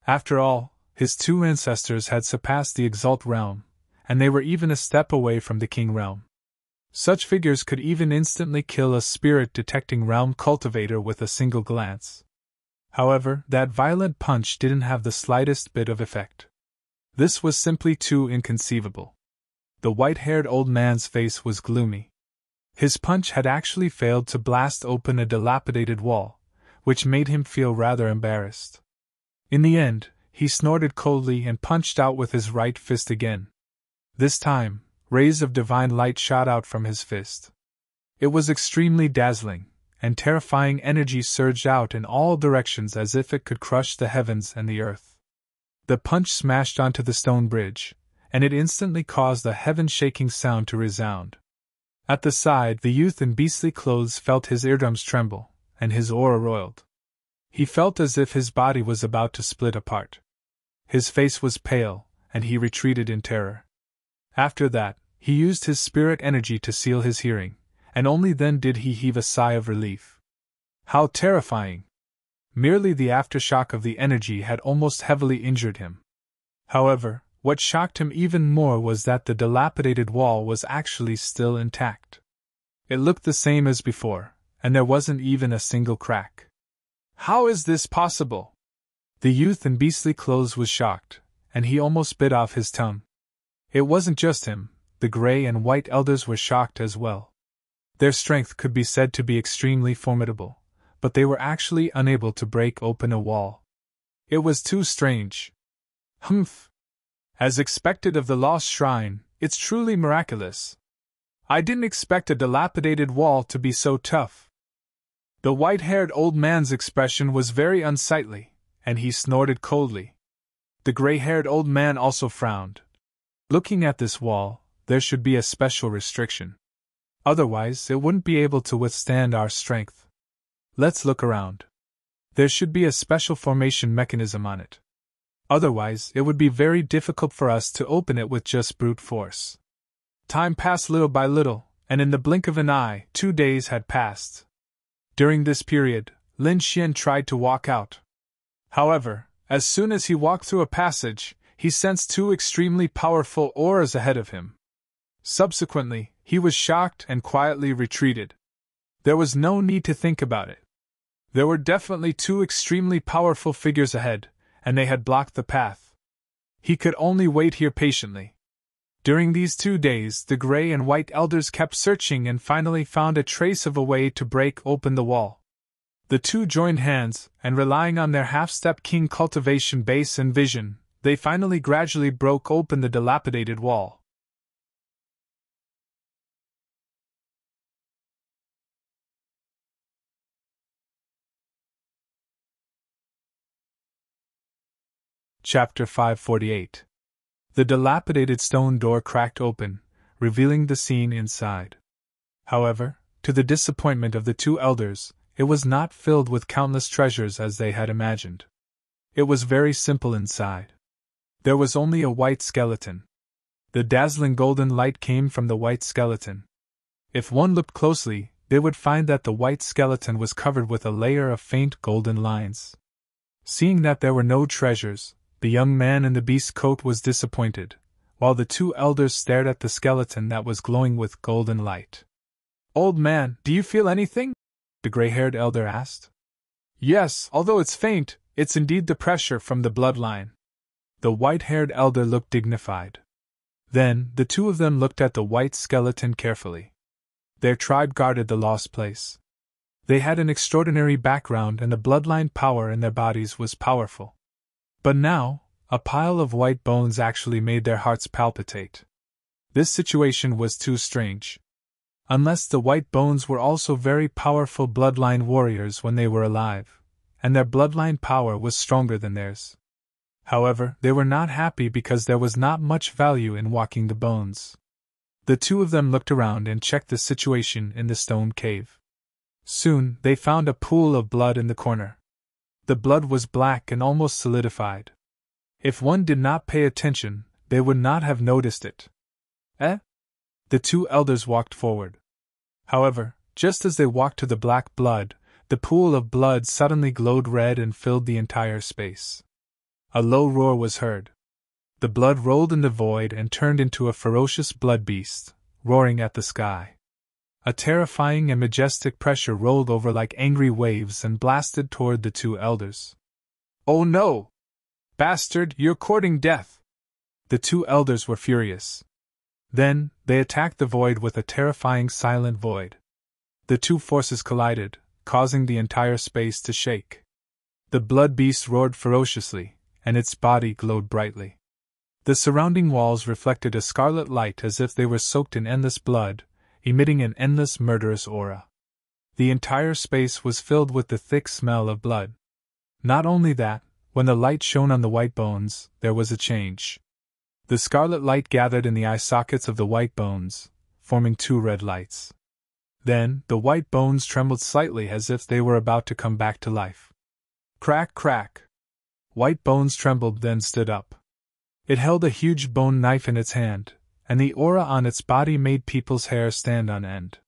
After all, his two ancestors had surpassed the Exalt realm, and they were even a step away from the King realm. Such figures could even instantly kill a spirit-detecting realm cultivator with a single glance. However, that violent punch didn't have the slightest bit of effect. This was simply too inconceivable. The white-haired old man's face was gloomy. His punch had actually failed to blast open a dilapidated wall, which made him feel rather embarrassed. In the end, he snorted coldly and punched out with his right fist again. This time, rays of divine light shot out from his fist. It was extremely dazzling, and terrifying energy surged out in all directions as if it could crush the heavens and the earth. The punch smashed onto the stone bridge, and it instantly caused a heaven-shaking sound to resound. At the side, the youth in beastly clothes felt his eardrums tremble, and his aura roiled. He felt as if his body was about to split apart. His face was pale, and he retreated in terror. After that, he used his spirit energy to seal his hearing, and only then did he heave a sigh of relief. How terrifying! Merely the aftershock of the energy had almost heavily injured him. However, what shocked him even more was that the dilapidated wall was actually still intact. It looked the same as before, and there wasn't even a single crack. How is this possible? The youth in beastly clothes was shocked, and he almost bit off his tongue. It wasn't just him, the gray and white elders were shocked as well. Their strength could be said to be extremely formidable, but they were actually unable to break open a wall. It was too strange. Humph! As expected of the lost shrine, it's truly miraculous. I didn't expect a dilapidated wall to be so tough. The white-haired old man's expression was very unsightly, and he snorted coldly. The gray-haired old man also frowned. Looking at this wall, there should be a special restriction. Otherwise, it wouldn't be able to withstand our strength. Let's look around. There should be a special formation mechanism on it. Otherwise, it would be very difficult for us to open it with just brute force. Time passed little by little, and in the blink of an eye, 2 days had passed. During this period, Lin Xian tried to walk out. However, as soon as he walked through a passage, he sensed 2 extremely powerful auras ahead of him. Subsequently, he was shocked and quietly retreated. There was no need to think about it. There were definitely 2 extremely powerful figures ahead, and they had blocked the path. He could only wait here patiently. During these 2 days, the gray and white elders kept searching and finally found a trace of a way to break open the wall. The 2 joined hands, and relying on their half-step king cultivation base and vision, they finally gradually broke open the dilapidated wall. Chapter 548. The dilapidated stone door cracked open, revealing the scene inside. However, to the disappointment of the 2 elders, it was not filled with countless treasures as they had imagined. It was very simple inside. There was only a white skeleton. The dazzling golden light came from the white skeleton. If one looked closely, they would find that the white skeleton was covered with a layer of faint golden lines. Seeing that there were no treasures, the young man in the beast's coat was disappointed, while the 2 elders stared at the skeleton that was glowing with golden light. "Old man, do you feel anything?" the gray-haired elder asked. "Yes, although it's faint, it's indeed the pressure from the bloodline." The white-haired elder looked dignified. Then, the 2 of them looked at the white skeleton carefully. Their tribe guarded the lost place. They had an extraordinary background and the bloodline power in their bodies was powerful. But now, a pile of white bones actually made their hearts palpitate. This situation was too strange. Unless the white bones were also very powerful bloodline warriors when they were alive, and their bloodline power was stronger than theirs. However, they were not happy because there was not much value in walking the bones. The 2 of them looked around and checked the situation in the stone cave. Soon, they found a pool of blood in the corner. The blood was black and almost solidified. If one did not pay attention, they would not have noticed it. Eh? The 2 elders walked forward. However, just as they walked to the black blood, the pool of blood suddenly glowed red and filled the entire space. A low roar was heard. The blood rolled in the void and turned into a ferocious blood beast, roaring at the sky. A terrifying and majestic pressure rolled over like angry waves and blasted toward the 2 elders. "Oh no! Bastard, you're courting death!" The 2 elders were furious. Then, they attacked the void with a terrifying silent void. The 2 forces collided, causing the entire space to shake. The blood beast roared ferociously, and its body glowed brightly. The surrounding walls reflected a scarlet light as if they were soaked in endless blood, emitting an endless murderous aura. The entire space was filled with the thick smell of blood. Not only that, when the light shone on the white bones, there was a change. The scarlet light gathered in the eye sockets of the white bones, forming 2 red lights. Then, the white bones trembled slightly as if they were about to come back to life. Crack, crack! White bones trembled, then stood up. It held a huge bone knife in its hand, and the aura on its body made people's hair stand on end.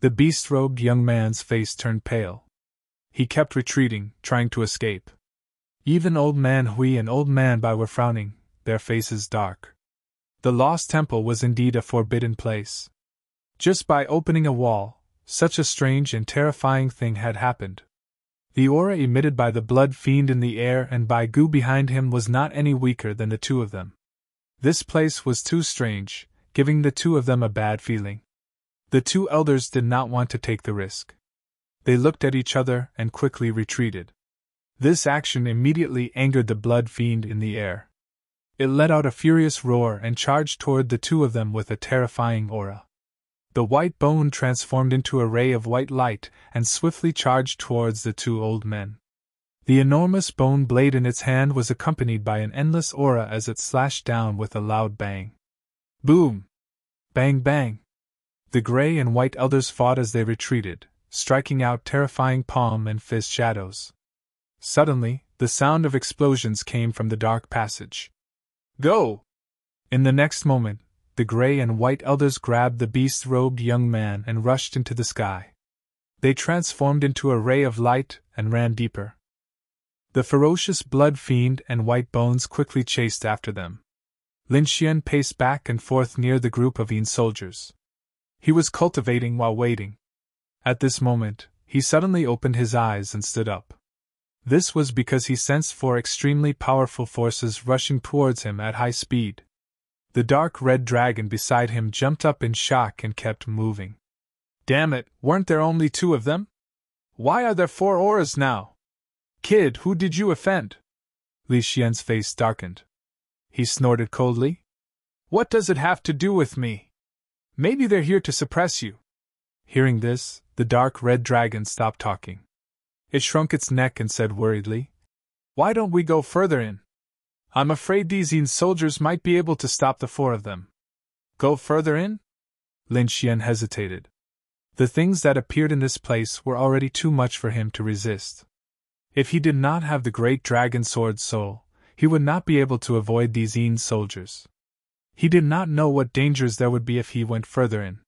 The beast-robed young man's face turned pale. He kept retreating, trying to escape. Even Old Man Hui and Old Man Bai were frowning, their faces dark. The lost temple was indeed a forbidden place. Just by opening a wall, such a strange and terrifying thing had happened. The aura emitted by the blood fiend in the air and by Gu behind him was not any weaker than the 2 of them. This place was too strange, giving the 2 of them a bad feeling. The 2 elders did not want to take the risk. They looked at each other and quickly retreated. This action immediately angered the blood fiend in the air. It let out a furious roar and charged toward the 2 of them with a terrifying aura. The white bone transformed into a ray of white light and swiftly charged towards the 2 old men. The enormous bone blade in its hand was accompanied by an endless aura as it slashed down with a loud bang. Boom! Bang bang! The gray and white elders fought as they retreated, striking out terrifying palm and fist shadows. Suddenly, the sound of explosions came from the dark passage. Go! In the next moment, the gray and white elders grabbed the beast-robed young man and rushed into the sky. They transformed into a ray of light and ran deeper. The ferocious blood fiend and White Bones quickly chased after them. Lin Xian paced back and forth near the group of Yin soldiers. He was cultivating while waiting. At this moment, he suddenly opened his eyes and stood up. This was because he sensed four extremely powerful forces rushing towards him at high speed. The dark red dragon beside him jumped up in shock and kept moving. Damn it, weren't there only two of them? Why are there four auras now? Kid, who did you offend? Li Xian's face darkened. He snorted coldly. What does it have to do with me? Maybe they're here to suppress you. Hearing this, the dark red dragon stopped talking. It shrunk its neck and said worriedly, Why don't we go further in? I'm afraid these Yin soldiers might be able to stop the four of them. Go further in? Lin Xian hesitated. The things that appeared in this place were already too much for him to resist. If he did not have the great dragon sword soul, he would not be able to avoid these Yin soldiers. He did not know what dangers there would be if he went further in.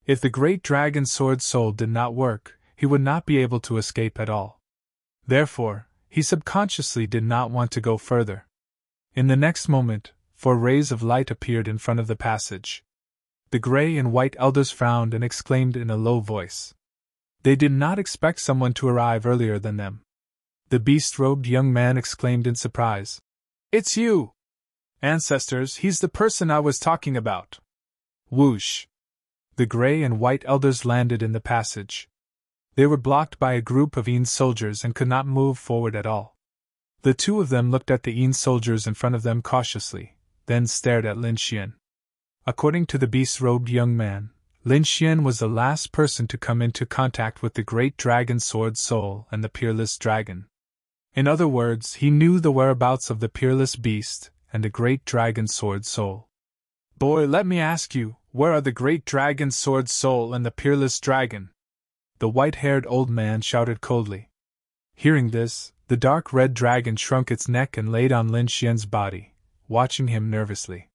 If the great dragon sword soul did not work, he would not be able to escape at all. Therefore, he subconsciously did not want to go further. In the next moment, four rays of light appeared in front of the passage. The gray and white elders frowned and exclaimed in a low voice. They did not expect someone to arrive earlier than them. The beast-robed young man exclaimed in surprise. It's you! Ancestors, he's the person I was talking about. Whoosh! The gray and white elders landed in the passage. They were blocked by a group of Yin soldiers and could not move forward at all. The two of them looked at the Yin soldiers in front of them cautiously, then stared at Lin Xian. According to the beast-robed young man, Lin Xian was the last person to come into contact with the great dragon sword soul and the peerless dragon. In other words, he knew the whereabouts of the peerless beast and the great dragon sword soul. Boy, let me ask you, where are the great dragon sword soul and the peerless dragon? The white-haired old man shouted coldly. Hearing this, the dark red dragon shrunk its neck and laid on Lin Xian's body, watching him nervously.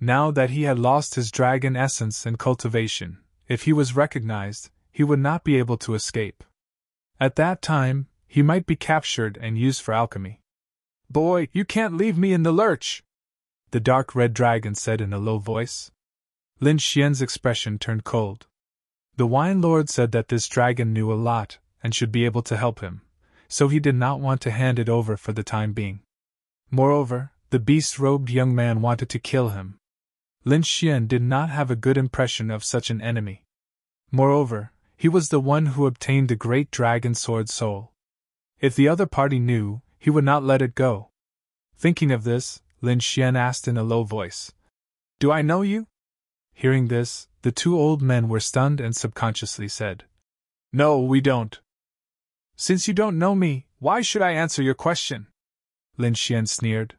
Now that he had lost his dragon essence and cultivation, if he was recognized, he would not be able to escape. At that time, he might be captured and used for alchemy. Boy, you can't leave me in the lurch! The dark red dragon said in a low voice. Lin Xian's expression turned cold. The wine lord said that this dragon knew a lot and should be able to help him, so he did not want to hand it over for the time being. Moreover, the beast-robed young man wanted to kill him. Lin Xian did not have a good impression of such an enemy. Moreover, he was the one who obtained the great dragon sword soul. If the other party knew, he would not let it go. Thinking of this, Lin Xian asked in a low voice, Do I know you? Hearing this, the two old men were stunned and subconsciously said, No, we don't. Since you don't know me, why should I answer your question? Lin Xian sneered.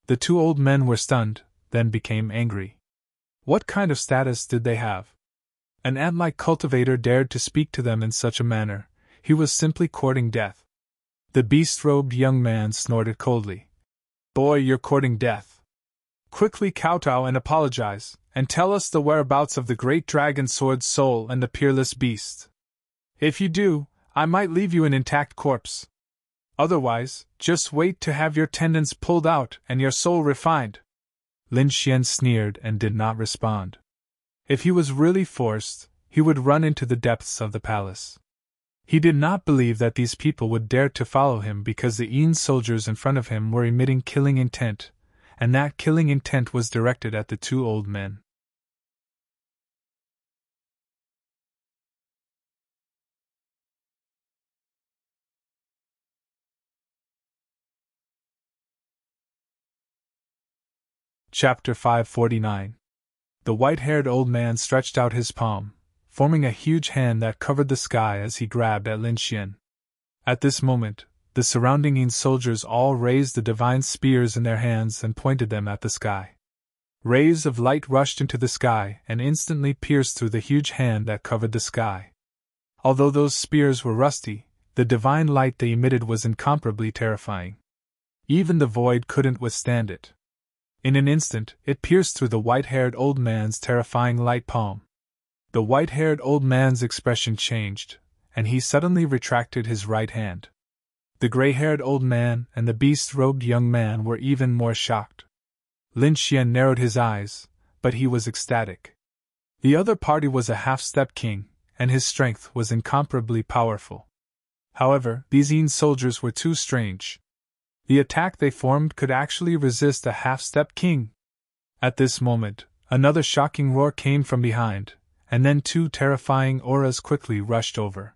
The two old men were stunned, then became angry. What kind of status did they have? An ant-like cultivator dared to speak to them in such a manner. He was simply courting death. The beast-robed young man snorted coldly. Boy, you're courting death. Quickly kowtow and apologize, and tell us the whereabouts of the great dragon sword soul and the peerless beast. If you do, I might leave you an intact corpse. Otherwise, just wait to have your tendons pulled out and your soul refined. Lin Xian sneered and did not respond. If he was really forced, he would run into the depths of the palace. He did not believe that these people would dare to follow him because the Yin soldiers in front of him were emitting killing intent, and that killing intent was directed at the two old men. Chapter 549. The white-haired old man stretched out his palm, forming a huge hand that covered the sky as he grabbed at Lin Xian. At this moment, the surrounding Yin soldiers all raised the divine spears in their hands and pointed them at the sky. Rays of light rushed into the sky and instantly pierced through the huge hand that covered the sky. Although those spears were rusty, the divine light they emitted was incomparably terrifying. Even the void couldn't withstand it. In an instant, it pierced through the white-haired old man's terrifying light palm. The white-haired old man's expression changed, and he suddenly retracted his right hand. The gray-haired old man and the beast-robed young man were even more shocked. Lin Xian narrowed his eyes, but he was ecstatic. The other party was a half-step king, and his strength was incomparably powerful. However, these Yin soldiers were too strange. The attack they formed could actually resist a half-step king. At this moment, another shocking roar came from behind, and then two terrifying auras quickly rushed over.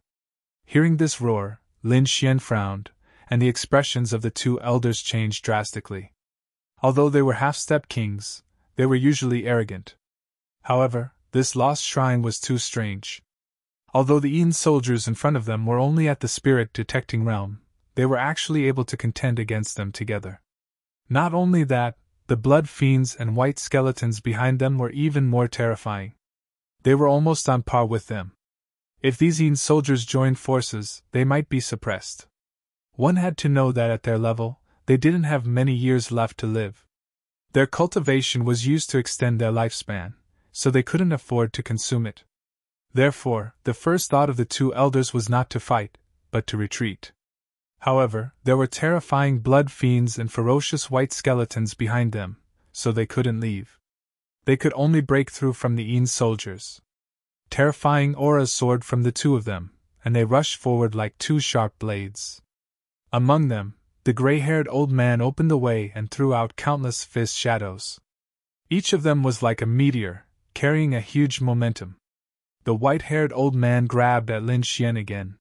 Hearing this roar, Lin Xian frowned, and the expressions of the two elders changed drastically. Although they were half-step kings, they were usually arrogant. However, this lost shrine was too strange. Although the Yin soldiers in front of them were only at the spirit-detecting realm, they were actually able to contend against them together. Not only that, the blood fiends and white skeletons behind them were even more terrifying. They were almost on par with them. If these Yin soldiers joined forces, they might be suppressed. One had to know that at their level, they didn't have many years left to live. Their cultivation was used to extend their lifespan, so they couldn't afford to consume it. Therefore, the first thought of the two elders was not to fight, but to retreat. However, there were terrifying blood fiends and ferocious white skeletons behind them, so they couldn't leave. They could only break through from the Yin soldiers. Terrifying auras soared from the two of them, and they rushed forward like two sharp blades. Among them, the gray-haired old man opened the way and threw out countless fist shadows. Each of them was like a meteor, carrying a huge momentum. The white-haired old man grabbed at Lin Xian again.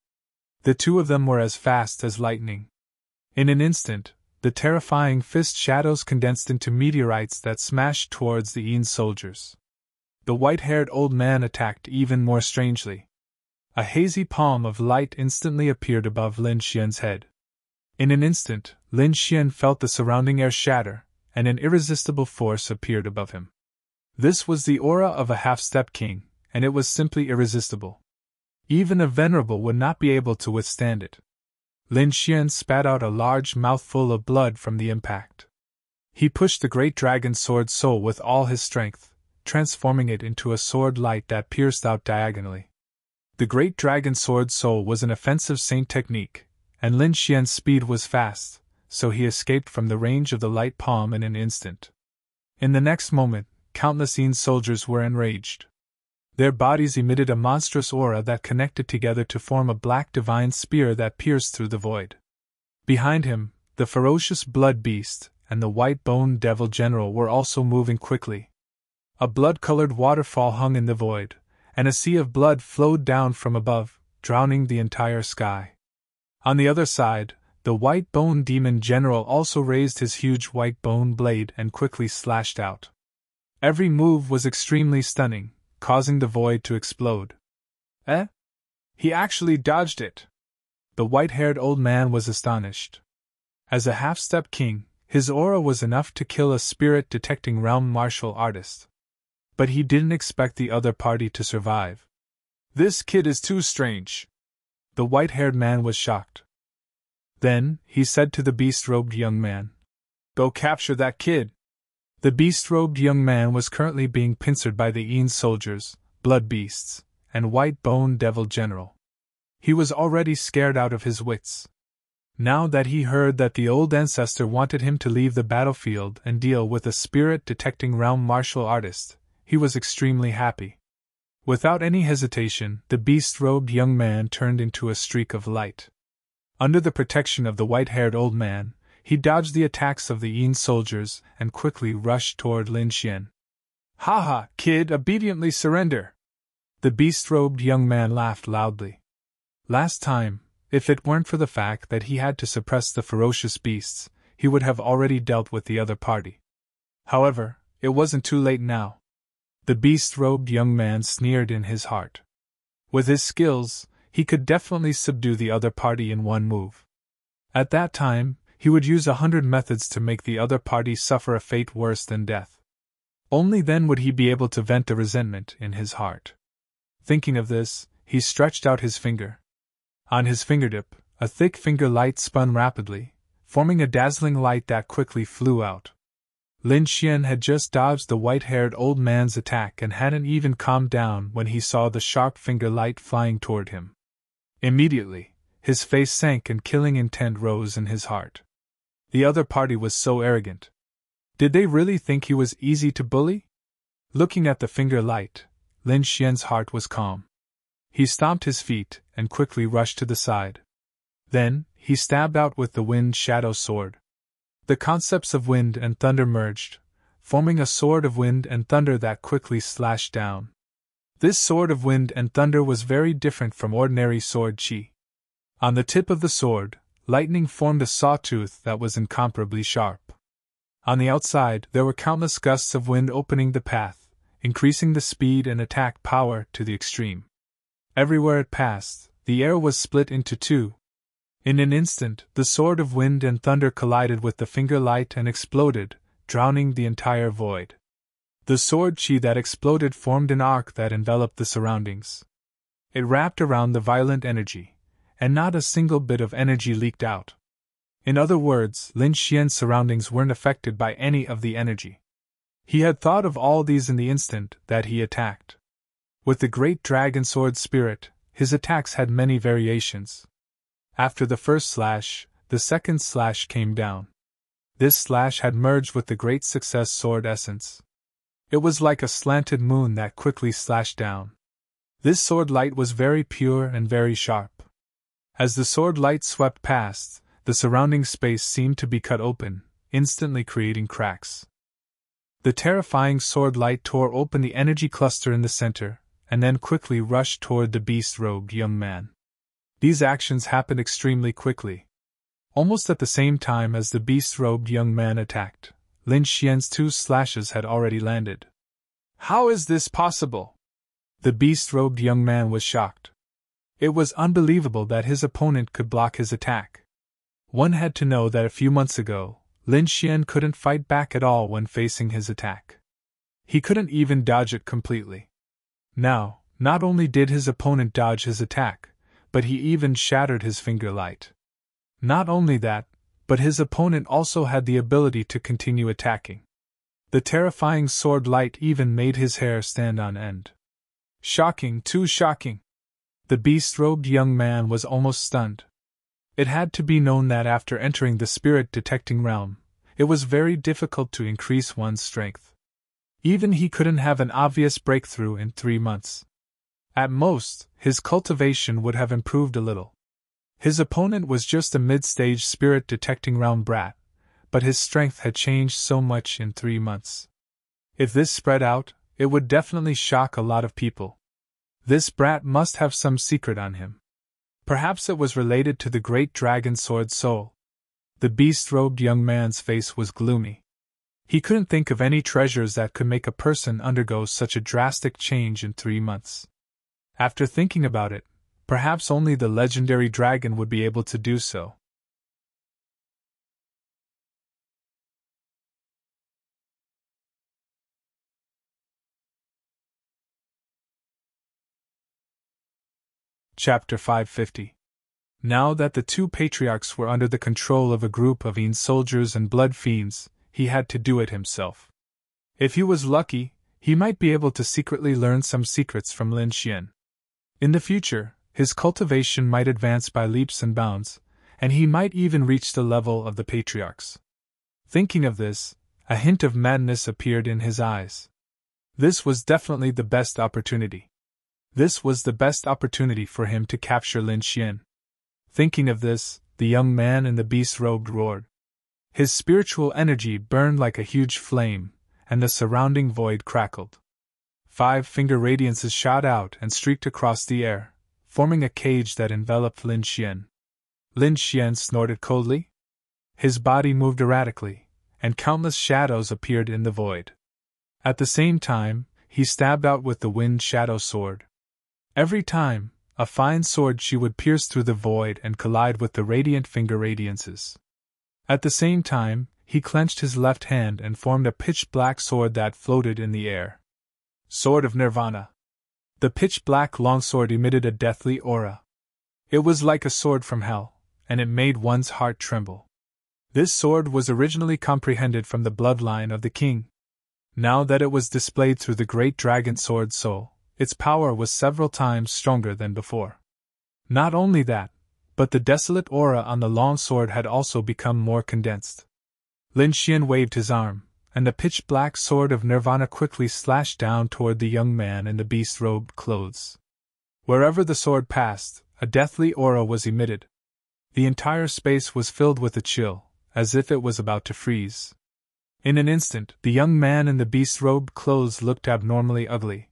The two of them were as fast as lightning. In an instant, the terrifying fist shadows condensed into meteorites that smashed towards the Yin soldiers. The white-haired old man attacked even more strangely. A hazy palm of light instantly appeared above Lin Xian's head. In an instant, Lin Xian felt the surrounding air shatter, and an irresistible force appeared above him. This was the aura of a half-step king, and it was simply irresistible. Even a venerable would not be able to withstand it. Lin Xian spat out a large mouthful of blood from the impact. He pushed the great dragon sword soul with all his strength, transforming it into a sword light that pierced out diagonally. The great dragon sword soul was an offensive saint technique, and Lin Xian's speed was fast, so he escaped from the range of the light palm in an instant. In the next moment, countless Yin soldiers were enraged. Their bodies emitted a monstrous aura that connected together to form a black divine spear that pierced through the void. Behind him, the ferocious blood beast and the white-boned devil general were also moving quickly. A blood-colored waterfall hung in the void, and a sea of blood flowed down from above, drowning the entire sky. On the other side, the white-boned demon general also raised his huge white-bone blade and quickly slashed out. Every move was extremely stunning, causing the void to explode. Eh? He actually dodged it! The white-haired old man was astonished. As a half-step king, his aura was enough to kill a spirit-detecting realm martial artist. But he didn't expect the other party to survive. This kid is too strange. The white-haired man was shocked. Then, he said to the beast-robed young man, "Go capture that kid." The beast-robed young man was currently being pincered by the Yin soldiers, blood beasts, and white-boned devil general. He was already scared out of his wits. Now that he heard that the old ancestor wanted him to leave the battlefield and deal with a spirit-detecting realm martial artist, he was extremely happy. Without any hesitation, the beast-robed young man turned into a streak of light. Under the protection of the white-haired old man, he dodged the attacks of the Yin soldiers and quickly rushed toward Lin Xian. "Ha ha, kid, obediently surrender!" The beast-robed young man laughed loudly. Last time, if it weren't for the fact that he had to suppress the ferocious beasts, he would have already dealt with the other party. However, it wasn't too late now. The beast-robed young man sneered in his heart. With his skills, he could definitely subdue the other party in one move. At that time, he would use 100 methods to make the other party suffer a fate worse than death. Only then would he be able to vent the resentment in his heart. Thinking of this, he stretched out his finger. On his fingertip, a thick finger light spun rapidly, forming a dazzling light that quickly flew out. Lin Xian had just dodged the white-haired old man's attack and hadn't even calmed down when he saw the sharp finger light flying toward him. Immediately, his face sank and killing intent rose in his heart. The other party was so arrogant. Did they really think he was easy to bully? Looking at the finger light, Lin Xian's heart was calm. He stomped his feet and quickly rushed to the side. Then, he stabbed out with the wind shadow sword. The concepts of wind and thunder merged, forming a sword of wind and thunder that quickly slashed down. This sword of wind and thunder was very different from ordinary sword qi. On the tip of the sword, lightning formed a sawtooth that was incomparably sharp. On the outside, there were countless gusts of wind opening the path, increasing the speed and attack power to the extreme. Everywhere it passed, the air was split into two. In an instant, the sword of wind and thunder collided with the finger light and exploded, drowning the entire void. The sword qi that exploded formed an arc that enveloped the surroundings. It wrapped around the violent energy, and not a single bit of energy leaked out. In other words, Lin Xian's surroundings weren't affected by any of the energy. He had thought of all these in the instant that he attacked. With the great dragon sword spirit, his attacks had many variations. After the first slash, the second slash came down. This slash had merged with the great success sword essence. It was like a slanted moon that quickly slashed down. This sword light was very pure and very sharp. As the sword light swept past, the surrounding space seemed to be cut open, instantly creating cracks. The terrifying sword light tore open the energy cluster in the center, and then quickly rushed toward the beast-robed young man. These actions happened extremely quickly. Almost at the same time as the beast-robed young man attacked, Lin Xian's two slashes had already landed. How is this possible? The beast-robed young man was shocked. It was unbelievable that his opponent could block his attack. One had to know that a few months ago, Lin Xian couldn't fight back at all when facing his attack. He couldn't even dodge it completely. Now, not only did his opponent dodge his attack, but he even shattered his finger light. Not only that, but his opponent also had the ability to continue attacking. The terrifying sword light even made his hair stand on end. Shocking, too shocking! The beast-robed young man was almost stunned. It had to be known that after entering the spirit-detecting realm, it was very difficult to increase one's strength. Even he couldn't have an obvious breakthrough in 3 months. At most, his cultivation would have improved a little. His opponent was just a mid-stage spirit-detecting realm brat, but his strength had changed so much in 3 months. If this spread out, it would definitely shock a lot of people. This brat must have some secret on him. Perhaps it was related to the great dragon sword soul. The beast-robed young man's face was gloomy. He couldn't think of any treasures that could make a person undergo such a drastic change in 3 months. After thinking about it, perhaps only the legendary dragon would be able to do so. Chapter 550. Now that the two patriarchs were under the control of a group of Yin soldiers and blood fiends, he had to do it himself. If he was lucky, he might be able to secretly learn some secrets from Lin Xian. In the future, his cultivation might advance by leaps and bounds, and he might even reach the level of the patriarchs. Thinking of this, a hint of madness appeared in his eyes. This was definitely the best opportunity. This was the best opportunity for him to capture Lin Xian. Thinking of this, the young man in the beast-robed roared. His spiritual energy burned like a huge flame, and the surrounding void crackled. 5 finger radiances shot out and streaked across the air, forming a cage that enveloped Lin Xian. Lin Xian snorted coldly. His body moved erratically, and countless shadows appeared in the void. At the same time, he stabbed out with the wind shadow sword. Every time, a fine sword she would pierce through the void and collide with the radiant finger radiances. At the same time, he clenched his left hand and formed a pitch-black sword that floated in the air. Sword of Nirvana. The pitch-black longsword emitted a deathly aura. It was like a sword from hell, and it made one's heart tremble. This sword was originally comprehended from the bloodline of the king. Now that it was displayed through the great dragon sword soul, its power was several times stronger than before. Not only that, but the desolate aura on the long sword had also become more condensed. Lin Xian waved his arm, and the pitch-black sword of Nirvana quickly slashed down toward the young man in the beast-robed clothes. Wherever the sword passed, a deathly aura was emitted. The entire space was filled with a chill, as if it was about to freeze. In an instant, the young man in the beast-robed clothes looked abnormally ugly.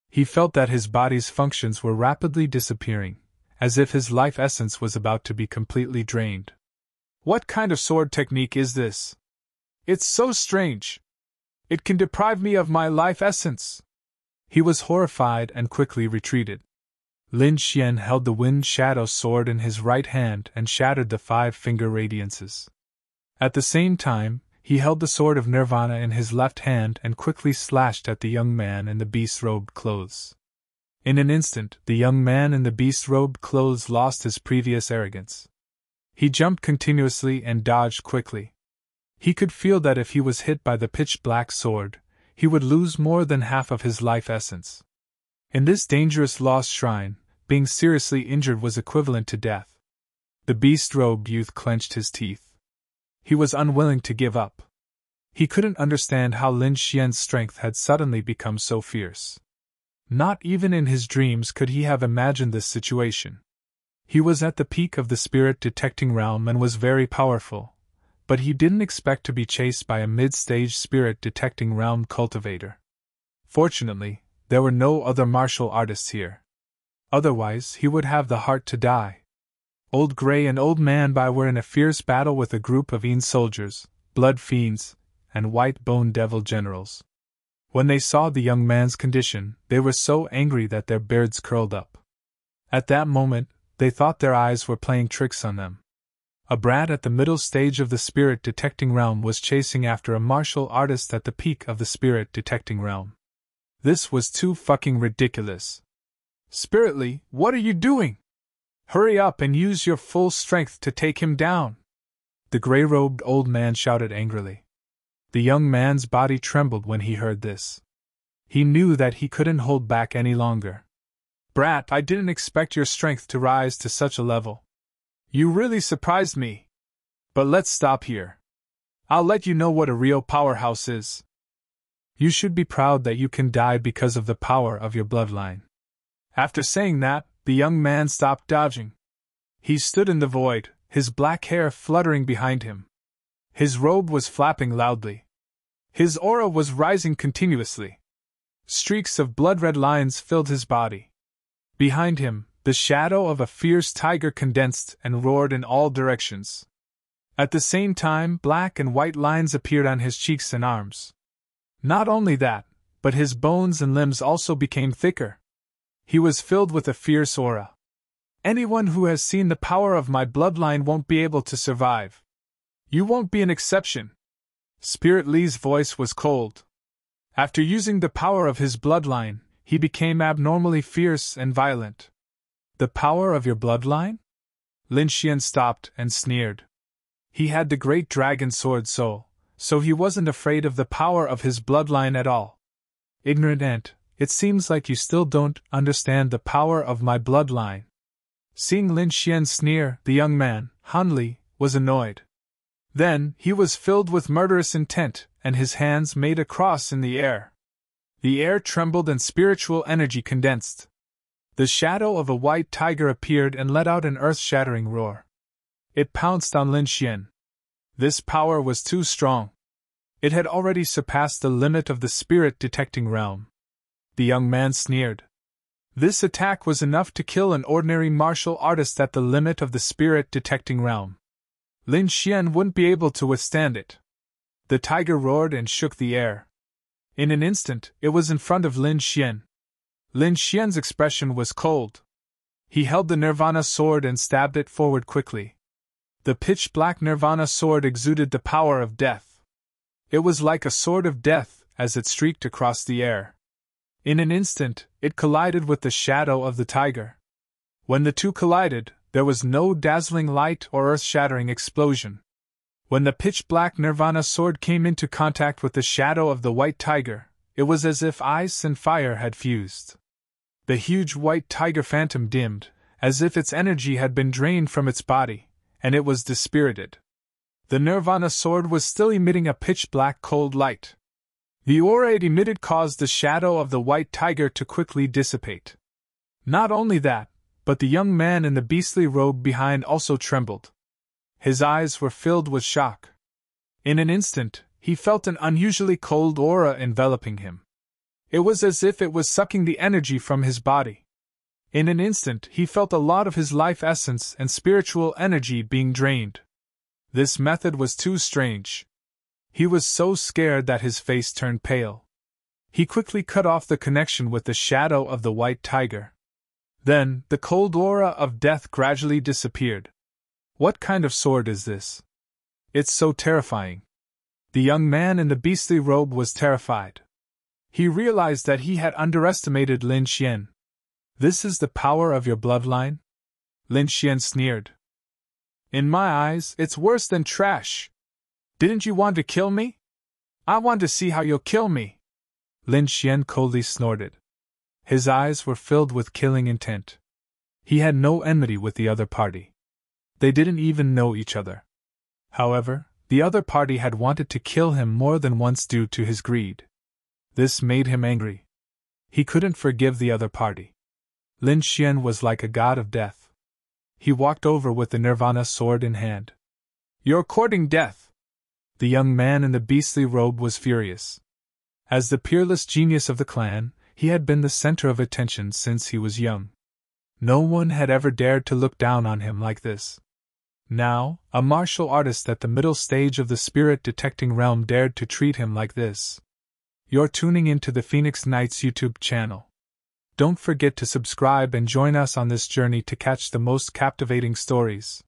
He felt that his body's functions were rapidly disappearing, as if his life essence was about to be completely drained. What kind of sword technique is this? It's so strange. It can deprive me of my life essence. He was horrified and quickly retreated. Lin Xian held the Wind Shadow sword in his right hand and shattered the 5-finger radiances. At the same time, he held the sword of Nirvana in his left hand and quickly slashed at the young man in the beast-robed clothes. In an instant, the young man in the beast-robed clothes lost his previous arrogance. He jumped continuously and dodged quickly. He could feel that if he was hit by the pitch-black sword, he would lose more than half of his life essence. In this dangerous lost shrine, being seriously injured was equivalent to death. The beast-robed youth clenched his teeth. He was unwilling to give up. He couldn't understand how Lin Xian's strength had suddenly become so fierce. Not even in his dreams could he have imagined this situation. He was at the peak of the spirit-detecting realm and was very powerful, but he didn't expect to be chased by a mid-stage spirit-detecting realm cultivator. Fortunately, there were no other martial artists here. Otherwise, he would have the heart to die. Old Grey and Old Man Bai were in a fierce battle with a group of Yin soldiers, blood fiends, and white bone devil generals. When they saw the young man's condition, they were so angry that their beards curled up. At that moment, they thought their eyes were playing tricks on them. A brat at the middle stage of the spirit-detecting realm was chasing after a martial artist at the peak of the spirit-detecting realm. This was too fucking ridiculous. Spiritly, what are you doing? Hurry up and use your full strength to take him down! The gray-robed old man shouted angrily. The young man's body trembled when he heard this. He knew that he couldn't hold back any longer. Brat, I didn't expect your strength to rise to such a level. You really surprised me. But let's stop here. I'll let you know what a real powerhouse is. You should be proud that you can die because of the power of your bloodline. After saying that, the young man stopped dodging. He stood in the void, his black hair fluttering behind him. His robe was flapping loudly. His aura was rising continuously. Streaks of blood-red lines filled his body. Behind him, the shadow of a fierce tiger condensed and roared in all directions. At the same time, black and white lines appeared on his cheeks and arms. Not only that, but his bones and limbs also became thicker. He was filled with a fierce aura. Anyone who has seen the power of my bloodline won't be able to survive. You won't be an exception. Spirit Li's voice was cold. After using the power of his bloodline, he became abnormally fierce and violent. The power of your bloodline? Lin Xian stopped and sneered. He had the great dragon sword soul, so he wasn't afraid of the power of his bloodline at all. Ignorant ant, it seems like you still don't understand the power of my bloodline. Seeing Lin Xian sneer, the young man, Han Li, was annoyed. Then, he was filled with murderous intent, and his hands made a cross in the air. The air trembled and spiritual energy condensed. The shadow of a white tiger appeared and let out an earth-shattering roar. It pounced on Lin Xian. This power was too strong. It had already surpassed the limit of the spirit-detecting realm. The young man sneered. This attack was enough to kill an ordinary martial artist at the limit of the spirit-detecting realm. Lin Xian wouldn't be able to withstand it. The tiger roared and shook the air. In an instant, it was in front of Lin Xian. Lin Xian's expression was cold. He held the Nirvana sword and stabbed it forward quickly. The pitch-black Nirvana sword exuded the power of death. It was like a sword of death as it streaked across the air. In an instant, it collided with the shadow of the tiger. When the two collided, there was no dazzling light or earth-shattering explosion. When the pitch-black Nirvana sword came into contact with the shadow of the white tiger, it was as if ice and fire had fused. The huge white tiger phantom dimmed, as if its energy had been drained from its body, and it was dispirited. The Nirvana sword was still emitting a pitch-black cold light. The aura it emitted caused the shadow of the white tiger to quickly dissipate. Not only that, but the young man in the beastly robe behind also trembled. His eyes were filled with shock. In an instant, he felt an unusually cold aura enveloping him. It was as if it was sucking the energy from his body. In an instant, he felt a lot of his life essence and spiritual energy being drained. This method was too strange. He was so scared that his face turned pale. He quickly cut off the connection with the shadow of the white tiger. Then, the cold aura of death gradually disappeared. What kind of sword is this? It's so terrifying. The young man in the beastly robe was terrified. He realized that he had underestimated Lin Xian. This is the power of your bloodline? Lin Xian sneered. In my eyes, it's worse than trash. Didn't you want to kill me? I want to see how you'll kill me. Lin Xian coldly snorted. His eyes were filled with killing intent. He had no enmity with the other party. They didn't even know each other. However, the other party had wanted to kill him more than once due to his greed. This made him angry. He couldn't forgive the other party. Lin Xian was like a god of death. He walked over with the Nirvana sword in hand. You're courting death! The young man in the beastly robe was furious. As the peerless genius of the clan, he had been the center of attention since he was young. No one had ever dared to look down on him like this. Now, a martial artist at the middle stage of the spirit detecting realm dared to treat him like this. You're tuning into the Phoenix Knights YouTube channel. Don't forget to subscribe and join us on this journey to catch the most captivating stories.